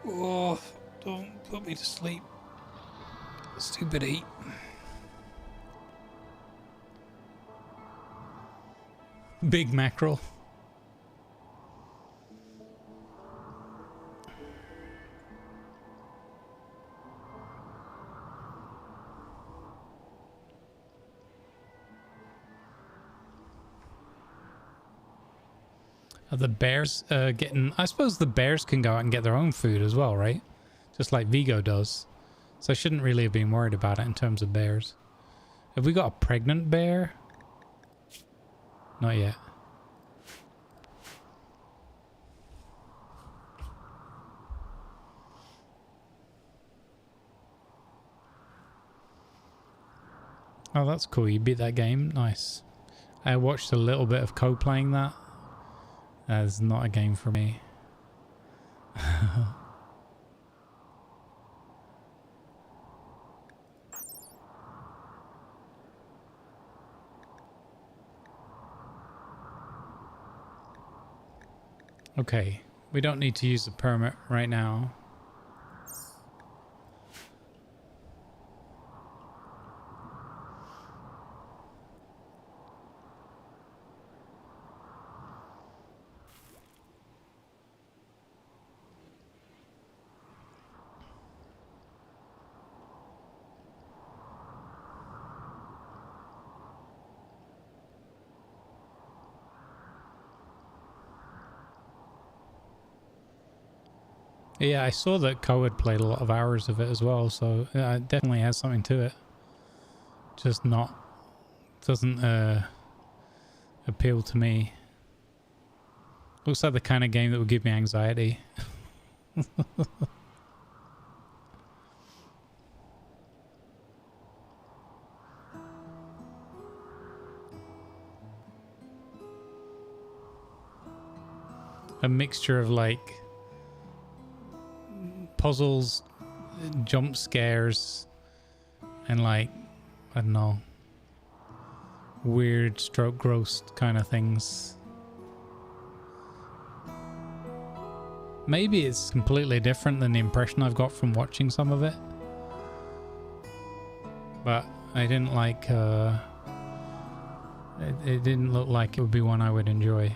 Oh, don't put me to sleep. Stupid eat. Big mackerel. Are the bears getting... I suppose the bears can go out and get their own food as well, right? Just like Vigo does. So I shouldn't really have been worried about it in terms of bears. Have we got a pregnant bear? Not yet. Oh, that's cool. You beat that game. Nice. I watched a little bit of Co playing that. That's not a game for me. Okay. We don't need to use the permit right now. Yeah, I saw that Co had played a lot of hours of it as well, so it definitely has something to it. Just not... doesn't appeal to me. Looks like the kind of game that would give me anxiety. A mixture of like... puzzles, jump scares, and like, I don't know, weird stroke gross kind of things. Maybe it's completely different than the impression I've got from watching some of it. But I didn't like, it didn't look like it would be one I would enjoy.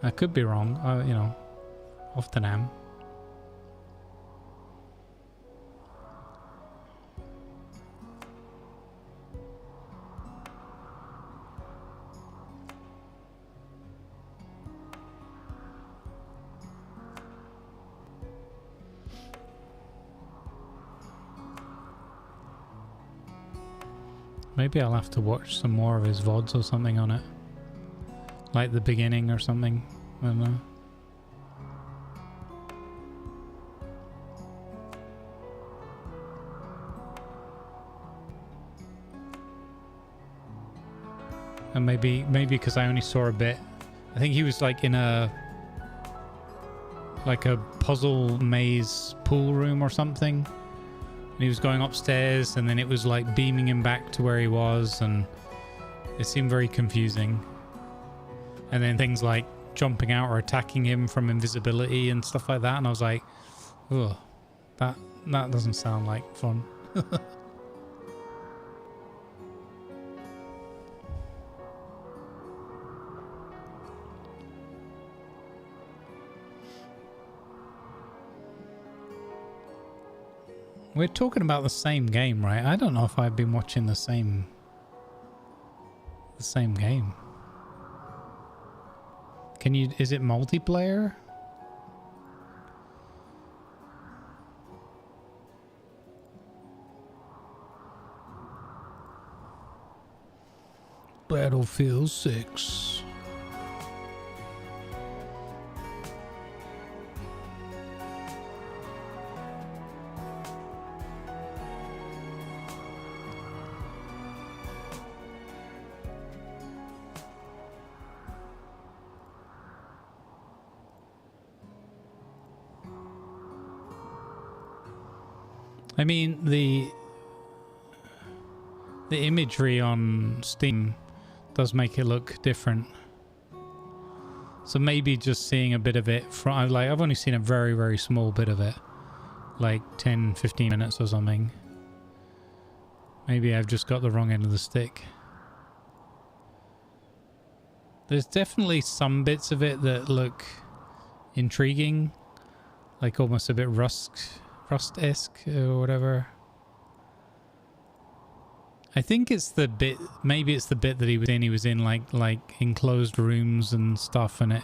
I could be wrong, you know, often am. Maybe I'll have to watch some more of his VODs or something on it. Like the beginning or something. I don't know. And maybe because I only saw a bit. I think he was like in a... like a puzzle maze pool room or something. And he was going upstairs and then it was like beaming him back to where he was, and it seemed very confusing. And then things like jumping out or attacking him from invisibility and stuff like that, and I was like, ugh, that doesn't sound like fun. We're talking about the same game, right? I don't know if I've been watching the same game. Can you... is it multiplayer? Battlefield 6. I mean, the imagery on Steam does make it look different. So maybe just seeing a bit of it from... I've only seen a very, very small bit of it. Like 10, 15 minutes or something. Maybe I've just got the wrong end of the stick. There's definitely some bits of it that look intriguing. Like almost a bit Rust-esque or whatever. I think it's the bit, maybe it's the bit that he was in like enclosed rooms and stuff, and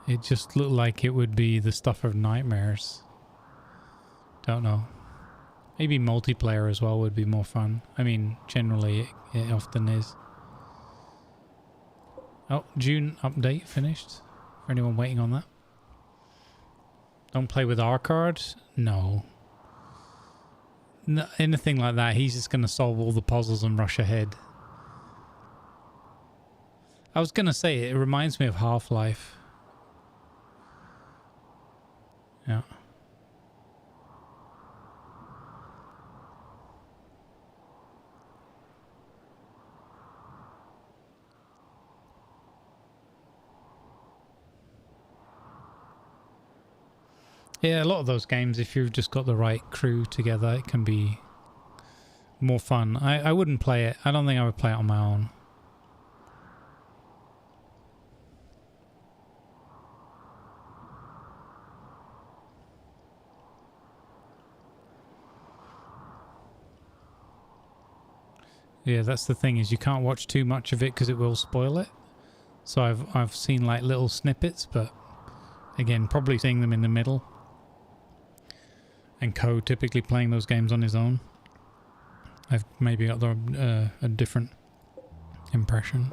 It just looked like it would be the stuff of nightmares. Don't know. Maybe multiplayer as well would be more fun. I mean, generally it often is. Oh, June update finished. For anyone waiting on that. Don't play with our cards? No. No, anything like that, he's just going to solve all the puzzles and rush ahead. I was going to say, it reminds me of Half-Life. Yeah. Yeah, a lot of those games, if you've just got the right crew together, it can be more fun. I wouldn't play it. I don't think I would play it on my own. Yeah, that's the thing, is you can't watch too much of it because it will spoil it. So I've seen like little snippets, but again, probably seeing them in the middle. And Co typically playing those games on his own. I've maybe got a different impression.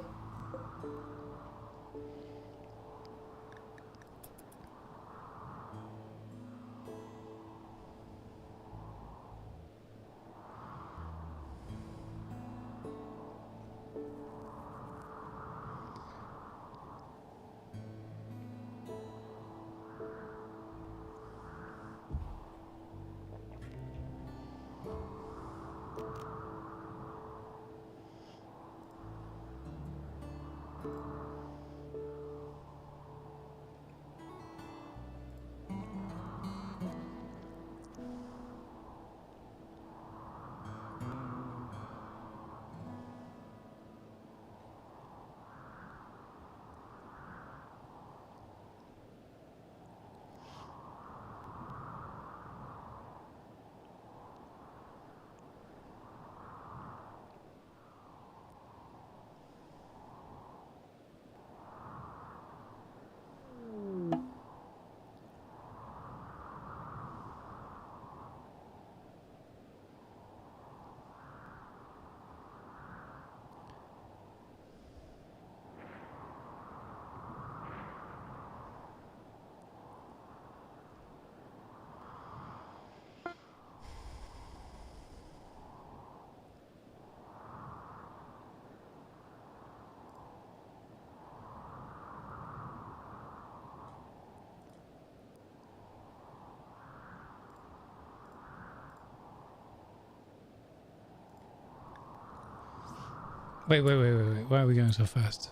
Wait. Why are we going so fast?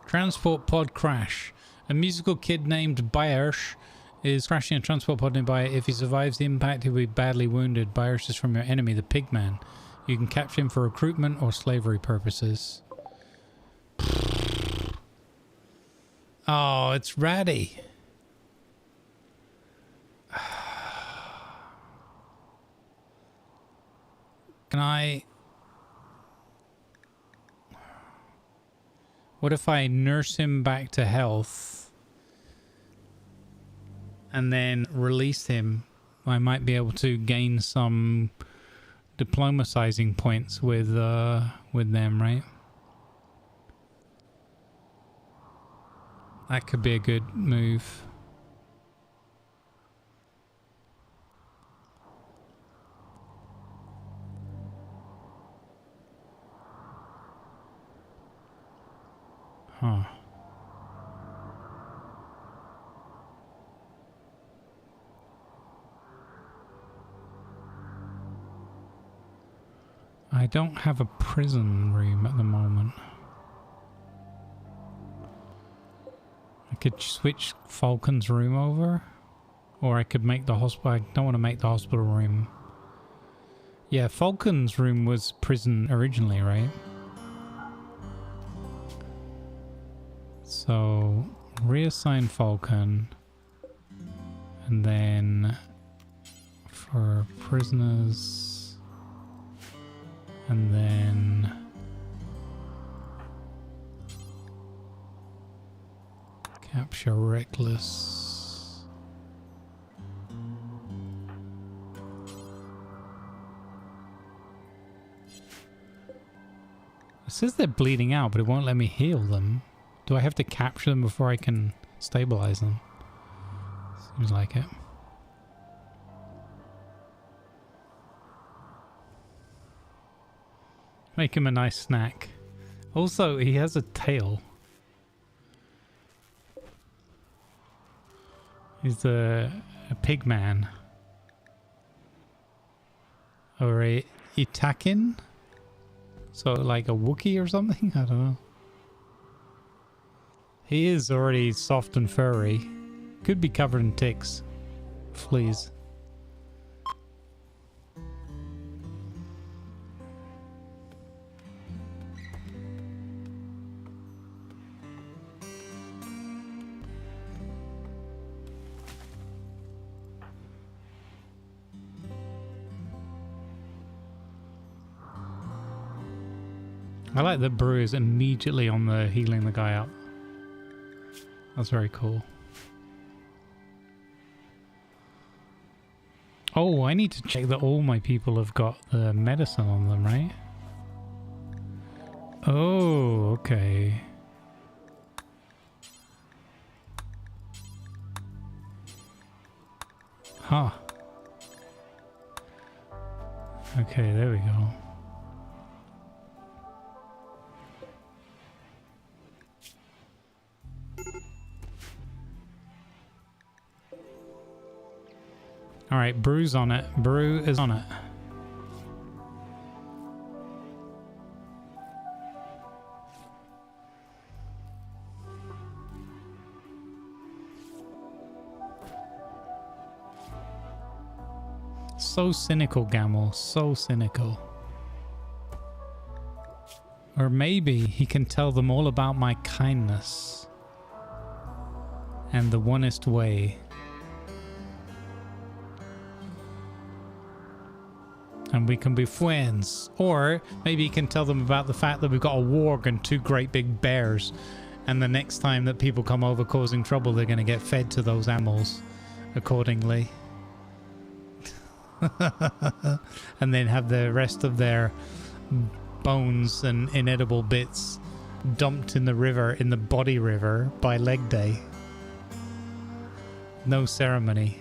Transport pod crash. A musical kid named Bayersh is crashing a transport pod nearby. If he survives the impact, he'll be badly wounded. Bayersh is from your enemy, the Pigman. You can capture him for recruitment or slavery purposes. Oh, it's ratty. Can I... What if I nurse him back to health and then release him? I might be able to gain some diplomatizing points with them, right? That could be a good move. Huh. I don't have a prison room at the moment. I could switch Falcon's room over, or I could make the hospital. I don't want to make the hospital room. Yeah, Falcon's room was prison originally, right? So reassign Falcon, and then for prisoners, and then Capture reckless. It says they're bleeding out, but it won't let me heal them. Do I have to capture them before I can stabilize them? Seems like it. Make him a nice snack. Also, he has a tail. He's a pig man. Or a Itakin? So like a Wookiee or something? I don't know. He is already soft and furry. Could be covered in ticks. Fleas. I like that Brew is immediately on the healing the guy up. That's very cool. Oh, I need to check that all my people have got the medicine on them, right? Oh, okay. Huh. Okay, there we go. All right, Brew's on it. Brew is on it. So cynical, Gamel. So cynical. Or maybe he can tell them all about my kindness and the onest way. And we can be friends. Or maybe he can tell them about the fact that we've got a warg and two great big bears. And the next time that people come over causing trouble, they're going to get fed to those animals accordingly. And then have the rest of their bones and inedible bits dumped in the river, in the body river, by leg day. No ceremony.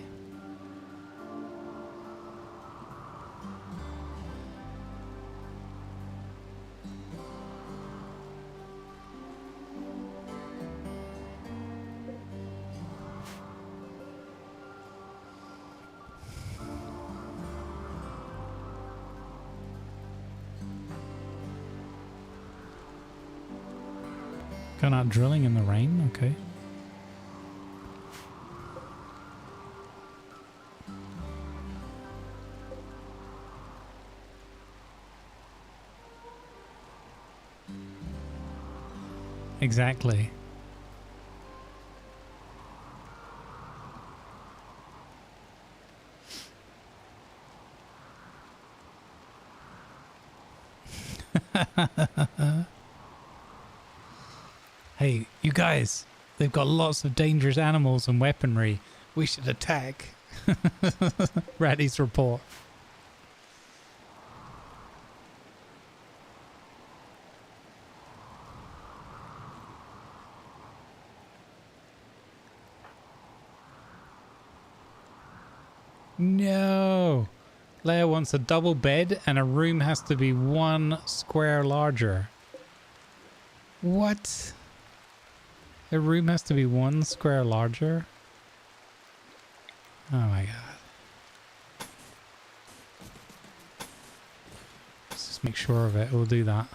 Going out drilling in the rain, okay. Exactly. Hey, you guys, they've got lots of dangerous animals and weaponry. We should attack. Ratty's report. No. Leia wants a double bed and a room has to be 1 square larger. What? A room has to be 1 square larger? Oh my god. Let's just make sure of it. We'll do that.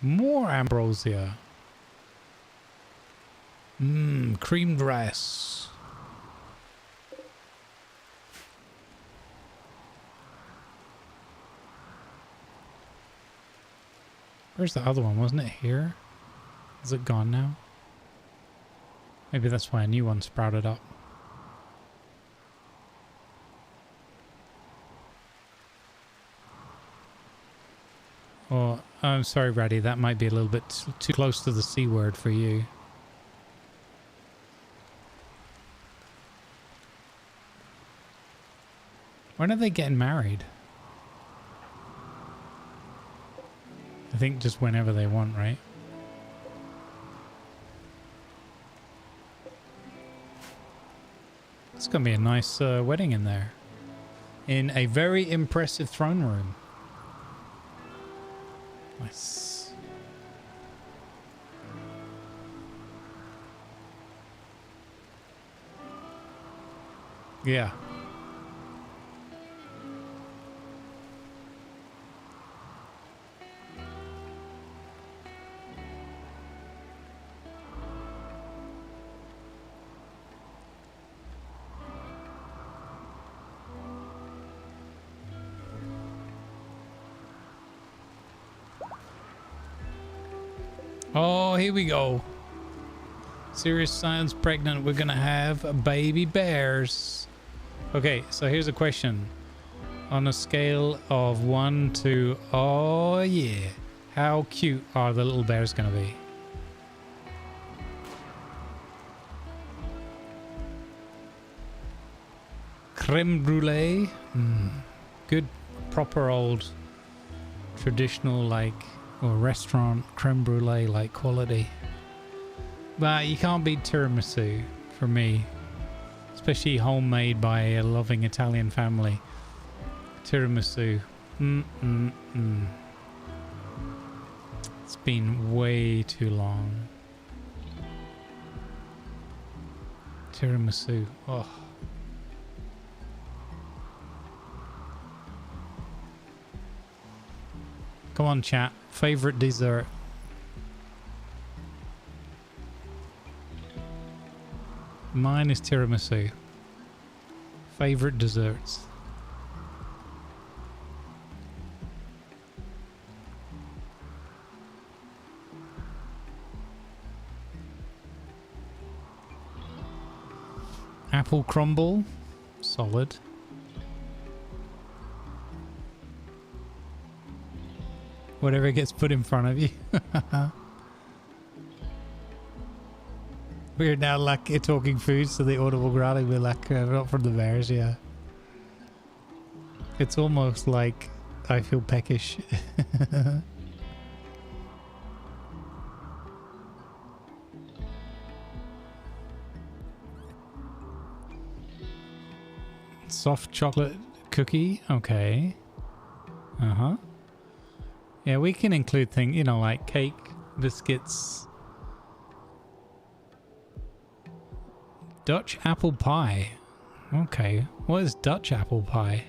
More ambrosia. Creamed rice. Where's the other one? Wasn't it here? Is it gone now? Maybe that's why a new one sprouted up. Or, I'm sorry, Raddy, that might be a little bit too close to the C word for you. When are they getting married? I think just whenever they want, right? It's going to be a nice wedding in there. In a very impressive throne room. Nice. Yeah. Oh, here we go. Serious Science pregnant. We're gonna have baby bears. Okay, so here's a question. On a scale of 1 to, oh yeah, how cute are the little bears gonna be? Creme brulee. Good, proper old, traditional like, or restaurant creme brulee like quality. But you can't beat tiramisu for me, especially homemade by a loving Italian family. Tiramisu. It's been way too long. Tiramisu. Oh. Come on, chat. Favorite dessert? Mine is tiramisu. Favorite desserts? Apple crumble. Solid. Whatever gets put in front of you. We're now like talking food, so the audible growling will like not from the bears, yeah. It's almost like I feel peckish. Soft chocolate cookie, okay. Uh-huh. Yeah, we can include things, you know, like cake, biscuits. Dutch apple pie. Okay, what is Dutch apple pie?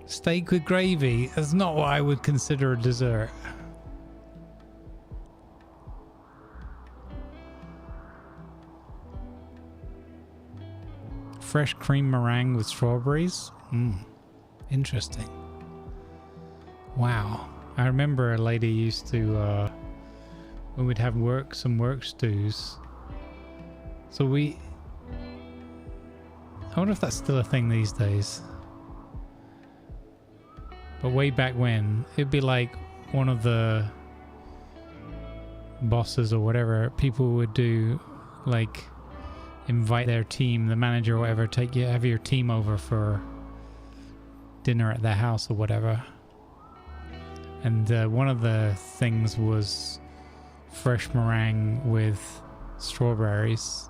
Steak with gravy. That's not what I would consider a dessert. Fresh cream meringue with strawberries. Interesting. Wow. I remember a lady used to, when we'd have some work stews. So I wonder if that's still a thing these days. But way back when, it'd be like one of the bosses or whatever, people would do like invite their team, the manager or whatever, have your team over for dinner at their house or whatever. And one of the things was fresh meringue with strawberries.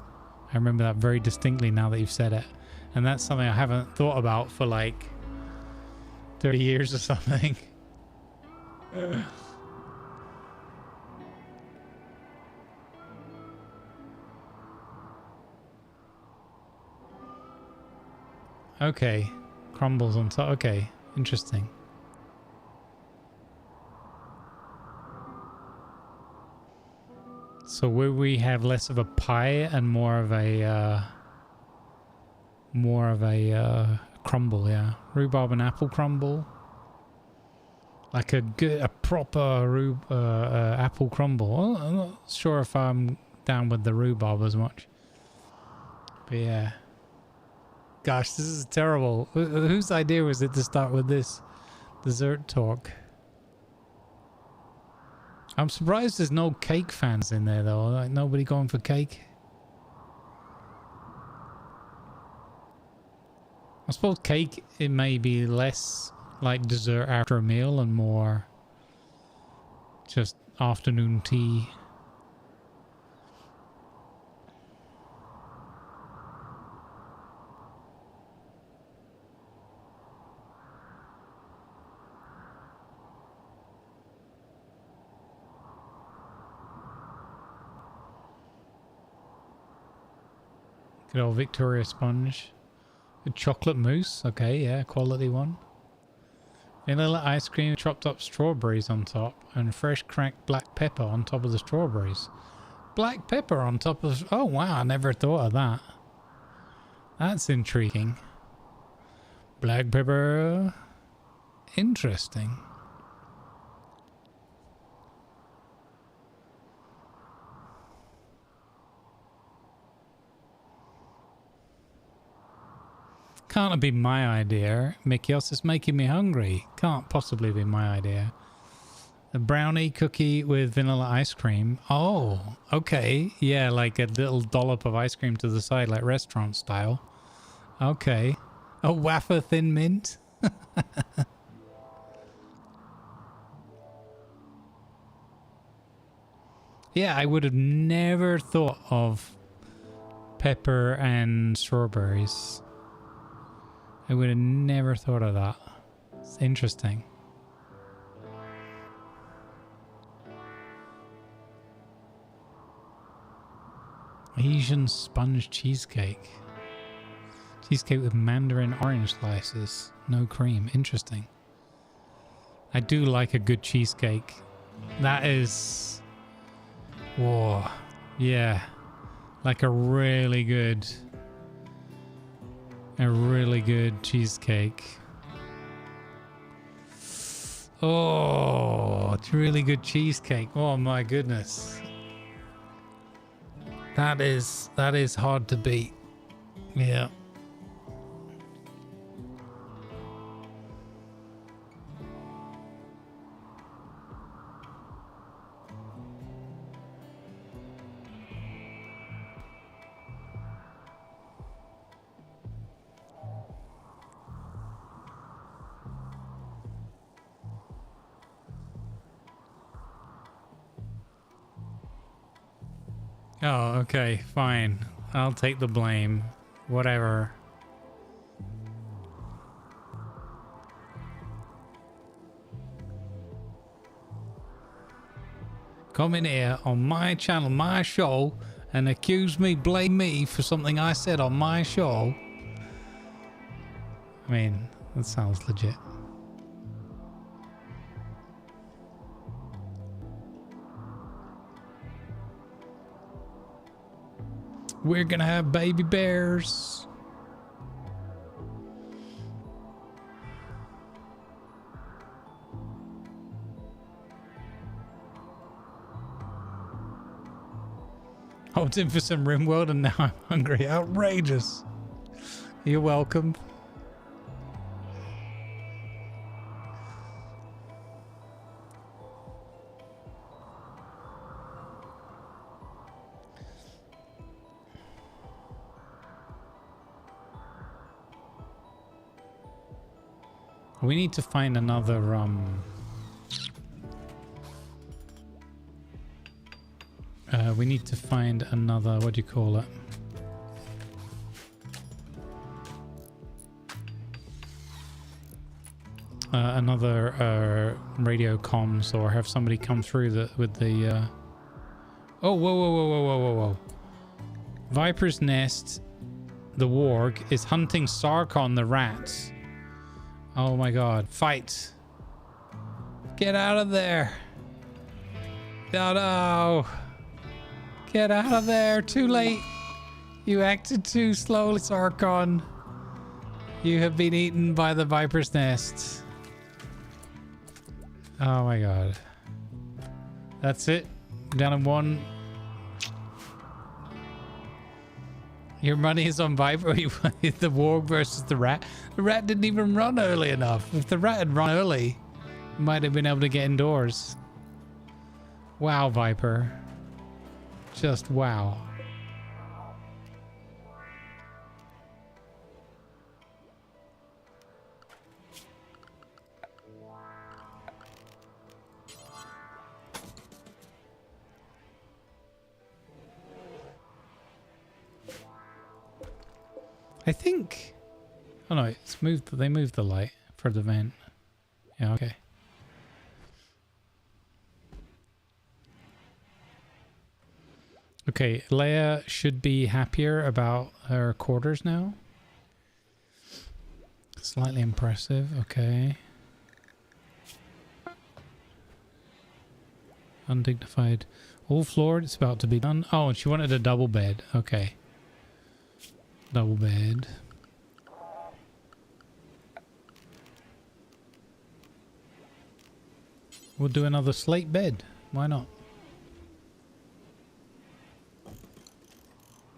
I remember that very distinctly now that you've said it. And that's something I haven't thought about for like 30 years or something. Okay, crumbles on top. Okay, interesting. So will we have less of a pie and more of a crumble? Yeah, rhubarb and apple crumble. Like a proper apple crumble. Well, I'm not sure if I'm down with the rhubarb as much. But yeah. Gosh, this is terrible. Whose idea was it to start with this dessert talk? I'm surprised there's no cake fans in there though. Like nobody going for cake. I suppose cake, it may be less like dessert after a meal and more just afternoon tea. Good old Victoria sponge. A chocolate mousse. Okay, yeah, quality one. Vanilla ice cream, chopped up strawberries on top, and fresh cracked black pepper on top of the strawberries. Black pepper on top of... Oh, wow, I never thought of that. That's intriguing. Black pepper... Interesting. Can't be my idea. Mikios is making me hungry. Can't possibly be my idea. A brownie cookie with vanilla ice cream. Oh, okay. Yeah, like a little dollop of ice cream to the side, like restaurant style. Okay. A wafer thin mint. Yeah, I would have never thought of pepper and strawberries. I would have never thought of that. It's interesting. Asian sponge cheesecake. Cheesecake with mandarin orange slices. No cream. Interesting. I do like a good cheesecake. That is... Whoa. Yeah. Like a really good cheesecake. Oh, it's really good cheesecake. Oh my goodness. That is hard to beat. Yeah. Oh, okay, fine. I'll take the blame. Whatever. Come in here on my channel, my show, and accuse me, blame me for something I said on my show. I mean, that sounds legit. We're gonna have baby bears. Hoped in for some Rimworld and now I'm hungry. Outrageous. You're welcome. We need to find another we need to find another, what do you call it? Another radio comms, or have somebody come through with the oh, whoa. Viper's Nest, the warg, is hunting Sarkon the rat. Oh my god. Fight. Get out of there. No. Get out of there. Too late. You acted too slowly, Sarkon. You have been eaten by the Viper's Nest. Oh my god. That's it. Down in one. Your money is on Viper. The warg versus the rat. The rat didn't even run early enough. If the rat had run early, you might have been able to get indoors. Wow, Viper. Just wow. I think. Oh no, it's moved. They moved the light for the vent. Yeah, okay. Okay, Leia should be happier about her quarters now. Slightly impressive. Okay. Undignified. All floored. It's about to be done. Oh, and she wanted a double bed. Okay. Double bed. We'll do another slate bed. Why not?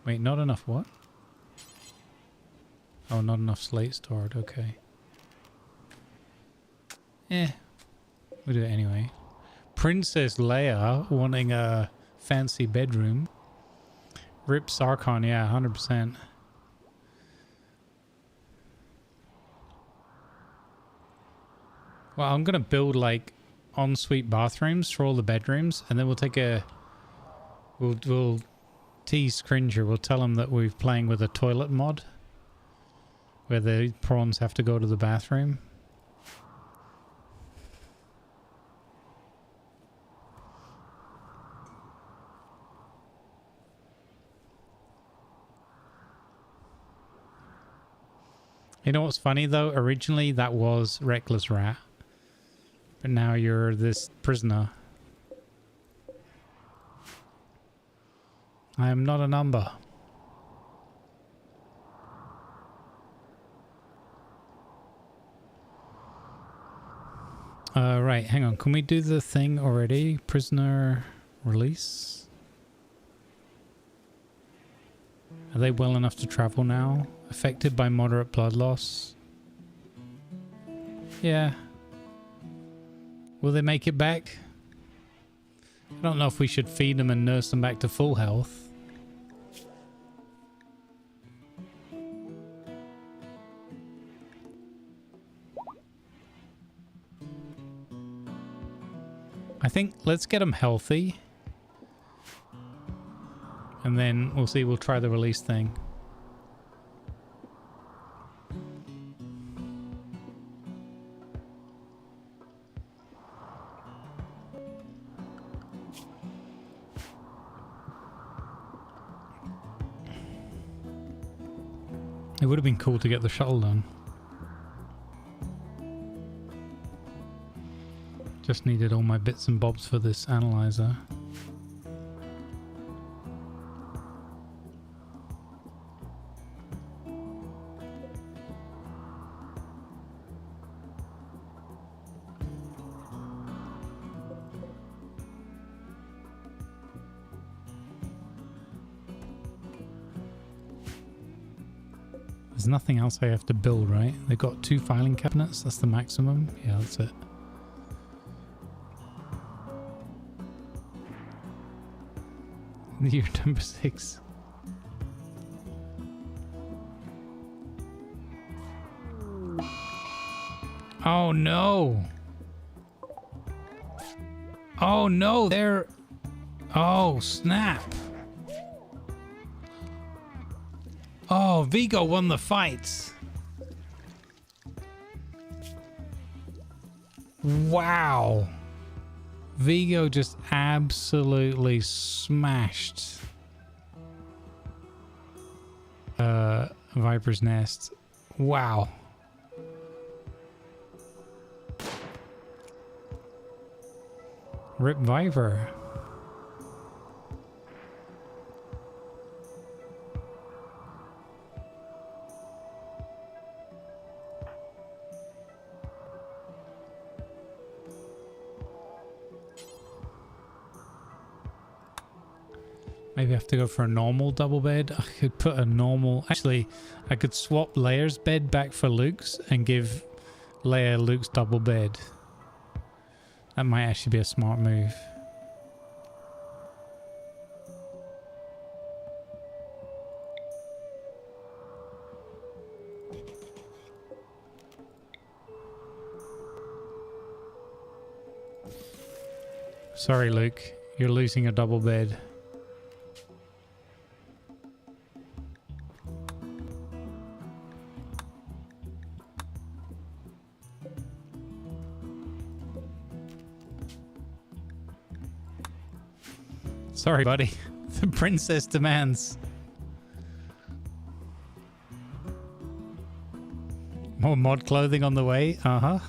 Wait, not enough what? Oh, not enough slate stored. Okay. We'll do it anyway. Princess Leia wanting a fancy bedroom. Rip Sarkon, yeah, 100%. Well, I'm gonna build like ensuite bathrooms for all the bedrooms, and then we'll take a. We'll tease Cringer. We'll tell him that we're playing with a toilet mod, where the prawns have to go to the bathroom. You know what's funny though? Originally that was Reckless Rat. But now you're this prisoner. I am not a number. Right, hang on. Can we do the thing already? Prisoner release? Are they well enough to travel now? Affected by moderate blood loss? Yeah. Will they make it back? I don't know if we should feed them and nurse them back to full health. I think let's get them healthy. And then we'll see, we'll try the release thing. It would have been cool to get the shuttle done. Just needed all my bits and bobs for this analyzer. There's nothing else I have to build, right? They've got 2 filing cabinets. That's the maximum. Yeah, that's it. You're number 6. Oh no! Oh no, they're... Oh, snap! Oh, Vigo won the fight. Wow. Vigo just absolutely smashed Viper's Nest. Wow. Rip Viper. Maybe I have to go for a normal double bed. I could put a normal... Actually, I could swap Leia's bed back for Luke's and give Leia Luke's double bed. That might actually be a smart move. Sorry, Luke. You're losing a double bed. Sorry, buddy. The princess demands. More mod clothing on the way. Uh-huh.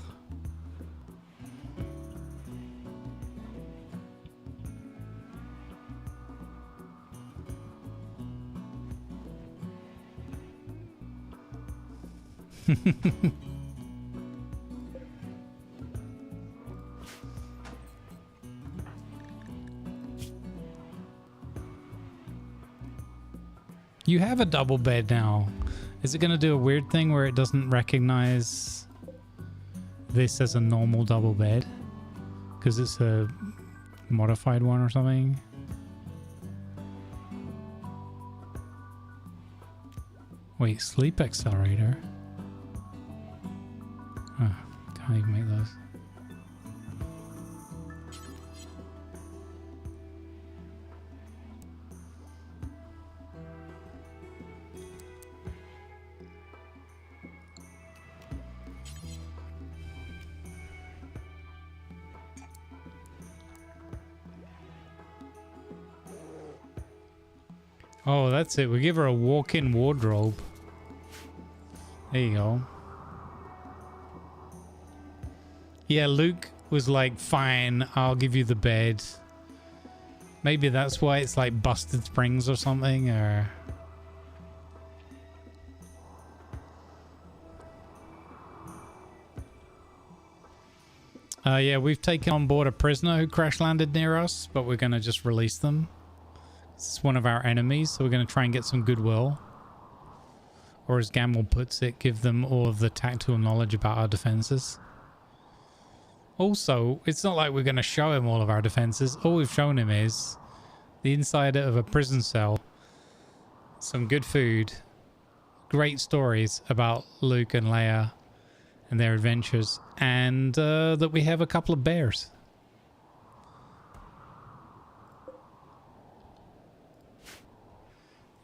You have a double bed now. Is it going to do a weird thing where it doesn't recognize this as a normal double bed? Because it's a modified one or something? Wait, sleep accelerator? Oh, can't even make those. Oh, that's it. We give her a walk-in wardrobe. There you go. Yeah, Luke was like, fine, I'll give you the bed. Maybe that's why it's like busted springs or something, or... yeah, we've taken on board a prisoner who crash landed near us, but we're going to just release them. It's one of our enemies, so we're going to try and get some goodwill. Or as Gamble puts it, give them all of the tactical knowledge about our defenses. Also, it's not like we're going to show him all of our defenses. All we've shown him is the inside of a prison cell, some good food, great stories about Luke and Leia and their adventures, and that we have a couple of bears.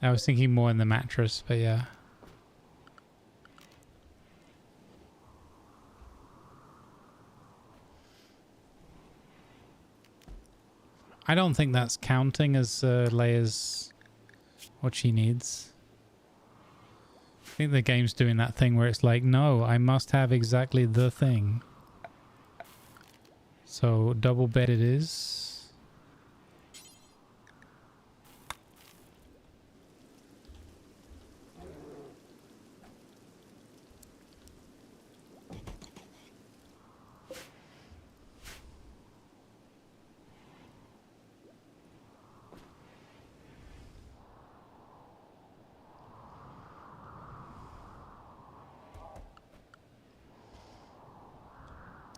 I was thinking more in the mattress, but yeah. I don't think that's counting as Leia's what she needs. I think the game's doing that thing where it's like, no, I must have exactly the thing. So double bed it is.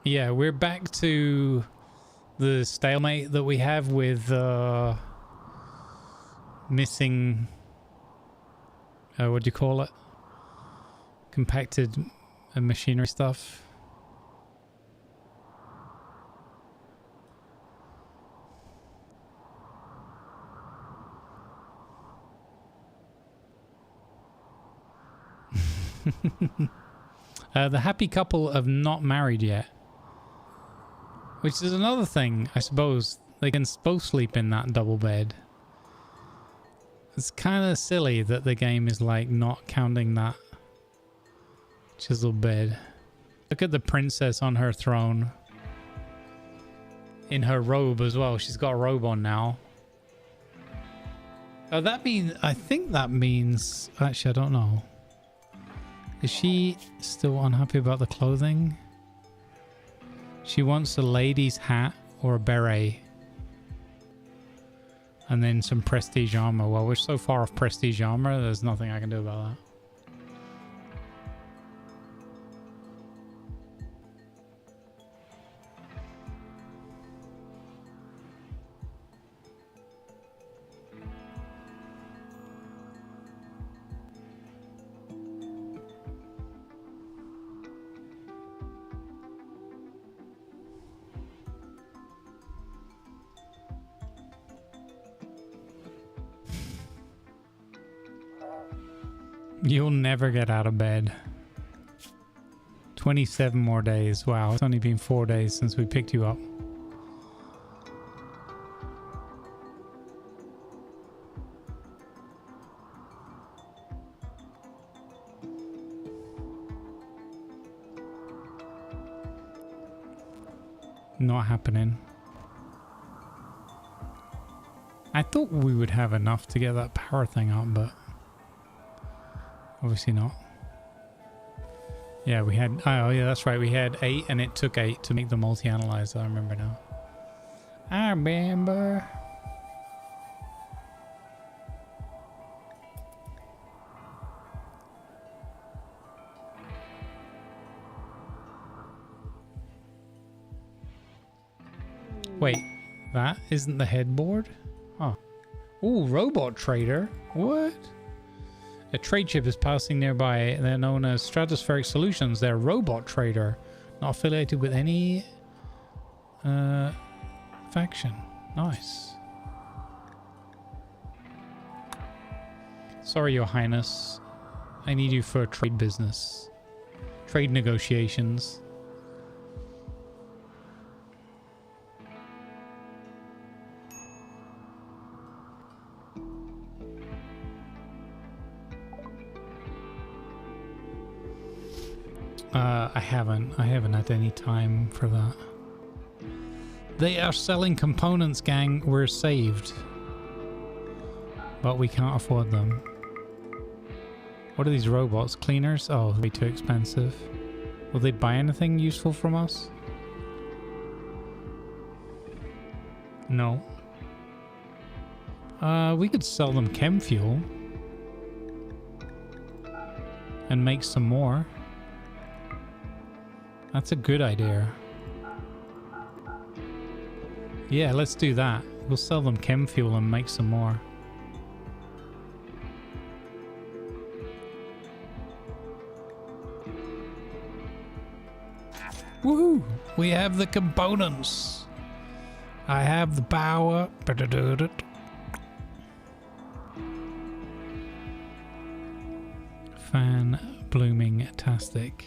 Yeah, we're back to the stalemate that we have with missing, what do you call it? Compacted machinery stuff. The happy couple have not married yet. Which is another thing, I suppose. They can both sleep in that double bed. It's kind of silly that the game is like not counting that chiseled bed. Look at the princess on her throne. In her robe as well. She's got a robe on now. Oh, that means... I think that means... Actually, I don't know. Is she still unhappy about the clothing? She wants a lady's hat or a beret. And And then some prestige armor. Well, we're so far off prestige armor, there's nothing I can do about that. You'll never get out of bed. 27 more days. Wow, it's only been 4 days since we picked you up. Not happening. I thought we would have enough to get that power thing up, but obviously not. Yeah, we had... Oh, yeah, that's right. We had 8, and it took 8 to make the multi-analyzer. I remember now. I remember. Wait, that isn't the headboard? Oh. Ooh, robot trader. What? A trade ship is passing nearby. They're known as Stratospheric Solutions. They're a robot trader, not affiliated with any faction. Nice. Sorry, Your Highness. I need you for trade business. Trade negotiations. I haven't had any time for that. They are selling components, gang. We're saved. But we can't afford them. What are these robots? Cleaners? Oh, way too expensive. Will they buy anything useful from us? No. We could sell them chem fuel. And make some more. That's a good idea. Yeah, let's do that. We'll sell them chem fuel and make some more. Woohoo! We have the components. I have the power. Fan blooming-tastic.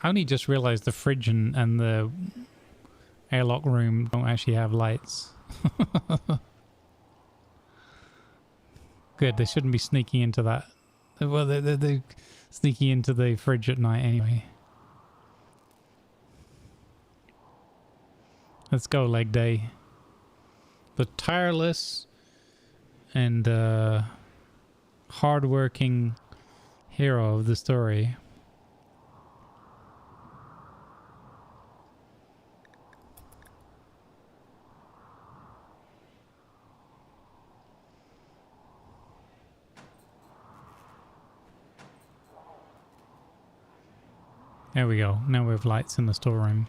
I only just realized the fridge and the airlock room don't actually have lights. Good, they shouldn't be sneaking into that. Well, they're sneaking into the fridge at night anyway. Let's go, leg day. The tireless and hard-working hero of the story. There we go. Now we have lights in the storeroom.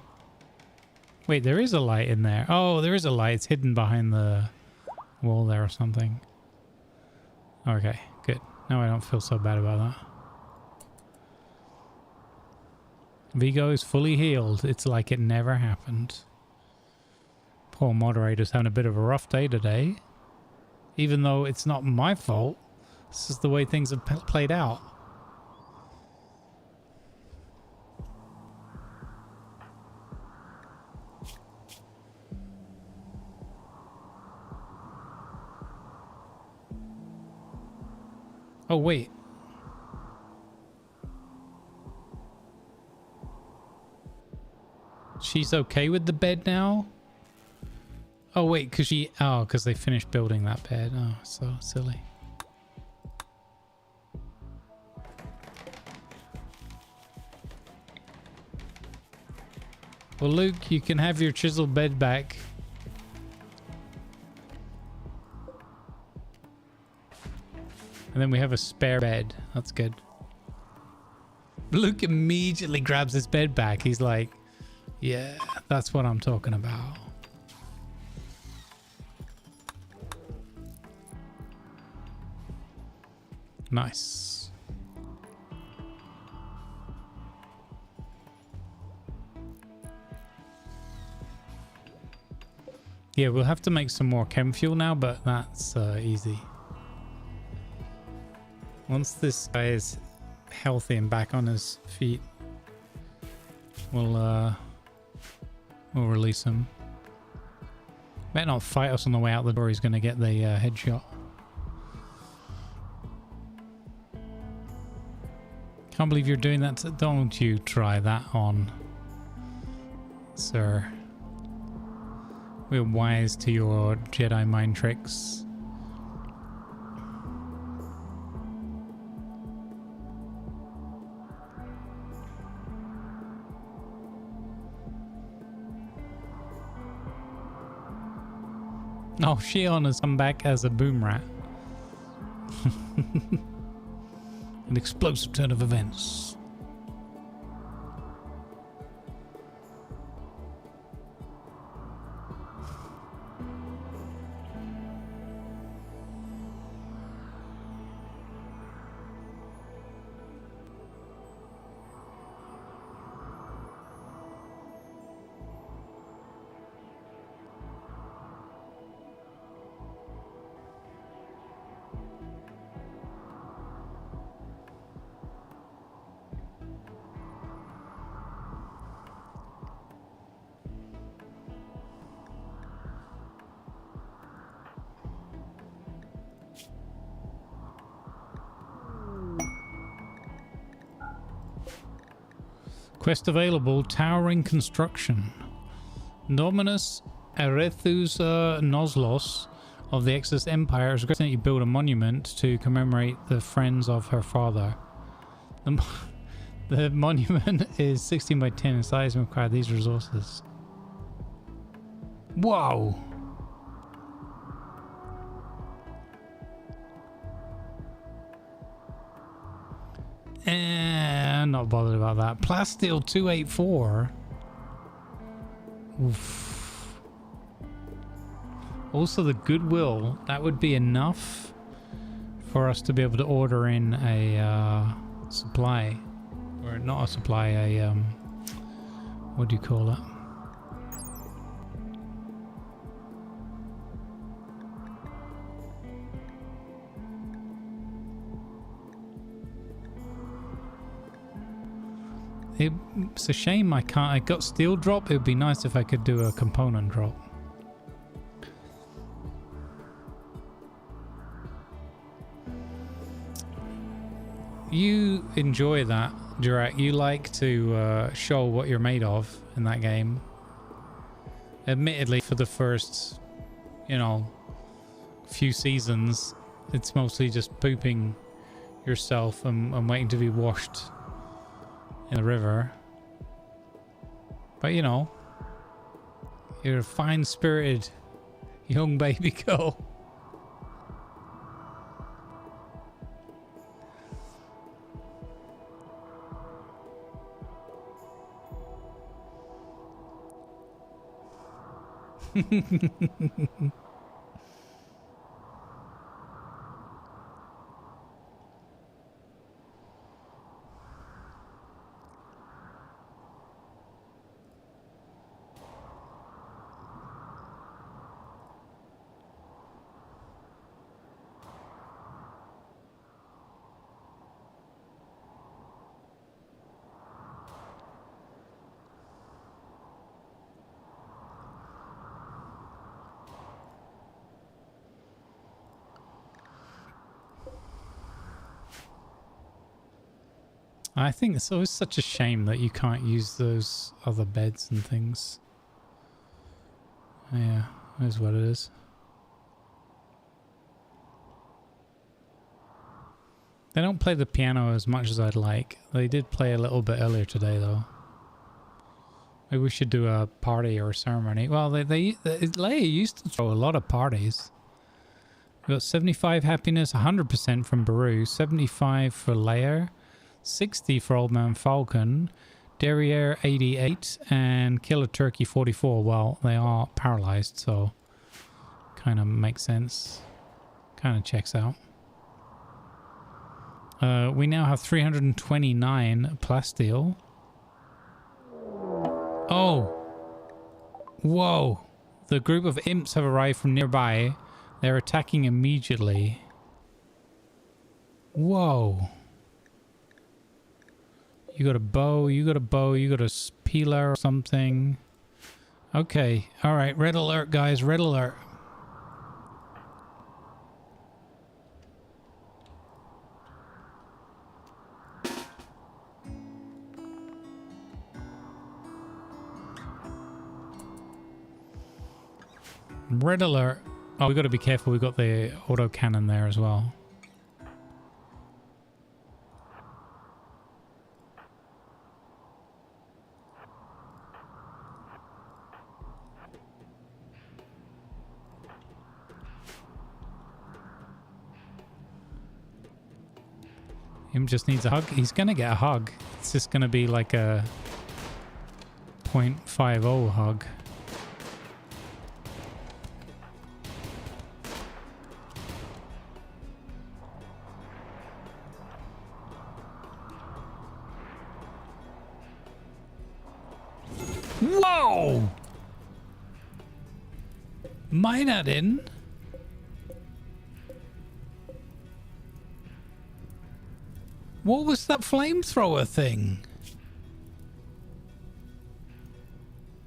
Wait, there is a light in there. Oh, there is a light. It's hidden behind the wall there or something. Okay, good. Now I don't feel so bad about that. Vigo is fully healed. It's like it never happened. Poor moderator's having a bit of a rough day today. Even though it's not my fault. This is the way things have played out. Oh, wait. She's okay with the bed now? Oh, wait, because because they finished building that bed. Oh, so silly. Well, Luke, you can have your chiseled bed back. And then we have a spare bed. That's good. Luke immediately grabs his bed back. He's like, yeah, that's what I'm talking about. Nice. Yeah, we'll have to make some more chem fuel now, but that's easy. Once this guy is healthy and back on his feet, we'll release him. Better not fight us on the way out the door. He's going to get the headshot. Can't believe you're doing that. Don't you try that on, sir. We're wise to your Jedi mind tricks. Oh, Shion has come back as a boom rat. An explosive turn of events. Quest available, Towering Construction. Dominus Arethus Noslos of the Exodus Empire has requested that you build a monument to commemorate the friends of her father. The monument is 16 by 10 in size and requires these resources. Whoa! I'm not bothered about that. Plasteel 284. Oof. Also, the Goodwill, that would be enough for us to be able to order in a supply. Or not a supply, a what do you call it? It's a shame I can't. I got steel drop. It would be nice if I could do a component drop. You enjoy that, Durak. You like to show what you're made of in that game. Admittedly, for the first, few seasons, it's mostly just pooping yourself and waiting to be washed in the river. But you're a fine-spirited young baby girl. I think it's always such a shame that you can't use those other beds and things. Yeah, that's what it is. They don't play the piano as much as I'd like. They did play a little bit earlier today, though. Maybe we should do a party or a ceremony. Well, Leia used to throw a lot of parties. We got 75 happiness, 100% from Baru, 75 for Leia, 60 for Old Man Falcon, Derriere 88, and Killer Turkey 44. Well, they are paralyzed, so kind of makes sense. Kind of checks out. We now have 329 plasteel. Oh! Whoa! The group of imps have arrived from nearby. They're attacking immediately. Whoa! You got a bow, you got a bow, you got a peeler or something. Okay, alright, red alert guys, red alert. Red alert. Oh, we got to be careful. We got the auto cannon there as well. Him just needs a hug. He's going to get a hug. It's just going to be like a 0.50 hug. Whoa! Mine at in. What was that flamethrower thing?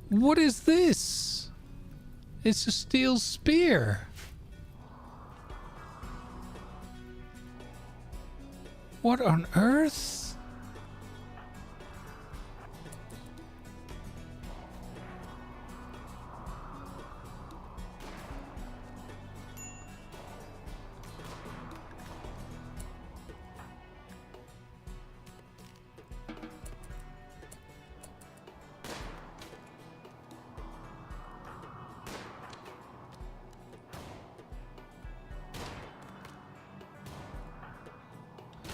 What is this? It's a steel spear. What on earth?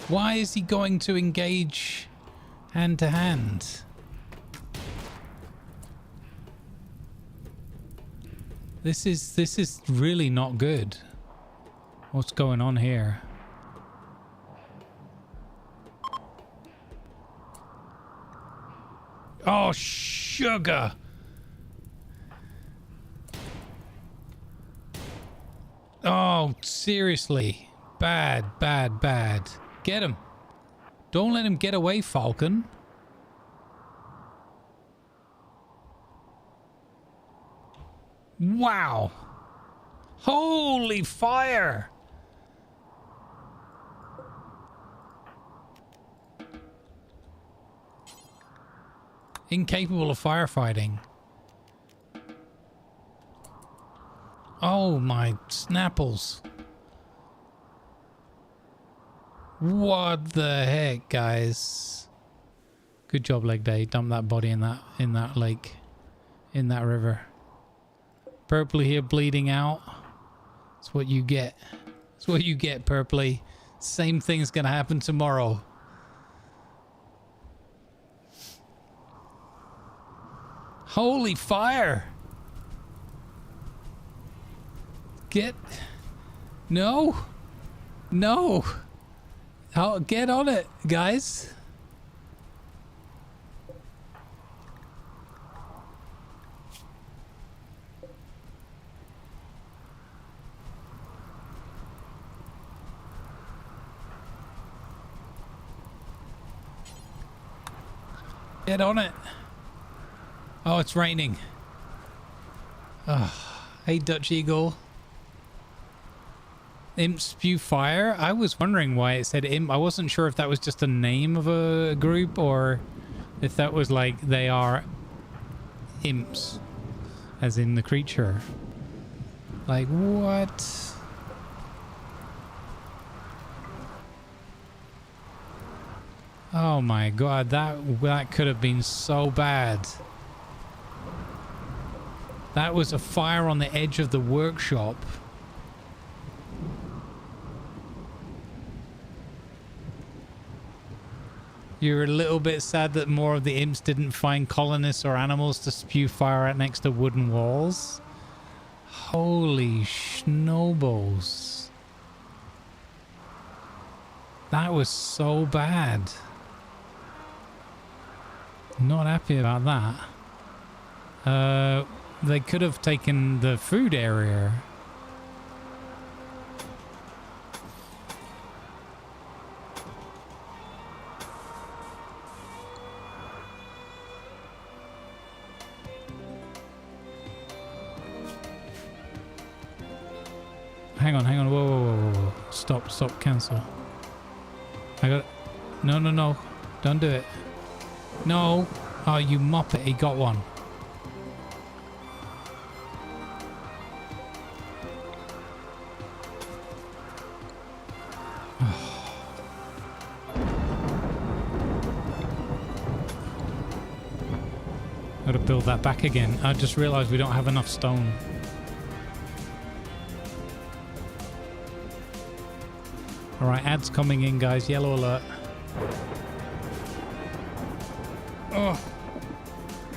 Why is he going to engage hand to hand? This is really not good. What's going on here? Oh, sugar! Oh, seriously. Bad, bad, bad. Get him. Don't let him get away, Falcon. Wow. Holy fire. Incapable of firefighting. Oh my snapples. What the heck, guys? Good job, Leg Day. Dump that body in that lake, in that river. Purpley here bleeding out. That's what you get. That's what you get, Purpley. Same thing's gonna happen tomorrow. Holy fire! Get... No! No! Oh, get on it, guys. Get on it. Oh, it's raining. Oh, hey, Dutch Eagle. Imp spew fire? I was wondering why it said imp. I wasn't sure if that was just a name of a group or if that was like they are imps, as in the creature. Like, what? Oh my god, that could have been so bad. That was a fire on the edge of the workshop. You're a little bit sad that more of the imps didn't find colonists or animals to spew fire at next to wooden walls. Holy snowballs. That was so bad. Not happy about that. They could have taken the food area. Hang on, whoa. Stop, cancel. I got... No, don't do it. No. Oh, you muppet, he got one. Gotta build that back again. I just realized we don't have enough stone. Alright, ads coming in, guys. Yellow alert. Oh,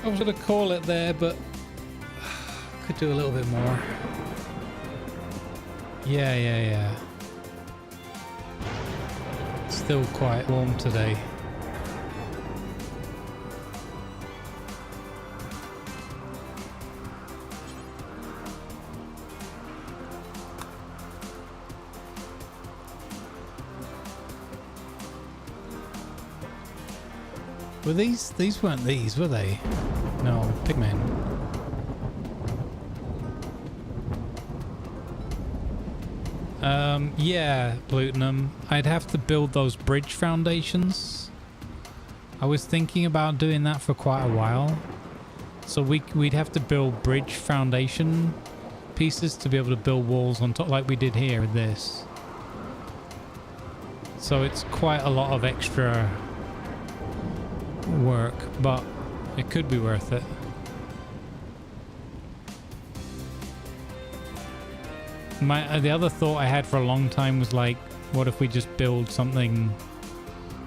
I was gonna call it there, but could do a little bit more. Yeah. Still quite warm today. Were these weren't these, were they? No, pigmen. Yeah, Plutonum. I'd have to build those bridge foundations. I was thinking about doing that for quite a while. So we'd have to build bridge foundation pieces to be able to build walls on top like we did here with this. So it's quite a lot of extra work, but it could be worth it. The other thought I had for a long time was like, what if we just build something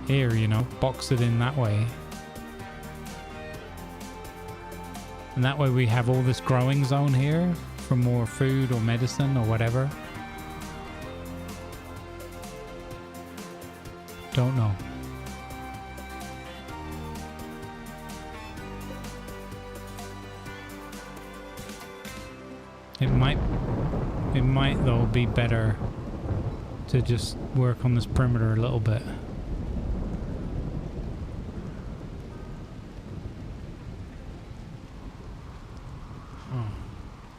here, you know, box it in that way, and that way we have all this growing zone here for more food or medicine or whatever. Don't know. It might though be better to just work on this perimeter a little bit.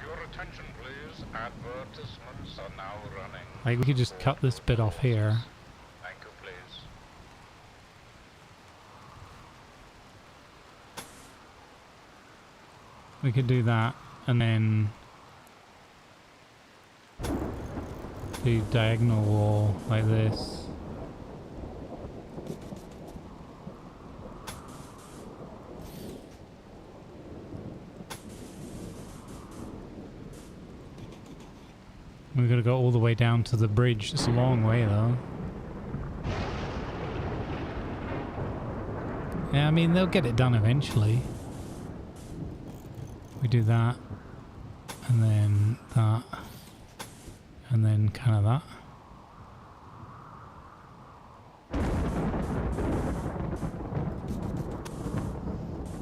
Your attention please. Advertisements are now running. Like we could just cut this bit off here. Thank you please. We could do that and then do diagonal wall like this. We're gonna go all the way down to the bridge. It's a long way though. Yeah, I mean they'll get it done eventually. We do that and then that. And then kind of that.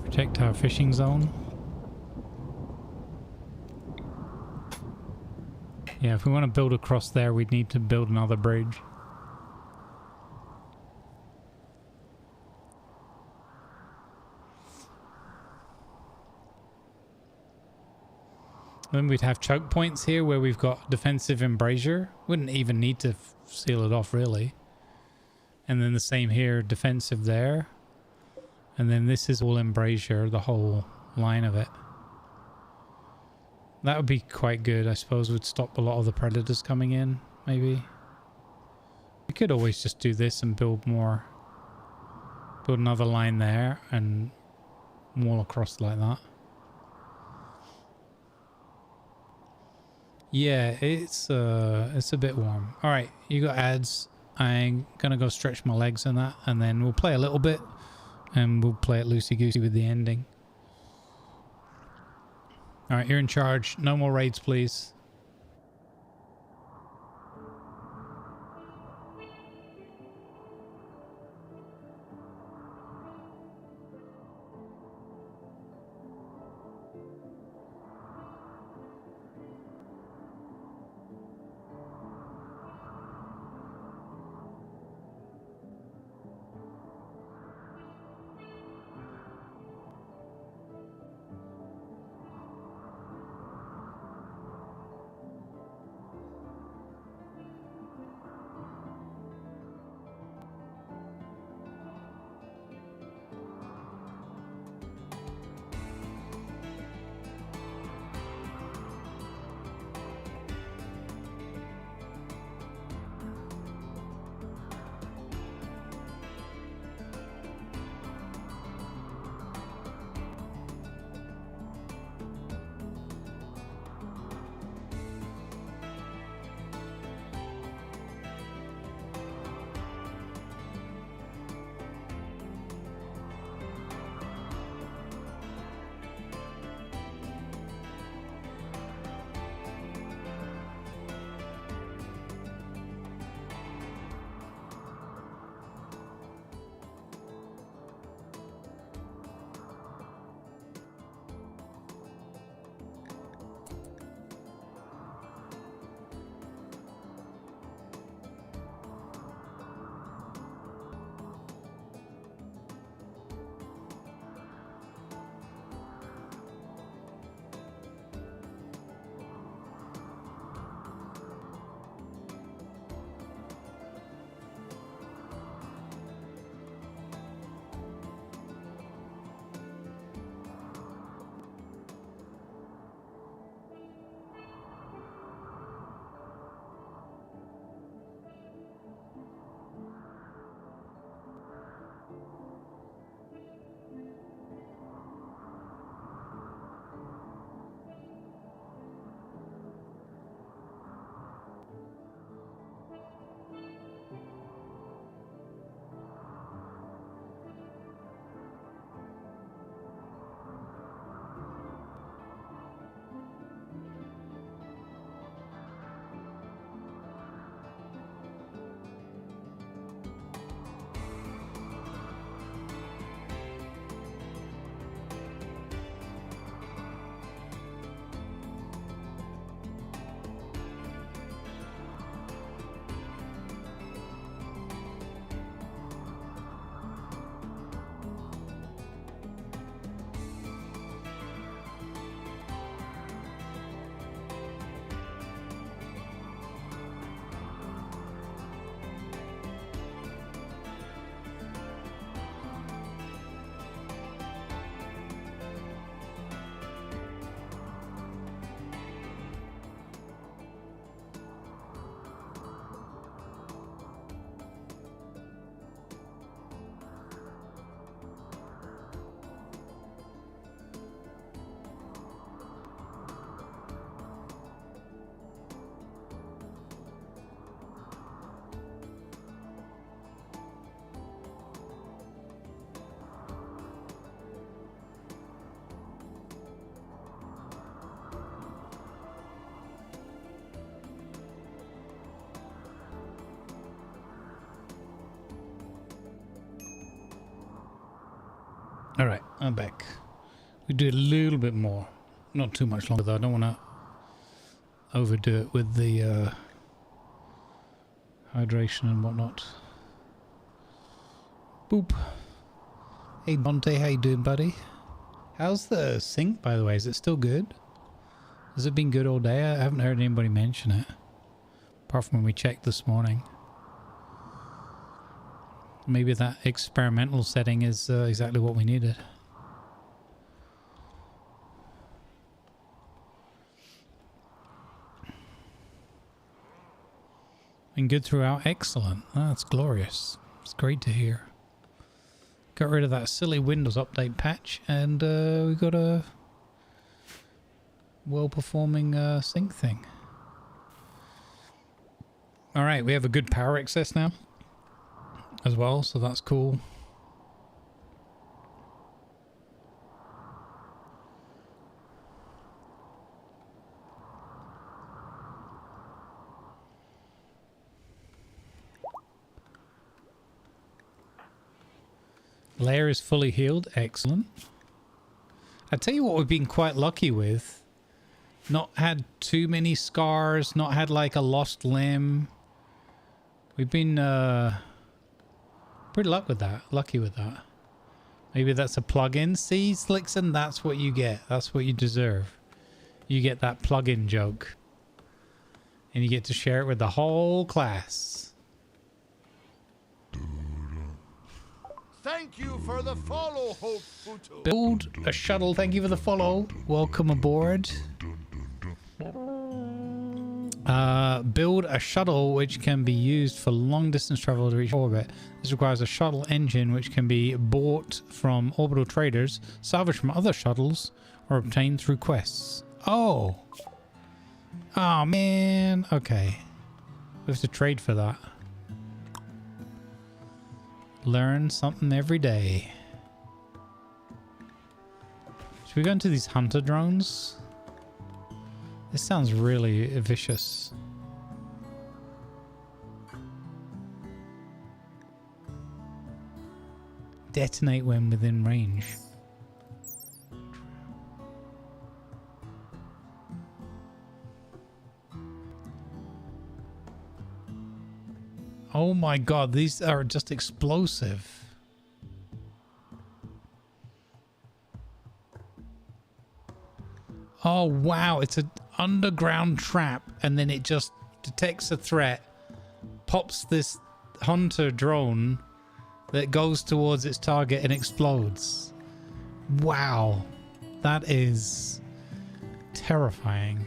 Protect our fishing zone. Yeah, if we want to build across there, we'd need to build another bridge. Then we'd have choke points here where we've got defensive embrasure. Wouldn't even need to seal it off really. And then the same here, defensive there. And then this is all embrasure, the whole line of it. That would be quite good, I suppose. Would stop a lot of the predators coming in, maybe. We could always just do this and build more. Build another line there and wall across like that. Yeah, it's a bit warm. All right, you got ads. I'm gonna go stretch my legs and that, and then we'll play a little bit, and we'll play it loosey-goosey with the ending. All right, you're in charge. No more raids, please. All right, I'm back. We do a little bit more. Not too much longer though. I don't want to overdo it with the hydration and whatnot. Boop. Hey Monte, how you doing, buddy? How's the sync, by the way? Is it still good? Has it been good all day? I haven't heard anybody mention it. Apart from when we checked this morning. Maybe that experimental setting is exactly what we needed. Been good throughout. Excellent. That's glorious. It's great to hear. Got rid of that silly Windows update patch, and we got a well-performing sync thing. All right, we have a good power access now as well, so that's cool. Lair is fully healed. Excellent. I tell you what we've been quite lucky with. Not had too many scars, not had like a lost limb. We've been pretty lucky with that. Maybe that's a plug-in. See, Slickson, that's what you get. That's what you deserve. You get that plug-in joke. And you get to share it with the whole class. Thank you for the follow, Hope Futu. Build a shuttle. Thank you for the follow. Welcome aboard. Build a shuttle which can be used for long distance travel to reach orbit. This requires a shuttle engine which can be bought from orbital traders, salvaged from other shuttles, or obtained through quests. Oh. Oh man. Okay. We have to trade for that. Learn something every day. Should we go into these hunter drones? This sounds really vicious. Detonate when within range. Oh my god, these are just explosive. Oh wow, it's an underground trap and then it just detects a threat, pops this hunter drone that goes towards its target and explodes. Wow, that is terrifying.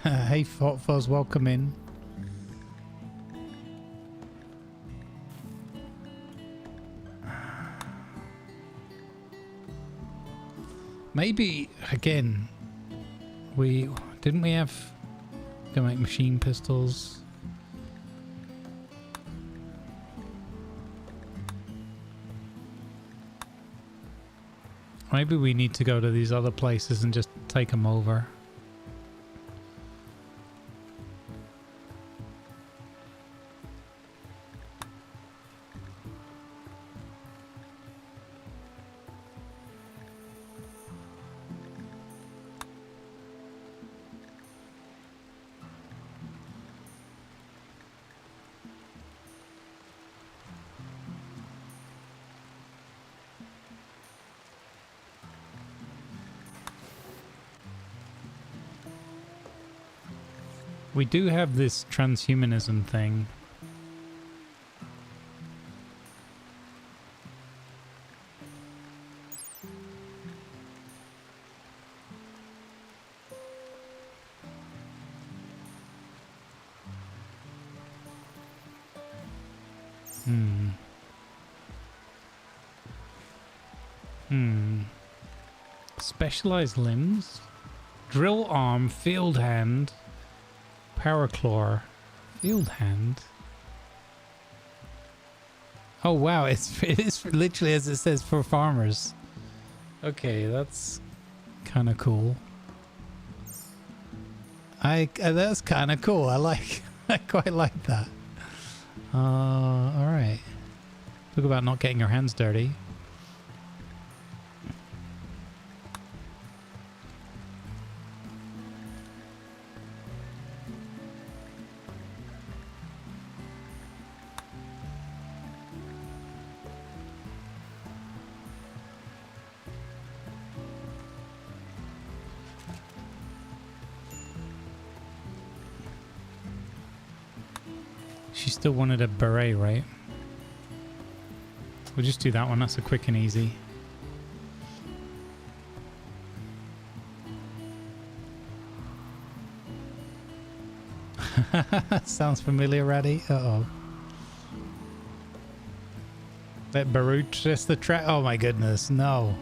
Hey Fuzz, welcome in. Maybe again we have to make machine pistols. Maybe we need to go to these other places and just take them over. We do have this transhumanism thing. Specialized limbs. Drill arm, field hand. Power claw, field hand. Oh wow, it is literally as it says for farmers. Okay, that's kind of cool. That's kind of cool. I quite like that. All right. Talk about not getting your hands dirty. She still wanted a beret, right? We'll just do that one. That's a quick and easy. Sounds familiar, Raddy. Uh-oh. Let Baruch test the track. Oh my goodness, no.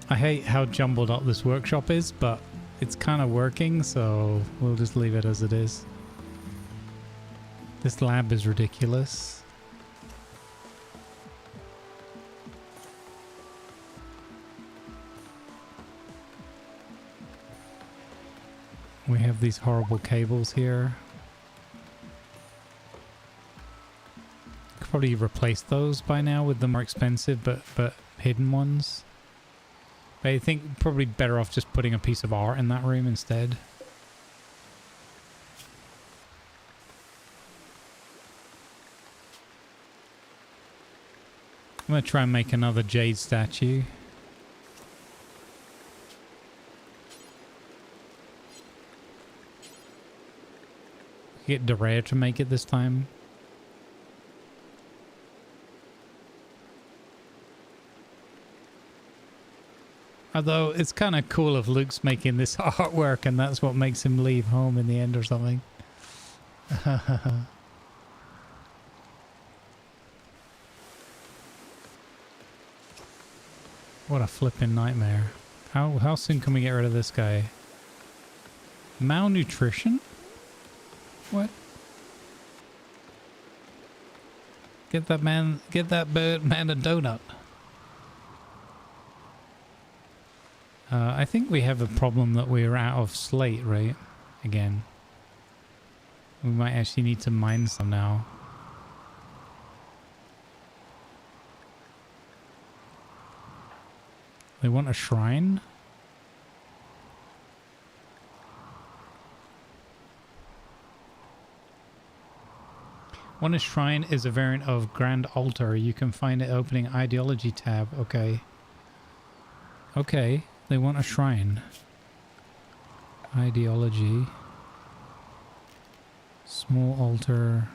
I hate how jumbled up this workshop is, but it's kind of working, so we'll just leave it as it is. This lab is ridiculous. We have these horrible cables here. Could probably replace those by now with the more expensive but hidden ones. But I think probably better off just putting a piece of art in that room instead. I'm gonna try and make another jade statue. Get Derare to make it this time. Although it's kind of cool if Luke's making this artwork and that's what makes him leave home in the end or something. What a flipping nightmare. How soon can we get rid of this guy? Malnutrition? What? Get that bird man a donut. I think we have a problem that we're out of slate, right? Again. We might actually need to mine some now. They want a shrine? One shrine is a variant of Grand Altar. You can find it opening Ideology tab. Okay. Okay. They want a shrine. Ideology. Small altar.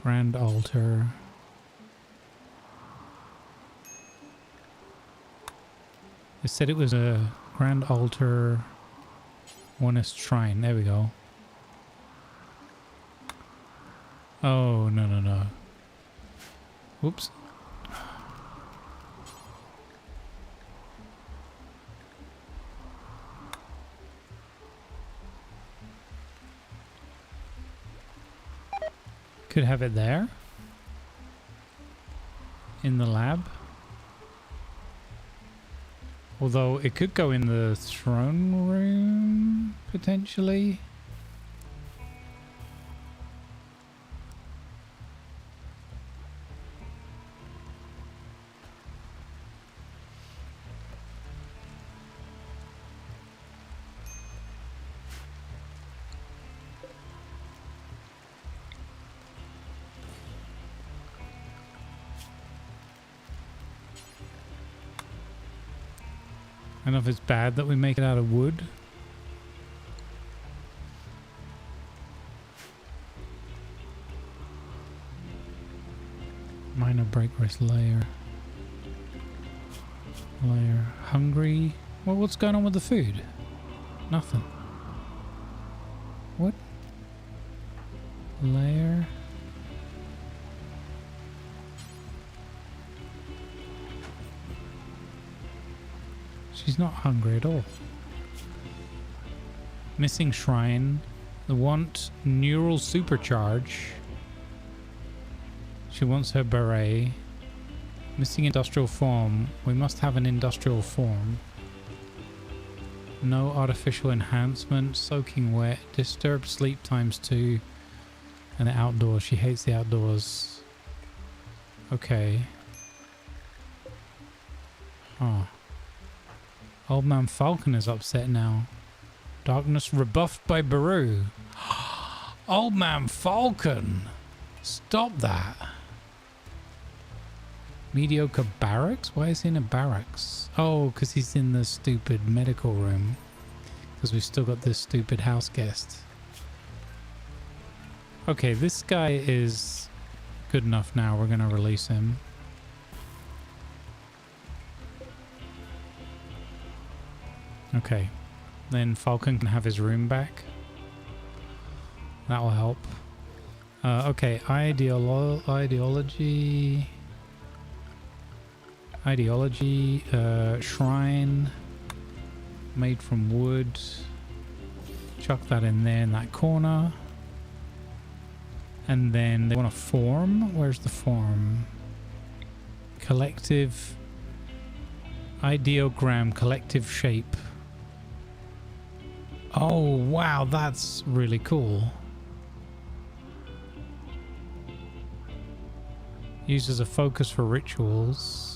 Grand altar. They said it was a grand altar. Onist shrine. There we go. Oh, no, no, no. Whoops. Could have it there. In the lab. Although it could go in the throne room, potentially. I don't know if it's bad that we make it out of wood. Minor break risk layer. Hungry. Well, what's going on with the food? Nothing. What? Layer. She's not hungry at all. Missing shrine. The want neural supercharge. She wants her beret. Missing industrial form. We must have an industrial form. No artificial enhancement. Soaking wet. Disturbed sleep ×2. And the outdoors. She hates the outdoors. Okay. Huh. Old Man Falcon is upset now. Darkness rebuffed by Baru. Old Man Falcon! Stop that. Mediocre barracks? Why is he in a barracks? Oh, because he's in the stupid medical room. Because we've still got this stupid house guest. Okay, this guy is good enough now. We're going to release him. Okay. Then Falcon can have his room back. That will help. Okay, ideology, shrine, made from wood. Chuck that in there in that corner. And then they want a form. Where's the form? Collective, ideogram, collective shape. Oh, wow, that's really cool. Uses a focus for rituals.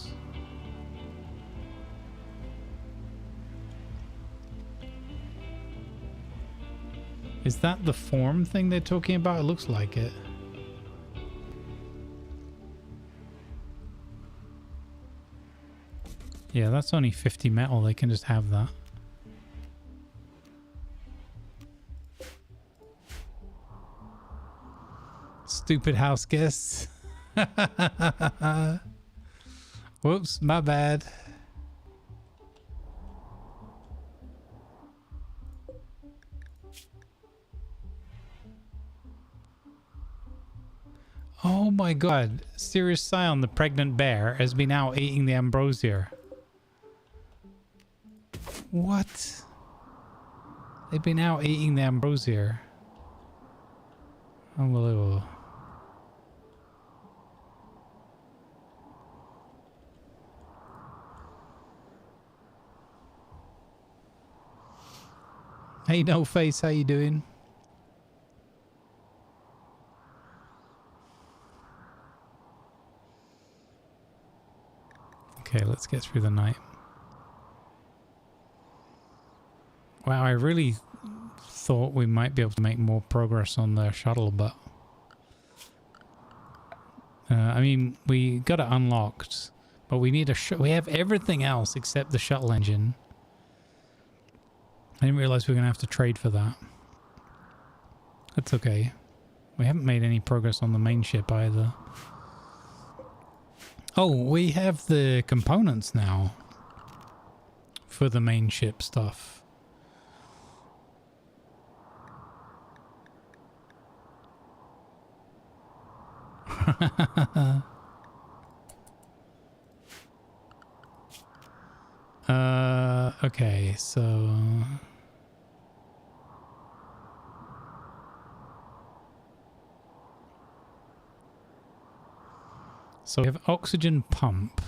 Is that the form thing they're talking about? It looks like it. Yeah, that's only 50 metal. They can just have that. Stupid house guests. Whoops, my bad. Oh my god. Sirius Scion, the pregnant bear, has been out eating the ambrosia. What? They've been out eating the ambrosia. Unbelievable. Hey, No Face, how you doing? Okay, let's get through the night. Wow, I really thought we might be able to make more progress on the shuttle, but... I mean, we got it unlocked, but we need a we have everything else except the shuttle engine. I didn't realize we were going to have to trade for that. That's okay. We haven't made any progress on the main ship either. Oh, we have the components now for the main ship stuff. Okay, so... So we have oxygen pump.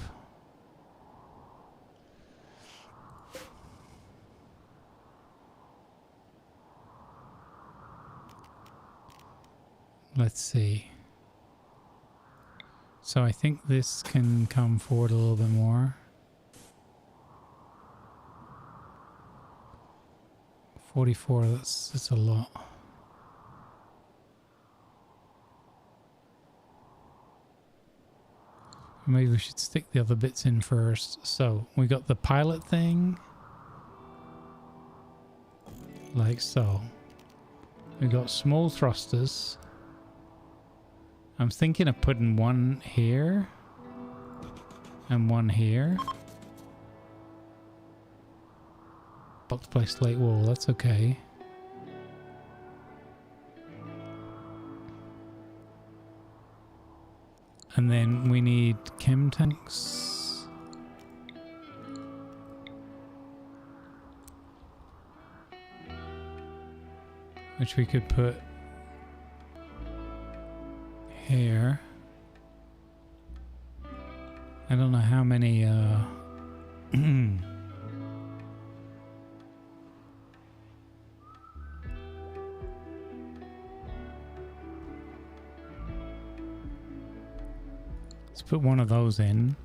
Let's see. So I think this can come forward a little bit more. 44, that's a lot. Maybe we should stick the other bits in first. So we got the pilot thing. Like so. We got small thrusters. I'm thinking of putting one here. And one here. Box by slate wall, that's okay. And then we need chem tanks. Which we could put here. I don't know how many let's put one of those in,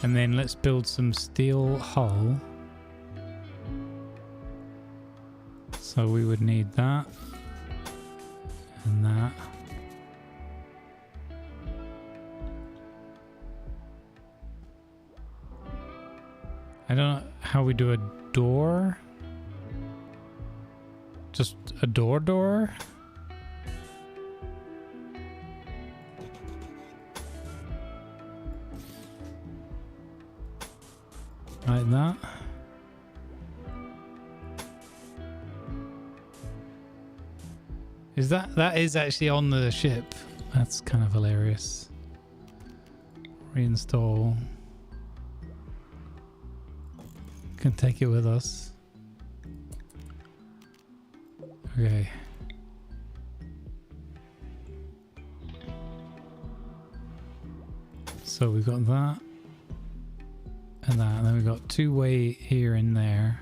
and then let's build some steel hull. So we would need that and that. I don't know how we do a door. Just a door? Like that. Is that is actually on the ship? That's kind of hilarious. Reinstall. Can take it with us. Okay. So we got that and that, and then we got two-way here and there.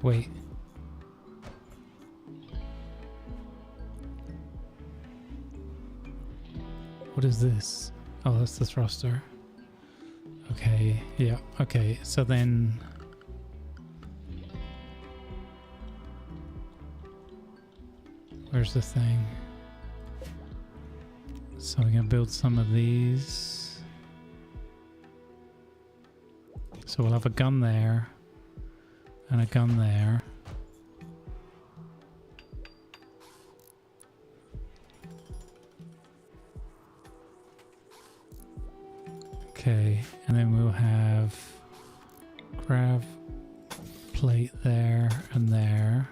Wait. What is this? Oh, that's the thruster. Okay, yeah, okay. So then... where's the thing? So we're gonna build some of these. So we'll have a gun there. And a gun there. Okay, and then we'll have grav plate there and there.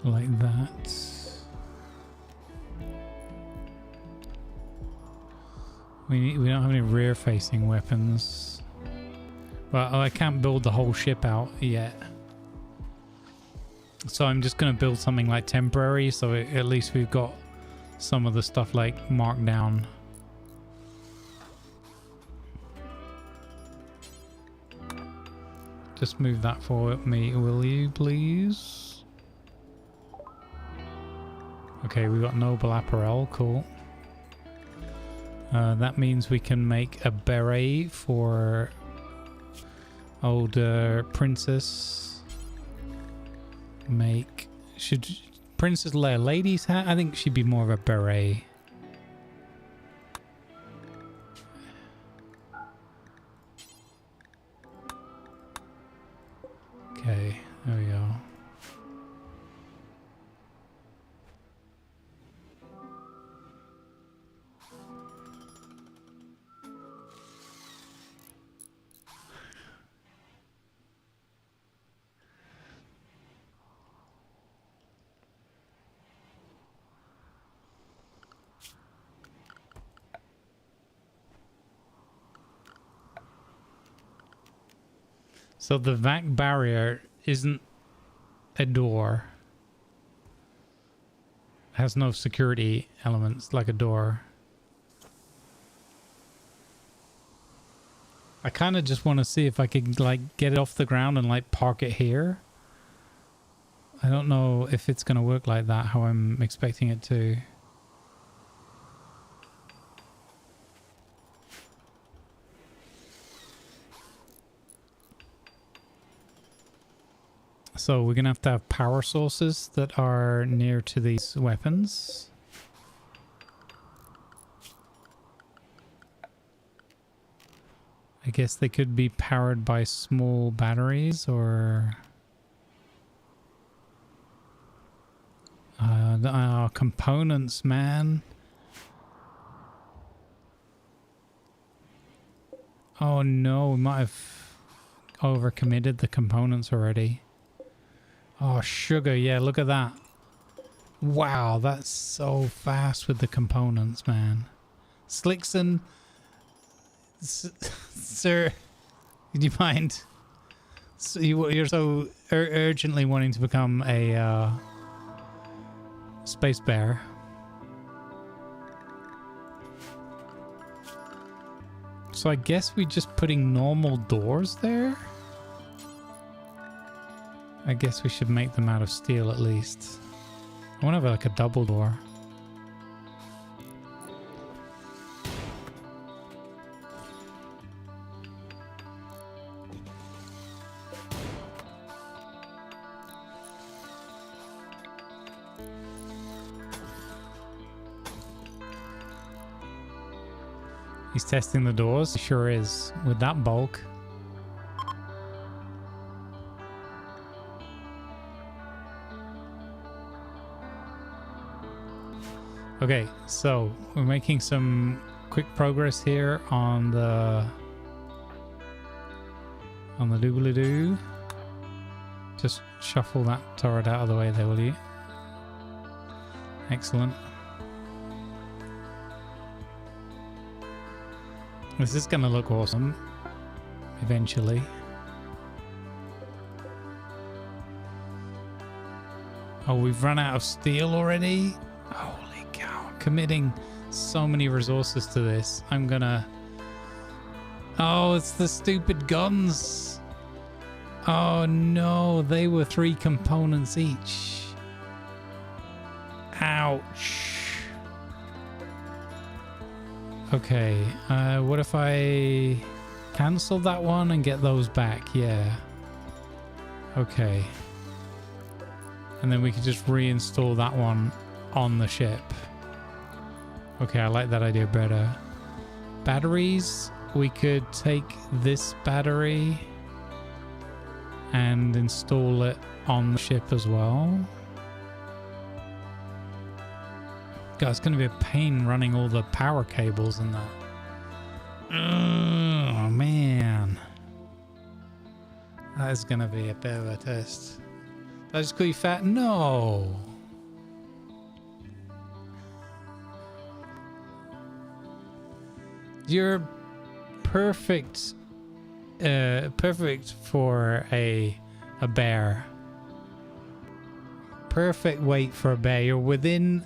Like that. We don't have any rear facing weapons. Well, I can't build the whole ship out yet. So I'm just going to build something like temporary, so at least we've got some of the stuff like marked down. Just move that forward, me, will you please? Okay, we got noble apparel, cool. That means we can make a beret for older princess. Should Princess wear a lady's hat? I think she'd be more of a beret. Okay, there we go. So the vac barrier isn't a door. It has no security elements like a door. I kind of just want to see if I could like get it off the ground and like park it here. I don't know if it's going to work like that, how I'm expecting it to. So we're going to have power sources that are near to these weapons. I guess they could be powered by small batteries or... components, man. Oh no, we might have overcommitted the components already. Oh, sugar. Yeah, look at that. Wow, that's so fast with the components, man. Slickson, sir, would you mind So you're so urgently wanting to become a space bear. So I guess we're just putting normal doors there? I guess we should make them out of steel at least. I want to have like a double door. He's testing the doors. He sure is. With that bulk. Okay, so we're making some quick progress here on the doobly-doo. Just shuffle that turret out of the way there, will you? Excellent. This is gonna look awesome eventually. Oh, we've run out of steel already? Holy cow. Committing so many resources to this. I'm gonna... Oh, it's the stupid guns. Oh no, they were 3 components each. Ouch. Okay, what if I cancel that one and get those back? Yeah. Okay. And then we can just reinstall that one on the ship. Okay, I like that idea better. Batteries, we could take this battery and install it on the ship as well. God, it's going to be a pain running all the power cables and that. Oh, man. That is going to be a bit of a test. Did I just call you fat? No. You're perfect. Perfect for a bear. Perfect weight for a bear. You're within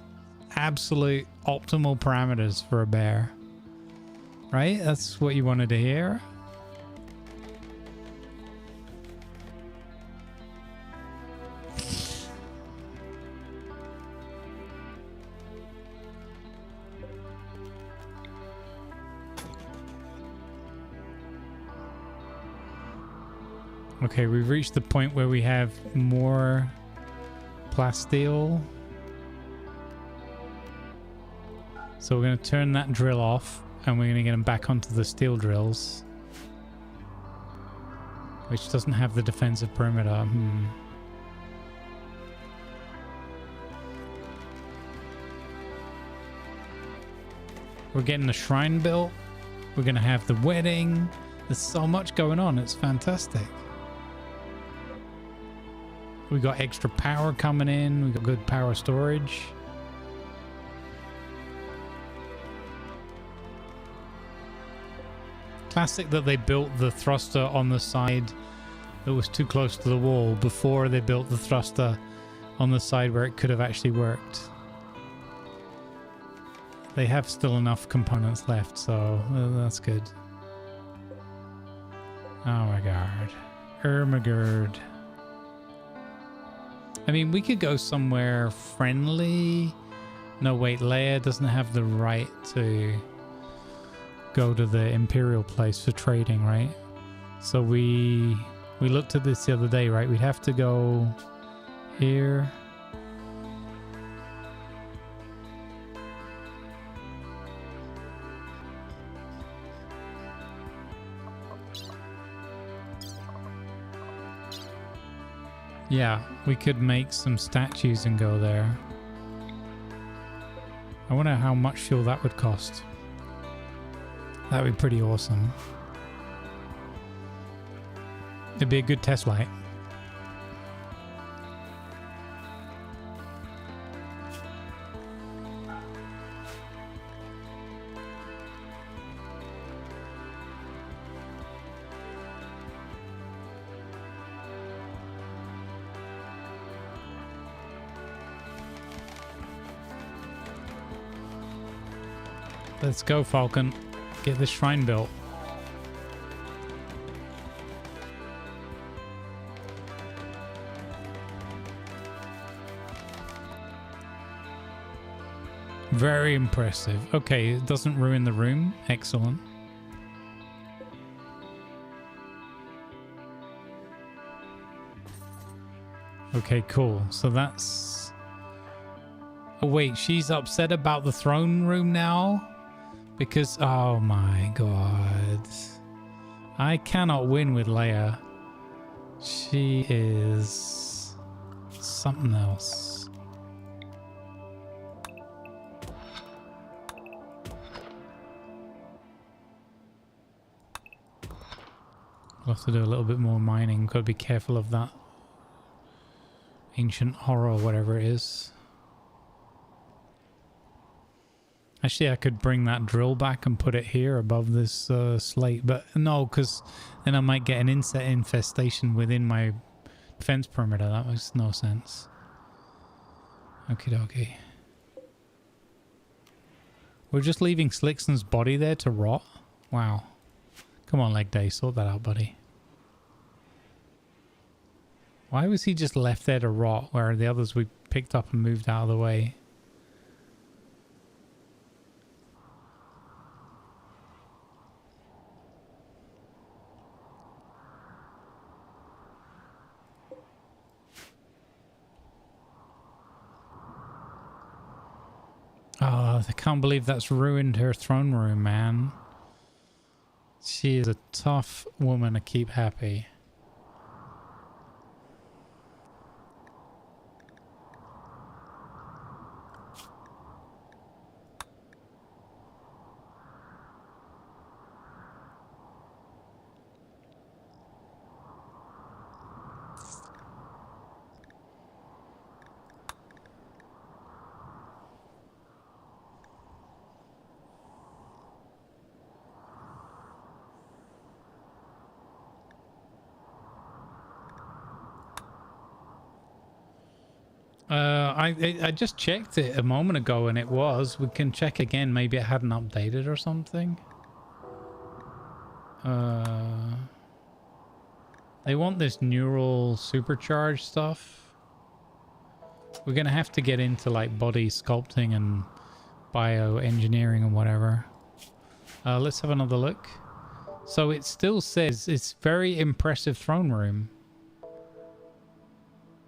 absolute optimal parameters for a bear, right? That's what you wanted to hear. Okay, we've reached the point where we have more plasteel. So we're going to turn that drill off and we're going to get them back onto the steel drills. Which doesn't have the defensive perimeter. We're getting the shrine built. We're going to have the wedding. There's so much going on. It's fantastic. We got extra power coming in. We got good power storage. Classic that they built the thruster on the side that was too close to the wall before they built the thruster on the side where it could have actually worked. They have still enough components left, so that's good. Oh my god. Ermagerd. I mean, we could go somewhere friendly. No, wait, Leia doesn't have the right to go to the Imperial place for trading, right? So we looked at this the other day, right? We'd have to go here. Yeah, we could make some statues and go there. I wonder how much fuel that would cost. That would be pretty awesome. It'd be a good test flight. Let's go, Falcon. Get this shrine built. Very impressive. Okay, it doesn't ruin the room. Excellent. Okay, cool. So that's... Oh, wait. She's upset about the throne room now? Because... Oh, my God. I cannot win with Leia. She is... something else. We'll have to do a little bit more mining. Got to be careful of that ancient horror or whatever it is. Actually, I could bring that drill back and put it here above this slate, but no, because then I might get an insect infestation within my defense perimeter. That makes no sense. Okie dokie. We're just leaving Slixon's body there to rot? Wow. Come on, Leg Day, sort that out, buddy. Why was he just left there to rot where the others we picked up and moved out of the way? Oh, I can't believe that's ruined her throne room, man. She is a tough woman to keep happy. I just checked it a moment ago and it was. We can check again. Maybe it hadn't updated or something. They want this neural supercharge stuff. We're gonna have to get into like body sculpting and bioengineering and whatever. Let's have another look. So it still says it's very impressive throne room.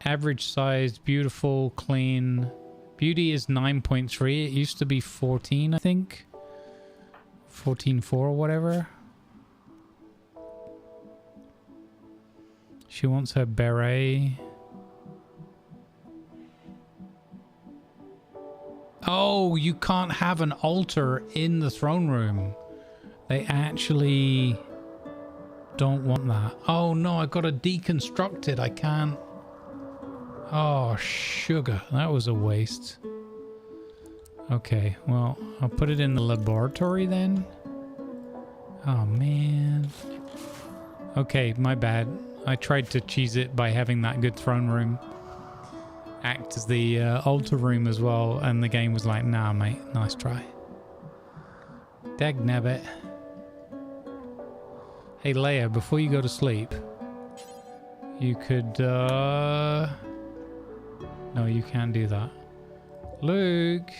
Average size, beautiful, clean. Beauty is 9.3. It used to be 14, I think. 14.4 or whatever. She wants her beret. Oh, you can't have an altar in the throne room. They actually don't want that. Oh no, I gotta deconstruct it. I can't. Oh, sugar. That was a waste. Okay, well, I'll put it in the laboratory then. Oh, man. Okay, my bad. I tried to cheese it by having that good throne room act as the altar room as well, and the game was like, nah, mate, nice try. Dagnabbit. Hey, Leia, before you go to sleep, you could, no, you can't do that. Luke!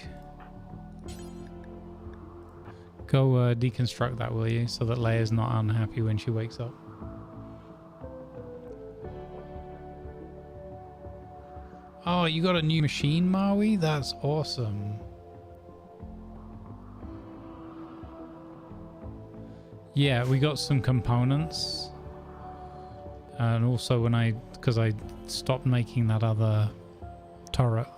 Go deconstruct that, will you? So that Leia's not unhappy when she wakes up. Oh, you got a new machine, Maui? That's awesome. Yeah, we got some components. And also when because I stopped making that other turret.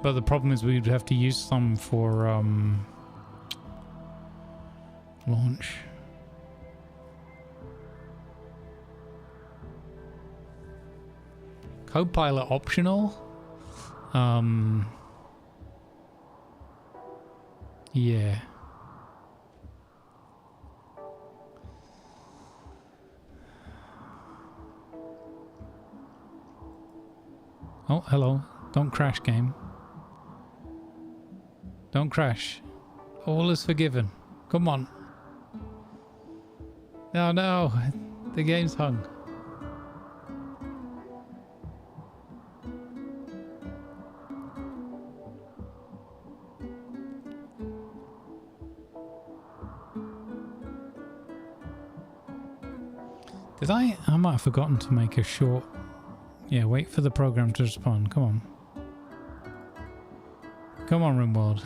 But the problem is we'd have to use some for launch. Copilot optional? Yeah. Oh, hello. Don't crash, game. Don't crash. All is forgiven. Come on. No, no. The game's hung. Did I might have forgotten to make a short... Yeah, wait for the program to respond. Come on. Come on, Rimworld.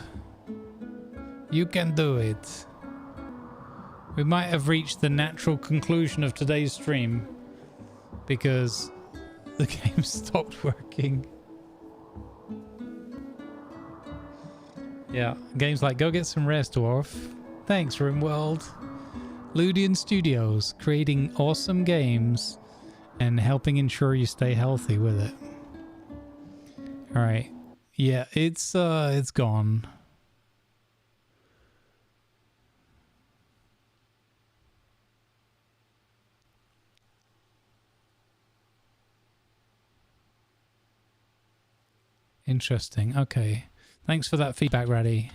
You can do it. We might have reached the natural conclusion of today's stream because the game stopped working. Yeah, game's like, go get some rest, dwarf. Thanks, Rimworld. Ludian Studios, creating awesome games and helping ensure you stay healthy with it. All right. Yeah, it's gone. Interesting. Okay. Thanks for that feedback, Raddy.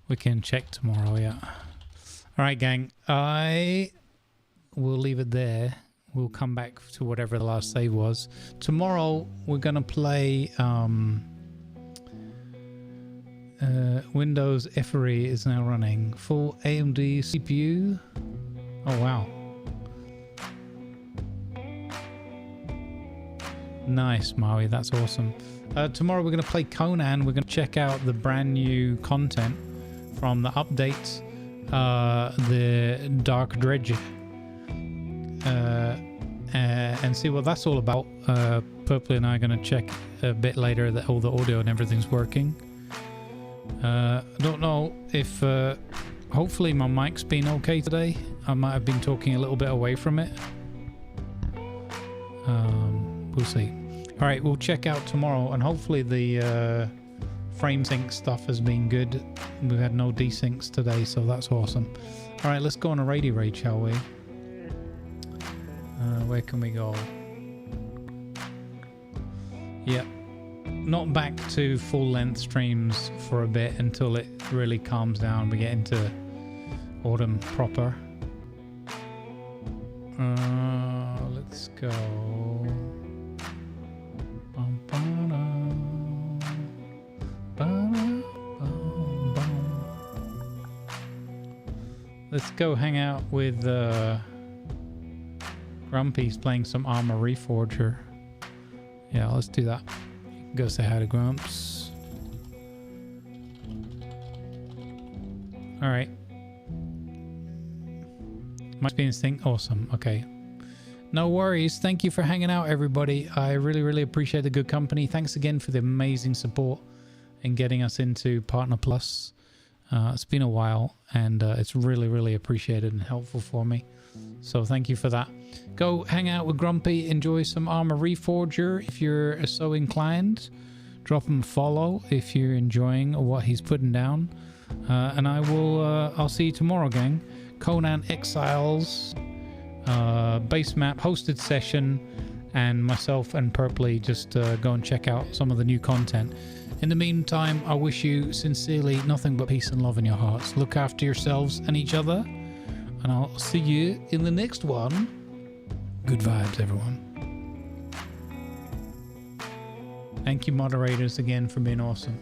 We can check tomorrow, yeah. All right, gang. I will leave it there. We'll come back to whatever the last save was. Tomorrow, we're going to play... Windows Effery is now running. Full AMD CPU. Oh, wow. Nice, Maui. That's awesome. Tomorrow, we're going to play Conan. We're going to check out the brand new content from the updates, the Dark Dredge, and see what that's all about. Purpley and I are going to check a bit later that all the audio and everything's working. I don't know if hopefully my mic's been okay today. I might have been talking a little bit away from it. We'll see. All right, we'll check out tomorrow, and hopefully the frame sync stuff has been good. We've had no desyncs today, so that's awesome. All right, let's go on a raid raid, shall we? Where can we go? Yep. Not back to full-length streams for a bit until it really calms down. We get into autumn proper. Let's go. Let's go hang out with Grumpy's playing some Armor Reforger. Yeah, let's do that. Go say hi to Grumps. Alright. Must be in sync. Awesome. Okay. No worries. Thank you for hanging out, everybody. I really, really appreciate the good company. Thanks again for the amazing support and getting us into Partner Plus. It's been a while, and it's really, really appreciated and helpful for me. So thank you for that. Go hang out with Grumpy. Enjoy some Armor Reforger if you're so inclined. Drop him a follow if you're enjoying what he's putting down. And I'll see you tomorrow, gang. Conan Exiles, base map, hosted session, and myself and Purpley just go and check out some of the new content. In the meantime, I wish you sincerely nothing but peace and love in your hearts. Look after yourselves and each other, and I'll see you in the next one. Good vibes, everyone. Thank you, moderators, again for being awesome.